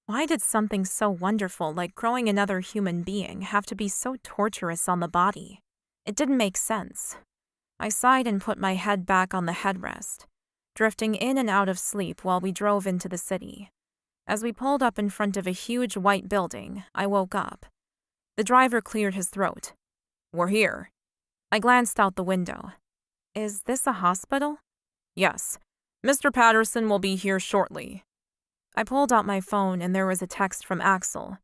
Why did something so wonderful like growing another human being have to be so torturous on the body? It didn't make sense. I sighed and put my head back on the headrest, drifting in and out of sleep while we drove into the city. As we pulled up in front of a huge white building, I woke up. The driver cleared his throat. "We're here." I glanced out the window. Is this a hospital? "Yes. Mr. Patterson will be here shortly." I pulled out my phone and there was a text from Axel.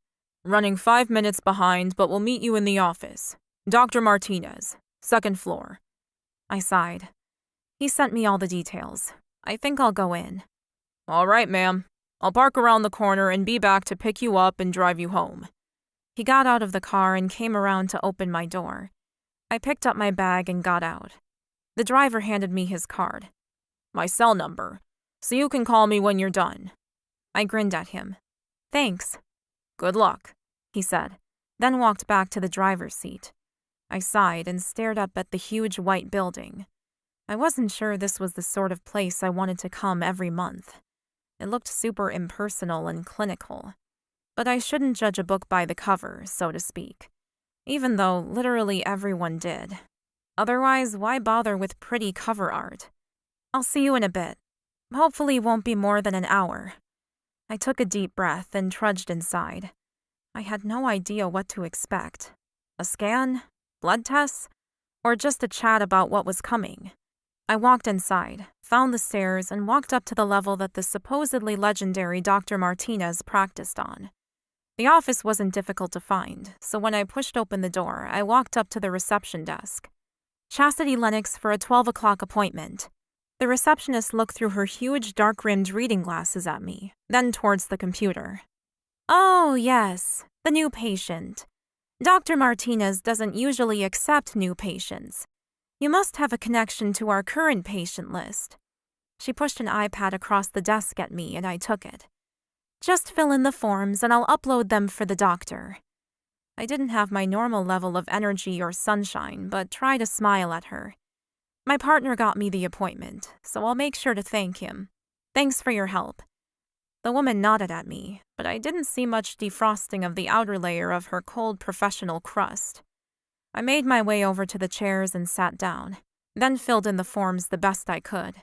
Running 5 minutes behind, but we'll meet you in the office. Dr. Martinez, 2nd floor. I sighed. He sent me all the details. I think I'll go in. All right, ma'am. I'll park around the corner and be back to pick you up and drive you home. He got out of the car and came around to open my door. I picked up my bag and got out. The driver handed me his card. My cell number, so you can call me when you're done. I grinned at him. Thanks. Good luck, he said, then walked back to the driver's seat. I sighed and stared up at the huge white building. I wasn't sure this was the sort of place I wanted to come every month. It looked super impersonal and clinical. But I shouldn't judge a book by the cover, so to speak, even though literally everyone did. Otherwise, why bother with pretty cover art? I'll see you in a bit. Hopefully it won't be more than an hour. I took a deep breath and trudged inside. I had no idea what to expect. A scan? Blood tests? Or just a chat about what was coming? I walked inside, found the stairs, and walked up to the level that the supposedly legendary Dr. Martinez practiced on. The office wasn't difficult to find, so when I pushed open the door, I walked up to the reception desk. Chastity Lennox for a 12 o'clock appointment. The receptionist looked through her huge dark-rimmed reading glasses at me, then towards the computer. Oh, yes, the new patient. Dr. Martinez doesn't usually accept new patients. You must have a connection to our current patient list. She pushed an iPad across the desk at me and I took it. Just fill in the forms and I'll upload them for the doctor. I didn't have my normal level of energy or sunshine, but tried to smile at her. My partner got me the appointment, so I'll make sure to thank him. Thanks for your help. The woman nodded at me, but I didn't see much defrosting of the outer layer of her cold professional crust. I made my way over to the chairs and sat down, then filled in the forms the best I could.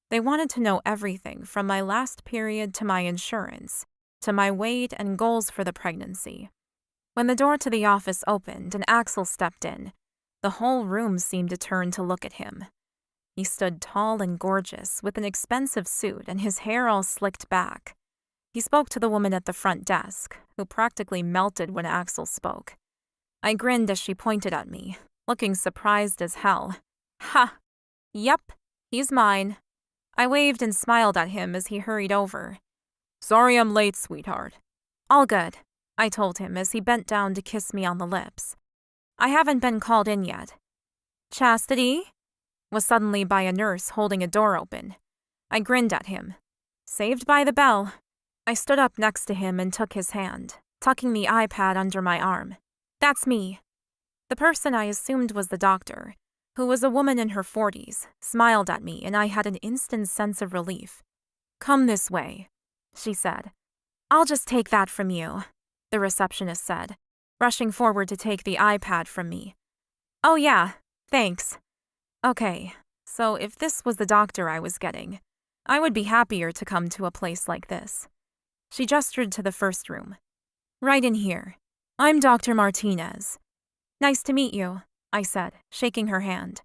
They wanted to know everything from my last period to my insurance, to my weight and goals for the pregnancy. When the door to the office opened and Axel stepped in, the whole room seemed to turn to look at him. He stood tall and gorgeous, with an expensive suit and his hair all slicked back. He spoke to the woman at the front desk, who practically melted when Axel spoke. I grinned as she pointed at me, looking surprised as hell. Ha! Yep, he's mine. I waved and smiled at him as he hurried over. Sorry I'm late, sweetheart. All good, I told him as he bent down to kiss me on the lips. I haven't been called in yet. Chastity? Was suddenly by a nurse holding a door open. I grinned at him. Saved by the bell. I stood up next to him and took his hand, tucking the iPad under my arm. That's me. The person I assumed was the doctor, who was a woman in her 40s, smiled at me and I had an instant sense of relief. Come this way, she said. I'll just take that from you, the receptionist said, rushing forward to take the iPad from me. Oh yeah, thanks. Okay, so if this was the doctor I was getting, I would be happier to come to a place like this. She gestured to the first room. Right in here. I'm Dr. Martinez. Nice to meet you, I said, shaking her hand.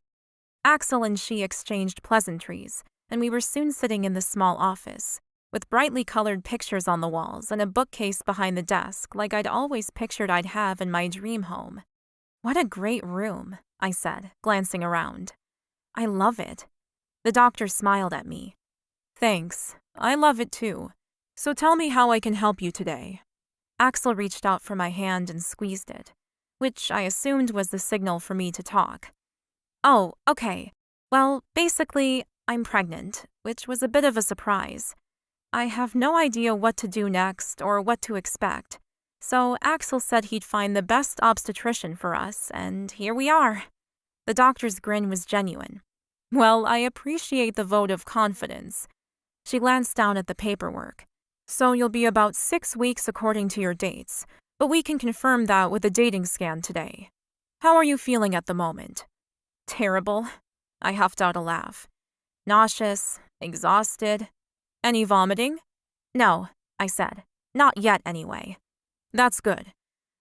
Axel and she exchanged pleasantries, and we were soon sitting in the small office, with brightly colored pictures on the walls and a bookcase behind the desk like I'd always pictured I'd have in my dream home. What a great room, I said, glancing around. I love it. The doctor smiled at me. Thanks. I love it too. So tell me how I can help you today. Axel reached out for my hand and squeezed it, which I assumed was the signal for me to talk. Oh, okay. Well, basically, I'm pregnant, which was a bit of a surprise. I have no idea what to do next or what to expect. So Axel said he'd find the best obstetrician for us, and here we are. The doctor's grin was genuine. Well, I appreciate the vote of confidence. She glanced down at the paperwork. So you'll be about 6 weeks according to your dates, but we can confirm that with a dating scan today. How are you feeling at the moment? Terrible. I huffed out a laugh. Nauseous, exhausted. Any vomiting? No, I said. Not yet, anyway. That's good.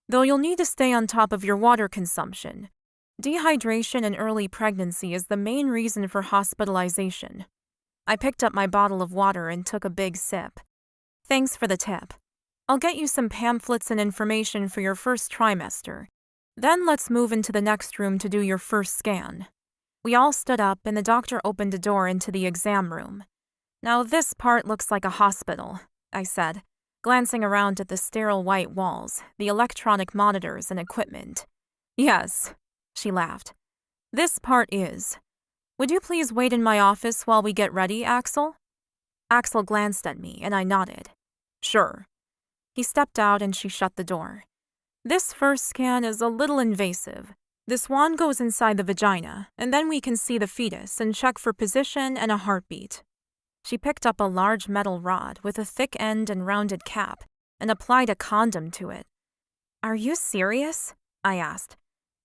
Though you'll need to stay on top of your water consumption. Dehydration in early pregnancy is the main reason for hospitalization. I picked up my bottle of water and took a big sip. Thanks for the tip. I'll get you some pamphlets and information for your first trimester. Then let's move into the next room to do your first scan." We all stood up and the doctor opened a door into the exam room. "Now this part looks like a hospital," I said, glancing around at the sterile white walls, the electronic monitors and equipment. "Yes," she laughed. "This part is. Would you please wait in my office while we get ready, Axel?" Axel glanced at me and I nodded. "Sure." He stepped out and she shut the door. "This first scan is a little invasive. This wand goes inside the vagina, and then we can see the fetus and check for position and a heartbeat." She picked up a large metal rod with a thick end and rounded cap and applied a condom to it. "Are you serious?" I asked.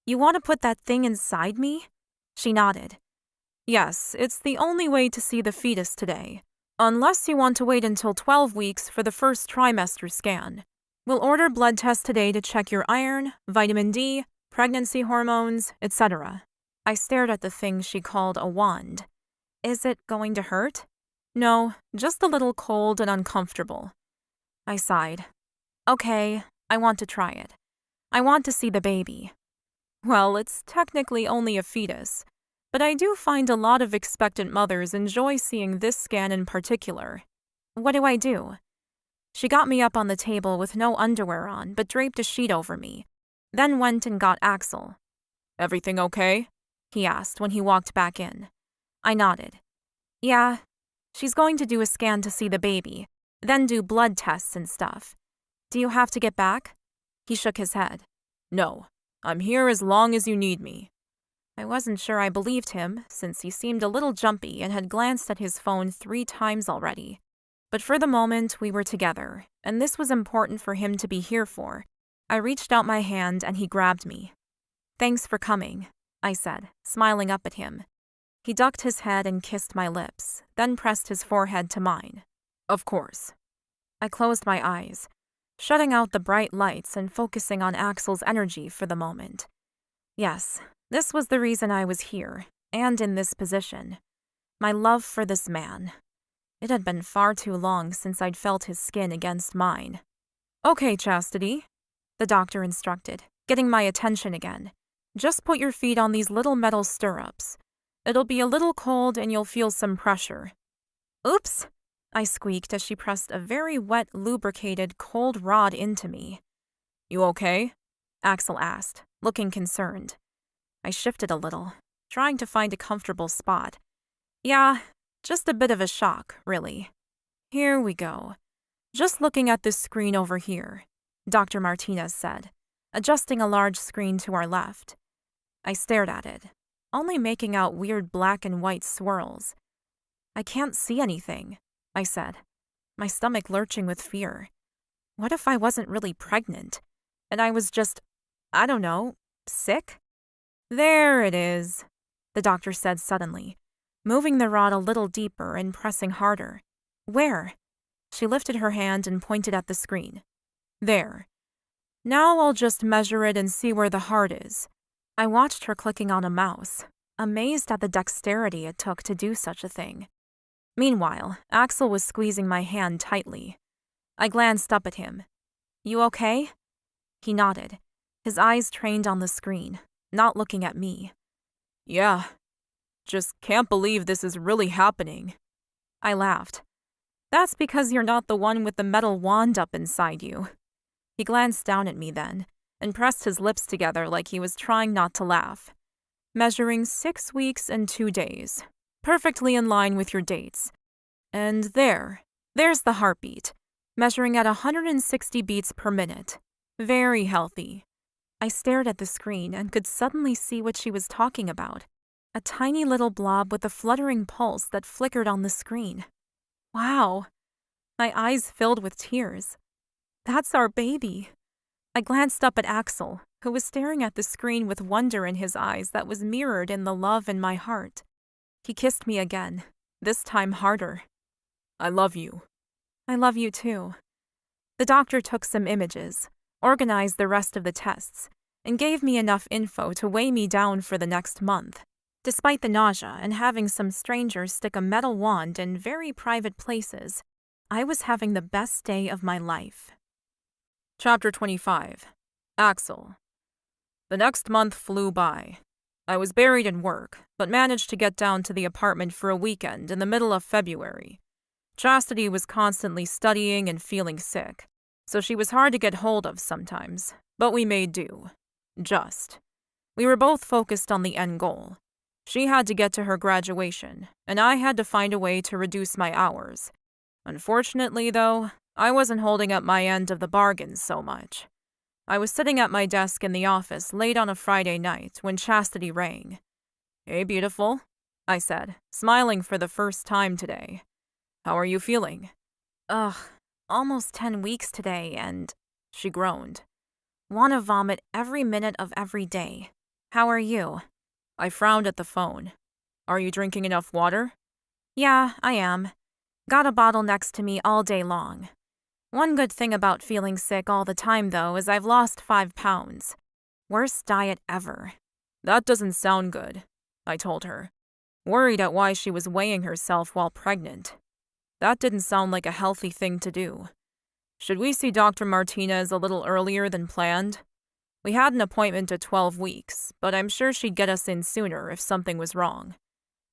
"You want to put that thing inside me?" She nodded. "Yes, it's the only way to see the fetus today, unless you want to wait until 12 weeks for the first trimester scan. We'll order blood tests today to check your iron, vitamin D, pregnancy hormones, etc." I stared at the thing she called a wand. "Is it going to hurt?" "No, just a little cold and uncomfortable." I sighed. "Okay, I want to try it. I want to see the baby." "Well, it's technically only a fetus, but I do find a lot of expectant mothers enjoy seeing this scan in particular." "What do I do?" She got me up on the table with no underwear on, but draped a sheet over me, then went and got Axel. "Everything okay?" he asked when he walked back in. I nodded. "Yeah. She's going to do a scan to see the baby, then do blood tests and stuff. Do you have to get back?" He shook his head. "No, I'm here as long as you need me." I wasn't sure I believed him, since he seemed a little jumpy and had glanced at his phone 3 times already. But for the moment, we were together, and this was important for him to be here for. I reached out my hand and he grabbed me. "Thanks for coming," I said, smiling up at him. He ducked his head and kissed my lips, then pressed his forehead to mine. "Of course." I closed my eyes, shutting out the bright lights and focusing on Axel's energy for the moment. Yes, this was the reason I was here, and in this position. My love for this man. It had been far too long since I'd felt his skin against mine. "Okay, Chastity," the doctor instructed, getting my attention again. "Just put your feet on these little metal stirrups. It'll be a little cold and you'll feel some pressure." "Oops," I squeaked as she pressed a very wet, lubricated, cold rod into me. "You okay?" Axel asked, looking concerned. I shifted a little, trying to find a comfortable spot. "Yeah, just a bit of a shock, really." "Here we go. Just looking at this screen over here," Dr. Martinez said, adjusting a large screen to our left. I stared at it, only making out weird black and white swirls. "I can't see anything," I said, my stomach lurching with fear. What if I wasn't really pregnant, and I was just, I don't know, sick? "There it is," the doctor said suddenly, moving the rod a little deeper and pressing harder. "Where?" She lifted her hand and pointed at the screen. "There. Now I'll just measure it and see where the heart is." I watched her clicking on a mouse, amazed at the dexterity it took to do such a thing. Meanwhile, Axel was squeezing my hand tightly. I glanced up at him. "You okay?" He nodded, his eyes trained on the screen, not looking at me. "Yeah. Just can't believe this is really happening." I laughed. "That's because you're not the one with the metal wand up inside you." He glanced down at me then, and pressed his lips together like he was trying not to laugh. "Measuring 6 weeks and 2 days. Perfectly in line with your dates. And there's the heartbeat, measuring at 160 beats per minute. Very healthy." I stared at the screen and could suddenly see what she was talking about. A tiny little blob with a fluttering pulse that flickered on the screen. Wow. My eyes filled with tears. "That's our baby." I glanced up at Axel, who was staring at the screen with wonder in his eyes that was mirrored in the love in my heart. He kissed me again, this time harder. "I love you." "I love you too." The doctor took some images, organized the rest of the tests, and gave me enough info to weigh me down for the next month. Despite the nausea and having some strangers stick a metal wand in very private places, I was having the best day of my life. Chapter 25. Axel. The next month flew by. I was buried in work, but managed to get down to the apartment for a weekend in the middle of February. Chastity was constantly studying and feeling sick, so she was hard to get hold of sometimes, but we made do. We were both focused on the end goal. She had to get to her graduation, and I had to find a way to reduce my hours. Unfortunately, though, I wasn't holding up my end of the bargain so much. I was sitting at my desk in the office late on a Friday night when Chastity rang. "Hey, beautiful," I said, smiling for the first time today. "How are you feeling?" Ugh, almost 10 weeks today and, she groaned, wanna vomit every minute of every day. How are you? I frowned at the phone. "Are you drinking enough water?" Yeah, I am. Got a bottle next to me all day long. One good thing about feeling sick all the time, though, is I've lost 5 pounds. Worst diet ever. "That doesn't sound good," I told her, worried at why she was weighing herself while pregnant. That didn't sound like a healthy thing to do. Should we see Dr. Martinez a little earlier than planned? We had an appointment at 12 weeks, but I'm sure she'd get us in sooner if something was wrong.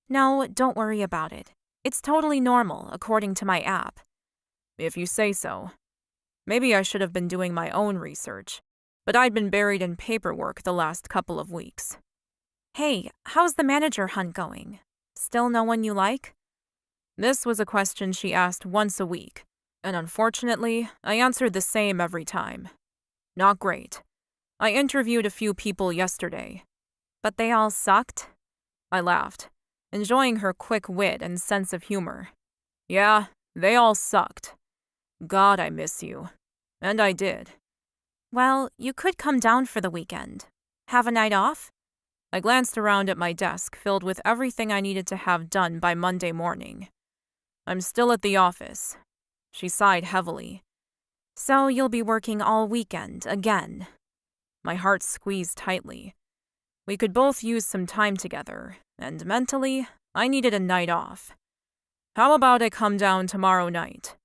No, don't worry about it. It's totally normal, according to my app. If you say so. Maybe I should have been doing my own research, but I'd been buried in paperwork the last couple of weeks. Hey, how's the manager hunt going? Still no one you like? This was a question she asked once a week, and unfortunately, I answered the same every time. Not great. I interviewed a few people yesterday. But they all sucked? I laughed, enjoying her quick wit and sense of humor. Yeah, they all sucked. God, I miss you. And I did. Well, you could come down for the weekend. Have a night off? I glanced around at my desk filled with everything I needed to have done by Monday morning. I'm still at the office. She sighed heavily. So you'll be working all weekend, again. My heart squeezed tightly. We could both use some time together, and mentally, I needed a night off. How about I come down tomorrow night?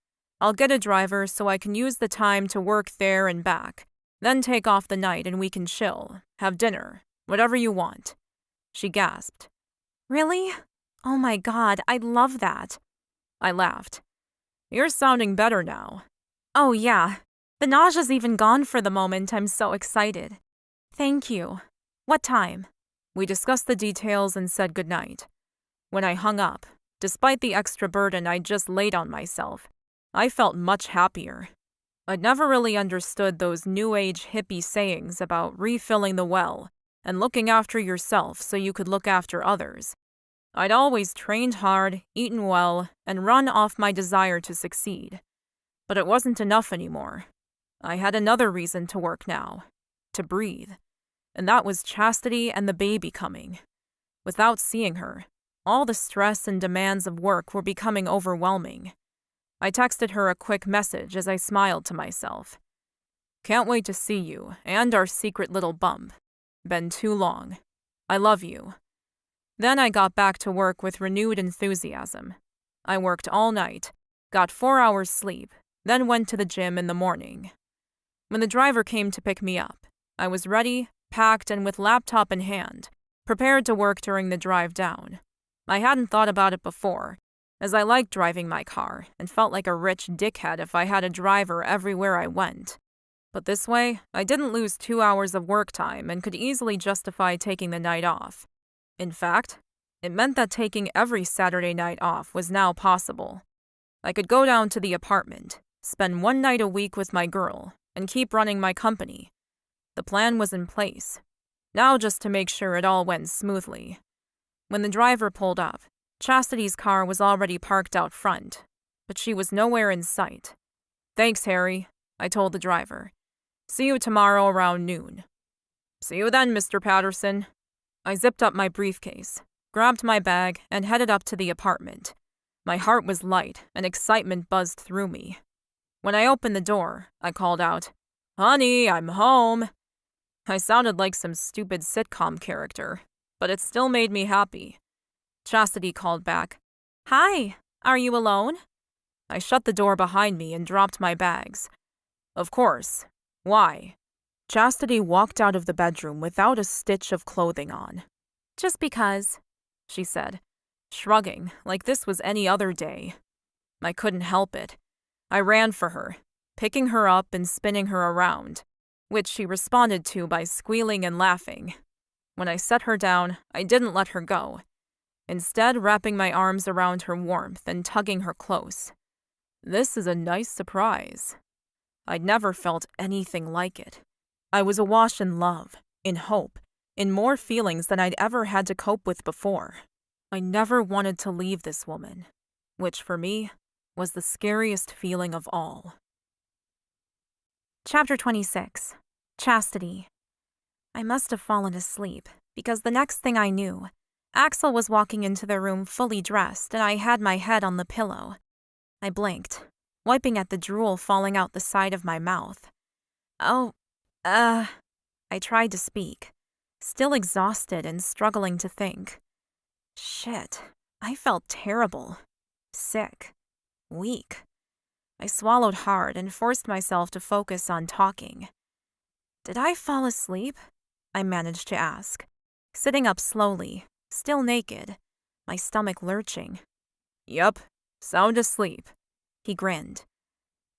I'll get a driver so I can use the time to work there and back, then take off the night and we can chill, have dinner, whatever you want. She gasped. Really? Oh my God, I'd love that. I laughed. You're sounding better now. Oh yeah. The nausea's even gone for the moment. I'm so excited. Thank you. What time? We discussed the details and said goodnight. When I hung up, despite the extra burden I'd just laid on myself, I felt much happier. I'd never really understood those new age hippie sayings about refilling the well and looking after yourself so you could look after others. I'd always trained hard, eaten well, and run off my desire to succeed. But it wasn't enough anymore. I had another reason to work now, to breathe. And that was Chastity and the baby coming. Without seeing her, all the stress and demands of work were becoming overwhelming. I texted her a quick message as I smiled to myself. Can't wait to see you and our secret little bump. Been too long. I love you. Then I got back to work with renewed enthusiasm. I worked all night, got 4 hours sleep, then went to the gym in the morning. When the driver came to pick me up, I was ready, packed, and with laptop in hand, prepared to work during the drive down. I hadn't thought about it before, as I liked driving my car and felt like a rich dickhead if I had a driver everywhere I went. But this way, I didn't lose 2 hours of work time and could easily justify taking the night off. In fact, it meant that taking every Saturday night off was now possible. I could go down to the apartment, spend 1 night a week with my girl, and keep running my company. The plan was in place. Now just to make sure it all went smoothly. When the driver pulled up, Chastity's car was already parked out front, but she was nowhere in sight. Thanks, Harry, I told the driver. See you tomorrow around noon. See you then, Mr. Patterson. I zipped up my briefcase, grabbed my bag, and headed up to the apartment. My heart was light, and excitement buzzed through me. When I opened the door, I called out, "Honey, I'm home." I sounded like some stupid sitcom character, but it still made me happy. Chastity called back, "Hi, are you alone?" I shut the door behind me and dropped my bags. Of course. Why? Chastity walked out of the bedroom without a stitch of clothing on. Just because, she said, shrugging like this was any other day. I couldn't help it. I ran for her, picking her up and spinning her around, which she responded to by squealing and laughing. When I set her down, I didn't let her go, instead wrapping my arms around her warmth and tugging her close. This is a nice surprise. I'd never felt anything like it. I was awash in love, in hope, in more feelings than I'd ever had to cope with before. I never wanted to leave this woman, which for me was the scariest feeling of all. Chapter 26. Chastity. I must have fallen asleep, because the next thing I knew, Axel was walking into the room fully dressed and I had my head on the pillow. I blinked, wiping at the drool falling out the side of my mouth. I tried to speak, still exhausted and struggling to think. Shit, I felt terrible, sick, weak. I swallowed hard and forced myself to focus on talking. Did I fall asleep? I managed to ask, sitting up slowly, still naked, my stomach lurching. Yup, sound asleep, he grinned.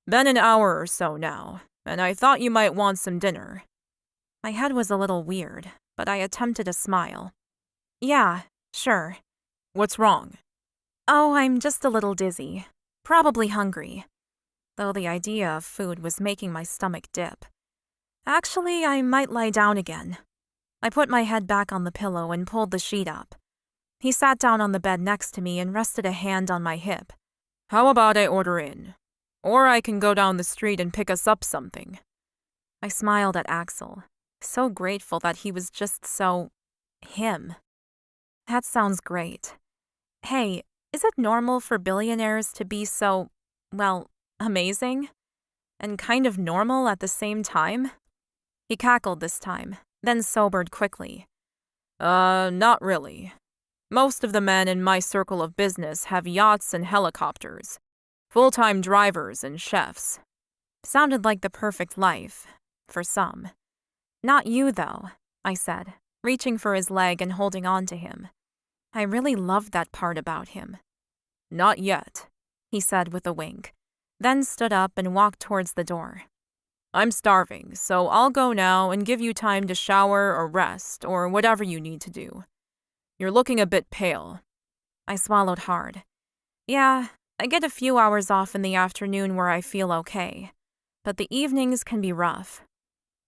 Been an hour or so now, and I thought you might want some dinner. My head was a little weird, but I attempted a smile. Yeah, sure. What's wrong? Oh, I'm just a little dizzy. Probably hungry. Though the idea of food was making my stomach dip. Actually, I might lie down again. I put my head back on the pillow and pulled the sheet up. He sat down on the bed next to me and rested a hand on my hip. How about I order in? Or I can go down the street and pick us up something. I smiled at Axel, so grateful that he was just so... him. That sounds great. Hey, is it normal for billionaires to be so, well, amazing? And kind of normal at the same time? He cackled this time, then sobered quickly. Not really. Most of the men in my circle of business have yachts and helicopters, full-time drivers and chefs. Sounded like the perfect life, for some. Not you, though, I said, reaching for his leg and holding on to him. I really loved that part about him. Not yet, he said with a wink, then stood up and walked towards the door. I'm starving, so I'll go now and give you time to shower or rest or whatever you need to do. You're looking a bit pale. I swallowed hard. Yeah, I get a few hours off in the afternoon where I feel okay, but the evenings can be rough.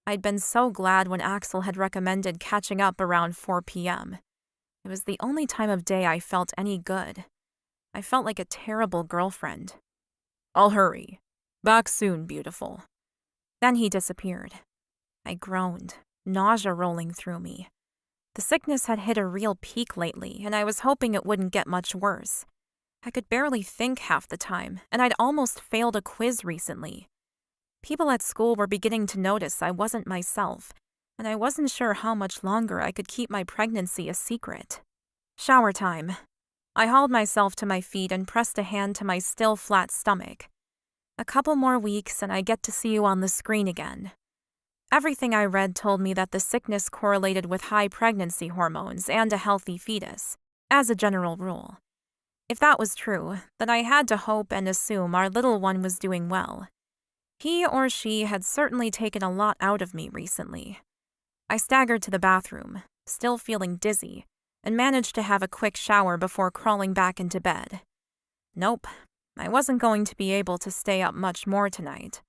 I'd been so glad when Axel had recommended catching up around 4 p.m. It was the only time of day I felt any good. I felt like a terrible girlfriend. I'll hurry. Back soon, beautiful. Then he disappeared. I groaned, nausea rolling through me. The sickness had hit a real peak lately, and I was hoping it wouldn't get much worse. I could barely think half the time, and I'd almost failed a quiz recently. People at school were beginning to notice I wasn't myself, and I wasn't sure how much longer I could keep my pregnancy a secret. Shower time. I hauled myself to my feet and pressed a hand to my still flat stomach. A couple more weeks and I get to see you on the screen again. Everything I read told me that the sickness correlated with high pregnancy hormones and a healthy fetus, as a general rule. If that was true, then I had to hope and assume our little one was doing well. He or she had certainly taken a lot out of me recently. I staggered to the bathroom, still feeling dizzy, and managed to have a quick shower before crawling back into bed. Nope, I wasn't going to be able to stay up much more tonight.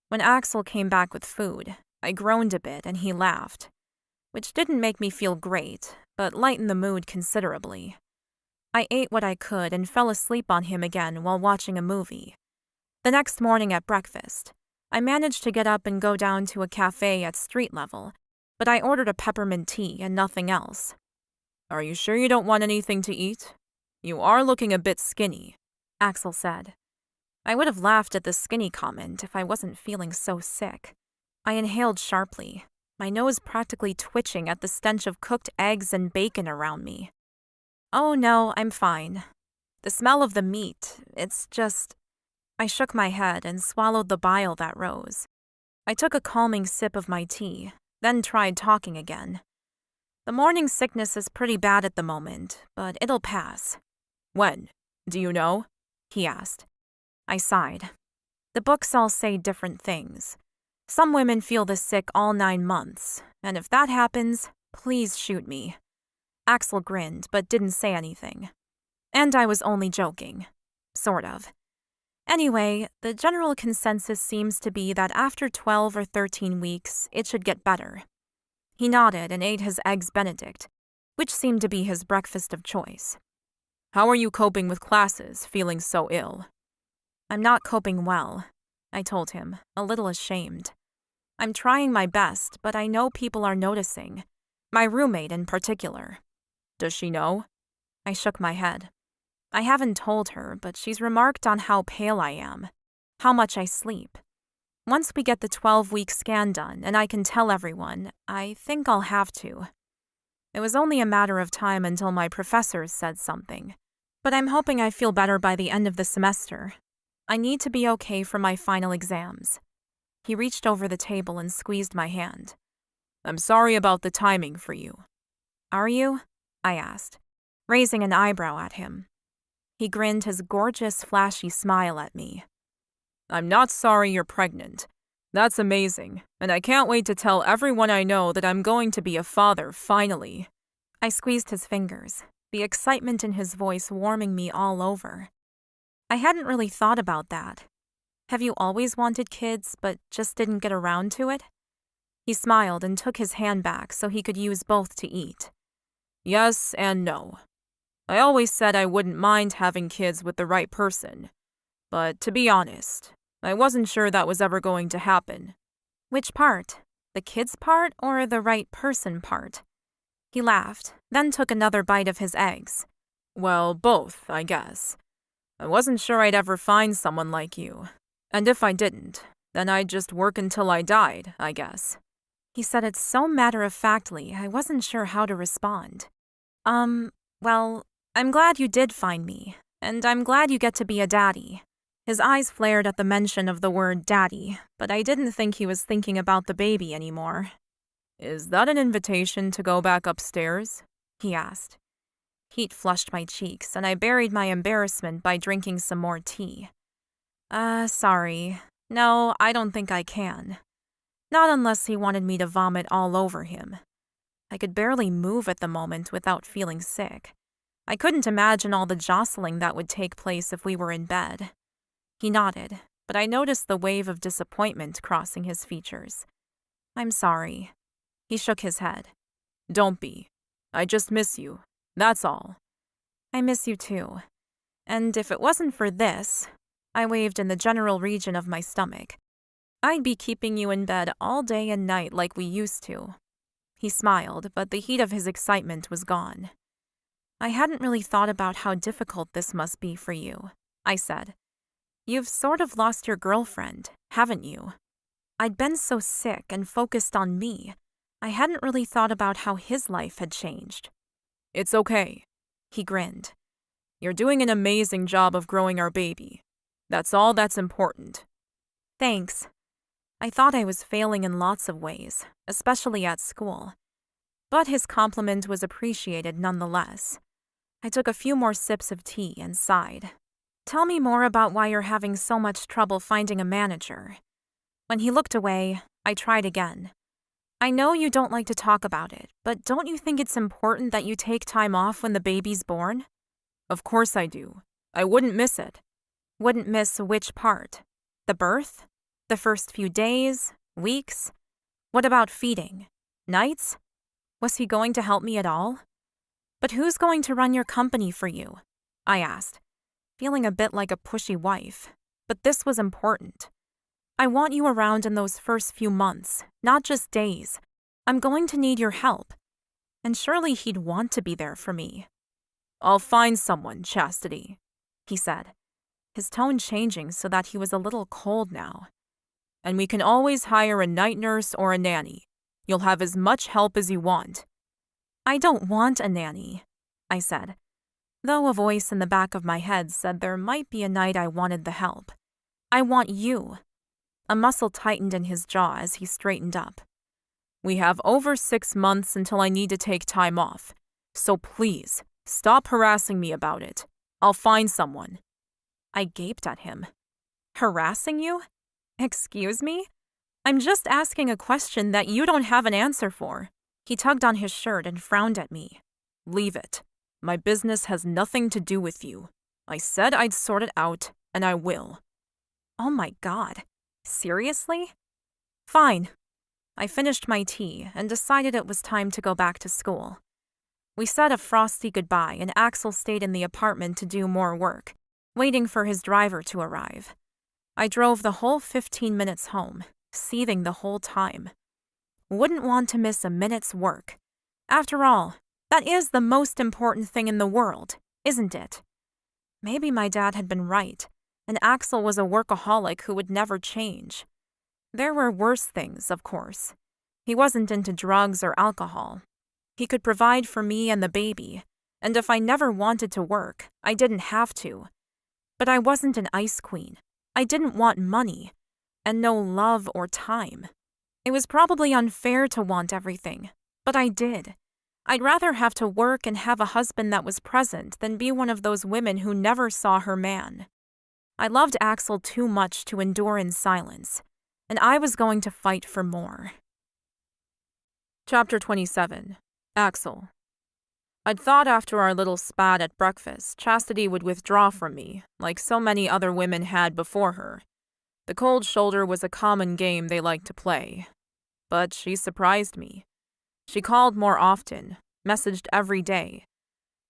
When Axel came back with food, I groaned a bit and he laughed, which didn't make me feel great, but lightened the mood considerably. I ate what I could and fell asleep on him again while watching a movie. The next morning at breakfast, I managed to get up and go down to a cafe at street level, but I ordered a peppermint tea and nothing else. Are you sure you don't want anything to eat? You are looking a bit skinny, Axel said. I would have laughed at the skinny comment if I wasn't feeling so sick. I inhaled sharply, my nose practically twitching at the stench of cooked eggs and bacon around me. Oh no, I'm fine. The smell of the meat, it's just... I shook my head and swallowed the bile that rose. I took a calming sip of my tea, then tried talking again. The morning sickness is pretty bad at the moment, but it'll pass. When? Do you know? He asked. I sighed. The books all say different things. Some women feel the sick all 9 months, and if that happens, please shoot me. Axel grinned, but didn't say anything. And I was only joking. Sort of. Anyway, the general consensus seems to be that after 12 or 13 weeks, it should get better. He nodded and ate his eggs Benedict, which seemed to be his breakfast of choice. How are you coping with classes, feeling so ill? I'm not coping well, I told him, a little ashamed. I'm trying my best, but I know people are noticing. My roommate in particular. Does she know? I shook my head. I haven't told her, but she's remarked on how pale I am, how much I sleep. Once we get the 12-week scan done and I can tell everyone, I think I'll have to. It was only a matter of time until my professors said something, but I'm hoping I feel better by the end of the semester. I need to be okay for my final exams. He reached over the table and squeezed my hand. I'm sorry about the timing for you. Are you? I asked, raising an eyebrow at him. He grinned his gorgeous, flashy smile at me. I'm not sorry you're pregnant. That's amazing, and I can't wait to tell everyone I know that I'm going to be a father, finally. I squeezed his fingers, the excitement in his voice warming me all over. I hadn't really thought about that. Have you always wanted kids, but just didn't get around to it? He smiled and took his hand back so he could use both to eat. Yes and no. I always said I wouldn't mind having kids with the right person. But to be honest, I wasn't sure that was ever going to happen. Which part? The kids part or the right person part? He laughed, then took another bite of his eggs. Well, both, I guess. I wasn't sure I'd ever find someone like you. And if I didn't, then I'd just work until I died, I guess. He said it so matter-of-factly, I wasn't sure how to respond. Well, I'm glad you did find me, and I'm glad you get to be a daddy. His eyes flared at the mention of the word daddy, but I didn't think he was thinking about the baby anymore. Is that an invitation to go back upstairs? He asked. Heat flushed my cheeks, and I buried my embarrassment by drinking some more tea. Sorry. No, I don't think I can. Not unless he wanted me to vomit all over him. I could barely move at the moment without feeling sick. I couldn't imagine all the jostling that would take place if we were in bed. He nodded, but I noticed the wave of disappointment crossing his features. I'm sorry. He shook his head. Don't be. I just miss you. That's all. I miss you too. And if it wasn't for this, I waved in the general region of my stomach, I'd be keeping you in bed all day and night like we used to. He smiled, but the heat of his excitement was gone. I hadn't really thought about how difficult this must be for you, I said. You've sort of lost your girlfriend, haven't you? I'd been so sick and focused on me, I hadn't really thought about how his life had changed. It's okay, he grinned. You're doing an amazing job of growing our baby. That's all that's important. Thanks. I thought I was failing in lots of ways, especially at school. But his compliment was appreciated nonetheless. I took a few more sips of tea and sighed. Tell me more about why you're having so much trouble finding a manager. When he looked away, I tried again. I know you don't like to talk about it, but don't you think it's important that you take time off when the baby's born? Of course I do. I wouldn't miss it. Wouldn't miss which part? The birth? The first few days? Weeks? What about feeding? Nights? Was he going to help me at all? But who's going to run your company for you? I asked, feeling a bit like a pushy wife. But this was important. I want you around in those first few months, not just days. I'm going to need your help. And surely he'd want to be there for me. I'll find someone, Chastity, he said, his tone changing so that he was a little cold now. And we can always hire a night nurse or a nanny. You'll have as much help as you want. I don't want a nanny, I said, though a voice in the back of my head said there might be a night I wanted the help. I want you. A muscle tightened in his jaw as he straightened up. We have over 6 months until I need to take time off, so please, stop harassing me about it. I'll find someone. I gaped at him. Harassing you? Excuse me? I'm just asking a question that you don't have an answer for. He tugged on his shirt and frowned at me. Leave it. My business has nothing to do with you. I said I'd sort it out, and I will. Oh my God. Seriously? Fine. I finished my tea and decided it was time to go back to school. We said a frosty goodbye and Axel stayed in the apartment to do more work, waiting for his driver to arrive. I drove the whole 15 minutes home, seething the whole time. Wouldn't want to miss a minute's work. After all, that is the most important thing in the world, isn't it? Maybe my dad had been right, and Axel was a workaholic who would never change. There were worse things, of course. He wasn't into drugs or alcohol. He could provide for me and the baby, and if I never wanted to work, I didn't have to. But I wasn't an ice queen. I didn't want money, and no love or time. It was probably unfair to want everything, but I did. I'd rather have to work and have a husband that was present than be one of those women who never saw her man. I loved Axel too much to endure in silence, and I was going to fight for more. Chapter 27. Axel. I'd thought after our little spat at breakfast, Chastity would withdraw from me, like so many other women had before her. The cold shoulder was a common game they liked to play. But she surprised me. She called more often, messaged every day.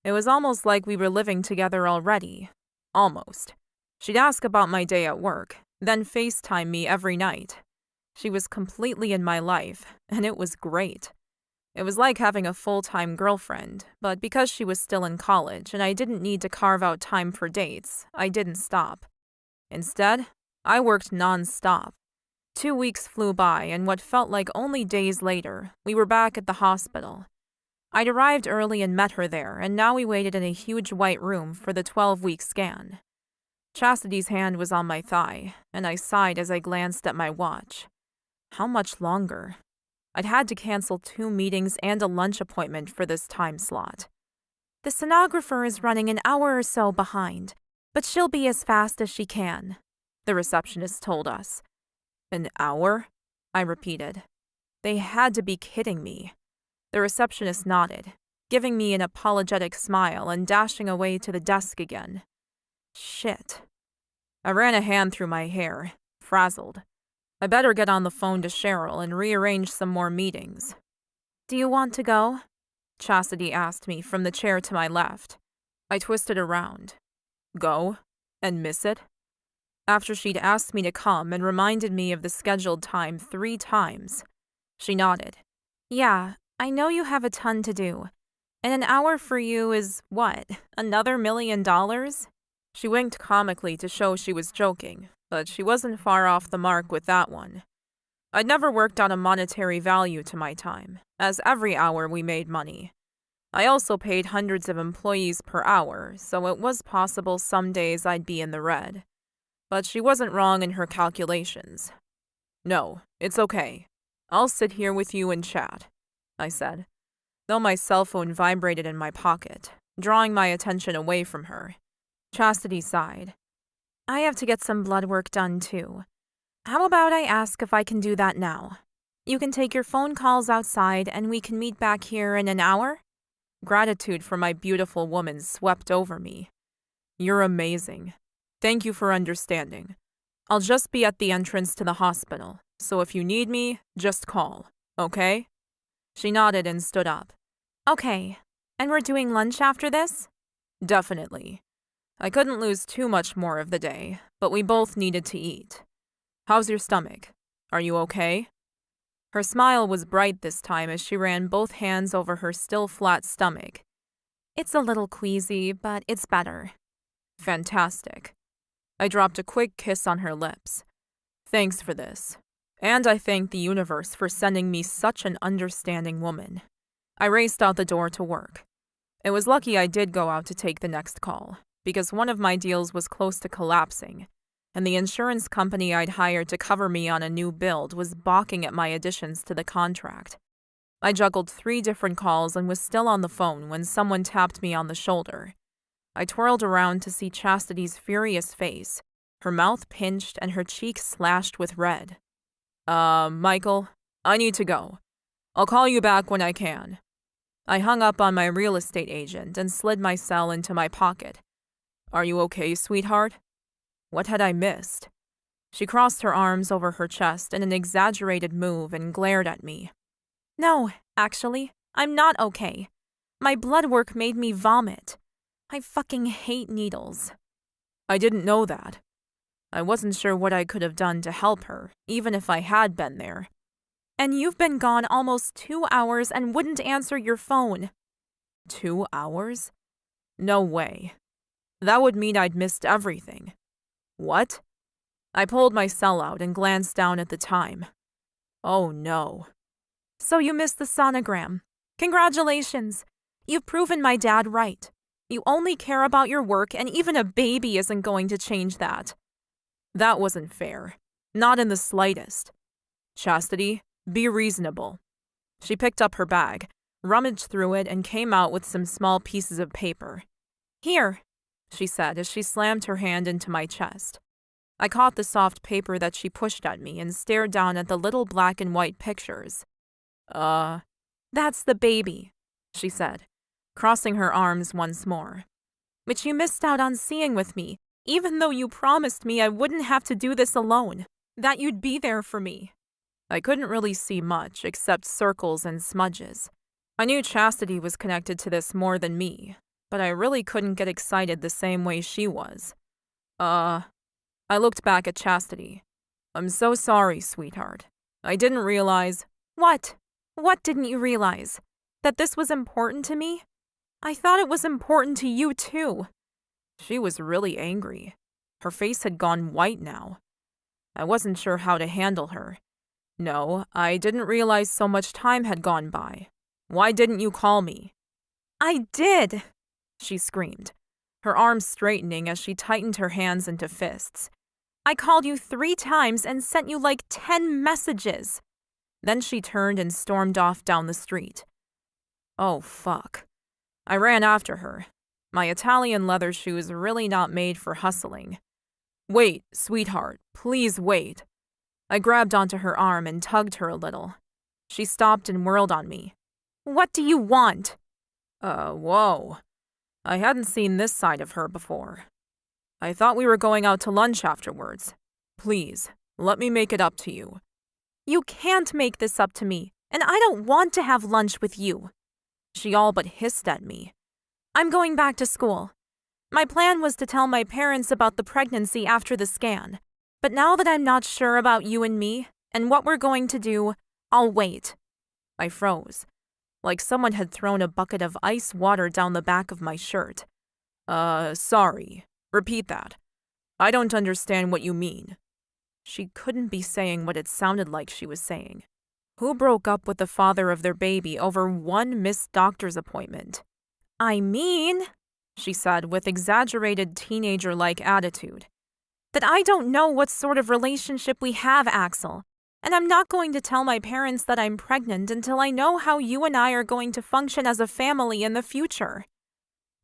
It was almost like we were living together already. Almost. She'd ask about my day at work, then FaceTime me every night. She was completely in my life, and it was great. It was like having a full-time girlfriend, but because she was still in college and I didn't need to carve out time for dates, I didn't stop. Instead, I worked non-stop. 2 weeks flew by, and what felt like only days later, we were back at the hospital. I'd arrived early and met her there, and now we waited in a huge white room for the 12-week scan. Chastity's hand was on my thigh, and I sighed as I glanced at my watch. How much longer? I'd had to cancel 2 meetings and a lunch appointment for this time slot. The sonographer is running an hour or so behind, but she'll be as fast as she can, the receptionist told us. An hour? I repeated. They had to be kidding me. The receptionist nodded, giving me an apologetic smile and dashing away to the desk again. Shit. I ran a hand through my hair, frazzled. I better get on the phone to Cheryl and rearrange some more meetings. Do you want to go? Chastity asked me from the chair to my left. I twisted around. Go? And miss it? After she'd asked me to come and reminded me of the scheduled time 3 times. She nodded. Yeah, I know you have a ton to do. And an hour for you is, what, another $1 million? She winked comically to show she was joking, but she wasn't far off the mark with that one. I'd never worked out a monetary value to my time, as every hour we made money. I also paid hundreds of employees per hour, so it was possible some days I'd be in the red. But she wasn't wrong in her calculations. No, it's okay. I'll sit here with you and chat, I said, though my cell phone vibrated in my pocket, drawing my attention away from her. Chastity sighed. I have to get some blood work done too. How about I ask if I can do that now? You can take your phone calls outside and we can meet back here in an hour? Gratitude for my beautiful woman swept over me. You're amazing. Thank you for understanding. I'll just be at the entrance to the hospital, so if you need me, just call, okay? She nodded and stood up. Okay, and we're doing lunch after this? Definitely. I couldn't lose too much more of the day, but we both needed to eat. How's your stomach? Are you okay? Her smile was bright this time as she ran both hands over her still flat stomach. It's a little queasy, but it's better. Fantastic. I dropped a quick kiss on her lips. Thanks for this. And I thank the universe for sending me such an understanding woman. I raced out the door to work. It was lucky I did go out to take the next call, because one of my deals was close to collapsing. and the insurance company I'd hired to cover me on a new build was balking at my additions to the contract. I juggled 3 different calls and was still on the phone when someone tapped me on the shoulder. I twirled around to see Chastity's furious face, her mouth pinched and her cheeks slashed with red. Michael, I need to go. I'll call you back when I can." I hung up on my real estate agent and slid my cell into my pocket. "Are you okay, sweetheart?" What had I missed? She crossed her arms over her chest in an exaggerated move and glared at me. "No, actually, I'm not okay. My blood work made me vomit. I fucking hate needles." I didn't know that. I wasn't sure what I could have done to help her, even if I had been there. "And you've been gone almost 2 hours and wouldn't answer your phone." 2 hours? No way. That would mean I'd missed everything. What? I pulled my cell out and glanced down at the time. Oh no. "So you missed the sonogram. Congratulations. You've proven my dad right. You only care about your work, and even a baby isn't going to change that." That wasn't fair. Not in the slightest. Chastity, be reasonable. She picked up her bag, rummaged through it, and came out with some small pieces of paper. "Here," she said as she slammed her hand into my chest. I caught the soft paper that she pushed at me and stared down at the little black and white pictures. "That's the baby," she said, crossing her arms once more. "Which you missed out on seeing with me, even though you promised me I wouldn't have to do this alone, that you'd be there for me." I couldn't really see much except circles and smudges. I knew Chastity was connected to this more than me, but I really couldn't get excited the same way she was. I looked back at Chastity. "I'm so sorry, sweetheart. I didn't realize—" "What? What didn't you realize? That this was important to me? I thought it was important to you too." She was really angry. Her face had gone white now. I wasn't sure how to handle her. "No, I didn't realize so much time had gone by. Why didn't you call me?" "I did!" she screamed, her arms straightening as she tightened her hands into fists. "I called you 3 times and sent you like 10 messages." Then she turned and stormed off down the street. Oh, fuck. I ran after her. My Italian leather shoes really not made for hustling. "Wait, sweetheart, please wait." I grabbed onto her arm and tugged her a little. She stopped and whirled on me. "What do you want?" Whoa. I hadn't seen this side of her before. "I thought we were going out to lunch afterwards. Please, let me make it up to you." "You can't make this up to me, and I don't want to have lunch with you." She all but hissed at me. "I'm going back to school. My plan was to tell my parents about the pregnancy after the scan, but now that I'm not sure about you and me, and what we're going to do, I'll wait." I froze, like someone had thrown a bucket of ice water down the back of my shirt. Sorry. Repeat that. I don't understand what you mean." She couldn't be saying what it sounded like she was saying. Who broke up with the father of their baby over one missed doctor's appointment? "I mean," she said with exaggerated teenager-like attitude, "that I don't know what sort of relationship we have, Axel, and I'm not going to tell my parents that I'm pregnant until I know how you and I are going to function as a family in the future."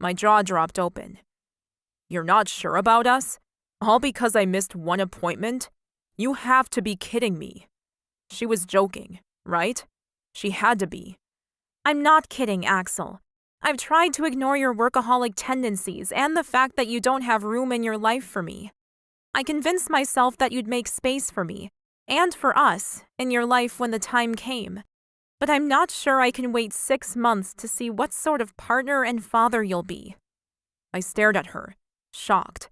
My jaw dropped open. "You're not sure about us? All because I missed one appointment? You have to be kidding me." She was joking, right? She had to be. "I'm not kidding, Axel. I've tried to ignore your workaholic tendencies and the fact that you don't have room in your life for me. I convinced myself that you'd make space for me, and for us, in your life when the time came. But I'm not sure I can wait 6 months to see what sort of partner and father you'll be." I stared at her, shocked.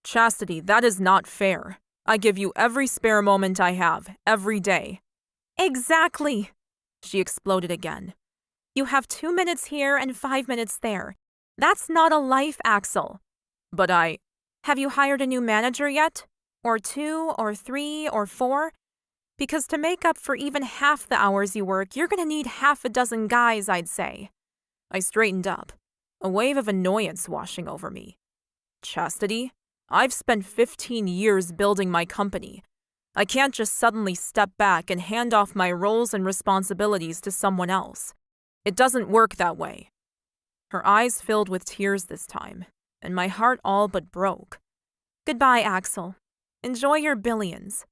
"Chastity, that is not fair. I give you every spare moment I have, every day." "Exactly!" she exploded again. "You have 2 minutes here and 5 minutes there. That's not a life, Axel." "But Have you hired a new manager yet? Or 2, or 3, or 4? Because to make up for even half the hours you work, you're gonna need half a dozen guys, I'd say." I straightened up, a wave of annoyance washing over me. "Chastity, I've spent 15 years building my company. I can't just suddenly step back and hand off my roles and responsibilities to someone else. It doesn't work that way. Her eyes filled with tears this time, and my heart all but broke. Goodbye, Axel. Enjoy your billions.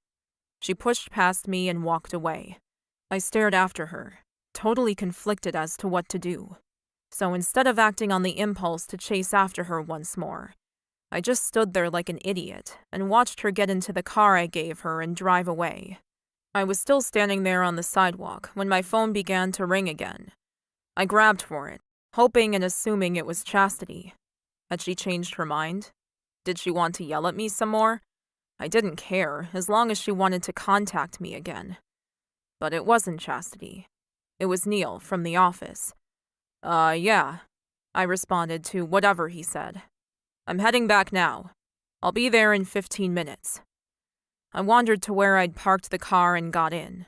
She pushed past me and walked away. I stared after her, totally conflicted as to what to do. So instead of acting on the impulse to chase after her once more, I just stood there like an idiot and watched her get into the car I gave her and drive away. I was still standing there on the sidewalk when my phone began to ring again. I grabbed for it, hoping and assuming it was Chastity. Had she changed her mind? Did she want to yell at me some more? I didn't care, as long as she wanted to contact me again. But it wasn't Chastity. It was Neil from the office. Yeah, I responded to whatever he said. I'm heading back now. I'll be there in 15 minutes. I wandered to where I'd parked the car and got in.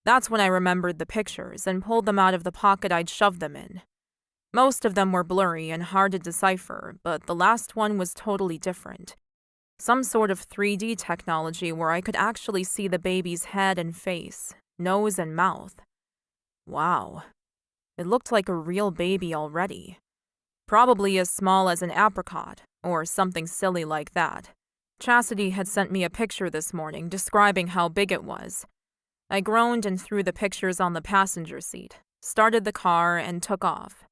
That's when I remembered the pictures and pulled them out of the pocket I'd shoved them in. Most of them were blurry and hard to decipher, but the last one was totally different. Some sort of 3D technology where I could actually see the baby's head and face, nose and mouth. Wow. It looked like a real baby already. Probably as small as an apricot, or something silly like that. Chastity had sent me a picture this morning describing how big it was. I groaned and threw the pictures on the passenger seat, started the car, and took off.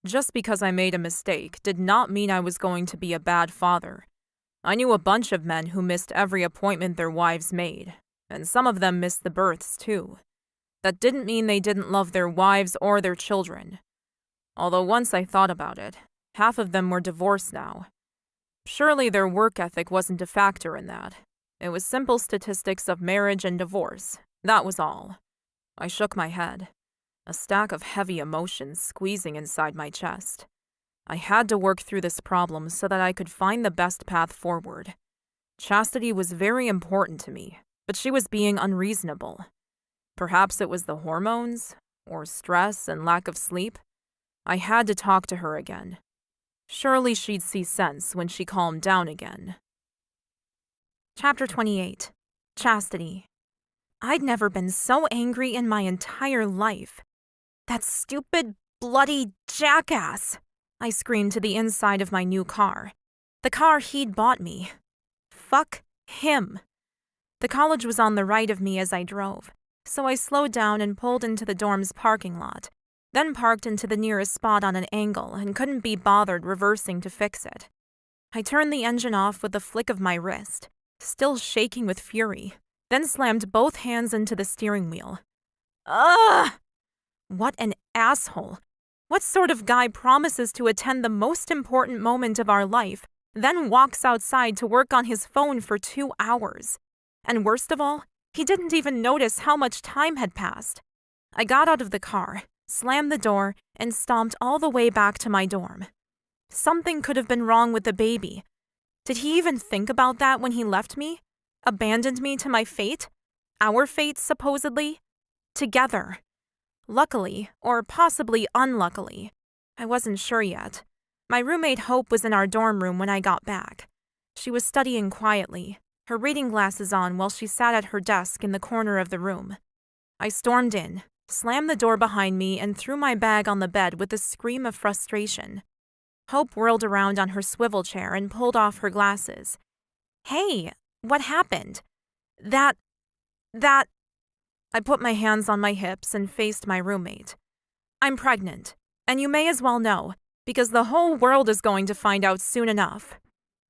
Just because I made a mistake did not mean I was going to be a bad father. I knew a bunch of men who missed every appointment their wives made, and some of them missed the births too. That didn't mean they didn't love their wives or their children. Although once I thought about it, half of them were divorced now. Surely their work ethic wasn't a factor in that. It was simple statistics of marriage and divorce. That was all. I shook my head, a stack of heavy emotions squeezing inside my chest. I had to work through this problem so that I could find the best path forward. Chastity was very important to me, but she was being unreasonable. Perhaps it was the hormones, or stress and lack of sleep. I had to talk to her again. Surely she'd see sense when she calmed down again. Chapter 28. Chastity. I'd never been so angry in my entire life. That stupid, bloody jackass! I screamed to the inside of my new car. The car he'd bought me. Fuck him. The college was on the right of me as I drove, so I slowed down and pulled into the dorm's parking lot. Then parked into the nearest spot on an angle and couldn't be bothered reversing to fix it. I turned the engine off with a flick of my wrist, still shaking with fury, then slammed both hands into the steering wheel. Ugh! What an asshole! What sort of guy promises to attend the most important moment of our life, then walks outside to work on his phone for 2 hours? And worst of all, he didn't even notice how much time had passed. I got out of the car, slammed the door, and stomped all the way back to my dorm. Something could have been wrong with the baby. Did he even think about that when he left me? Abandoned me to my fate? Our fate, supposedly? Together. Luckily, or possibly unluckily, I wasn't sure yet. My roommate Hope was in our dorm room when I got back. She was studying quietly, her reading glasses on while she sat at her desk in the corner of the room. I stormed in, slammed the door behind me, and threw my bag on the bed with a scream of frustration. Hope whirled around on her swivel chair and pulled off her glasses. Hey, what happened? That... I put my hands on my hips and faced my roommate. I'm pregnant, and you may as well know, because the whole world is going to find out soon enough.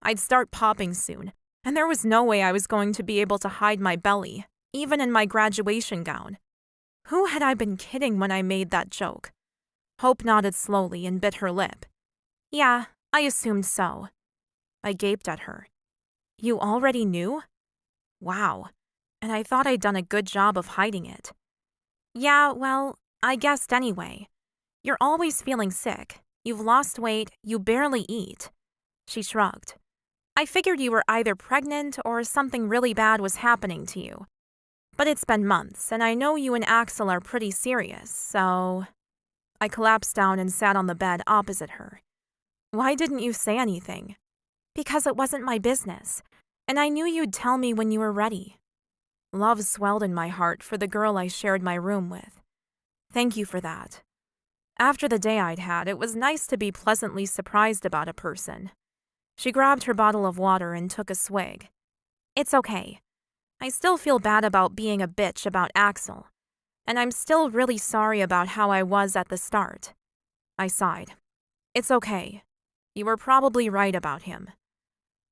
I'd start popping soon, and there was no way I was going to be able to hide my belly, even in my graduation gown. Who had I been kidding when I made that joke? Hope nodded slowly and bit her lip. Yeah, I assumed so. I gaped at her. You already knew? Wow. And I thought I'd done a good job of hiding it. Yeah, well, I guessed anyway. You're always feeling sick. You've lost weight, you barely eat. She shrugged. I figured you were either pregnant or something really bad was happening to you. But it's been months, and I know you and Axel are pretty serious, so... I collapsed down and sat on the bed opposite her. Why didn't you say anything? Because it wasn't my business, and I knew you'd tell me when you were ready. Love swelled in my heart for the girl I shared my room with. Thank you for that. After the day I'd had, it was nice to be pleasantly surprised about a person. She grabbed her bottle of water and took a swig. It's okay. I still feel bad about being a bitch about Axel, and I'm still really sorry about how I was at the start. I sighed. It's okay. You were probably right about him.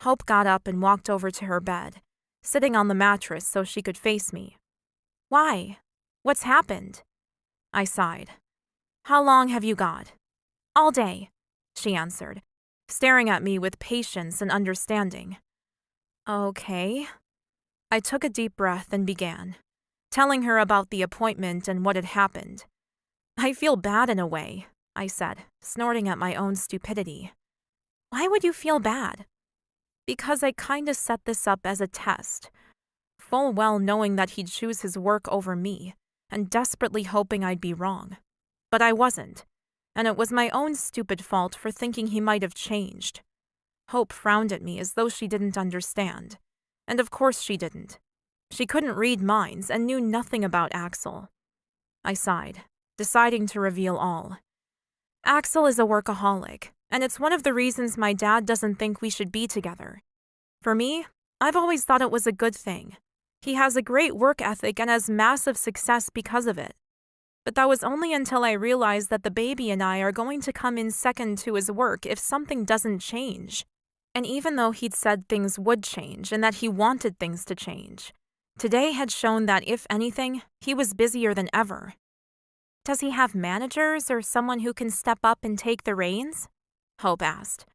Hope got up and walked over to her bed, sitting on the mattress so she could face me. Why? What's happened? I sighed. How long have you got? All day, she answered, staring at me with patience and understanding. Okay. I took a deep breath and began, telling her about the appointment and what had happened. I feel bad in a way, I said, snorting at my own stupidity. Why would you feel bad? Because I kinda set this up as a test, full well knowing that he'd choose his work over me, and desperately hoping I'd be wrong. But I wasn't, and it was my own stupid fault for thinking he might have changed. Hope frowned at me as though she didn't understand. And of course she didn't. She couldn't read minds and knew nothing about Axel. I sighed, deciding to reveal all. Axel is a workaholic, and it's one of the reasons my dad doesn't think we should be together. For me, I've always thought it was a good thing. He has a great work ethic and has massive success because of it. But that was only until I realized that the baby and I are going to come in second to his work if something doesn't change. And even though he'd said things would change and that he wanted things to change, today had shown that, if anything, he was busier than ever. Does he have managers or someone who can step up and take the reins? Hope asked.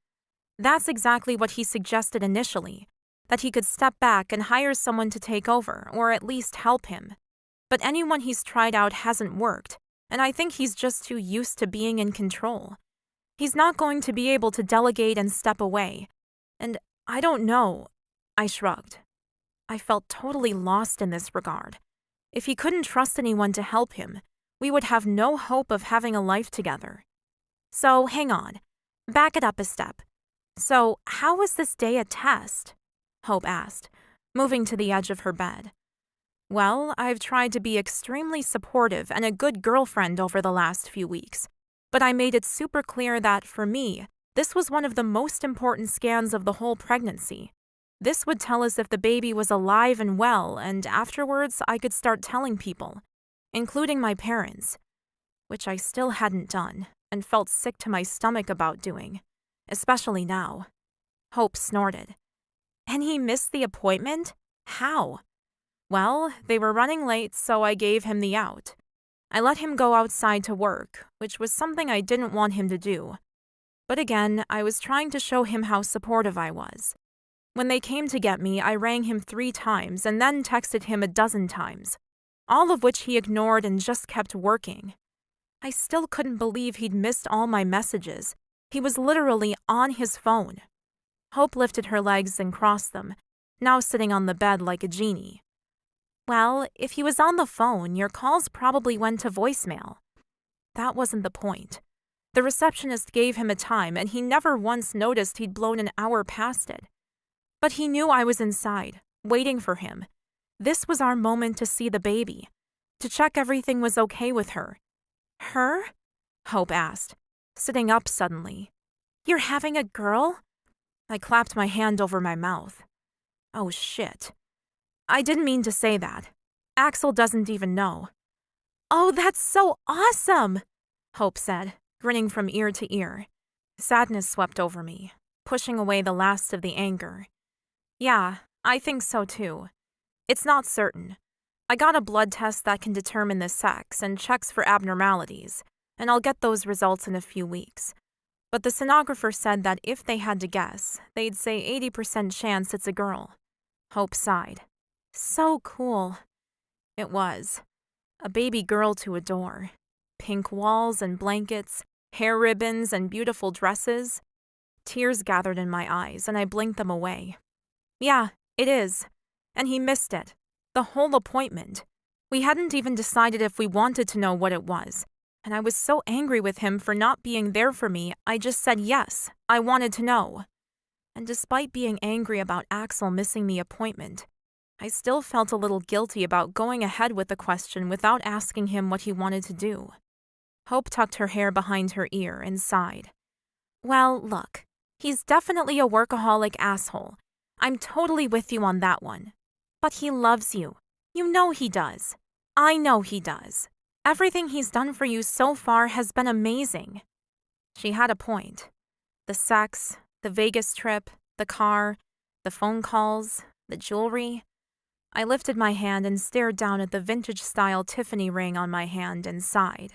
That's exactly what he suggested initially, that he could step back and hire someone to take over, or at least help him. But anyone he's tried out hasn't worked, and I think he's just too used to being in control. He's not going to be able to delegate and step away. And I don't know. I shrugged. I felt totally lost in this regard. If he couldn't trust anyone to help him, we would have no hope of having a life together. So, hang on. Back it up a step. So, how was this day a test? Hope asked, moving to the edge of her bed. Well, I've tried to be extremely supportive and a good girlfriend over the last few weeks, but I made it super clear that, for me, this was one of the most important scans of the whole pregnancy. This would tell us if the baby was alive and well, and afterwards I could start telling people, including my parents, which I still hadn't done and felt sick to my stomach about doing, especially now. Hope snorted. And he missed the appointment? How? Well, they were running late, so I gave him the out. I let him go outside to work, which was something I didn't want him to do. But again, I was trying to show him how supportive I was. When they came to get me, I rang him 3 times and then texted him a dozen times, all of which he ignored and just kept working. I still couldn't believe he'd missed all my messages. He was literally on his phone. Hope lifted her legs and crossed them, now sitting on the bed like a genie. Well, if he was on the phone, your calls probably went to voicemail. That wasn't the point. The receptionist gave him a time, and he never once noticed he'd blown an hour past it. But he knew I was inside, waiting for him. This was our moment to see the baby, to check everything was okay with her. Her? Hope asked, sitting up suddenly. You're having a girl? I clapped my hand over my mouth. Oh, shit. I didn't mean to say that. Axel doesn't even know. Oh, that's so awesome, Hope said, grinning from ear to ear. Sadness swept over me, pushing away the last of the anger. Yeah, I think so too. It's not certain. I got a blood test that can determine the sex and checks for abnormalities, and I'll get those results in a few weeks. But the sonographer said that if they had to guess, they'd say 80% chance it's a girl. Hope sighed. So cool. It was. A baby girl to adore. Pink walls and blankets, hair ribbons and beautiful dresses. Tears gathered in my eyes, and I blinked them away. Yeah, it is. And he missed it. The whole appointment. We hadn't even decided if we wanted to know what it was. And I was so angry with him for not being there for me, I just said yes, I wanted to know. and despite being angry about Axel missing the appointment, I still felt a little guilty about going ahead with the question without asking him what he wanted to do. Hope tucked her hair behind her ear and sighed. Well, look, he's definitely a workaholic asshole. I'm totally with you on that one. But he loves you. You know he does. I know he does. Everything he's done for you so far has been amazing. She had a point. The sex, the Vegas trip, the car, the phone calls, the jewelry. I lifted my hand and stared down at the vintage-style Tiffany ring on my hand and sighed.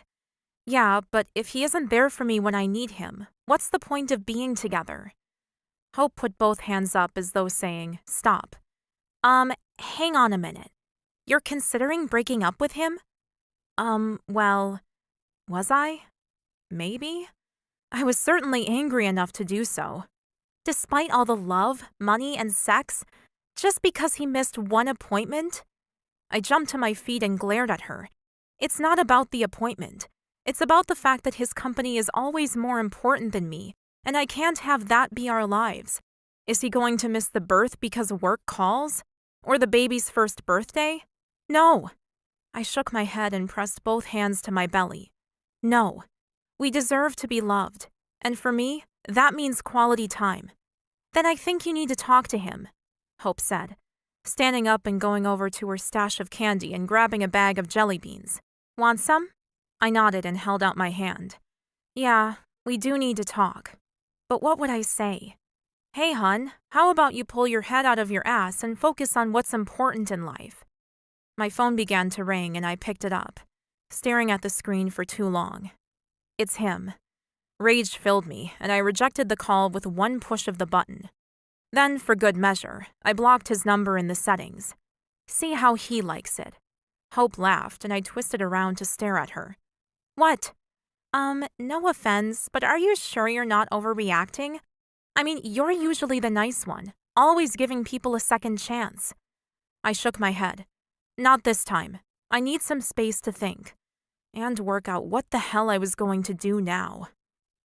Yeah, but if he isn't there for me when I need him, what's the point of being together? Hope put both hands up as though saying, stop. Hang on a minute. You're considering breaking up with him? Well, was I? Maybe? I was certainly angry enough to do so. Despite all the love, money, and sex, just because he missed one appointment? I jumped to my feet and glared at her. It's not about the appointment. It's about the fact that his company is always more important than me, and I can't have that be our lives. Is he going to miss the birth because work calls? Or the baby's first birthday? No. I shook my head and pressed both hands to my belly. No. We deserve to be loved, and for me, that means quality time. Then I think you need to talk to him, Hope said, standing up and going over to her stash of candy and grabbing a bag of jelly beans. Want some? I nodded and held out my hand. Yeah, we do need to talk. But what would I say? Hey, hun, how about you pull your head out of your ass and focus on what's important in life? My phone began to ring and I picked it up, staring at the screen for too long. It's him. Rage filled me, and I rejected the call with one push of the button. Then, for good measure, I blocked his number in the settings. See how he likes it. Hope laughed, and I twisted around to stare at her. What? No offense, but are you sure you're not overreacting? I mean, you're usually the nice one, always giving people a second chance. I shook my head. Not this time. I need some space to think. And work out what the hell I was going to do now.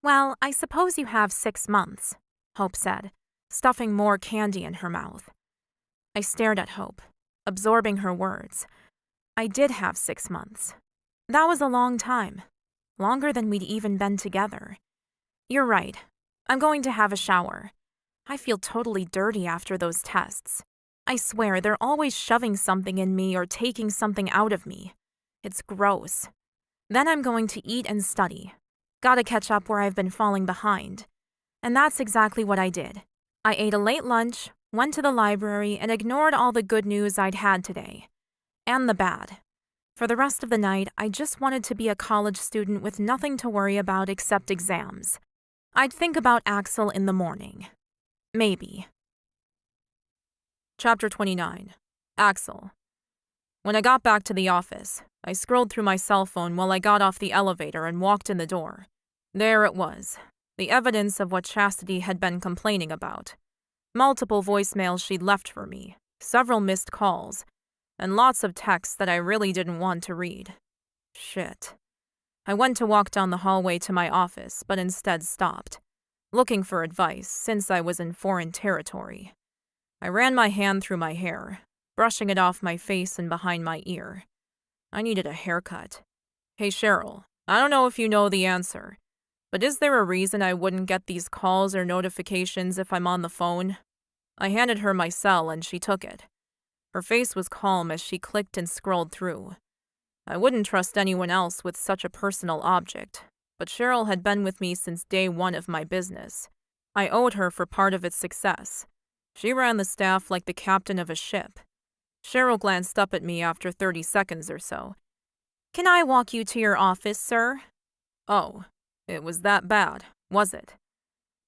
Well, I suppose you have 6 months, Hope said, stuffing more candy in her mouth. I stared at Hope, absorbing her words. I did have 6 months. That was a long time. Longer than we'd even been together. You're right. I'm going to have a shower. I feel totally dirty after those tests. I swear they're always shoving something in me or taking something out of me. It's gross. Then I'm going to eat and study. Gotta catch up where I've been falling behind. And that's exactly what I did. I ate a late lunch, went to the library, and ignored all the good news I'd had today. And the bad. For the rest of the night, I just wanted to be a college student with nothing to worry about except exams. I'd think about Axel in the morning. Maybe. Chapter 29. Axel. When I got back to the office, I scrolled through my cell phone while I got off the elevator and walked in the door. There it was, the evidence of what Chastity had been complaining about. Multiple voicemails she'd left for me, several missed calls, and lots of texts that I really didn't want to read. Shit. I went to walk down the hallway to my office, but instead stopped, looking for advice since I was in foreign territory. I ran my hand through my hair, brushing it off my face and behind my ear. I needed a haircut. Hey Cheryl, I don't know if you know the answer, but is there a reason I wouldn't get these calls or notifications if I'm on the phone? I handed her my cell and she took it. Her face was calm as she clicked and scrolled through. I wouldn't trust anyone else with such a personal object, but Cheryl had been with me since day one of my business. I owed her for part of its success. She ran the staff like the captain of a ship. Cheryl glanced up at me after 30 seconds or so. Can I walk you to your office, sir? Oh, it was that bad, was it?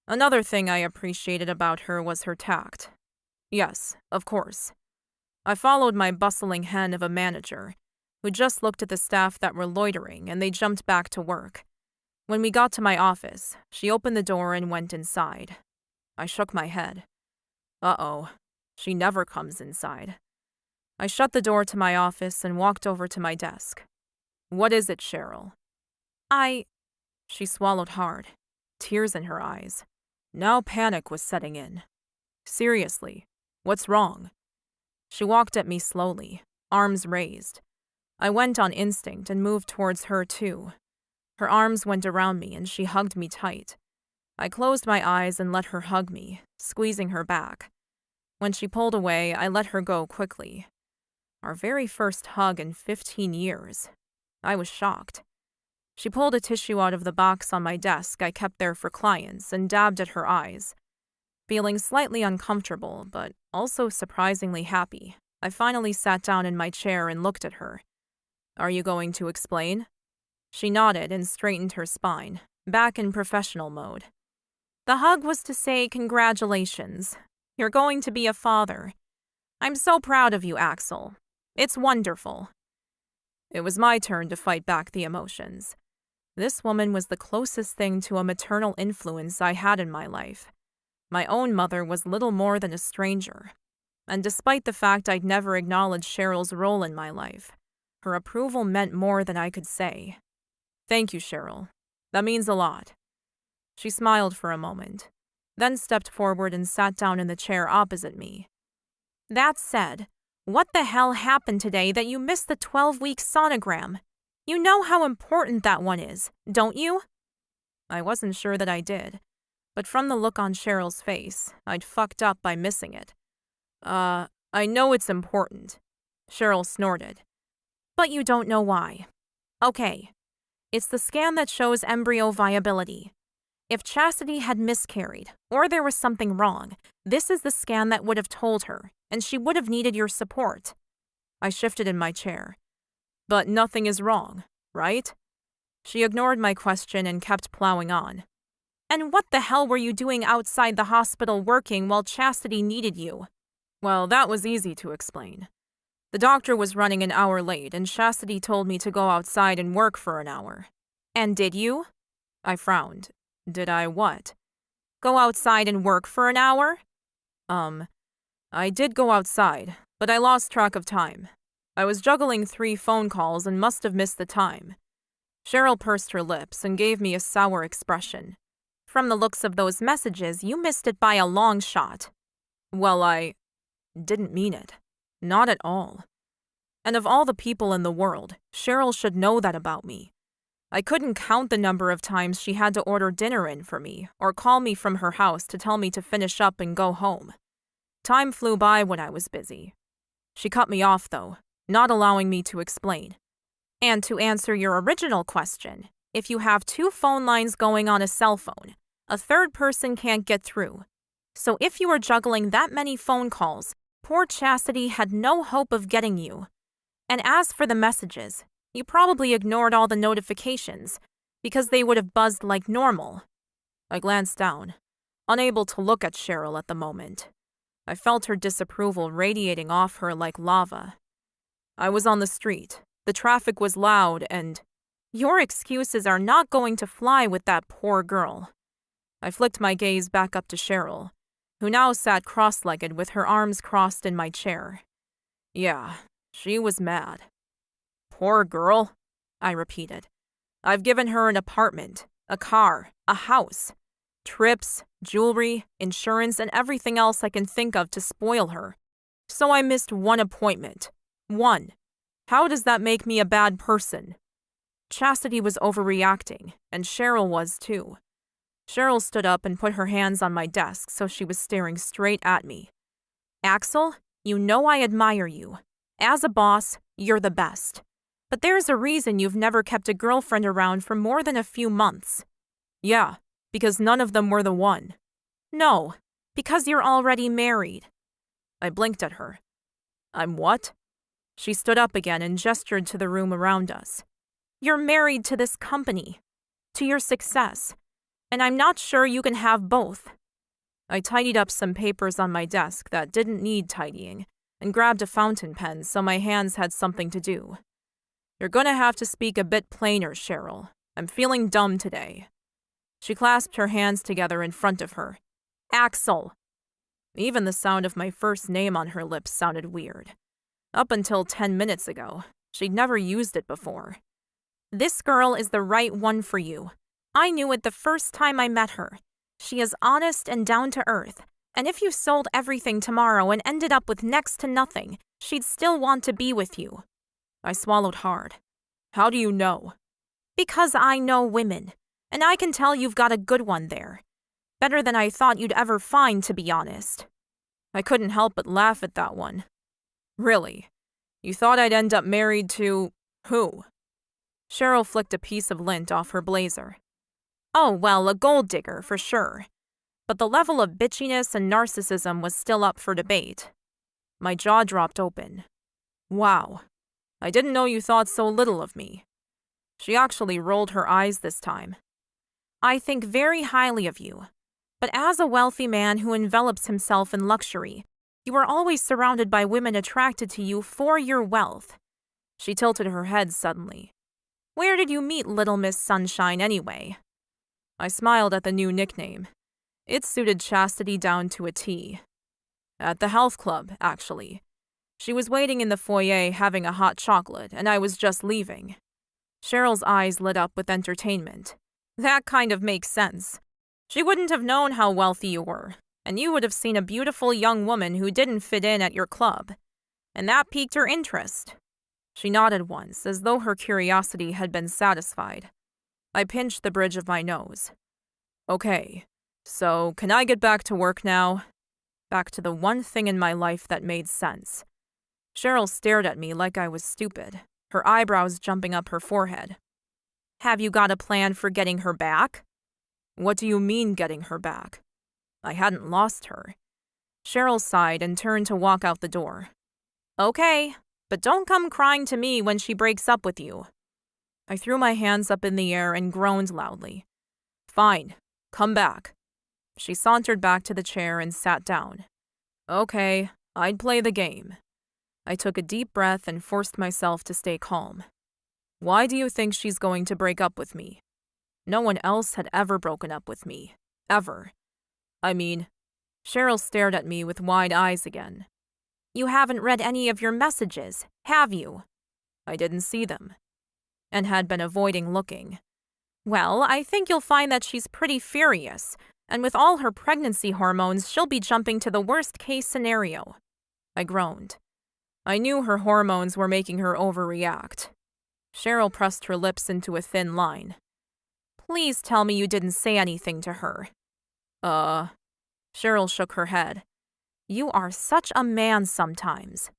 Another thing I appreciated about her was her tact. Yes, of course. I followed my bustling hen of a manager, who just looked at the staff that were loitering and they jumped back to work. When we got to my office, she opened the door and went inside. I shook my head. Uh-oh, she never comes inside. I shut the door to my office and walked over to my desk. What is it, Cheryl? She swallowed hard, tears in her eyes. Now panic was setting in. Seriously, what's wrong? She walked at me slowly, arms raised. I went on instinct and moved towards her too. Her arms went around me and she hugged me tight. I closed my eyes and let her hug me, squeezing her back. When she pulled away, I let her go quickly. Our very first hug in 15 years. I was shocked. She pulled a tissue out of the box on my desk I kept there for clients and dabbed at her eyes. Feeling slightly uncomfortable, but also surprisingly happy, I finally sat down in my chair and looked at her. Are you going to explain? She nodded and straightened her spine, back in professional mode. The hug was to say congratulations. You're going to be a father. I'm so proud of you, Axel. It's wonderful. It was my turn to fight back the emotions. This woman was the closest thing to a maternal influence I had in my life. My own mother was little more than a stranger. And despite the fact I'd never acknowledged Cheryl's role in my life, her approval meant more than I could say. Thank you, Cheryl. That means a lot. She smiled for a moment, then stepped forward and sat down in the chair opposite me. That said, what the hell happened today that you missed the 12-week sonogram? You know how important that one is, don't you? I wasn't sure that I did, but from the look on Cheryl's face, I'd fucked up by missing it. I know it's important, Cheryl snorted. But you don't know why. Okay. It's the scan that shows embryo viability. If Chastity had miscarried, or there was something wrong, this is the scan that would have told her, and she would have needed your support. I shifted in my chair. But nothing is wrong, right? She ignored my question and kept plowing on. And what the hell were you doing outside the hospital working while Chastity needed you? Well, that was easy to explain. The doctor was running an hour late, and Chastity told me to go outside and work for an hour. And did you? I frowned. Did I what? Go outside and work for an hour? I did go outside, but I lost track of time. I was juggling 3 phone calls and must have missed the time. Cheryl pursed her lips and gave me a sour expression. From the looks of those messages, you missed it by a long shot. Well, I didn't mean it. Not at all. And of all the people in the world, Cheryl should know that about me. I couldn't count the number of times she had to order dinner in for me or call me from her house to tell me to finish up and go home. Time flew by when I was busy. She cut me off, though, not allowing me to explain. And to answer your original question, if you have 2 phone lines going on a cell phone, a third person can't get through. So if you were juggling that many phone calls, poor Chastity had no hope of getting you. And as for the messages, you probably ignored all the notifications, because they would have buzzed like normal. I glanced down, unable to look at Cheryl at the moment. I felt her disapproval radiating off her like lava. I was on the street. The traffic was loud and... Your excuses are not going to fly with that poor girl. I flicked my gaze back up to Cheryl, who now sat cross-legged with her arms crossed in my chair. Yeah, she was mad. Poor girl, I repeated. I've given her an apartment, a car, a house, trips, jewelry, insurance, and everything else I can think of to spoil her. So I missed 1 appointment. 1. How does that make me a bad person? Chastity was overreacting, and Cheryl was too. Cheryl stood up and put her hands on my desk so she was staring straight at me. Axel, you know I admire you. As a boss, you're the best. But there's a reason you've never kept a girlfriend around for more than a few months. Yeah, because none of them were the one. No, because you're already married. I blinked at her. I'm what? She stood up again and gestured to the room around us. You're married to this company, to your success, and I'm not sure you can have both. I tidied up some papers on my desk that didn't need tidying and grabbed a fountain pen so my hands had something to do. You're gonna have to speak a bit plainer, Cheryl. I'm feeling dumb today. She clasped her hands together in front of her. Axel! Even the sound of my first name on her lips sounded weird. Up until 10 minutes ago, she'd never used it before. This girl is the right one for you. I knew it the first time I met her. She is honest and down to earth, And if you sold everything tomorrow and ended up with next to nothing, she'd still want to be with you. I swallowed hard. How do you know? Because I know women, and I can tell you've got a good one there. Better than I thought you'd ever find, to be honest. I couldn't help but laugh at that one. Really? You thought I'd end up married to who? Cheryl flicked a piece of lint off her blazer. Oh, well, a gold digger, for sure. But the level of bitchiness and narcissism was still up for debate. My jaw dropped open. Wow. I didn't know you thought so little of me. She actually rolled her eyes this time. I think very highly of you. But as a wealthy man who envelops himself in luxury, you are always surrounded by women attracted to you for your wealth. She tilted her head suddenly. Where did you meet Little Miss Sunshine anyway? I smiled at the new nickname. It suited Chastity down to a T. At the health club, actually. She was waiting in the foyer having a hot chocolate, and I was just leaving. Cheryl's eyes lit up with entertainment. That kind of makes sense. She wouldn't have known how wealthy you were, and you would have seen a beautiful young woman who didn't fit in at your club. And that piqued her interest. She nodded once, as though her curiosity had been satisfied. I pinched the bridge of my nose. Okay, so can I get back to work now? Back to the one thing in my life that made sense. Cheryl stared at me like I was stupid, her eyebrows jumping up her forehead. Have you got a plan for getting her back? What do you mean getting her back? I hadn't lost her. Cheryl sighed and turned to walk out the door. Okay, but don't come crying to me when she breaks up with you. I threw my hands up in the air and groaned loudly. Fine, come back. She sauntered back to the chair and sat down. Okay, I'd play the game. I took a deep breath and forced myself to stay calm. Why do you think she's going to break up with me? No one else had ever broken up with me. Ever. I mean, Cheryl stared at me with wide eyes again. You haven't read any of your messages, have you? I didn't see them, and had been avoiding looking. Well, I think you'll find that she's pretty furious, and with all her pregnancy hormones, she'll be jumping to the worst-case scenario. I groaned. I knew her hormones were making her overreact. Cheryl pressed her lips into a thin line. Please tell me you didn't say anything to her. Cheryl shook her head. You are such a man sometimes.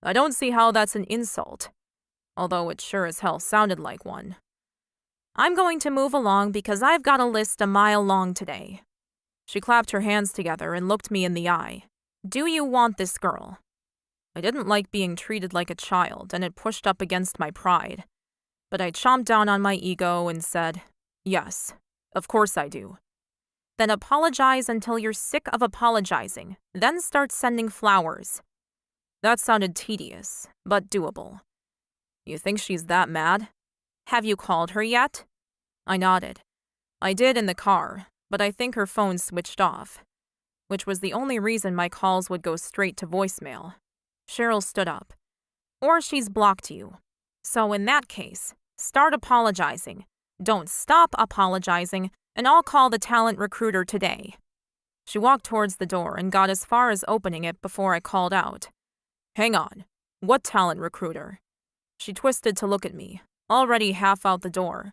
I don't see how that's an insult, although it sure as hell sounded like one. I'm going to move along because I've got a list a mile long today. She clapped her hands together and looked me in the eye. Do you want this girl? I didn't like being treated like a child, and it pushed up against my pride. But I chomped down on my ego and said, yes, of course I do. Then apologize until you're sick of apologizing, then start sending flowers. That sounded tedious, but doable. You think she's that mad? Have you called her yet? I nodded. I did in the car, but I think her phone switched off, which was the only reason my calls would go straight to voicemail. Cheryl stood up. Or she's blocked you. So in that case, start apologizing. Don't stop apologizing, and I'll call the talent recruiter today. She walked towards the door and got as far as opening it before I called out. Hang on. What talent recruiter? She twisted to look at me, already half out the door.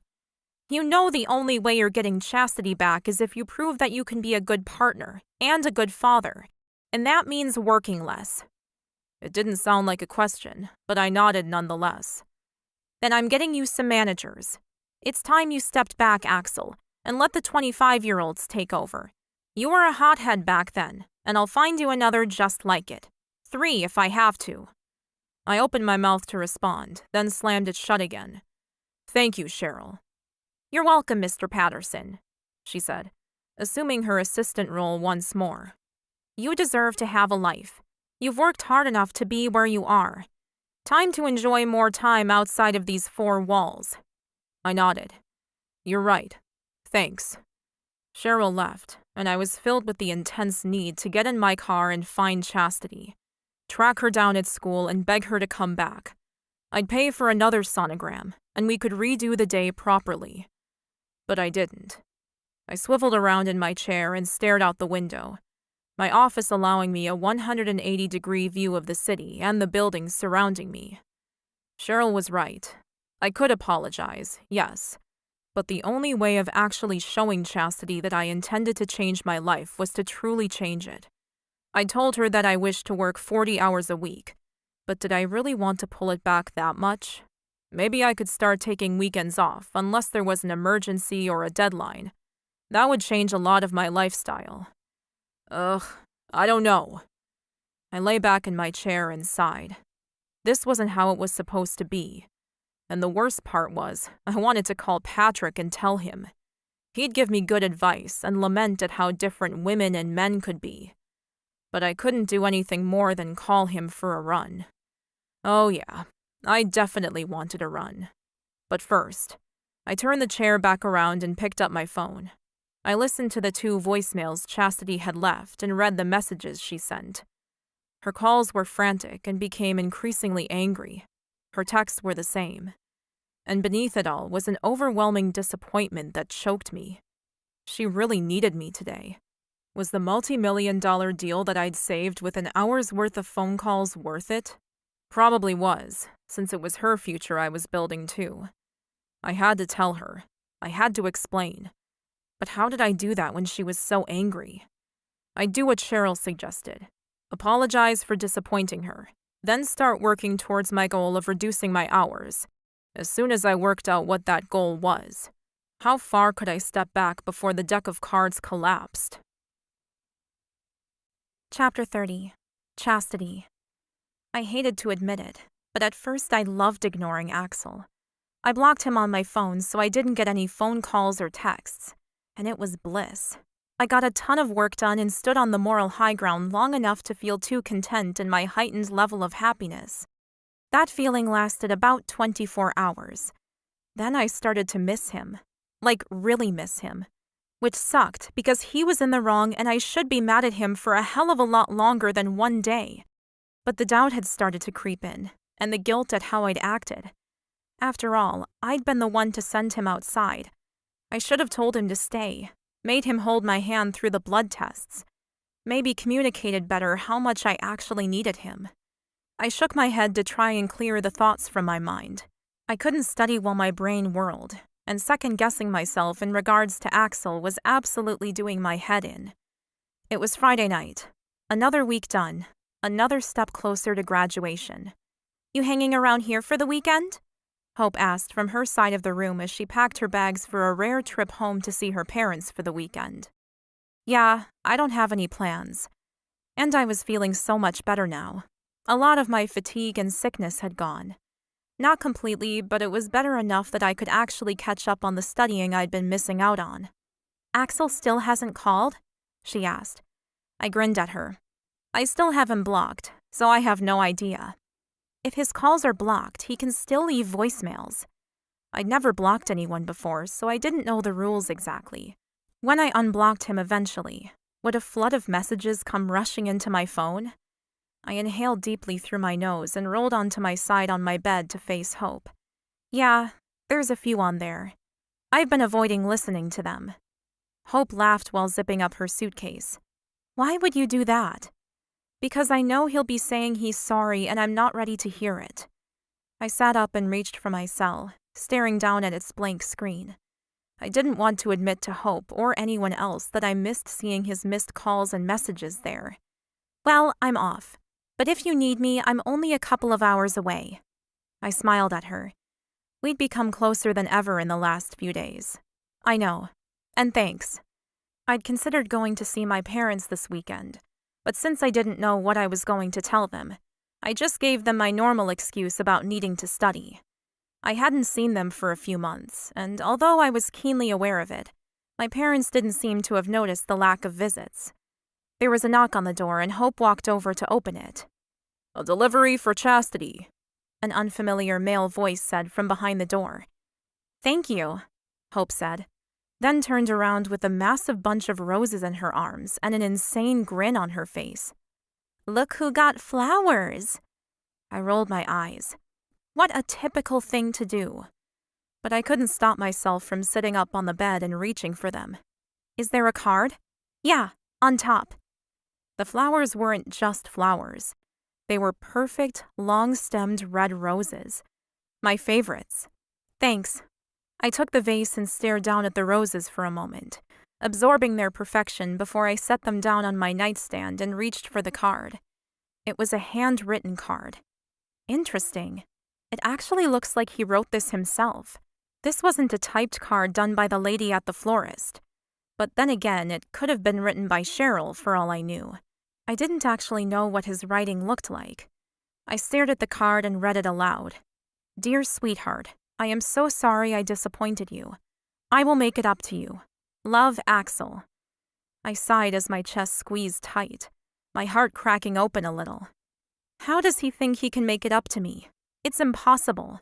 You know the only way you're getting Chastity back is if you prove that you can be a good partner and a good father, and that means working less. It didn't sound like a question, but I nodded nonetheless. Then I'm getting you some managers. It's time you stepped back, Axel, and let the 25-year-olds take over. You were a hothead back then, and I'll find you another just like it. 3 if I have to. I opened my mouth to respond, then slammed it shut again. Thank you, Cheryl. You're welcome, Mr. Patterson, she said, assuming her assistant role once more. You deserve to have a life. You've worked hard enough to be where you are. Time to enjoy more time outside of these 4 walls. I nodded. You're right. Thanks. Cheryl left, and I was filled with the intense need to get in my car and find Chastity, track her down at school and beg her to come back. I'd pay for another sonogram, and we could redo the day properly. But I didn't. I swiveled around in my chair and stared out the window. my office allowing me a 180-degree view of the city and the buildings surrounding me. Cheryl was right. I could apologize, yes, but the only way of actually showing Chastity that I intended to change my life was to truly change it. I told her that I wished to work 40 hours a week, but did I really want to pull it back that much? Maybe I could start taking weekends off unless there was an emergency or a deadline. That would change a lot of my lifestyle. I don't know. I lay back in my chair and sighed. This wasn't how it was supposed to be. And the worst part was, I wanted to call Patrick and tell him. He'd give me good advice and lament at how different women and men could be. But I couldn't do anything more than call him for a run. Oh yeah, I definitely wanted a run. But first, I turned the chair back around and picked up my phone. I listened to the 2 voicemails Chastity had left and read the messages she sent. Her calls were frantic and became increasingly angry. Her texts were the same. And beneath it all was an overwhelming disappointment that choked me. She really needed me today. Was the multi-million-dollar deal that I'd saved with an hour's worth of phone calls worth it? Probably was, since it was her future I was building too. I had to tell her. I had to explain. But how did I do that when she was so angry? I'd do what Cheryl suggested. Apologize for disappointing her, then start working towards my goal of reducing my hours. As soon as I worked out what that goal was, how far could I step back before the deck of cards collapsed? Chapter 30. Chastity. I hated to admit it, but at first I loved ignoring Axel. I blocked him on my phone so I didn't get any phone calls or texts, and it was bliss. I got a ton of work done and stood on the moral high ground long enough to feel too content in my heightened level of happiness. That feeling lasted about 24 hours. Then I started to miss him. Like, really miss him. Which sucked because he was in the wrong and I should be mad at him for a hell of a lot longer than one day. But the doubt had started to creep in, and the guilt at how I'd acted. After all, I'd been the one to send him outside. I should have told him to stay, made him hold my hand through the blood tests, maybe communicated better how much I actually needed him. I shook my head to try and clear the thoughts from my mind. I couldn't study while my brain whirled, and second-guessing myself in regards to Axel was absolutely doing my head in. It was Friday night. Another week done. Another step closer to graduation. "You hanging around here for the weekend?" Hope asked from her side of the room as she packed her bags for a rare trip home to see her parents for the weekend. "Yeah, I don't have any plans." And I was feeling so much better now. A lot of my fatigue and sickness had gone. Not completely, but it was better enough that I could actually catch up on the studying I'd been missing out on. "Axel still hasn't called?" she asked. I grinned at her. "I still have him blocked, so I have no idea." If his calls are blocked, he can still leave voicemails. I'd never blocked anyone before, so I didn't know the rules exactly. When I unblocked him eventually, would a flood of messages come rushing into my phone? I inhaled deeply through my nose and rolled onto my side on my bed to face Hope. "Yeah, there's a few on there. I've been avoiding listening to them." Hope laughed while zipping up her suitcase. "Why would you do that?" "Because I know he'll be saying he's sorry and I'm not ready to hear it." I sat up and reached for my cell, staring down at its blank screen. I didn't want to admit to Hope or anyone else that I missed seeing his missed calls and messages there. "Well, I'm off. But if you need me, I'm only a couple of hours away." I smiled at her. We'd become closer than ever in the last few days. "I know. And thanks." I'd considered going to see my parents this weekend, but since I didn't know what I was going to tell them, I just gave them my normal excuse about needing to study. I hadn't seen them for a few months, and although I was keenly aware of it, my parents didn't seem to have noticed the lack of visits. There was a knock on the door and Hope walked over to open it. "A delivery for Chastity," an unfamiliar male voice said from behind the door. "Thank you," Hope said, then turned around with a massive bunch of roses in her arms and an insane grin on her face. "Look who got flowers!" I rolled my eyes. What a typical thing to do. But I couldn't stop myself from sitting up on the bed and reaching for them. "Is there a card?" "Yeah, on top." The flowers weren't just flowers. They were perfect, long-stemmed red roses. My favorites. Thanks. I took the vase and stared down at the roses for a moment, absorbing their perfection before I set them down on my nightstand and reached for the card. It was a handwritten card. Interesting. It actually looks like he wrote this himself. This wasn't a typed card done by the lady at the florist. But then again, it could have been written by Cheryl for all I knew. I didn't actually know what his writing looked like. I stared at the card and read it aloud. Dear sweetheart, I am so sorry I disappointed you. I will make it up to you. Love, Axel. I sighed as my chest squeezed tight, my heart cracking open a little. How does he think he can make it up to me? It's impossible.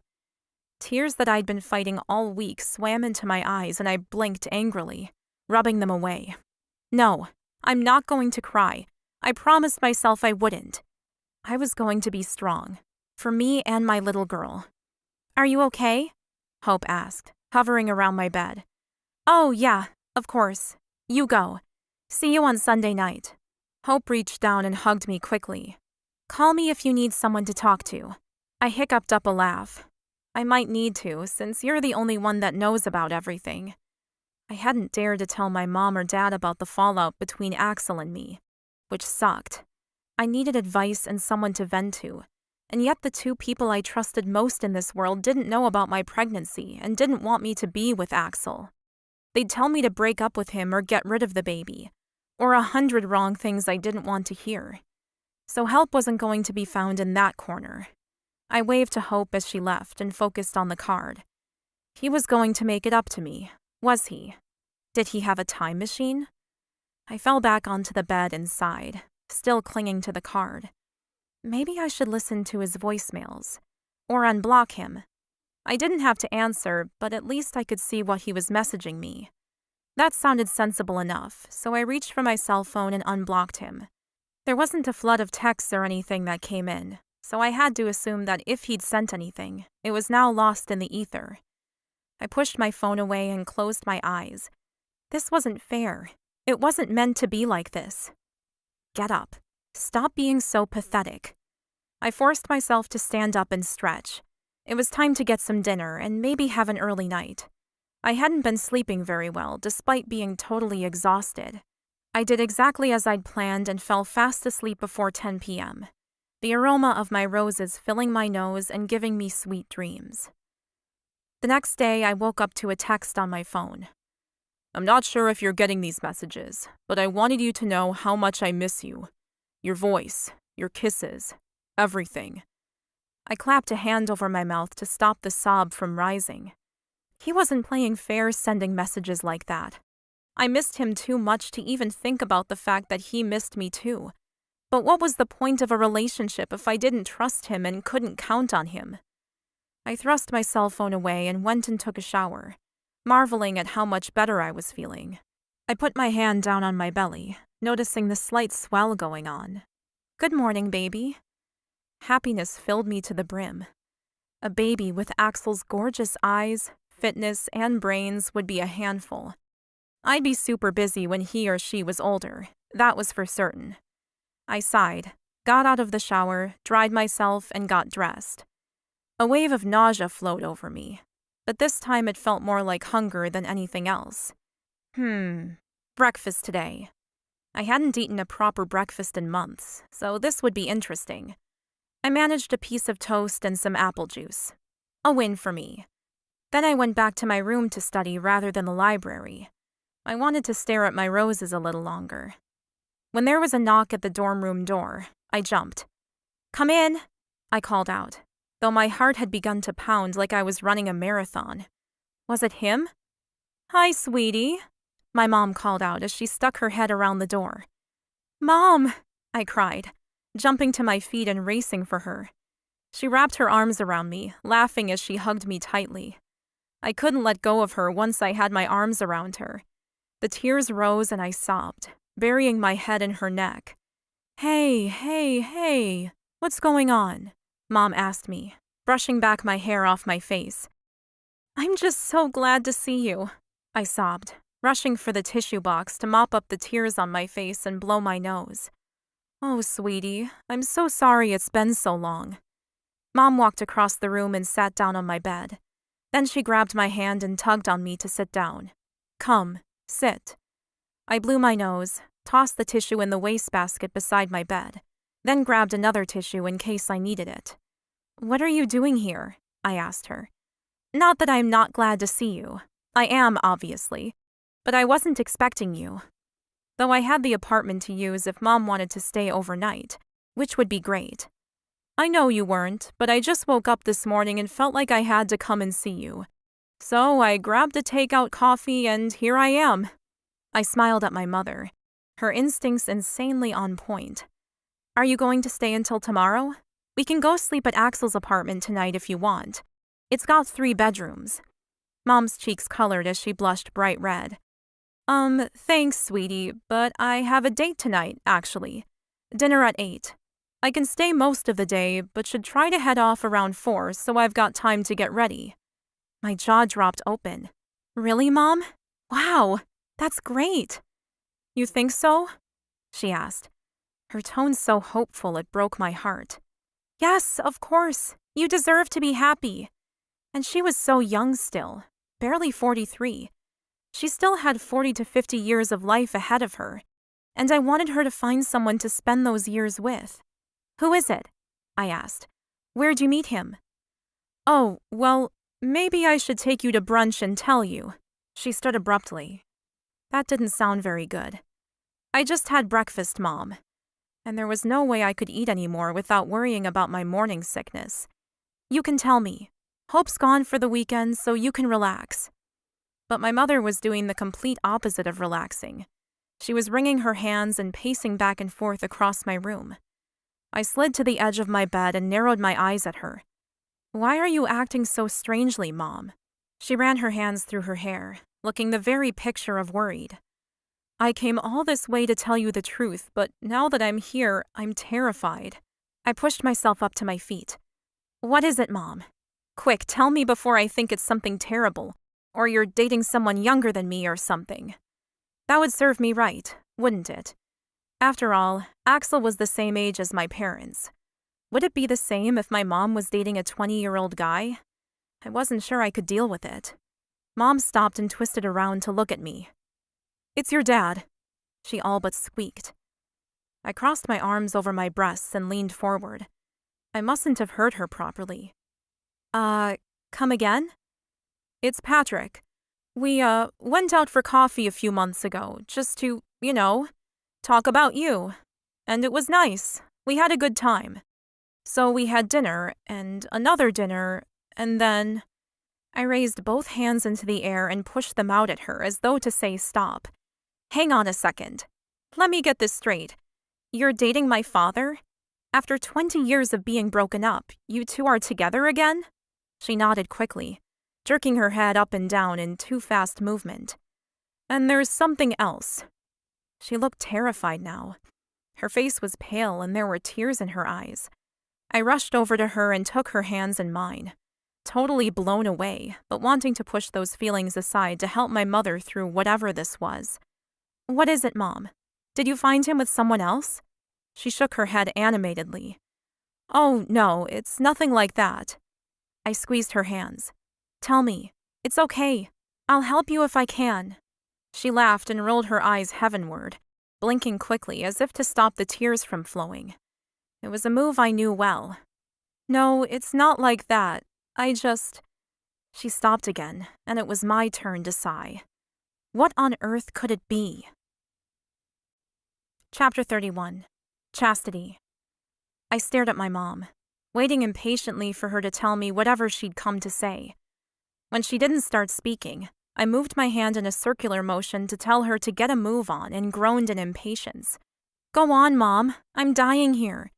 Tears that I'd been fighting all week swam into my eyes and I blinked angrily, rubbing them away. No, I'm not going to cry. I promised myself I wouldn't. I was going to be strong, for me and my little girl. Are you okay? Hope asked, hovering around my bed. Oh, yeah, of course. You go. See you on Sunday night. Hope reached down and hugged me quickly. Call me if you need someone to talk to. I hiccuped up a laugh. I might need to, since you're the only one that knows about everything. I hadn't dared to tell my mom or dad about the fallout between Axel and me, which sucked. I needed advice and someone to vent to, and yet the two people I trusted most in this world didn't know about my pregnancy and didn't want me to be with Axel. They'd tell me to break up with him or get rid of the baby, or 100 wrong things I didn't want to hear. So help wasn't going to be found in that corner. I waved to Hope as she left and focused on the card. He was going to make it up to me, was he? Did he have a time machine? I fell back onto the bed and sighed, still clinging to the card. Maybe I should listen to his voicemails, or unblock him. I didn't have to answer, but at least I could see what he was messaging me. That sounded sensible enough, so I reached for my cell phone and unblocked him. There wasn't a flood of texts or anything that came in, so I had to assume that if he'd sent anything, it was now lost in the ether. I pushed my phone away and closed my eyes. This wasn't fair. It wasn't meant to be like this. Get up. Stop being so pathetic. I forced myself to stand up and stretch. It was time to get some dinner and maybe have an early night. I hadn't been sleeping very well, despite being totally exhausted. I did exactly as I'd planned and fell fast asleep before 10 p.m., the aroma of my roses filling my nose and giving me sweet dreams. The next day, I woke up to a text on my phone. I'm not sure if you're getting these messages, but I wanted you to know how much I miss you. Your voice, your kisses, everything. I clapped a hand over my mouth to stop the sob from rising. He wasn't playing fair sending messages like that. I missed him too much to even think about the fact that he missed me too. But what was the point of a relationship if I didn't trust him and couldn't count on him? I thrust my cell phone away and went and took a shower, marveling at how much better I was feeling. I put my hand down on my belly, noticing the slight swell going on. Good morning, baby. Happiness filled me to the brim. A baby with Axel's gorgeous eyes, fitness, and brains would be a handful. I'd be super busy when he or she was older, that was for certain. I sighed, got out of the shower, dried myself, and got dressed. A wave of nausea flowed over me, but this time it felt more like hunger than anything else. Breakfast today. I hadn't eaten a proper breakfast in months, so this would be interesting. I managed a piece of toast and some apple juice. A win for me. Then I went back to my room to study rather than the library. I wanted to stare at my roses a little longer. When there was a knock at the dorm room door, I jumped. Come in, I called out, though my heart had begun to pound like I was running a marathon. Was it him? Hi, sweetie, my mom called out as she stuck her head around the door. Mom, I cried, jumping to my feet and racing for her. She wrapped her arms around me, laughing as she hugged me tightly. I couldn't let go of her once I had my arms around her. The tears rose and I sobbed, burying my head in her neck. Hey, what's going on? Mom asked me, brushing back my hair off my face. I'm just so glad to see you, I sobbed, rushing for the tissue box to mop up the tears on my face and blow my nose. Oh, sweetie, I'm so sorry it's been so long. Mom walked across the room and sat down on my bed. Then she grabbed my hand and tugged on me to sit down. Come, sit. I blew my nose, tossed the tissue in the wastebasket beside my bed, then grabbed another tissue in case I needed it. What are you doing here? I asked her. Not that I'm not glad to see you. I am, obviously, but I wasn't expecting you. Though I had the apartment to use if Mom wanted to stay overnight, which would be great. I know you weren't, but I just woke up this morning and felt like I had to come and see you. So I grabbed a takeout coffee and here I am. I smiled at my mother, her instincts insanely on point. Are you going to stay until tomorrow? We can go sleep at Axel's apartment tonight if you want. It's got 3 bedrooms. Mom's cheeks colored as she blushed bright red. Thanks, sweetie, but I have a date tonight, actually. Dinner at 8. I can stay most of the day, but should try to head off around 4 so I've got time to get ready. My jaw dropped open. Really, Mom? Wow, that's great. You think so? She asked. Her tone so hopeful it broke my heart. Yes, of course. You deserve to be happy. And she was so young still, barely 43. She still had 40 to 50 years of life ahead of her, and I wanted her to find someone to spend those years with. Who is it? I asked. Where'd you meet him? Oh, well, maybe I should take you to brunch and tell you. She stood abruptly. That didn't sound very good. I just had breakfast, Mom, and there was no way I could eat anymore without worrying about my morning sickness. You can tell me. Hope's gone for the weekend, so you can relax. But my mother was doing the complete opposite of relaxing. She was wringing her hands and pacing back and forth across my room. I slid to the edge of my bed and narrowed my eyes at her. Why are you acting so strangely, Mom? She ran her hands through her hair, looking the very picture of worried. I came all this way to tell you the truth, but now that I'm here, I'm terrified. I pushed myself up to my feet. What is it, Mom? Quick, tell me before I think it's something terrible, or you're dating someone younger than me or something. That would serve me right, wouldn't it? After all, Axel was the same age as my parents. Would it be the same if my mom was dating a 20-year-old guy? I wasn't sure I could deal with it. Mom stopped and twisted around to look at me. It's your dad, she all but squeaked. I crossed my arms over my breasts and leaned forward. I mustn't have heard her properly. Come again? It's Patrick. We, went out for coffee a few months ago, just to, talk about you. And it was nice. We had a good time. So we had dinner, and another dinner, and then... I raised both hands into the air and pushed them out at her as though to say stop. Hang on a second. Let me get this straight. You're dating my father? After 20 years of being broken up, you two are together again? She nodded quickly, jerking her head up and down in too fast movement. And there's something else. She looked terrified now. Her face was pale and there were tears in her eyes. I rushed over to her and took her hands in mine, totally blown away, but wanting to push those feelings aside to help my mother through whatever this was. What is it, Mom? Did you find him with someone else? She shook her head animatedly. Oh, no, it's nothing like that. I squeezed her hands. Tell me. It's okay. I'll help you if I can. She laughed and rolled her eyes heavenward, blinking quickly as if to stop the tears from flowing. It was a move I knew well. No, it's not like that. She stopped again, and it was my turn to sigh. What on earth could it be? Chapter 31. Chastity. I stared at my mom, waiting impatiently for her to tell me whatever she'd come to say. When she didn't start speaking, I moved my hand in a circular motion to tell her to get a move on and groaned in impatience. Go on, Mom. I'm dying here.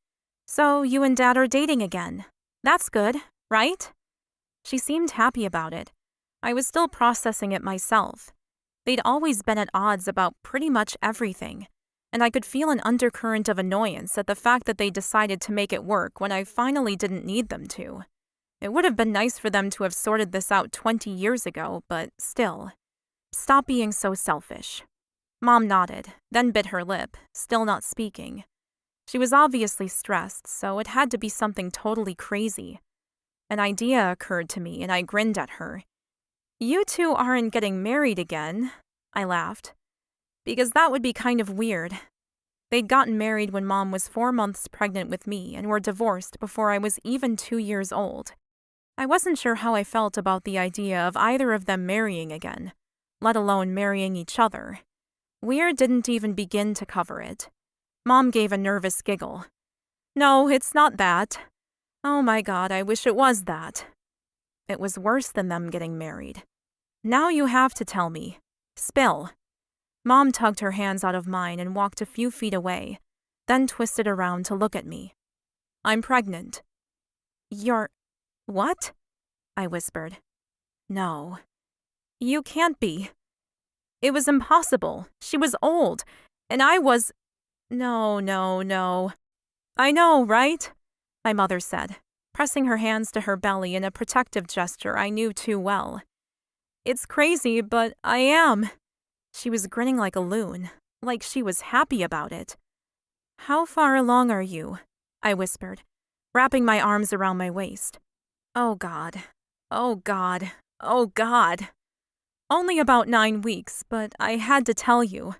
So you and Dad are dating again. That's good, right? She seemed happy about it. I was still processing it myself. They'd always been at odds about pretty much everything, and I could feel an undercurrent of annoyance at the fact that they decided to make it work when I finally didn't need them to. It would have been nice for them to have sorted this out 20 years ago, but still. Stop being so selfish. Mom nodded, then bit her lip, still not speaking. She was obviously stressed, so it had to be something totally crazy. An idea occurred to me, and I grinned at her. "You two aren't getting married again," I laughed. "Because that would be kind of weird." They'd gotten married when Mom was 4 months pregnant with me and were divorced before I was even 2 years old. I wasn't sure how I felt about the idea of either of them marrying again, let alone marrying each other. Weird didn't even begin to cover it. Mom gave a nervous giggle. "No, it's not that. Oh my God, I wish it was that." It was worse than them getting married. "Now you have to tell me. Spill." Mom tugged her hands out of mine and walked a few feet away, then twisted around to look at me. "I'm pregnant." "You're... what?" I whispered. "No. You can't be. It was impossible. She was old, and I was... No. I know, right?" my mother said, pressing her hands to her belly in a protective gesture I knew too well. "It's crazy, but I am." She was grinning like a loon, like she was happy about it. "How far along are you?" I whispered, wrapping my arms around my waist. Oh God. "Only about 9 weeks, but I had to tell you,"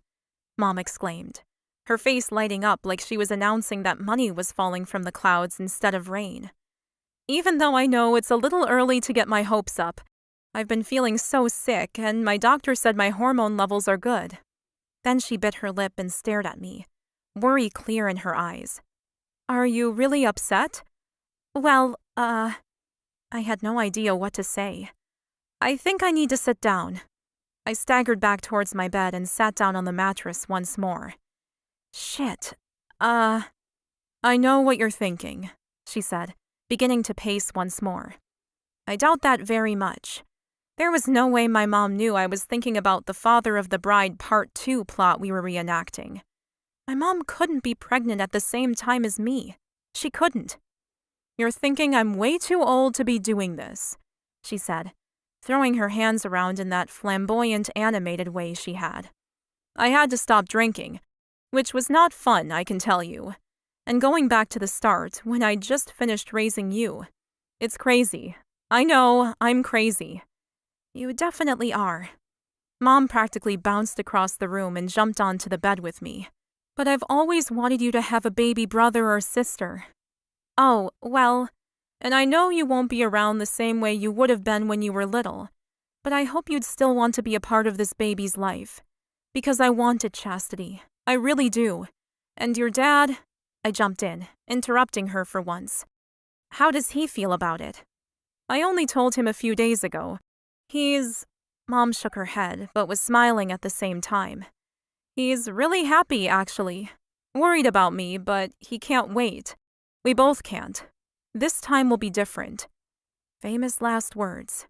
Mom exclaimed, her face lighting up like she was announcing that money was falling from the clouds instead of rain. "Even though I know it's a little early to get my hopes up, I've been feeling so sick, and my doctor said my hormone levels are good." Then she bit her lip and stared at me, worry clear in her eyes. "Are you really upset?" "Well, I had no idea what to say. "I think I need to sit down." I staggered back towards my bed and sat down on the mattress once more. "Shit. I know what you're thinking," she said, beginning to pace once more. "I doubt that very much. There was no way my mom knew I was thinking about the Father of the Bride Part 2 plot we were reenacting. My mom couldn't be pregnant at the same time as me. She couldn't." "You're thinking I'm way too old to be doing this," she said, throwing her hands around in that flamboyant, animated way she had. "I had to stop drinking, which was not fun, I can tell you. And going back to the start, when I'd just finished raising you. It's crazy. I know, I'm crazy." "You definitely are." Mom practically bounced across the room and jumped onto the bed with me. "But I've always wanted you to have a baby brother or sister." "Oh, well, and I know you won't be around the same way you would have been when you were little, but I hope you'd still want to be a part of this baby's life. Because I want it, Chastity. I really do. And your dad..." I jumped in, interrupting her for once. "How does he feel about it?" "I only told him a few days ago. He's..." Mom shook her head, but was smiling at the same time. "He's really happy, actually. Worried about me, but he can't wait. We both can't. This time will be different." Famous last words.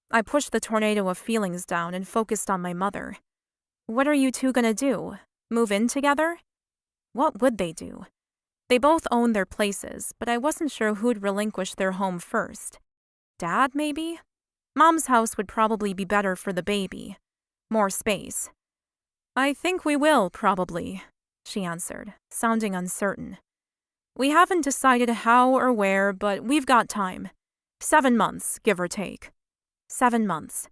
I pushed the tornado of feelings down and focused on my mother. What are you two gonna do? Move in together? What would they do? They both owned their places, but I wasn't sure who'd relinquish their home first. Dad, maybe? Mom's house would probably be better for the baby. More space. "I think we will, probably," she answered, sounding uncertain. "We haven't decided how or where, but we've got time. 7 months, give or take." 7 months.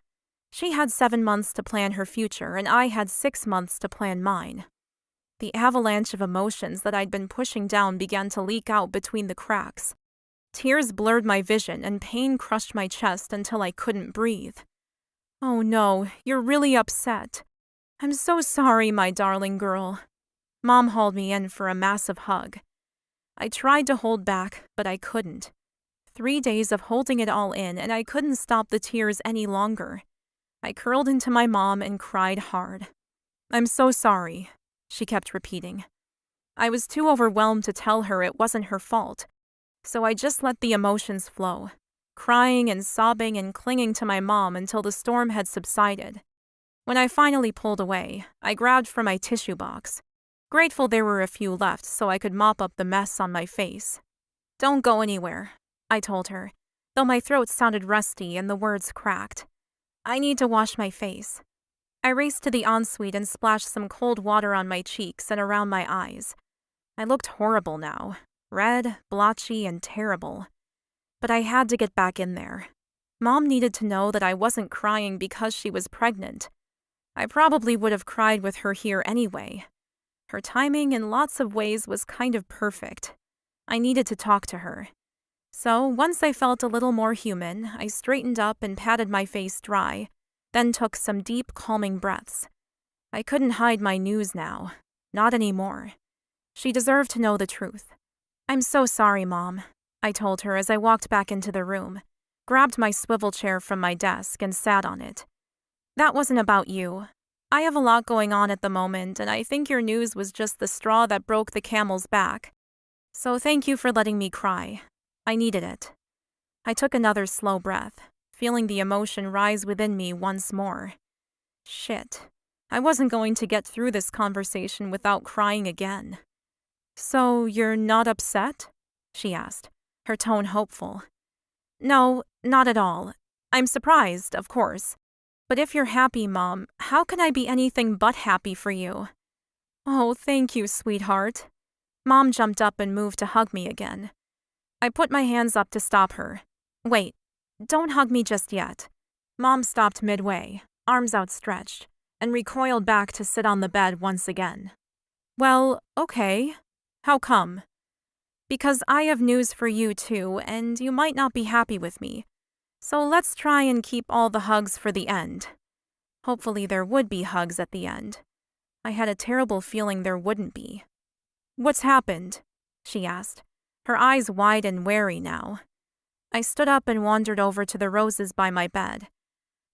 She had 7 months to plan her future, and I had 6 months to plan mine. The avalanche of emotions that I'd been pushing down began to leak out between the cracks. Tears blurred my vision, and pain crushed my chest until I couldn't breathe. "Oh no, you're really upset. I'm so sorry, my darling girl." Mom hauled me in for a massive hug. I tried to hold back, but I couldn't. 3 days of holding it all in, and I couldn't stop the tears any longer. I curled into my mom and cried hard. "I'm so sorry," she kept repeating. I was too overwhelmed to tell her it wasn't her fault, so I just let the emotions flow, crying and sobbing and clinging to my mom until the storm had subsided. When I finally pulled away, I grabbed for my tissue box, grateful there were a few left so I could mop up the mess on my face. "Don't go anywhere," I told her, though my throat sounded rusty and the words cracked. "I need to wash my face." I raced to the ensuite and splashed some cold water on my cheeks and around my eyes. I looked horrible now, red, blotchy, and terrible. But I had to get back in there. Mom needed to know that I wasn't crying because she was pregnant. I probably would have cried with her here anyway. Her timing in lots of ways was kind of perfect. I needed to talk to her. So once I felt a little more human, I straightened up and patted my face dry, then took some deep, calming breaths. I couldn't hide my news now. Not anymore. She deserved to know the truth. "I'm so sorry, Mom," I told her as I walked back into the room, grabbed my swivel chair from my desk and sat on it. "That wasn't about you. I have a lot going on at the moment, and I think your news was just the straw that broke the camel's back. So thank you for letting me cry. I needed it." I took another slow breath, feeling the emotion rise within me once more. Shit. I wasn't going to get through this conversation without crying again. "So you're not upset?" she asked, her tone hopeful. "No, not at all. I'm surprised, of course. But if you're happy, Mom, how can I be anything but happy for you?" "Oh, thank you, sweetheart." Mom jumped up and moved to hug me again. I put my hands up to stop her. "Wait, don't hug me just yet." Mom stopped midway, arms outstretched, and recoiled back to sit on the bed once again. "Well, okay. How come?" "Because I have news for you too, and you might not be happy with me. So let's try and keep all the hugs for the end." Hopefully there would be hugs at the end. I had a terrible feeling there wouldn't be. "What's happened?" she asked, her eyes wide and wary now. I stood up and wandered over to the roses by my bed.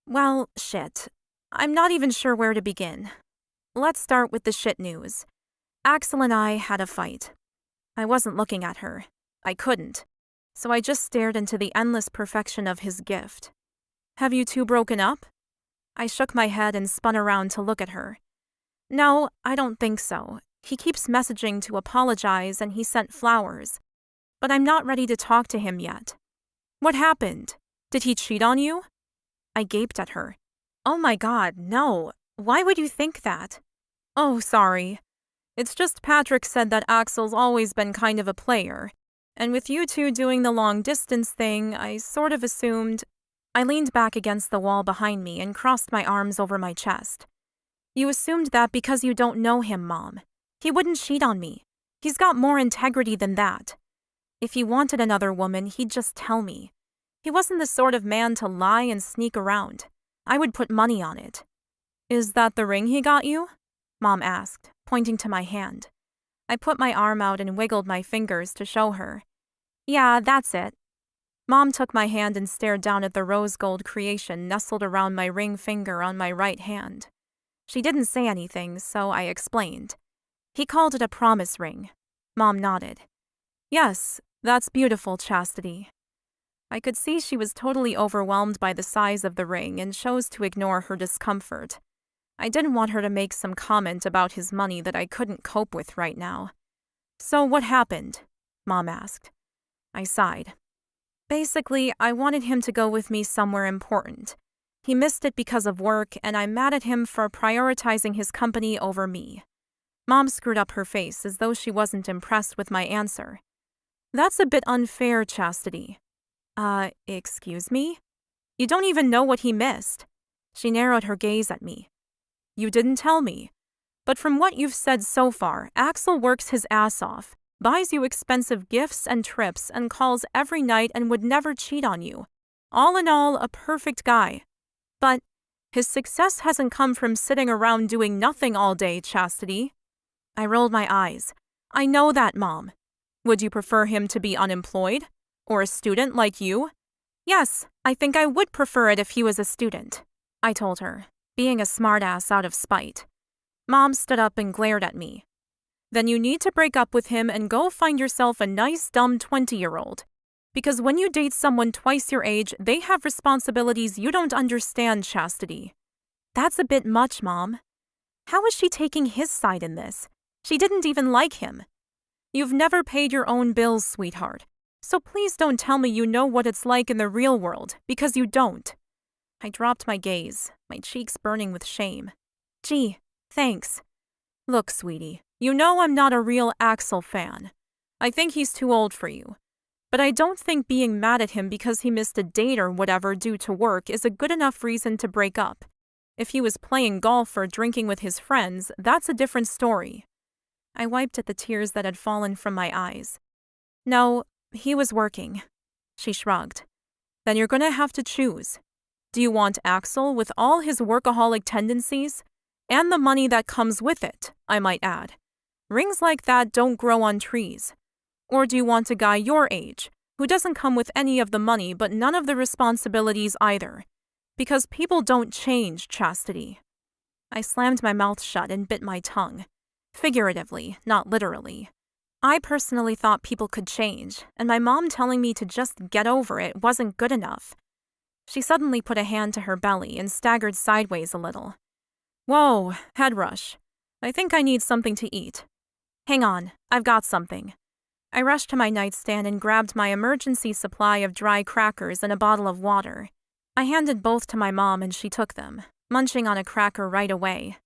"Well, shit. I'm not even sure where to begin. Let's start with the shit news. Axel and I had a fight. I wasn't looking at her. I couldn't. So I just stared into the endless perfection of his gift." "Have you two broken up?" I shook my head and spun around to look at her. "No, I don't think so. He keeps messaging to apologize and he sent flowers. But I'm not ready to talk to him yet." "What happened? Did he cheat on you?" I gaped at her. "Oh my God, no. Why would you think that?" "Oh, sorry. It's just Patrick said that Axel's always been kind of a player. And with you two doing the long-distance thing, I sort of assumed—" I leaned back against the wall behind me and crossed my arms over my chest. "You assumed that because you don't know him, Mom. He wouldn't cheat on me. He's got more integrity than that. If he wanted another woman, he'd just tell me. He wasn't the sort of man to lie and sneak around. I would put money on it." "Is that the ring he got you?" Mom asked, pointing to my hand. I put my arm out and wiggled my fingers to show her. "Yeah, that's it." Mom took my hand and stared down at the rose gold creation nestled around my ring finger on my right hand. She didn't say anything, so I explained. "He called it a promise ring." Mom nodded. "Yes, that's beautiful, Chastity." I could see she was totally overwhelmed by the size of the ring and chose to ignore her discomfort. I didn't want her to make some comment about his money that I couldn't cope with right now. "So what happened?" Mom asked. I sighed. "Basically, I wanted him to go with me somewhere important. He missed it because of work, and I'm mad at him for prioritizing his company over me." Mom screwed up her face as though she wasn't impressed with my answer. "That's a bit unfair, Chastity." Excuse me? You don't even know what he missed." She narrowed her gaze at me. "You didn't tell me. But from what you've said so far, Axel works his ass off, buys you expensive gifts and trips, and calls every night and would never cheat on you. All in all, a perfect guy. But his success hasn't come from sitting around doing nothing all day, Chastity." I rolled my eyes. "I know that, Mom. Would you prefer him to be unemployed? Or a student like you?" "Yes, I think I would prefer it if he was a student," I told her, being a smartass out of spite. Mom stood up and glared at me. "Then you need to break up with him and go find yourself a nice dumb 20-year-old. Because when you date someone twice your age, they have responsibilities you don't understand, Chastity." "That's a bit much, Mom. How is she taking his side in this? She didn't even like him." "You've never paid your own bills, sweetheart. So please don't tell me you know what it's like in the real world, because you don't." I dropped my gaze, my cheeks burning with shame. "Gee, thanks." Look, sweetie, you know I'm not a real Axel fan. I think he's too old for you. But I don't think being mad at him because he missed a date or whatever due to work is a good enough reason to break up. If he was playing golf or drinking with his friends, that's a different story. I wiped at the tears that had fallen from my eyes. No, he was working. She shrugged. Then you're gonna have to choose. Do you want Axel with all his workaholic tendencies? And the money that comes with it, I might add. Rings like that don't grow on trees. Or do you want a guy your age, who doesn't come with any of the money but none of the responsibilities either? Because people don't change, Chastity. I slammed my mouth shut and bit my tongue. Figuratively, not literally. I personally thought people could change, and my mom telling me to just get over it wasn't good enough. She suddenly put a hand to her belly and staggered sideways a little. Whoa, head rush. I think I need something to eat. Hang on, I've got something. I rushed to my nightstand and grabbed my emergency supply of dry crackers and a bottle of water. I handed both to my mom and she took them, munching on a cracker right away.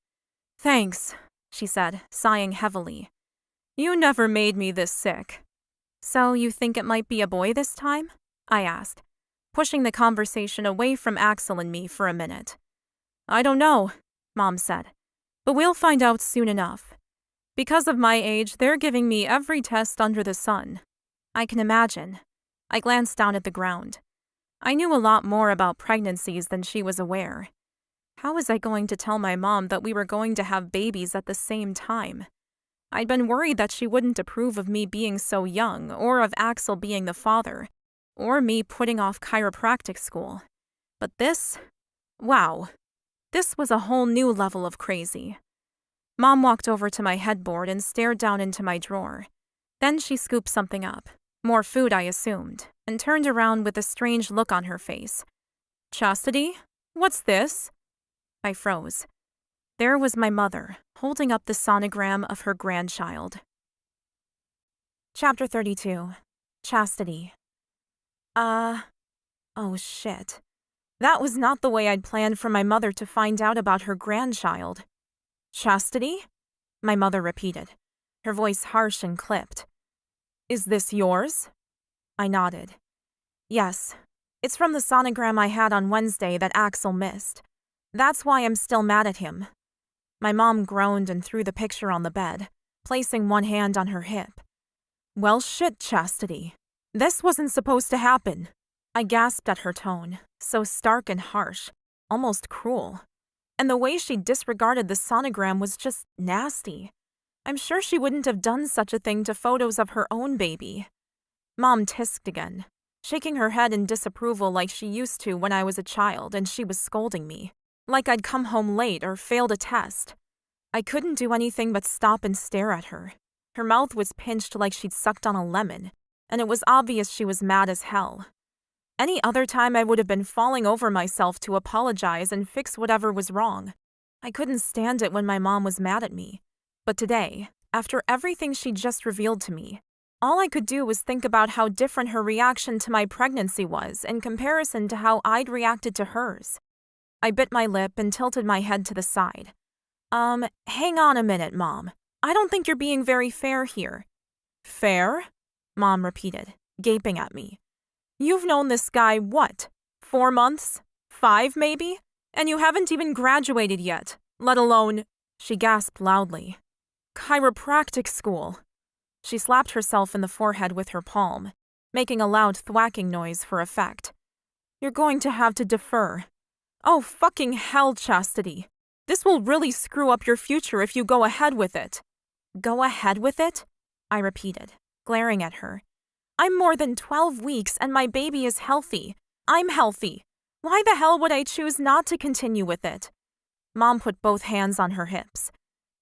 Thanks, she said, sighing heavily. You never made me this sick. So you think it might be a boy this time? I asked, pushing the conversation away from Axel and me for a minute. I don't know, Mom said, but we'll find out soon enough. Because of my age, they're giving me every test under the sun. I can imagine. I glanced down at the ground. I knew a lot more about pregnancies than she was aware. How was I going to tell my mom that we were going to have babies at the same time? I'd been worried that she wouldn't approve of me being so young, or of Axel being the father, or me putting off chiropractic school. But this? Wow. This was a whole new level of crazy. Mom walked over to my headboard and stared down into my drawer. Then she scooped something up, more food I assumed, and turned around with a strange look on her face. Chastity? What's this? I froze. There was my mother, holding up the sonogram of her grandchild. Chapter 32. Chastity. Oh shit. That was not the way I'd planned for my mother to find out about her grandchild. Chastity? My mother repeated, her voice harsh and clipped. Is this yours? I nodded. Yes. It's from the sonogram I had on Wednesday that Axel missed. That's why I'm still mad at him. My mom groaned and threw the picture on the bed, placing one hand on her hip. Well, shit, Chastity. This wasn't supposed to happen. I gasped at her tone, so stark and harsh, almost cruel. And the way she disregarded the sonogram was just nasty. I'm sure she wouldn't have done such a thing to photos of her own baby. Mom tisked again, shaking her head in disapproval like she used to when I was a child and she was scolding me, like I'd come home late or failed a test. I couldn't do anything but stop and stare at her. Her mouth was pinched like she'd sucked on a lemon, and it was obvious she was mad as hell. Any other time I would have been falling over myself to apologize and fix whatever was wrong. I couldn't stand it when my mom was mad at me. But today, after everything she'd just revealed to me, all I could do was think about how different her reaction to my pregnancy was in comparison to how I'd reacted to hers. I bit my lip and tilted my head to the side. Hang on a minute, Mom. I don't think you're being very fair here. Fair? Mom repeated, gaping at me. You've known this guy, what, 4 months? 5, maybe? And you haven't even graduated yet, let alone, she gasped loudly, chiropractic school. She slapped herself in the forehead with her palm, making a loud thwacking noise for effect. You're going to have to defer. Oh, fucking hell, Chastity. This will really screw up your future if you go ahead with it. Go ahead with it? I repeated, glaring at her. I'm more than 12 weeks and my baby is healthy. I'm healthy. Why the hell would I choose not to continue with it? Mom put both hands on her hips.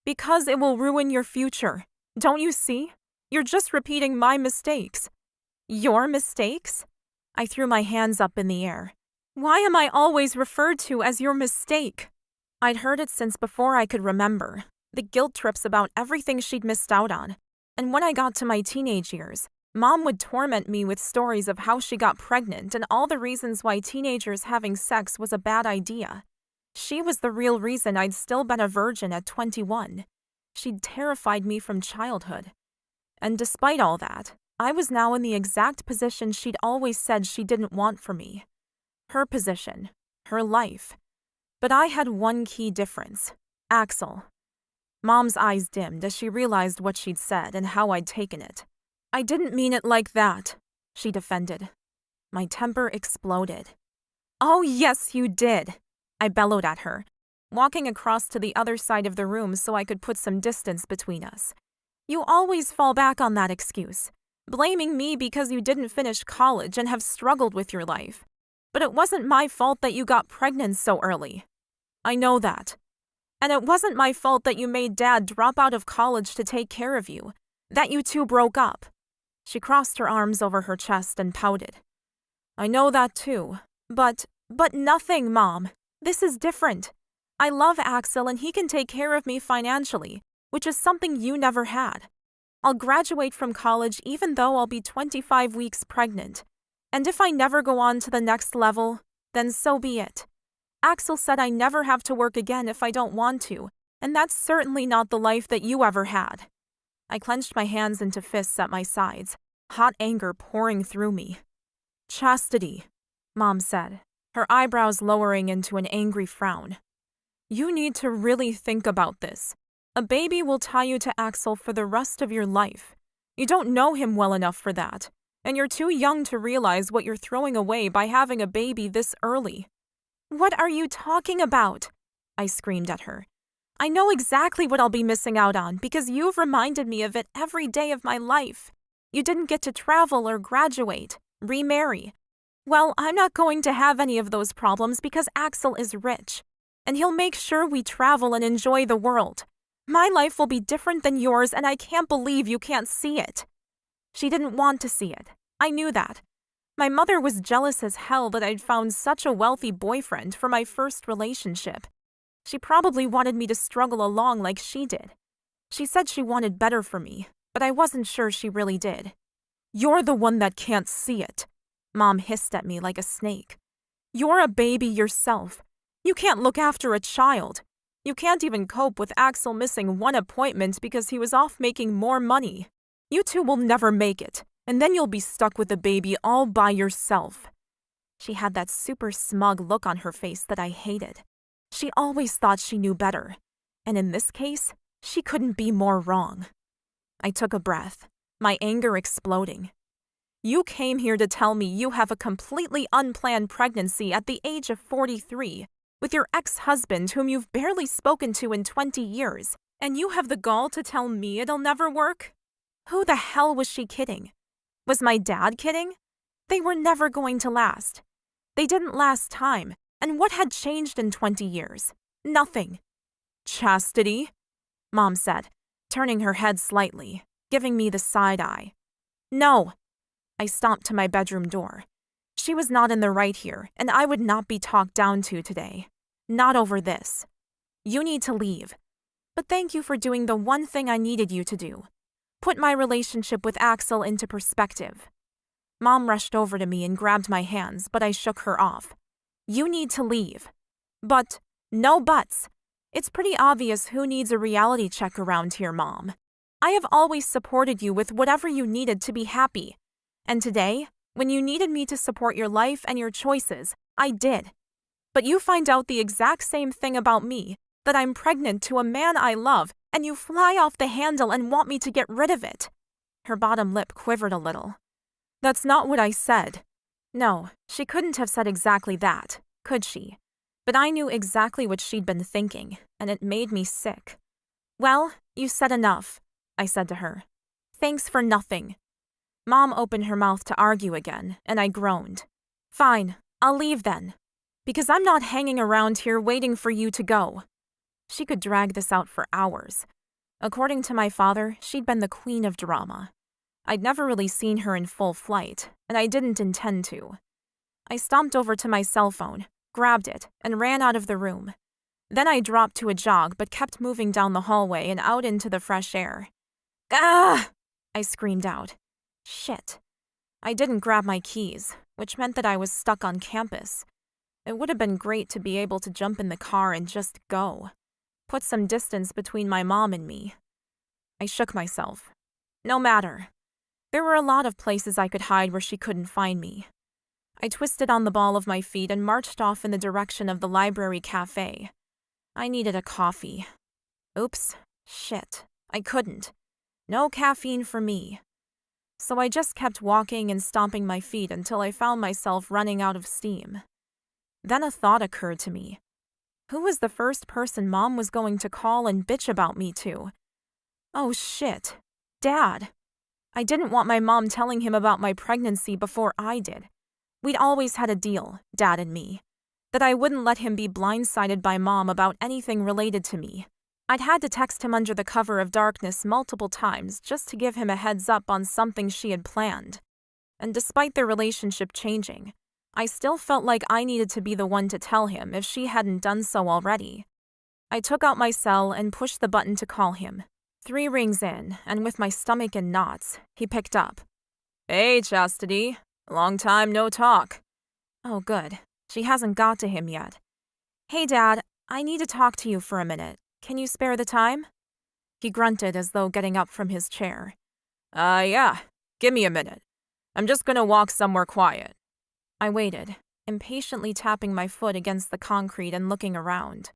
Because it will ruin your future. Don't you see? You're just repeating my mistakes. Your mistakes? I threw my hands up in the air. Why am I always referred to as your mistake? I'd heard it since before I could remember. The guilt trips about everything she'd missed out on. And when I got to my teenage years, Mom would torment me with stories of how she got pregnant and all the reasons why teenagers having sex was a bad idea. She was the real reason I'd still been a virgin at 21. She'd terrified me from childhood. And despite all that, I was now in the exact position she'd always said she didn't want for me. Her position, her life. But I had one key difference: Axel. Mom's eyes dimmed as she realized what she'd said and how I'd taken it. "I didn't mean it like that," she defended. My temper exploded. "Oh, yes, you did," I bellowed at her, walking across to the other side of the room so I could put some distance between us. "You always fall back on that excuse, blaming me because you didn't finish college and have struggled with your life. But it wasn't my fault that you got pregnant so early. I know that. And it wasn't my fault that you made Dad drop out of college to take care of you, that you two broke up." She crossed her arms over her chest and pouted. "I know that too, but nothing, Mom. This is different. I love Axel and he can take care of me financially, which is something you never had. I'll graduate from college even though I'll be 25 weeks pregnant. And if I never go on to the next level, then so be it. Axel said I never have to work again if I don't want to, and that's certainly not the life that you ever had." I clenched my hands into fists at my sides, hot anger pouring through me. "Chastity," Mom said, her eyebrows lowering into an angry frown. "You need to really think about this. A baby will tie you to Axel for the rest of your life. You don't know him well enough for that, and you're too young to realize what you're throwing away by having a baby this early." "What are you talking about?" I screamed at her. "I know exactly what I'll be missing out on because you've reminded me of it every day of my life. You didn't get to travel or graduate, remarry. Well, I'm not going to have any of those problems because Axel is rich, and he'll make sure we travel and enjoy the world. My life will be different than yours, and I can't believe you can't see it." She didn't want to see it. I knew that. My mother was jealous as hell that I'd found such a wealthy boyfriend for my first relationship. She probably wanted me to struggle along like she did. She said she wanted better for me, but I wasn't sure she really did. "You're the one that can't see it," Mom hissed at me like a snake. "You're a baby yourself. You can't look after a child. You can't even cope with Axel missing one appointment because he was off making more money. You two will never make it, and then you'll be stuck with the baby all by yourself." She had that super smug look on her face that I hated. She always thought she knew better, and in this case, she couldn't be more wrong. I took a breath, my anger exploding. "You came here to tell me you have a completely unplanned pregnancy at the age of 43 with your ex-husband whom you've barely spoken to in 20 years, and you have the gall to tell me it'll never work? Who the hell was she kidding? Was my dad kidding? They were never going to last. They didn't last time, and what had changed in 20 years? Nothing." "Chastity," Mom said, turning her head slightly, giving me the side eye. "No." I stomped to my bedroom door. She was not in the right here, and I would not be talked down to today. Not over this. "You need to leave. But thank you for doing the one thing I needed you to do. Put my relationship with Axel into perspective." Mom rushed over to me and grabbed my hands, but I shook her off. "You need to leave." "But, no buts. It's pretty obvious who needs a reality check around here, Mom. I have always supported you with whatever you needed to be happy. And today, when you needed me to support your life and your choices, I did. But you find out the exact same thing about me, that I'm pregnant to a man I love, and you fly off the handle and want me to get rid of it." Her bottom lip quivered a little. "That's not what I said." No, she couldn't have said exactly that, could she? But I knew exactly what she'd been thinking, and it made me sick. "Well, you said enough," I said to her. "Thanks for nothing." Mom opened her mouth to argue again, and I groaned. "Fine, I'll leave then. Because I'm not hanging around here waiting for you to go." She could drag this out for hours. According to my father, she'd been the queen of drama. I'd never really seen her in full flight, and I didn't intend to. I stomped over to my cell phone, grabbed it, and ran out of the room. Then I dropped to a jog but kept moving down the hallway and out into the fresh air. "Ah!" I screamed out. Shit. I didn't grab my keys, which meant that I was stuck on campus. It would have been great to be able to jump in the car and just go. Put some distance between my mom and me, I shook myself. No matter. There were a lot of places I could hide where she couldn't find me. I twisted on the ball of my feet and marched off in the direction of the library cafe. I needed a coffee. Oops. Shit. I couldn't. No caffeine for me. So I just kept walking and stomping my feet until I found myself running out of steam. Then a thought occurred to me. Who was the first person Mom was going to call and bitch about me to? Oh shit. Dad. I didn't want my mom telling him about my pregnancy before I did. We'd always had a deal, Dad and me, that I wouldn't let him be blindsided by Mom about anything related to me. I'd had to text him under the cover of darkness multiple times just to give him a heads up on something she had planned. And despite their relationship changing, I still felt like I needed to be the one to tell him if she hadn't done so already. I took out my cell and pushed the button to call him. 3 rings in, and with my stomach in knots, he picked up. Hey, Chastity. Long time no talk. Oh, good. She hasn't got to him yet. Hey, Dad, I need to talk to you for a minute. Can you spare the time? He grunted as though getting up from his chair. Yeah. Give me a minute. I'm just gonna walk somewhere quiet. I waited, impatiently tapping my foot against the concrete and looking around.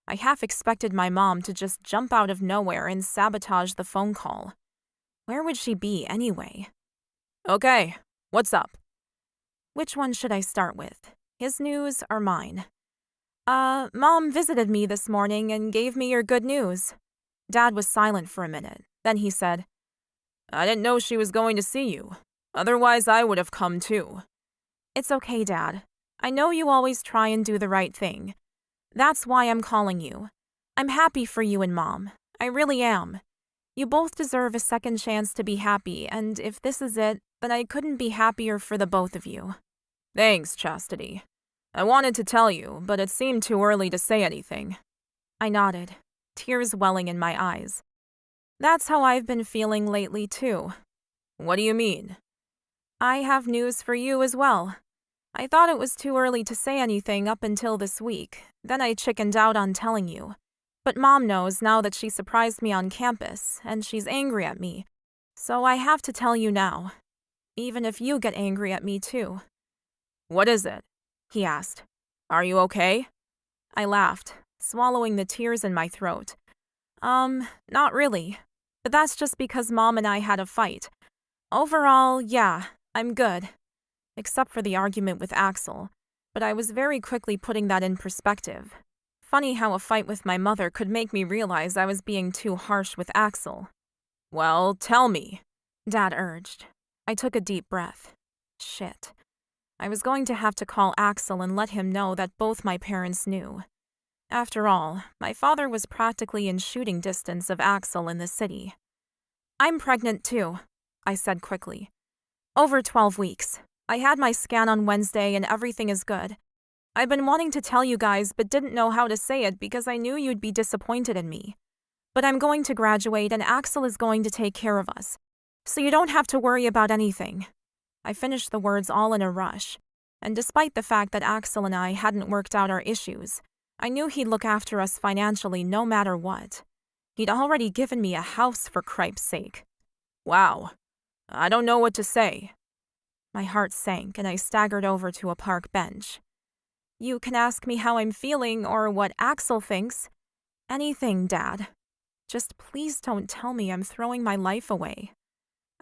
I half expected my mom to just jump out of nowhere and sabotage the phone call. Where would she be anyway? Okay, what's up? Which one should I start with? His news or mine? Mom visited me this morning and gave me your good news. Dad was silent for a minute. Then he said, I didn't know she was going to see you. Otherwise, I would have come too. It's okay, Dad. I know you always try and do the right thing. That's why I'm calling you. I'm happy for you and Mom. I really am. You both deserve a second chance to be happy, and if this is it, then I couldn't be happier for the both of you. Thanks, Chastity. I wanted to tell you, but it seemed too early to say anything. I nodded, tears welling in my eyes. That's how I've been feeling lately, too. What do you mean? I have news for you as well. I thought it was too early to say anything up until this week. Then I chickened out on telling you. But Mom knows now that she surprised me on campus, and she's angry at me. So I have to tell you now. Even if you get angry at me, too. What is it? He asked. Are you okay? I laughed, swallowing the tears in my throat. Not really. But that's just because Mom and I had a fight. Overall, yeah, I'm good. Except for the argument with Axel. But I was very quickly putting that in perspective. Funny how a fight with my mother could make me realize I was being too harsh with Axel. Well, tell me, Dad urged. I took a deep breath. Shit. I was going to have to call Axel and let him know that both my parents knew. After all, my father was practically in shooting distance of Axel in the city. I'm pregnant too, I said quickly. Over 12 weeks. I had my scan on Wednesday and everything is good. I've been wanting to tell you guys but didn't know how to say it because I knew you'd be disappointed in me. But I'm going to graduate and Axel is going to take care of us. So you don't have to worry about anything. I finished the words all in a rush, and despite the fact that Axel and I hadn't worked out our issues, I knew he'd look after us financially no matter what. He'd already given me a house for cripe's sake. Wow. I don't know what to say. My heart sank and I staggered over to a park bench. You can ask me how I'm feeling or what Axel thinks. Anything, Dad. Just please don't tell me I'm throwing my life away.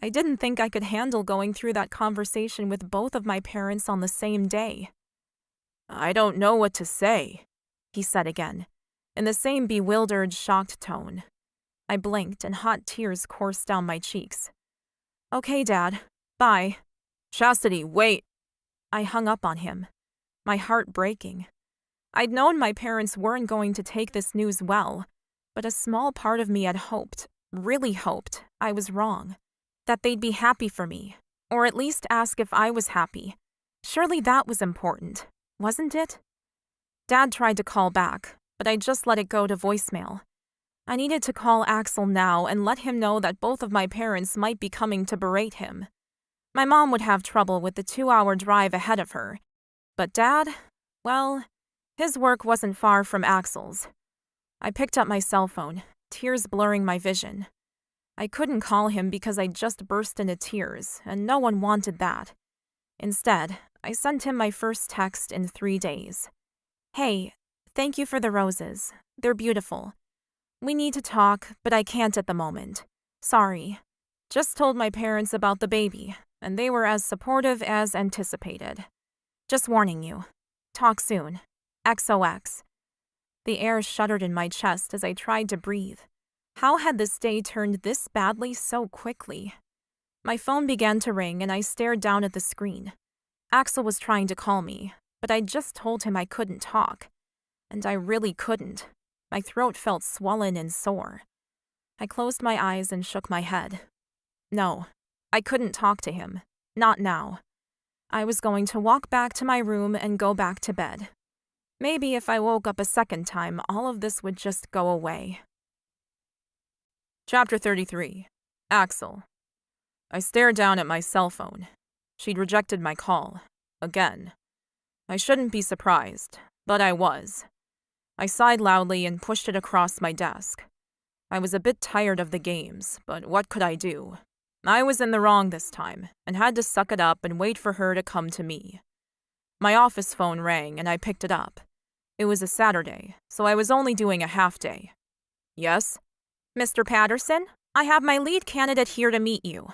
I didn't think I could handle going through that conversation with both of my parents on the same day. I don't know what to say, he said again, in the same bewildered, shocked tone. I blinked and hot tears coursed down my cheeks. Okay, Dad. Bye. Chastity, wait. I hung up on him, my heart breaking. I'd known my parents weren't going to take this news well, but a small part of me had hoped, really hoped, I was wrong. That they'd be happy for me, or at least ask if I was happy. Surely that was important, wasn't it? Dad tried to call back, but I just let it go to voicemail. I needed to call Axel now and let him know that both of my parents might be coming to berate him. My mom would have trouble with the 2-hour drive ahead of her. But Dad, well, his work wasn't far from Axel's. I picked up my cell phone, tears blurring my vision. I couldn't call him because I just burst into tears, and no one wanted that. Instead, I sent him my first text in 3 days. Hey, thank you for the roses. They're beautiful. We need to talk, but I can't at the moment. Sorry. Just told my parents about the baby, and they were as supportive as anticipated. Just warning you. Talk soon. XOX. The air shuddered in my chest as I tried to breathe. How had this day turned this badly so quickly? My phone began to ring and I stared down at the screen. Axel was trying to call me, but I just told him I couldn't talk. And I really couldn't. My throat felt swollen and sore. I closed my eyes and shook my head. No, I couldn't talk to him. Not now. I was going to walk back to my room and go back to bed. Maybe if I woke up a second time, all of this would just go away. Chapter 33. Axel. I stared down at my cell phone. She'd rejected my call. Again. I shouldn't be surprised, but I was. I sighed loudly and pushed it across my desk. I was a bit tired of the games, but what could I do? I was in the wrong this time, and had to suck it up and wait for her to come to me. My office phone rang, and I picked it up. It was a Saturday, so I was only doing a half day. Yes? Mr. Patterson, I have my lead candidate here to meet you.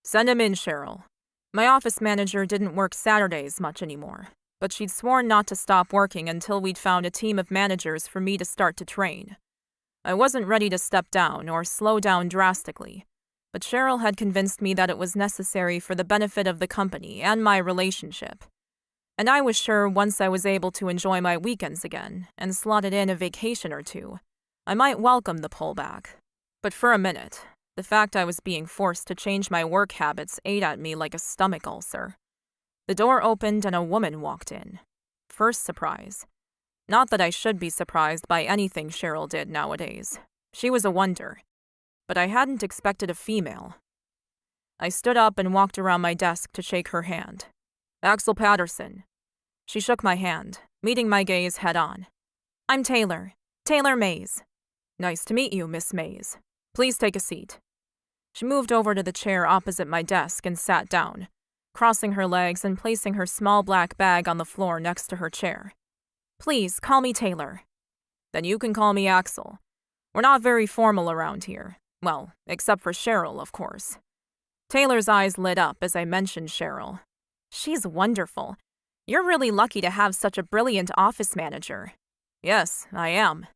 Send him in, Cheryl. My office manager didn't work Saturdays much anymore, but she'd sworn not to stop working until we'd found a team of managers for me to start to train. I wasn't ready to step down or slow down drastically, but Cheryl had convinced me that it was necessary for the benefit of the company and my relationship. And I was sure once I was able to enjoy my weekends again and slotted in a vacation or two, I might welcome the pullback. But for a minute, the fact I was being forced to change my work habits ate at me like a stomach ulcer. The door opened and a woman walked in. First surprise. Not that I should be surprised by anything Cheryl did nowadays. She was a wonder. But I hadn't expected a female. I stood up and walked around my desk to shake her hand. Axel Patterson. She shook my hand, meeting my gaze head on. I'm Taylor. Taylor Mays. Nice to meet you, Miss Mays. Please take a seat. She moved over to the chair opposite my desk and sat down, crossing her legs and placing her small black bag on the floor next to her chair. Please, call me Taylor. Then you can call me Axel. We're not very formal around here. Well, except for Cheryl, of course. Taylor's eyes lit up as I mentioned Cheryl. She's wonderful. You're really lucky to have such a brilliant office manager. Yes, I am.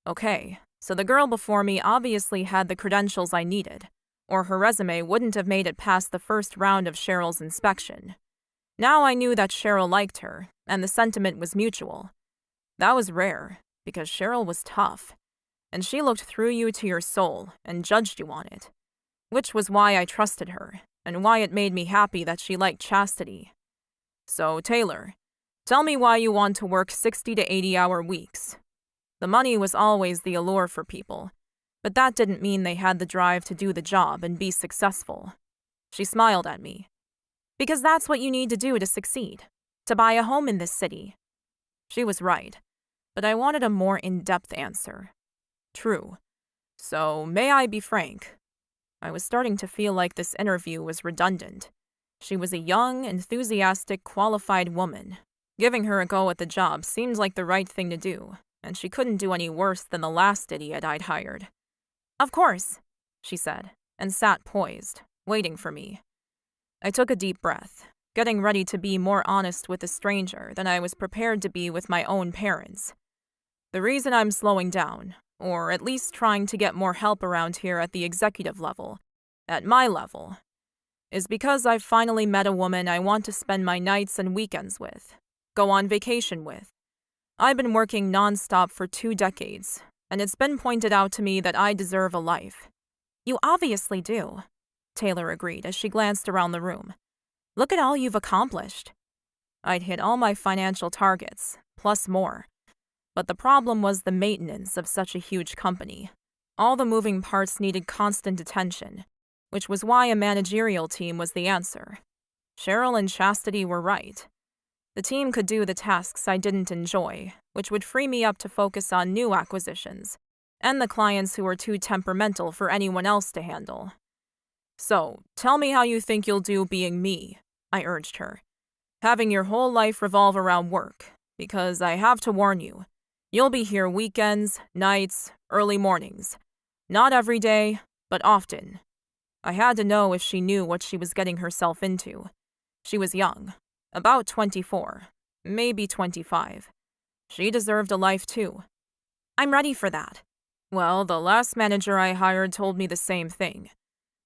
Okay, so the girl before me obviously had the credentials I needed, or her resume wouldn't have made it past the first round of Cheryl's inspection. Now I knew that Cheryl liked her, and the sentiment was mutual. That was rare, because Cheryl was tough, and she looked through you to your soul and judged you on it, which was why I trusted her, and why it made me happy that she liked Chastity. So, Taylor, tell me why you want to work 60 to 80-hour weeks. The money was always the allure for people, but that didn't mean they had the drive to do the job and be successful. She smiled at me. Because that's what you need to do to succeed, to buy a home in this city. She was right, but I wanted a more in-depth answer. True. So, may I be frank? I was starting to feel like this interview was redundant. She was a young, enthusiastic, qualified woman. Giving her a go at the job seemed like the right thing to do, and she couldn't do any worse than the last idiot I'd hired. Of course, she said, and sat poised, waiting for me. I took a deep breath, getting ready to be more honest with a stranger than I was prepared to be with my own parents. The reason I'm slowing down, or at least trying to get more help around here at the executive level, at my level, is because I've finally met a woman I want to spend my nights and weekends with, go on vacation with. I've been working non-stop for 2 decades, and it's been pointed out to me that I deserve a life. You obviously do, Taylor agreed as she glanced around the room. Look at all you've accomplished. I'd hit all my financial targets, plus more. But the problem was the maintenance of such a huge company. All the moving parts needed constant attention, which was why a managerial team was the answer. Cheryl and Chastity were right. The team could do the tasks I didn't enjoy, which would free me up to focus on new acquisitions, and the clients who were too temperamental for anyone else to handle. So, tell me how you think you'll do being me, I urged her. Having your whole life revolve around work, because I have to warn you, you'll be here weekends, nights, early mornings. Not every day, but often. I had to know if she knew what she was getting herself into. She was young, about 24, maybe 25. She deserved a life too. I'm ready for that. Well, the last manager I hired told me the same thing.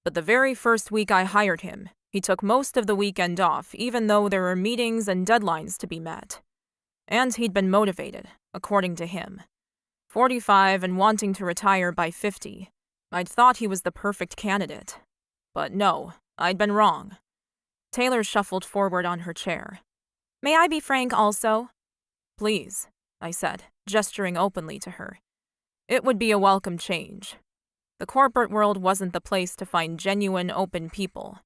But the very first week I hired him, he took most of the weekend off, even though there were meetings and deadlines to be met. And he'd been motivated, according to him. 45 and wanting to retire by 50. I'd thought he was the perfect candidate. But no, I'd been wrong. Taylor shuffled forward on her chair. May I be frank also? Please, I said, gesturing openly to her. It would be a welcome change. The corporate world wasn't the place to find genuine, open people.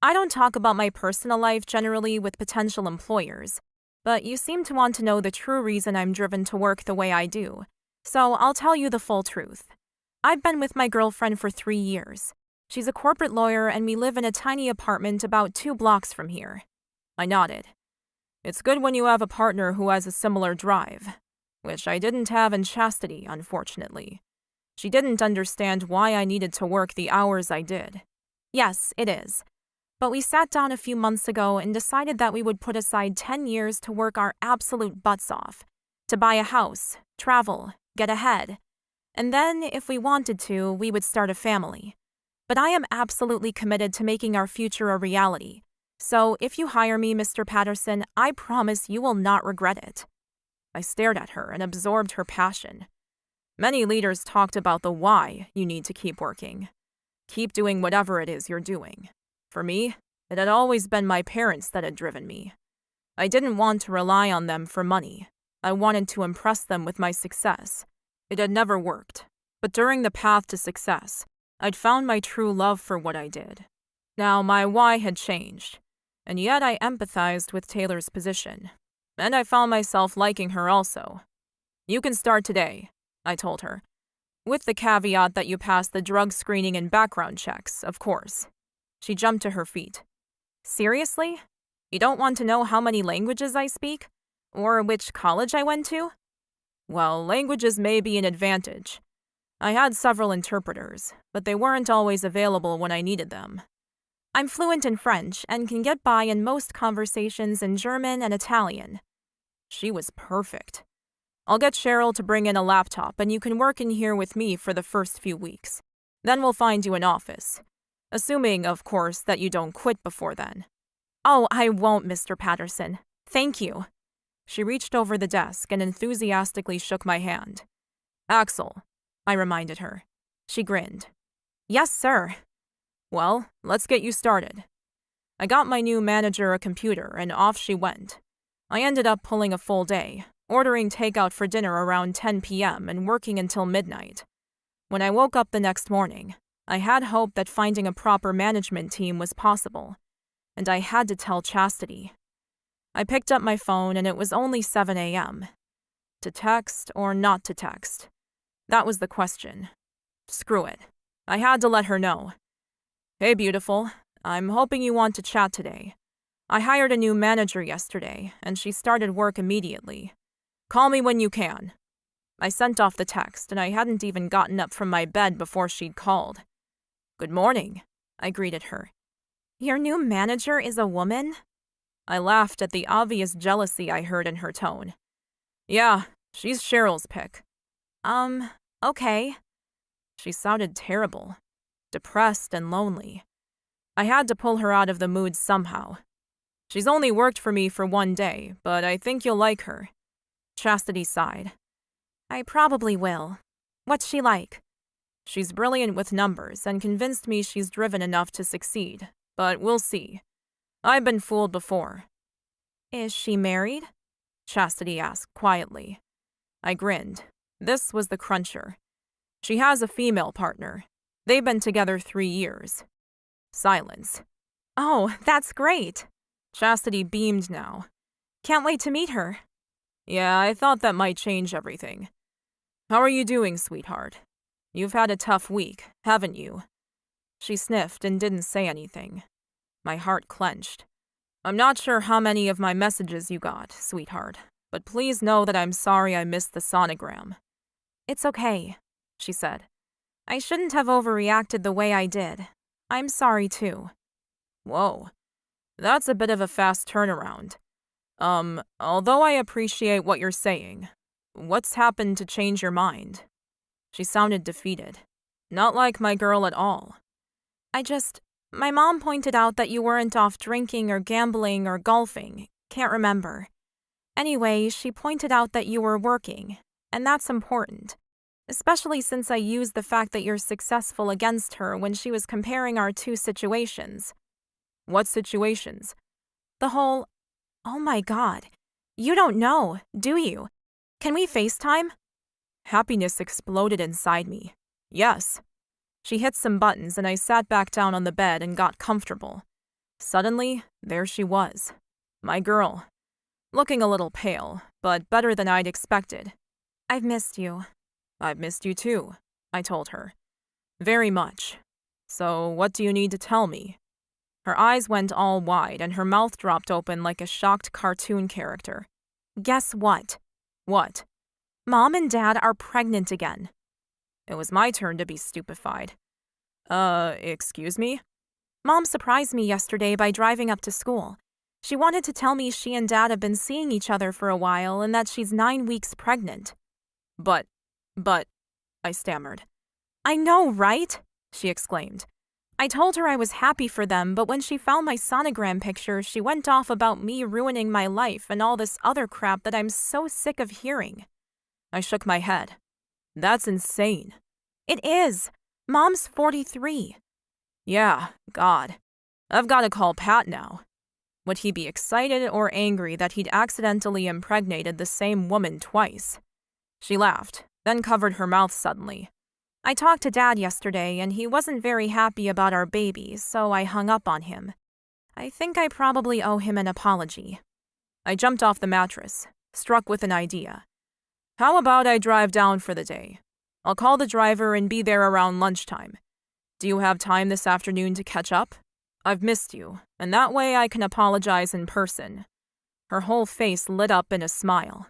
I don't talk about my personal life generally with potential employers, but you seem to want to know the true reason I'm driven to work the way I do, so I'll tell you the full truth. I've been with my girlfriend for 3 years. She's a corporate lawyer and we live in a tiny apartment about 2 blocks from here. I nodded. It's good when you have a partner who has a similar drive, which I didn't have in Chastity, unfortunately. She didn't understand why I needed to work the hours I did. Yes, it is. But we sat down a few months ago and decided that we would put aside 10 years to work our absolute butts off, to buy a house, travel, get ahead. And then, if we wanted to, we would start a family. But I am absolutely committed to making our future a reality. So if you hire me, Mr. Patterson, I promise you will not regret it. I stared at her and absorbed her passion. Many leaders talked about the why you need to keep working. Keep doing whatever it is you're doing. For me, it had always been my parents that had driven me. I didn't want to rely on them for money. I wanted to impress them with my success. It had never worked, but during the path to success, I'd found my true love for what I did. Now my why had changed, and yet I empathized with Taylor's position, and I found myself liking her also. You can start today, I told her, with the caveat that you pass the drug screening and background checks, of course. She jumped to her feet. Seriously? You don't want to know how many languages I speak? Or which college I went to? Well, languages may be an advantage. I had several interpreters, but they weren't always available when I needed them. I'm fluent in French and can get by in most conversations in German and Italian. She was perfect. I'll get Cheryl to bring in a laptop and you can work in here with me for the first few weeks. Then we'll find you an office. Assuming, of course, that you don't quit before then. Oh, I won't, Mr. Patterson. Thank you. She reached over the desk and enthusiastically shook my hand. Axel, I reminded her. She grinned. Yes, sir. Well, let's get you started. I got my new manager a computer and off she went. I ended up pulling a full day, ordering takeout for dinner around 10 p.m. and working until midnight. When I woke up the next morning, I had hope that finding a proper management team was possible, and I had to tell Chastity. I picked up my phone and it was only 7 a.m. To text or not to text? That was the question. Screw it. I had to let her know. Hey, beautiful. I'm hoping you want to chat today. I hired a new manager yesterday, and she started work immediately. Call me when you can. I sent off the text, and I hadn't even gotten up from my bed before she'd called. Good morning, I greeted her. Your new manager is a woman? I laughed at the obvious jealousy I heard in her tone. Yeah, she's Cheryl's pick. Okay. She sounded terrible, depressed and lonely. I had to pull her out of the mood somehow. She's only worked for me for 1 day, but I think you'll like her. Chastity sighed. I probably will. What's she like? She's brilliant with numbers and convinced me she's driven enough to succeed, but we'll see. I've been fooled before. Is she married? Chastity asked quietly. I grinned. This was the cruncher. She has a female partner. They've been together 3 years. Silence. Oh, that's great. Chastity beamed now. Can't wait to meet her. Yeah, I thought that might change everything. How are you doing, sweetheart? You've had a tough week, haven't you? She sniffed and didn't say anything. My heart clenched. I'm not sure how many of my messages you got, sweetheart, but please know that I'm sorry I missed the sonogram. It's okay, she said. I shouldn't have overreacted the way I did. I'm sorry too. Whoa, that's a bit of a fast turnaround. Although I appreciate what you're saying, what's happened to change your mind? She sounded defeated. Not like my girl at all. My mom pointed out that you weren't off drinking or gambling or golfing. Can't remember. Anyway, she pointed out that you were working, and that's important. Especially since I used the fact that you're successful against her when she was comparing our two situations. What situations? The whole, oh my God, you don't know, do you? Can we FaceTime? Happiness exploded inside me. Yes. She hit some buttons and I sat back down on the bed and got comfortable. Suddenly, there she was. My girl. Looking a little pale, but better than I'd expected. I've missed you. I've missed you too, I told her. Very much. So what do you need to tell me? Her eyes went all wide and her mouth dropped open like a shocked cartoon character. Guess what? What? Mom and Dad are pregnant again. It was my turn to be stupefied. Excuse me? Mom surprised me yesterday by driving up to school. She wanted to tell me she and Dad have been seeing each other for a while and that she's 9 weeks pregnant. But, I stammered. I know, right? She exclaimed. I told her I was happy for them, but when she found my sonogram picture, she went off about me ruining my life and all this other crap that I'm so sick of hearing. I shook my head. That's insane. It is. Mom's 43. Yeah, God. I've got to call Pat now. Would he be excited or angry that he'd accidentally impregnated the same woman twice? She laughed, then covered her mouth suddenly. I talked to Dad yesterday, and he wasn't very happy about our baby, so I hung up on him. I think I probably owe him an apology. I jumped off the mattress, struck with an idea. How about I drive down for the day? I'll call the driver and be there around lunchtime. Do you have time this afternoon to catch up? I've missed you, and that way I can apologize in person. Her whole face lit up in a smile.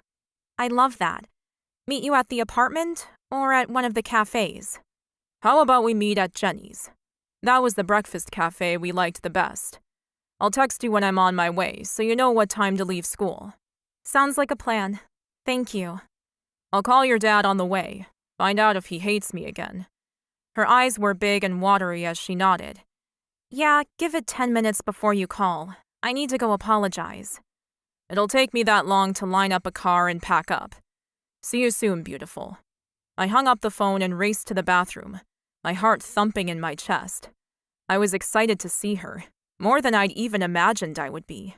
I love that. Meet you at the apartment or at one of the cafes? How about we meet at Jenny's? That was the breakfast cafe we liked the best. I'll text you when I'm on my way so you know what time to leave school. Sounds like a plan. Thank you. I'll call your dad on the way. Find out if he hates me again. Her eyes were big and watery as she nodded. Yeah, give it 10 minutes before you call. I need to go apologize. It'll take me that long to line up a car and pack up. See you soon, beautiful. I hung up the phone and raced to the bathroom, my heart thumping in my chest. I was excited to see her, more than I'd even imagined I would be.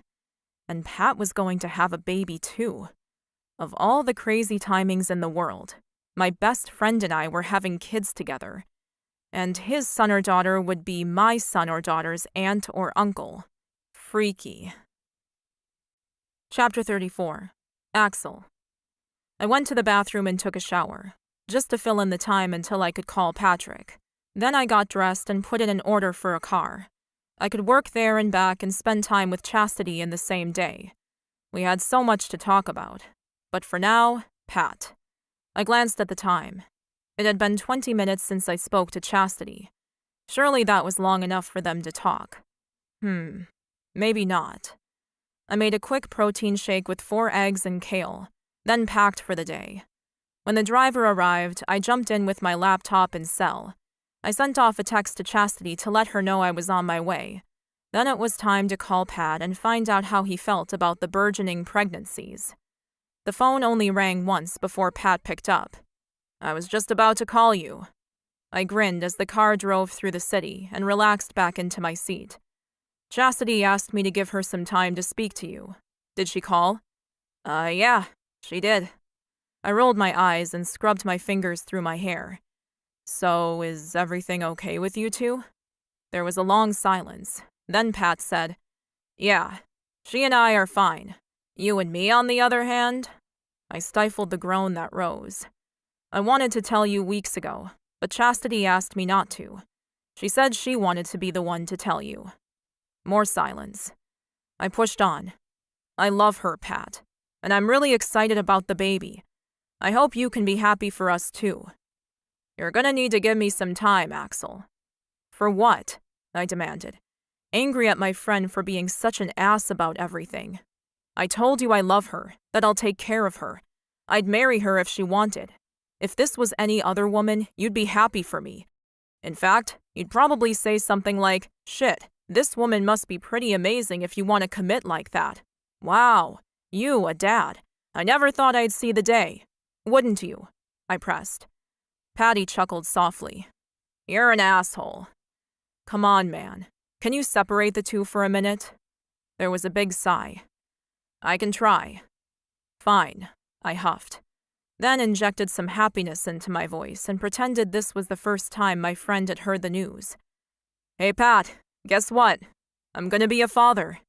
And Pat was going to have a baby too. Of all the crazy timings in the world, my best friend and I were having kids together. And his son or daughter would be my son or daughter's aunt or uncle. Freaky. Chapter 34. Axel. I went to the bathroom and took a shower, just to fill in the time until I could call Patrick. Then I got dressed and put in an order for a car. I could work there and back and spend time with Chastity in the same day. We had so much to talk about. But for now, Pat. I glanced at the time. It had been 20 minutes since I spoke to Chastity. Surely that was long enough for them to talk. Maybe not. I made a quick protein shake with 4 eggs and kale, then packed for the day. When the driver arrived, I jumped in with my laptop and cell. I sent off a text to Chastity to let her know I was on my way. Then it was time to call Pat and find out how he felt about the burgeoning pregnancies. The phone only rang once before Pat picked up. I was just about to call you. I grinned as the car drove through the city and relaxed back into my seat. Chastity asked me to give her some time to speak to you. Did she call? Yeah, she did. I rolled my eyes and scrubbed my fingers through my hair. So, is everything okay with you two? There was a long silence. Then Pat said, Yeah, she and I are fine. You and me, on the other hand? I stifled the groan that rose. I wanted to tell you weeks ago, but Chastity asked me not to. She said she wanted to be the one to tell you. More silence. I pushed on. I love her, Pat, and I'm really excited about the baby. I hope you can be happy for us too. You're gonna need to give me some time, Axel. For what? I demanded, angry at my friend for being such an ass about everything. I told you I love her, that I'll take care of her. I'd marry her if she wanted. If this was any other woman, you'd be happy for me. In fact, you'd probably say something like, "Shit, this woman must be pretty amazing if you want to commit like that. Wow, you, a dad. I never thought I'd see the day. Wouldn't you?" I pressed. Patty chuckled softly. "You're an asshole." "Come on, man. Can you separate the two for a minute?" There was a big sigh. "I can try." "Fine," I huffed, then injected some happiness into my voice and pretended this was the first time my friend had heard the news. "Hey, Pat, guess what? I'm gonna be a father."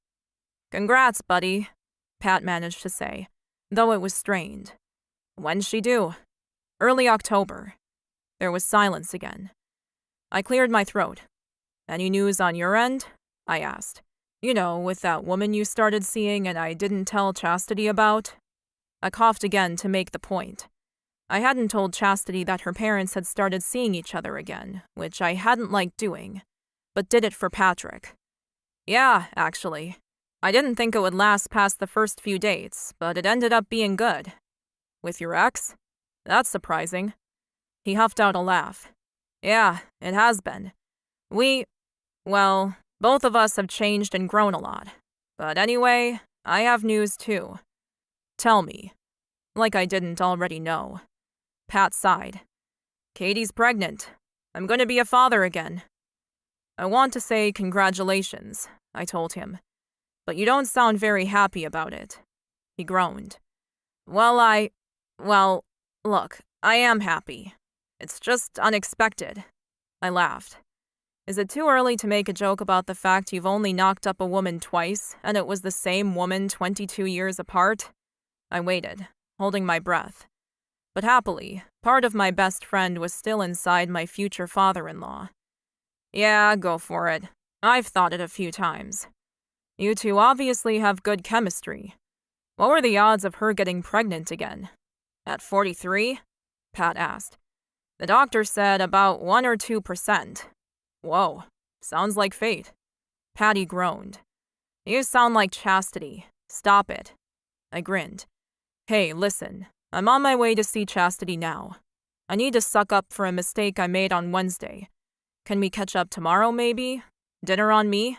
"Congrats, buddy," Pat managed to say, though it was strained. "When's she due?" "Early October." There was silence again. I cleared my throat. "Any news on your end?" I asked. "You know, with that woman you started seeing and I didn't tell Chastity about?" I coughed again to make the point. I hadn't told Chastity that her parents had started seeing each other again, which I hadn't liked doing, but did it for Patrick. "Yeah, actually. I didn't think it would last past the first few dates, but it ended up being good." "With your ex? That's surprising." He huffed out a laugh. "Yeah, it has been. Well, both of us have changed and grown a lot. But anyway, I have news too." "Tell me." Like I didn't already know. Pat sighed. "Katie's pregnant. I'm going to be a father again." "I want to say congratulations," I told him. "But you don't sound very happy about it." He groaned. Well, look, I am happy. It's just unexpected." I laughed. "Is it too early to make a joke about the fact you've only knocked up a woman twice, and it was the same woman 22 years apart?" I waited, holding my breath. But happily, part of my best friend was still inside my future father-in-law. "Yeah, go for it. I've thought it a few times. You two obviously have good chemistry. What were the odds of her getting pregnant again?" "At 43? Pat asked. "The doctor said about 1 or 2%. "Whoa, sounds like fate." Patty groaned. "You sound like Chastity. Stop it." I grinned. "Hey, listen, I'm on my way to see Chastity now. I need to suck up for a mistake I made on Wednesday. Can we catch up tomorrow, maybe? Dinner on me?"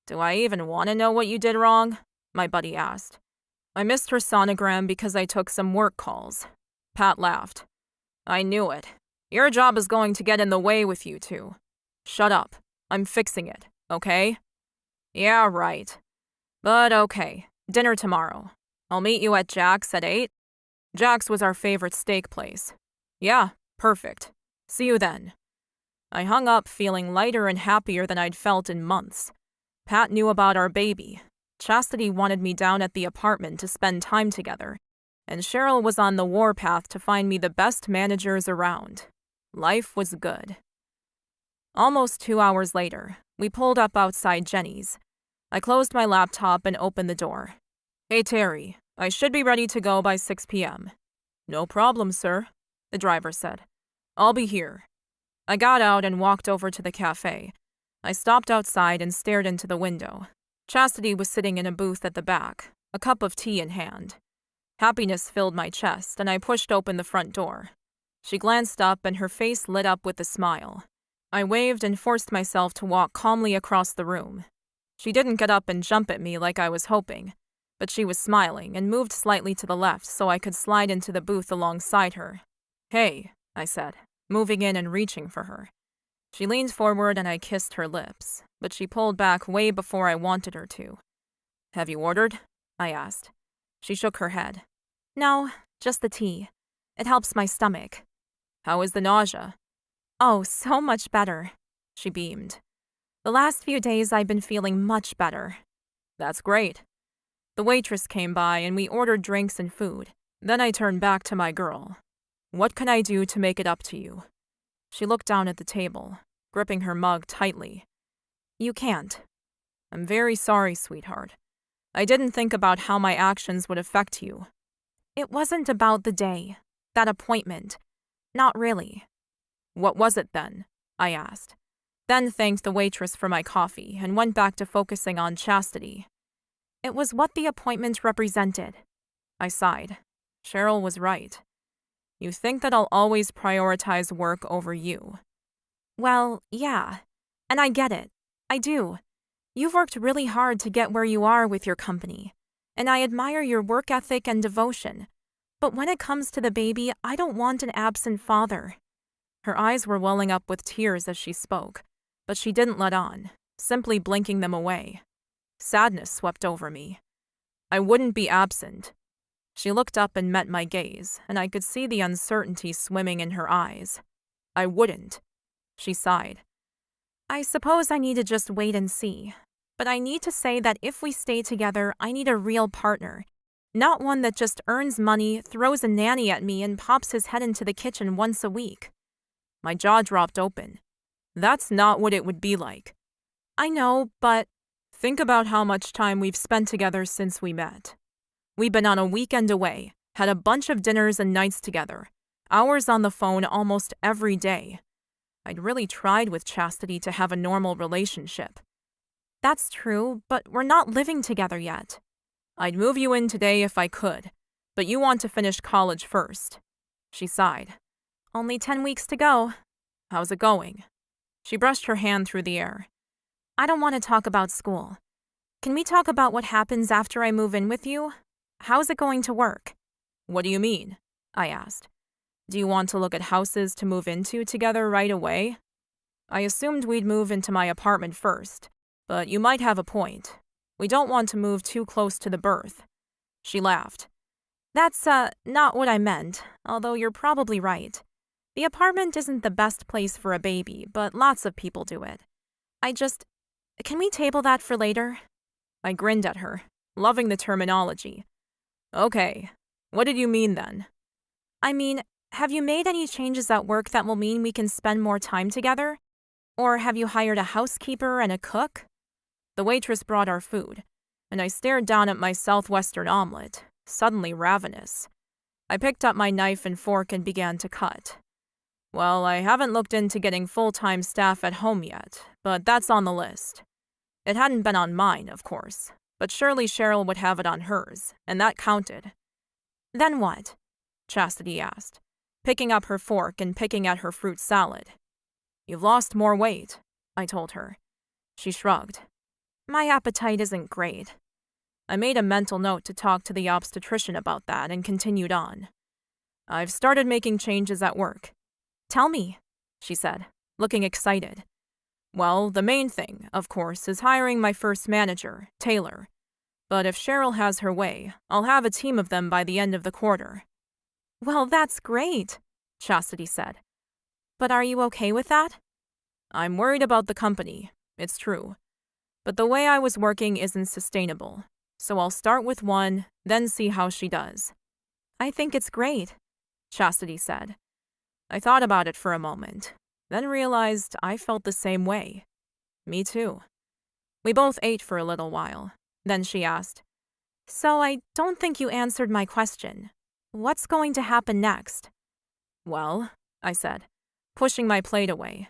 "Do I even want to know what you did wrong?" my buddy asked. "I missed her sonogram because I took some work calls." Pat laughed. "I knew it. Your job is going to get in the way with you two. Shut up. I'm fixing it, okay?" "Yeah, right. But okay, dinner tomorrow. I'll meet you at Jack's at 8. Jack's was our favorite steak place. "Yeah, perfect. See you then." I hung up feeling lighter and happier than I'd felt in months. Pat knew about our baby. Chastity wanted me down at the apartment to spend time together, and Cheryl was on the warpath to find me the best managers around. Life was good. Almost 2 hours later, we pulled up outside Jenny's. I closed my laptop and opened the door. "Hey, Terry, I should be ready to go by 6 p.m. "No problem, sir," the driver said. "I'll be here." I got out and walked over to the cafe. I stopped outside and stared into the window. Chastity was sitting in a booth at the back, a cup of tea in hand. Happiness filled my chest, and I pushed open the front door. She glanced up, and her face lit up with a smile. I waved and forced myself to walk calmly across the room. She didn't get up and jump at me like I was hoping, but she was smiling and moved slightly to the left so I could slide into the booth alongside her. "Hey," I said, moving in and reaching for her. She leaned forward and I kissed her lips, but she pulled back way before I wanted her to. "Have you ordered?" I asked. She shook her head. "No, just the tea. It helps my stomach." "How is the nausea?" "Oh, so much better," she beamed. "The last few days I've been feeling much better." "That's great." The waitress came by and we ordered drinks and food. Then I turned back to my girl. What can I do to make it up to you? She looked down at the table, gripping her mug tightly. You can't. I'm very sorry, sweetheart. I didn't think about how my actions would affect you. It wasn't about the day, that appointment. Not really. What was it then? I asked, then thanked the waitress for my coffee and went back to focusing on Chastity. It was what the appointment represented. I sighed. Cheryl was right. You think that I'll always prioritize work over you? Well, yeah. And I get it. I do. You've worked really hard to get where you are with your company, and I admire your work ethic and devotion. But when it comes to the baby, I don't want an absent father. Her eyes were welling up with tears as she spoke, but she didn't let on, simply blinking them away. Sadness swept over me. I wouldn't be absent. She looked up and met my gaze, and I could see the uncertainty swimming in her eyes. I wouldn't. She sighed. I suppose I need to just wait and see. But I need to say that if we stay together, I need a real partner. Not one that just earns money, throws a nanny at me, and pops his head into the kitchen once a week. My jaw dropped open. That's not what it would be like. I know, but... Think about how much time we've spent together since we met. We've been on a weekend away, had a bunch of dinners and nights together, hours on the phone almost every day. I'd really tried with Chastity to have a normal relationship. That's true, but we're not living together yet. I'd move you in today if I could, but you want to finish college first. She sighed. Only 10 weeks to go. How's it going? She brushed her hand through the air. I don't want to talk about school. Can we talk about what happens after I move in with you? How's it going to work? What do you mean? I asked. Do you want to look at houses to move into together right away? I assumed we'd move into my apartment first, but you might have a point. We don't want to move too close to the birth. She laughed. That's, not what I meant, although you're probably right. The apartment isn't the best place for a baby, but lots of people do it. Can we table that for later? I grinned at her, loving the terminology. Okay, what did you mean then? I mean, have you made any changes at work that will mean we can spend more time together? Or have you hired a housekeeper and a cook? The waitress brought our food, and I stared down at my southwestern omelet, suddenly ravenous. I picked up my knife and fork and began to cut. Well, I haven't looked into getting full-time staff at home yet, but that's on the list. It hadn't been on mine, of course, but surely Cheryl would have it on hers, and that counted. Then what? Chastity asked, picking up her fork and picking at her fruit salad. You've lost more weight, I told her. She shrugged. My appetite isn't great. I made a mental note to talk to the obstetrician about that and continued on. I've started making changes at work. Tell me, she said, looking excited. Well, the main thing, of course, is hiring my first manager, Taylor. But if Cheryl has her way, I'll have a team of them by the end of the quarter. Well, that's great, Chastity said. But are you okay with that? I'm worried about the company, it's true. But the way I was working isn't sustainable, so I'll start with one, then see how she does. I think it's great, Chastity said. I thought about it for a moment, then realized I felt the same way. Me too. We both ate for a little while. Then she asked, So I don't think you answered my question. What's going to happen next? Well, I said, pushing my plate away.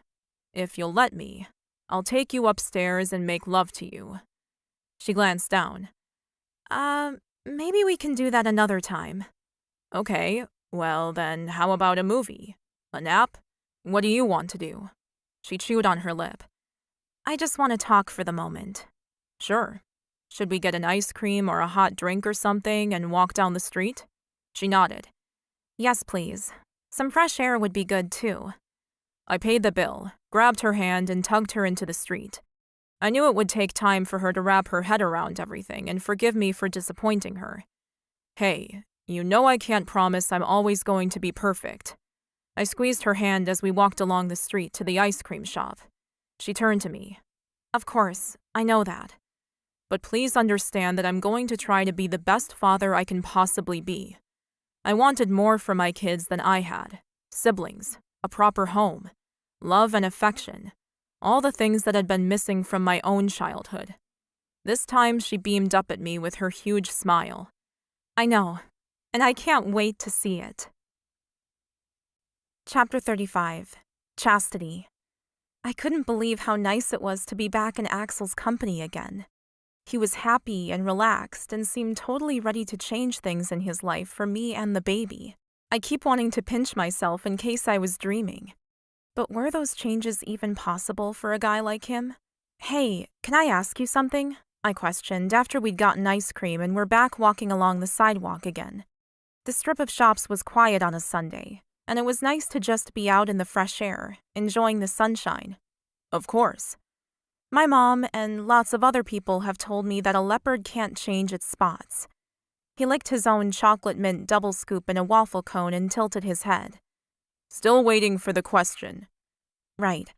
If you'll let me, I'll take you upstairs and make love to you. She glanced down. Maybe we can do that another time. Okay, well then how about a movie? A nap? What do you want to do? She chewed on her lip. I just want to talk for the moment. Sure. Should we get an ice cream or a hot drink or something and walk down the street? She nodded. Yes, please. Some fresh air would be good too. I paid the bill, grabbed her hand, and tugged her into the street. I knew it would take time for her to wrap her head around everything and forgive me for disappointing her. Hey, you know I can't promise I'm always going to be perfect. I squeezed her hand as we walked along the street to the ice cream shop. She turned to me. Of course, I know that. But please understand that I'm going to try to be the best father I can possibly be. I wanted more for my kids than I had. Siblings, a proper home, love and affection, all the things that had been missing from my own childhood. This time she beamed up at me with her huge smile. I know, and I can't wait to see it. Chapter 35. Chastity. I couldn't believe how nice it was to be back in Axel's company again. He was happy and relaxed and seemed totally ready to change things in his life for me and the baby. I keep wanting to pinch myself in case I was dreaming. But were those changes even possible for a guy like him? Hey, can I ask you something? I questioned after we'd gotten ice cream and were back walking along the sidewalk again. The strip of shops was quiet on a Sunday, and it was nice to just be out in the fresh air, enjoying the sunshine. Of course. My mom and lots of other people have told me that a leopard can't change its spots. He licked his own chocolate mint double scoop in a waffle cone and tilted his head. Still waiting for the question. Right.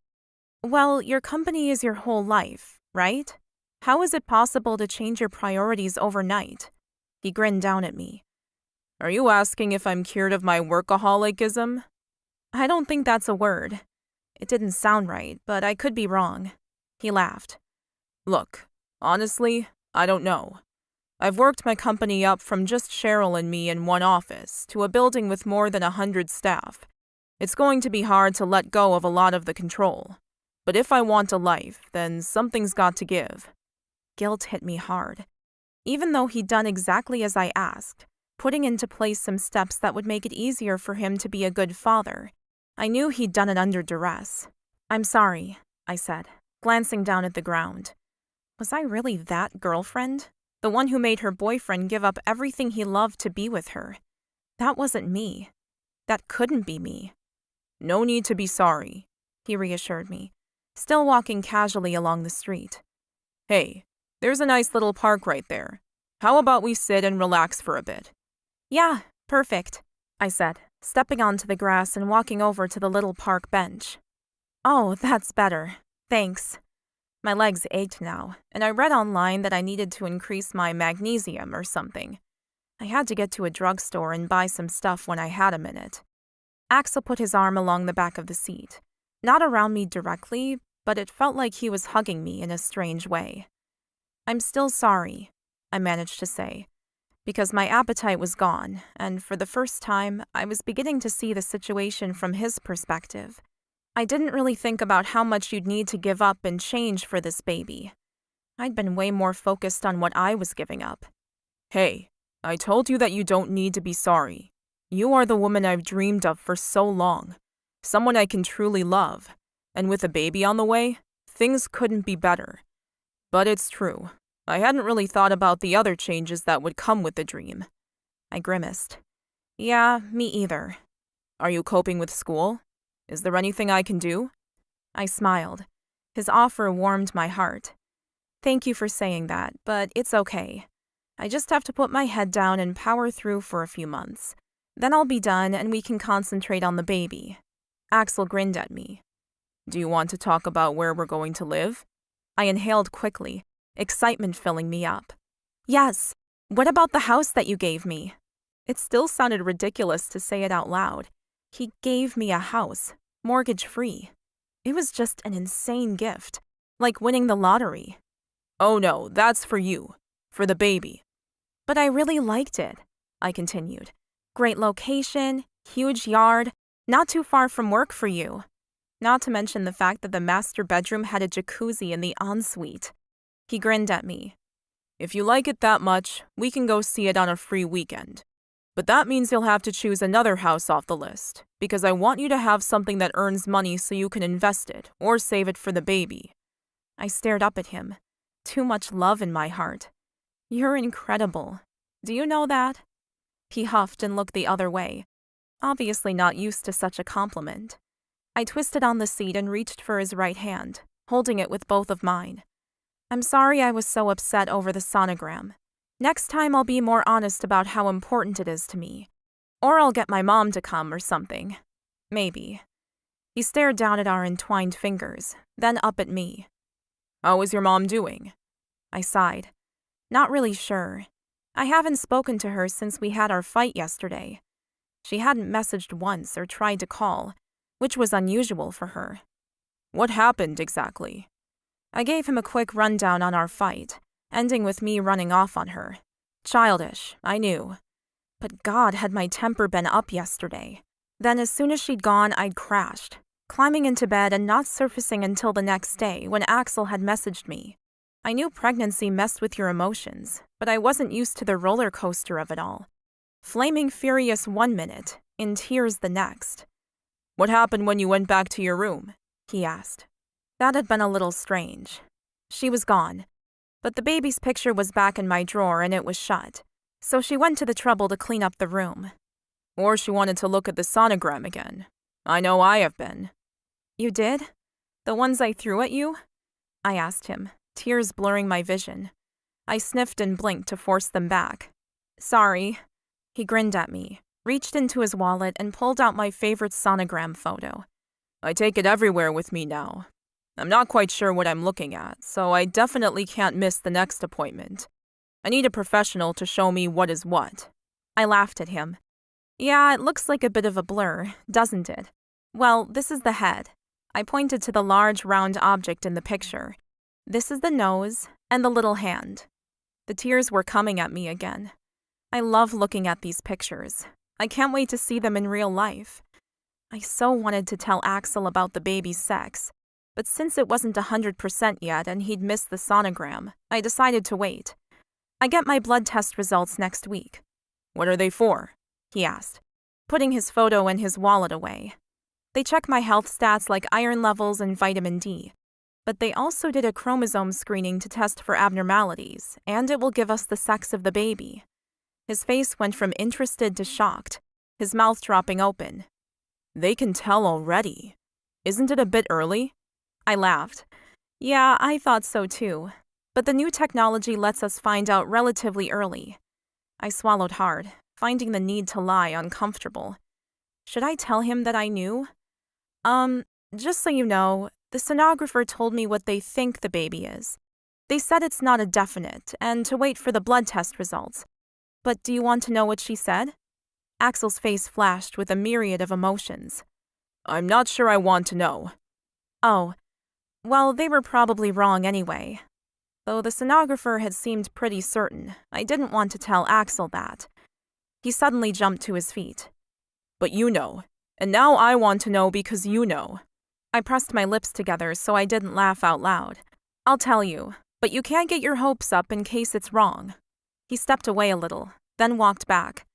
Well, your company is your whole life, right? How is it possible to change your priorities overnight? He grinned down at me. Are you asking if I'm cured of my workaholicism? I don't think that's a word. It didn't sound right, but I could be wrong. He laughed. Look, honestly, I don't know. I've worked my company up from just Cheryl and me in one office to a building with more than 100 staff. It's going to be hard to let go of a lot of the control. But if I want a life, then something's got to give. Guilt hit me hard. Even though he'd done exactly as I asked, putting into place some steps that would make it easier for him to be a good father, I knew he'd done it under duress. I'm sorry, I said, glancing down at the ground. Was I really that girlfriend? The one who made her boyfriend give up everything he loved to be with her? That wasn't me. That couldn't be me. No need to be sorry, he reassured me, still walking casually along the street. Hey, there's a nice little park right there. How about we sit and relax for a bit? Yeah, perfect, I said, stepping onto the grass and walking over to the little park bench. Oh, that's better. Thanks. My legs ached now, and I read online that I needed to increase my magnesium or something. I had to get to a drugstore and buy some stuff when I had a minute. Axel put his arm along the back of the seat, not around me directly, but it felt like he was hugging me in a strange way. I'm still sorry, I managed to say, because my appetite was gone, and for the first time, I was beginning to see the situation from his perspective. I didn't really think about how much you'd need to give up and change for this baby. I'd been way more focused on what I was giving up. Hey, I told you that you don't need to be sorry. You are the woman I've dreamed of for so long, someone I can truly love, and with a baby on the way, things couldn't be better. But it's true, I hadn't really thought about the other changes that would come with the dream. I grimaced. Yeah, me either. Are you coping with school? Is there anything I can do? I smiled. His offer warmed my heart. Thank you for saying that, but it's okay. I just have to put my head down and power through for a few months. Then I'll be done and we can concentrate on the baby. Axel grinned at me. Do you want to talk about where we're going to live? I inhaled quickly, excitement filling me up. Yes. What about the house that you gave me? It still sounded ridiculous to say it out loud. He gave me a house, mortgage-free. It was just an insane gift, like winning the lottery. Oh no, that's for you, for the baby. But I really liked it, I continued. Great location, huge yard, not too far from work for you. Not to mention the fact that the master bedroom had a jacuzzi in the ensuite. He grinned at me. If you like it that much, we can go see it on a free weekend. But that means you'll have to choose another house off the list, because I want you to have something that earns money so you can invest it or save it for the baby. I stared up at him. Too much love in my heart. You're incredible. Do you know that? He huffed and looked the other way, obviously not used to such a compliment. I twisted on the seat and reached for his right hand, holding it with both of mine. I'm sorry I was so upset over the sonogram. Next time I'll be more honest about how important it is to me. Or I'll get my mom to come or something. Maybe. He stared down at our entwined fingers, then up at me. How is your mom doing? I sighed. Not really sure. I haven't spoken to her since we had our fight yesterday. She hadn't messaged once or tried to call, which was unusual for her. What happened exactly? I gave him a quick rundown on our fight, ending with me running off on her. Childish, I knew. But God, had my temper been up yesterday. Then as soon as she'd gone, I'd crashed, climbing into bed and not surfacing until the next day when Axel had messaged me. I knew pregnancy messed with your emotions, but I wasn't used to the roller coaster of it all. Flaming furious 1 minute, in tears the next. What happened when you went back to your room? He asked. That had been a little strange. She was gone, but the baby's picture was back in my drawer and it was shut, so she went to the trouble to clean up the room. Or she wanted to look at the sonogram again. I know I have been. You did? The ones I threw at you? I asked him, tears blurring my vision. I sniffed and blinked to force them back. Sorry. He grinned at me, reached into his wallet and pulled out my favorite sonogram photo. I take it everywhere with me now. I'm not quite sure what I'm looking at, so I definitely can't miss the next appointment. I need a professional to show me what is what. I laughed at him. Yeah, it looks like a bit of a blur, doesn't it? Well, this is the head. I pointed to the large round object in the picture. This is the nose and the little hand. The tears were coming at me again. I love looking at these pictures. I can't wait to see them in real life. I so wanted to tell Axel about the baby's sex, but since it wasn't 100% yet and he'd missed the sonogram, I decided to wait. I get my blood test results next week. What are they for? He asked, putting his photo and his wallet away. They check my health stats like iron levels and vitamin D, but they also did a chromosome screening to test for abnormalities, and it will give us the sex of the baby. His face went from interested to shocked, his mouth dropping open. They can tell already. Isn't it a bit early? I laughed. Yeah, I thought so too, but the new technology lets us find out relatively early. I swallowed hard, finding the need to lie uncomfortable. Should I tell him that I knew? Just so you know, the sonographer told me what they think the baby is. They said it's not a definite, and to wait for the blood test results. But do you want to know what she said? Axel's face flashed with a myriad of emotions. I'm not sure I want to know. Oh, well, they were probably wrong anyway. Though the sonographer had seemed pretty certain, I didn't want to tell Axel that. He suddenly jumped to his feet. But you know, and now I want to know because you know. I pressed my lips together so I didn't laugh out loud. I'll tell you, but you can't get your hopes up in case it's wrong. He stepped away a little, then walked back.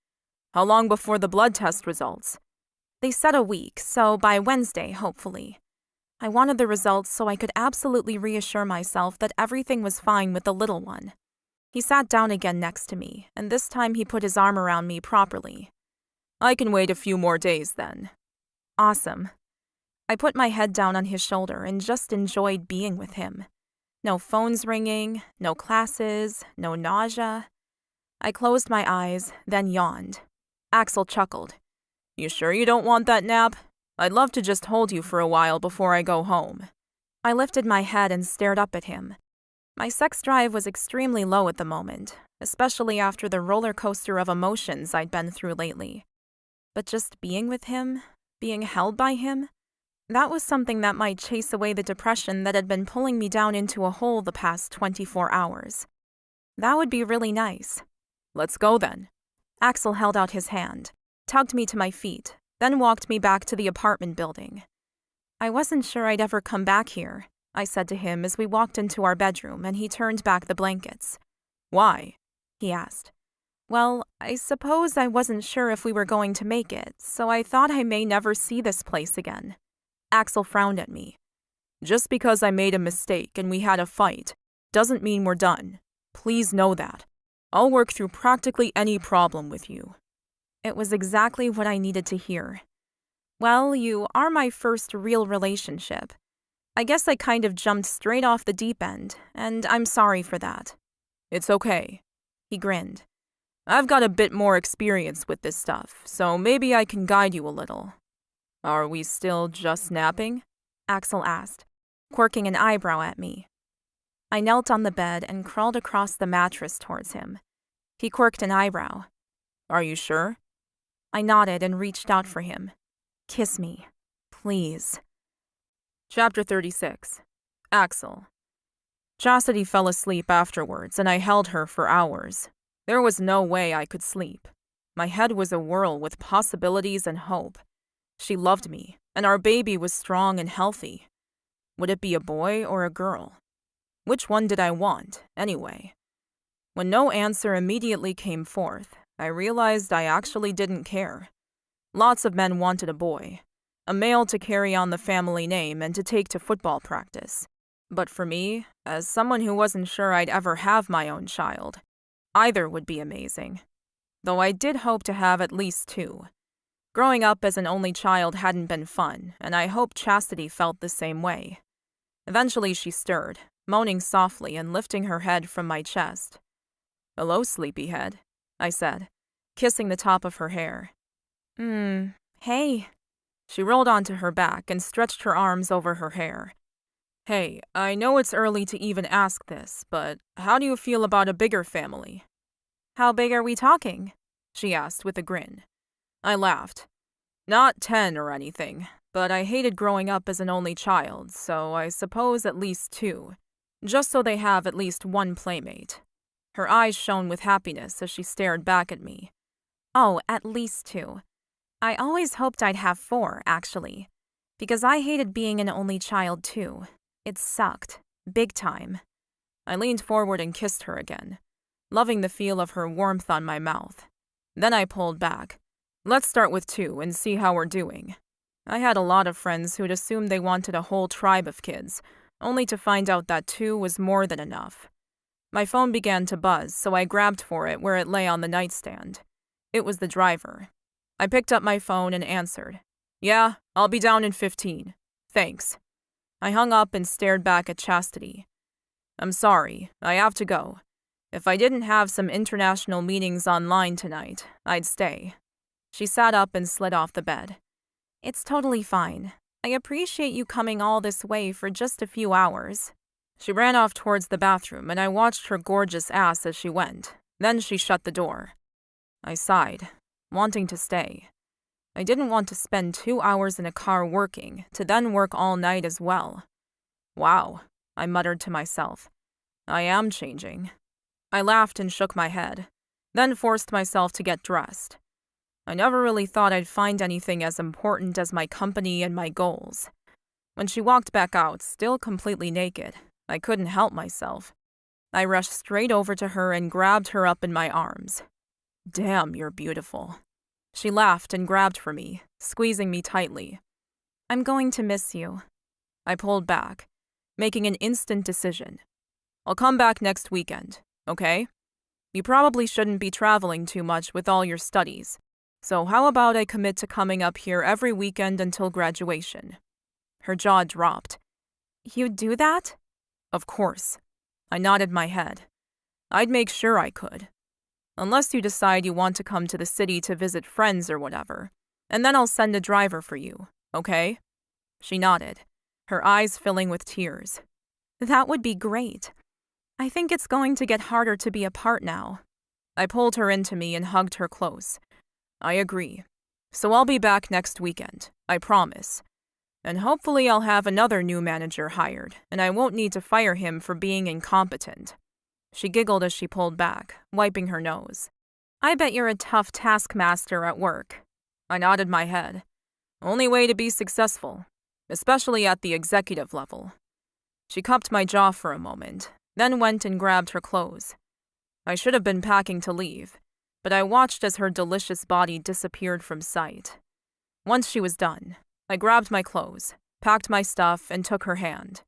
How long before the blood test results? They said a week, so by Wednesday, hopefully. I wanted the results so I could absolutely reassure myself that everything was fine with the little one. He sat down again next to me, and this time he put his arm around me properly. I can wait a few more days then. Awesome. I put my head down on his shoulder and just enjoyed being with him. No phones ringing, no classes, no nausea. I closed my eyes, then yawned. Axel chuckled. You sure you don't want that nap? I'd love to just hold you for a while before I go home. I lifted my head and stared up at him. My sex drive was extremely low at the moment, especially after the roller coaster of emotions I'd been through lately. But just being with him, being held by him, that was something that might chase away the depression that had been pulling me down into a hole the past 24 hours. That would be really nice. Let's go then. Axel held out his hand, tugged me to my feet, then walked me back to the apartment building. I wasn't sure I'd ever come back here, I said to him as we walked into our bedroom and he turned back the blankets. Why? He asked. Well, I suppose I wasn't sure if we were going to make it, so I thought I may never see this place again. Axel frowned at me. Just because I made a mistake and we had a fight doesn't mean we're done. Please know that. I'll work through practically any problem with you. It was exactly what I needed to hear. Well, you are my first real relationship. I guess I kind of jumped straight off the deep end, and I'm sorry for that. It's okay. He grinned. I've got a bit more experience with this stuff, so maybe I can guide you a little. Are we still just napping? Axel asked, quirking an eyebrow at me. I knelt on the bed and crawled across the mattress towards him. He quirked an eyebrow. Are you sure? I nodded and reached out for him. Kiss me, please. Chapter 36. Axel. Chastity fell asleep afterwards, and I held her for hours. There was no way I could sleep. My head was a whirl with possibilities and hope. She loved me, and our baby was strong and healthy. Would it be a boy or a girl? Which one did I want, anyway? When no answer immediately came forth, I realized I actually didn't care. Lots of men wanted a boy, a male to carry on the family name and to take to football practice. But for me, as someone who wasn't sure I'd ever have my own child, either would be amazing. Though I did hope to have at least two. Growing up as an only child hadn't been fun, and I hoped Chastity felt the same way. Eventually she stirred, moaning softly and lifting her head from my chest. "Hello, sleepyhead," I said, kissing the top of her hair. Hey. She rolled onto her back and stretched her arms over her hair. "Hey, I know it's early to even ask this, but how do you feel about a bigger family?" How big are we talking? She asked with a grin. I laughed. Not 10 or anything, but I hated growing up as an only child, so I suppose at least 2, just so they have at least one playmate. Her eyes shone with happiness as she stared back at me. Oh, at least 2. I always hoped I'd have 4, actually, because I hated being an only child too. It sucked. Big time. I leaned forward and kissed her again, loving the feel of her warmth on my mouth. Then I pulled back. Let's start with 2 and see how we're doing. I had a lot of friends who'd assumed they wanted a whole tribe of kids, only to find out that 2 was more than enough. My phone began to buzz, so I grabbed for it where it lay on the nightstand. It was the driver. I picked up my phone and answered. "Yeah, I'll be down in 15. Thanks." I hung up and stared back at Chastity. "I'm sorry, I have to go. If I didn't have some international meetings online tonight, I'd stay." She sat up and slid off the bed. It's totally fine. I appreciate you coming all this way for just a few hours. She ran off towards the bathroom, and I watched her gorgeous ass as she went. Then she shut the door. I sighed, wanting to stay. I didn't want to spend 2 hours in a car working, to then work all night as well. Wow, I muttered to myself. I am changing. I laughed and shook my head, then forced myself to get dressed. I never really thought I'd find anything as important as my company and my goals. When she walked back out, still completely naked, I couldn't help myself. I rushed straight over to her and grabbed her up in my arms. "Damn, you're beautiful." She laughed and grabbed for me, squeezing me tightly. I'm going to miss you. I pulled back, making an instant decision. I'll come back next weekend, okay? You probably shouldn't be traveling too much with all your studies, so how about I commit to coming up here every weekend until graduation? Her jaw dropped. You'd do that? Of course. I nodded my head. I'd make sure I could. Unless you decide you want to come to the city to visit friends or whatever, and then I'll send a driver for you, okay? She nodded, her eyes filling with tears. That would be great. I think it's going to get harder to be apart now. I pulled her into me and hugged her close. I agree. So I'll be back next weekend, I promise. And hopefully I'll have another new manager hired, and I won't need to fire him for being incompetent. She giggled as she pulled back, wiping her nose. I bet you're a tough taskmaster at work. I nodded my head. Only way to be successful, especially at the executive level. She cupped my jaw for a moment, then went and grabbed her clothes. I should have been packing to leave, but I watched as her delicious body disappeared from sight. Once she was done, I grabbed my clothes, packed my stuff, and took her hand.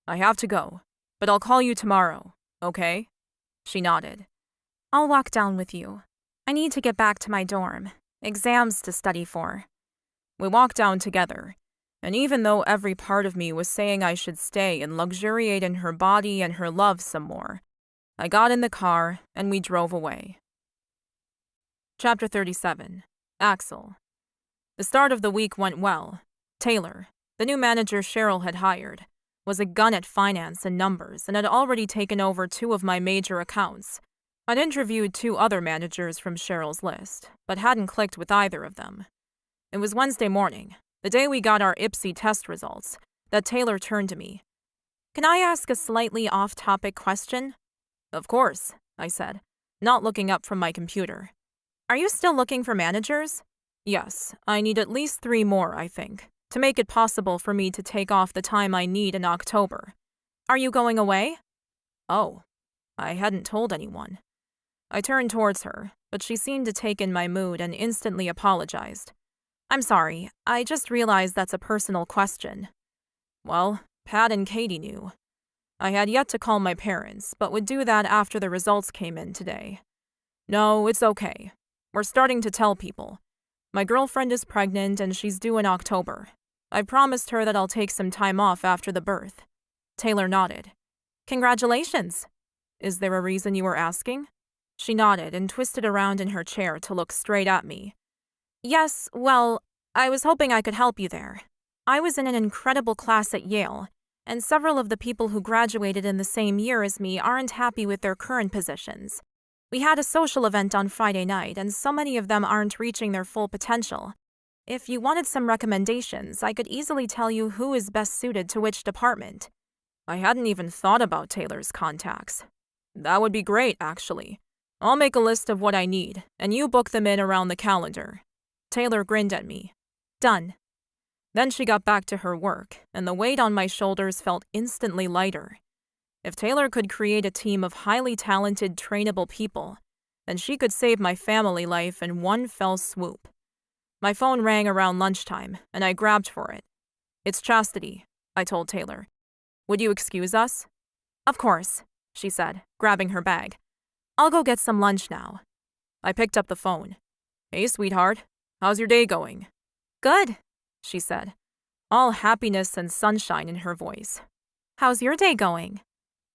I have to go, but I'll call you tomorrow, okay? She nodded. I'll walk down with you. I need to get back to my dorm. Exams to study for. We walked down together, and even though every part of me was saying I should stay and luxuriate in her body and her love some more, I got in the car and we drove away. Chapter 37. Axel. The start of the week went well. Taylor, the new manager Cheryl had hired, was a gun at finance and numbers and had already taken over 2 of my major accounts. I'd interviewed 2 other managers from Cheryl's list, but hadn't clicked with either of them. It was Wednesday morning, the day we got our IPSY test results, that Taylor turned to me. Can I ask a slightly off-topic question? Of course, I said, not looking up from my computer. Are you still looking for managers? Yes, I need at least 3 more, I think, to make it possible for me to take off the time I need in October. Are you going away? Oh, I hadn't told anyone. I turned towards her, but she seemed to take in my mood and instantly apologized. I'm sorry, I just realized that's a personal question. Well, Pat and Katie knew. I had yet to call my parents, but would do that after the results came in today. No, it's okay. We're starting to tell people. My girlfriend is pregnant and she's due in October. I promised her that I'll take some time off after the birth. Taylor nodded. Congratulations. Is there a reason you were asking? She nodded and twisted around in her chair to look straight at me. Yes, well, I was hoping I could help you there. I was in an incredible class at Yale, and several of the people who graduated in the same year as me aren't happy with their current positions. We had a social event on Friday night, and so many of them aren't reaching their full potential. If you wanted some recommendations, I could easily tell you who is best suited to which department. I hadn't even thought about Taylor's contacts. That would be great, actually. I'll make a list of what I need, and you book them in around the calendar. Taylor grinned at me. Done. Then she got back to her work, and the weight on my shoulders felt instantly lighter. If Taylor could create a team of highly talented, trainable people, then she could save my family life in one fell swoop. My phone rang around lunchtime, and I grabbed for it. It's Chastity, I told Taylor. Would you excuse us? Of course, she said, grabbing her bag. I'll go get some lunch now. I picked up the phone. Hey, sweetheart. How's your day going? Good, she said, all happiness and sunshine in her voice. How's your day going?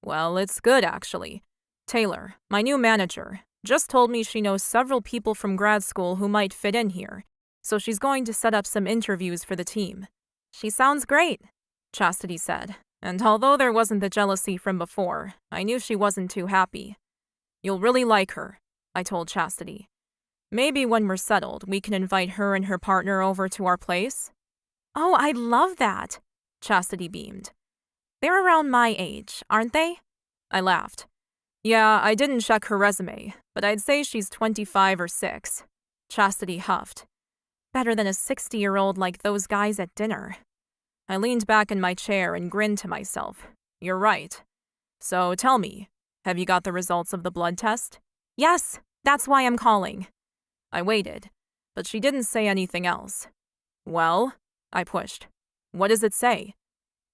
Well, it's good, actually. Taylor, my new manager, just told me she knows several people from grad school who might fit in here, so she's going to set up some interviews for the team. She sounds great, Chastity said, and although there wasn't the jealousy from before, I knew she wasn't too happy. You'll really like her, I told Chastity. Maybe when we're settled, we can invite her and her partner over to our place. Oh, I'd love that, Chastity beamed. They're around my age, aren't they? I laughed. Yeah, I didn't check her resume, but I'd say she's 25 or 6. Chastity huffed. Better than a 60-year-old like those guys at dinner. I leaned back in my chair and grinned to myself. You're right. So tell me, have you got the results of the blood test? Yes, that's why I'm calling. I waited, but she didn't say anything else. Well, I pushed. What does it say?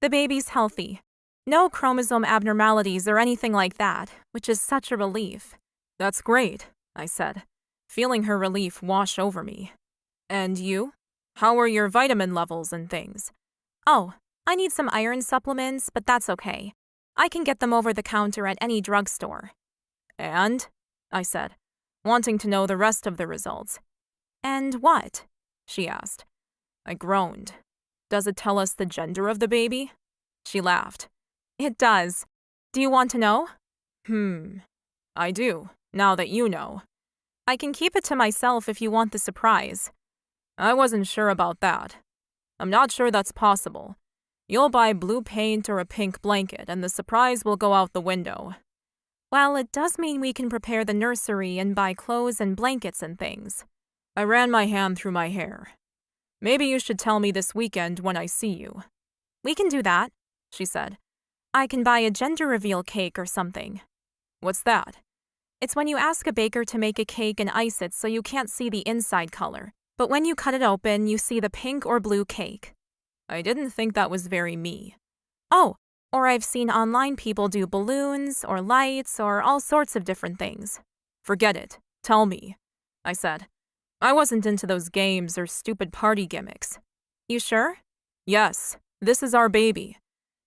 The baby's healthy. No chromosome abnormalities or anything like that, which is such a relief. That's great, I said, feeling her relief wash over me. And you? How are your vitamin levels and things? Oh, I need some iron supplements, but that's okay. I can get them over the counter at any drugstore. And? I said, wanting to know the rest of the results. And what? She asked. I groaned. Does it tell us the gender of the baby? She laughed. It does. Do you want to know? I do, now that you know. I can keep it to myself if you want the surprise. I wasn't sure about that. I'm not sure that's possible. You'll buy blue paint or a pink blanket, and the surprise will go out the window. Well, it does mean we can prepare the nursery and buy clothes and blankets and things. I ran my hand through my hair. Maybe you should tell me this weekend when I see you. We can do that, she said. I can buy a gender reveal cake or something. What's that? It's when you ask a baker to make a cake and ice it so you can't see the inside color. But when you cut it open, you see the pink or blue cake. I didn't think that was very me. Oh, or I've seen online people do balloons or lights or all sorts of different things. Forget it. Tell me, I said. I wasn't into those games or stupid party gimmicks. You sure? Yes, this is our baby.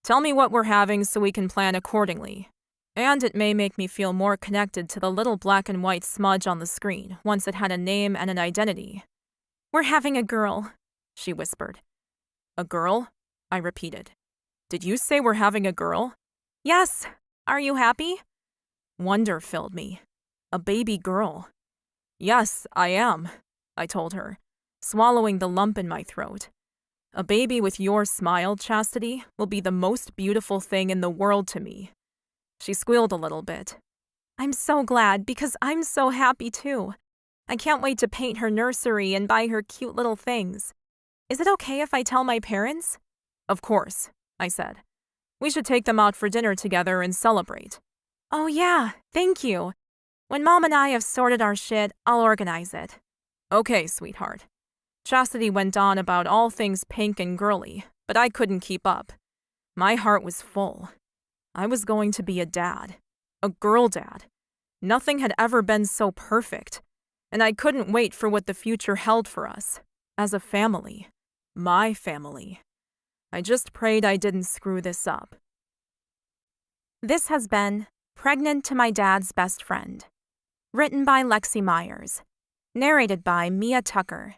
Tell me what we're having so we can plan accordingly. And it may make me feel more connected to the little black and white smudge on the screen once it had a name and an identity. We're having a girl, she whispered. A girl? I repeated. Did you say we're having a girl? Yes. Are you happy? Wonder filled me. A baby girl. Yes, I am, I told her, swallowing the lump in my throat. A baby with your smile, Chastity, will be the most beautiful thing in the world to me. She squealed a little bit. I'm so glad, because I'm so happy too. I can't wait to paint her nursery and buy her cute little things. Is it okay if I tell my parents? Of course, I said. We should take them out for dinner together and celebrate. Oh yeah, thank you. When Mom and I have sorted our shit, I'll organize it. Okay, sweetheart. Chastity went on about all things pink and girly, but I couldn't keep up. My heart was full. I was going to be a dad. A girl dad. Nothing had ever been so perfect, and I couldn't wait for what the future held for us. As a family. My family. I just prayed I didn't screw this up. This has been Pregnant to My Dad's Best Friend. Written by Lexi Myers. Narrated by Mia Tucker.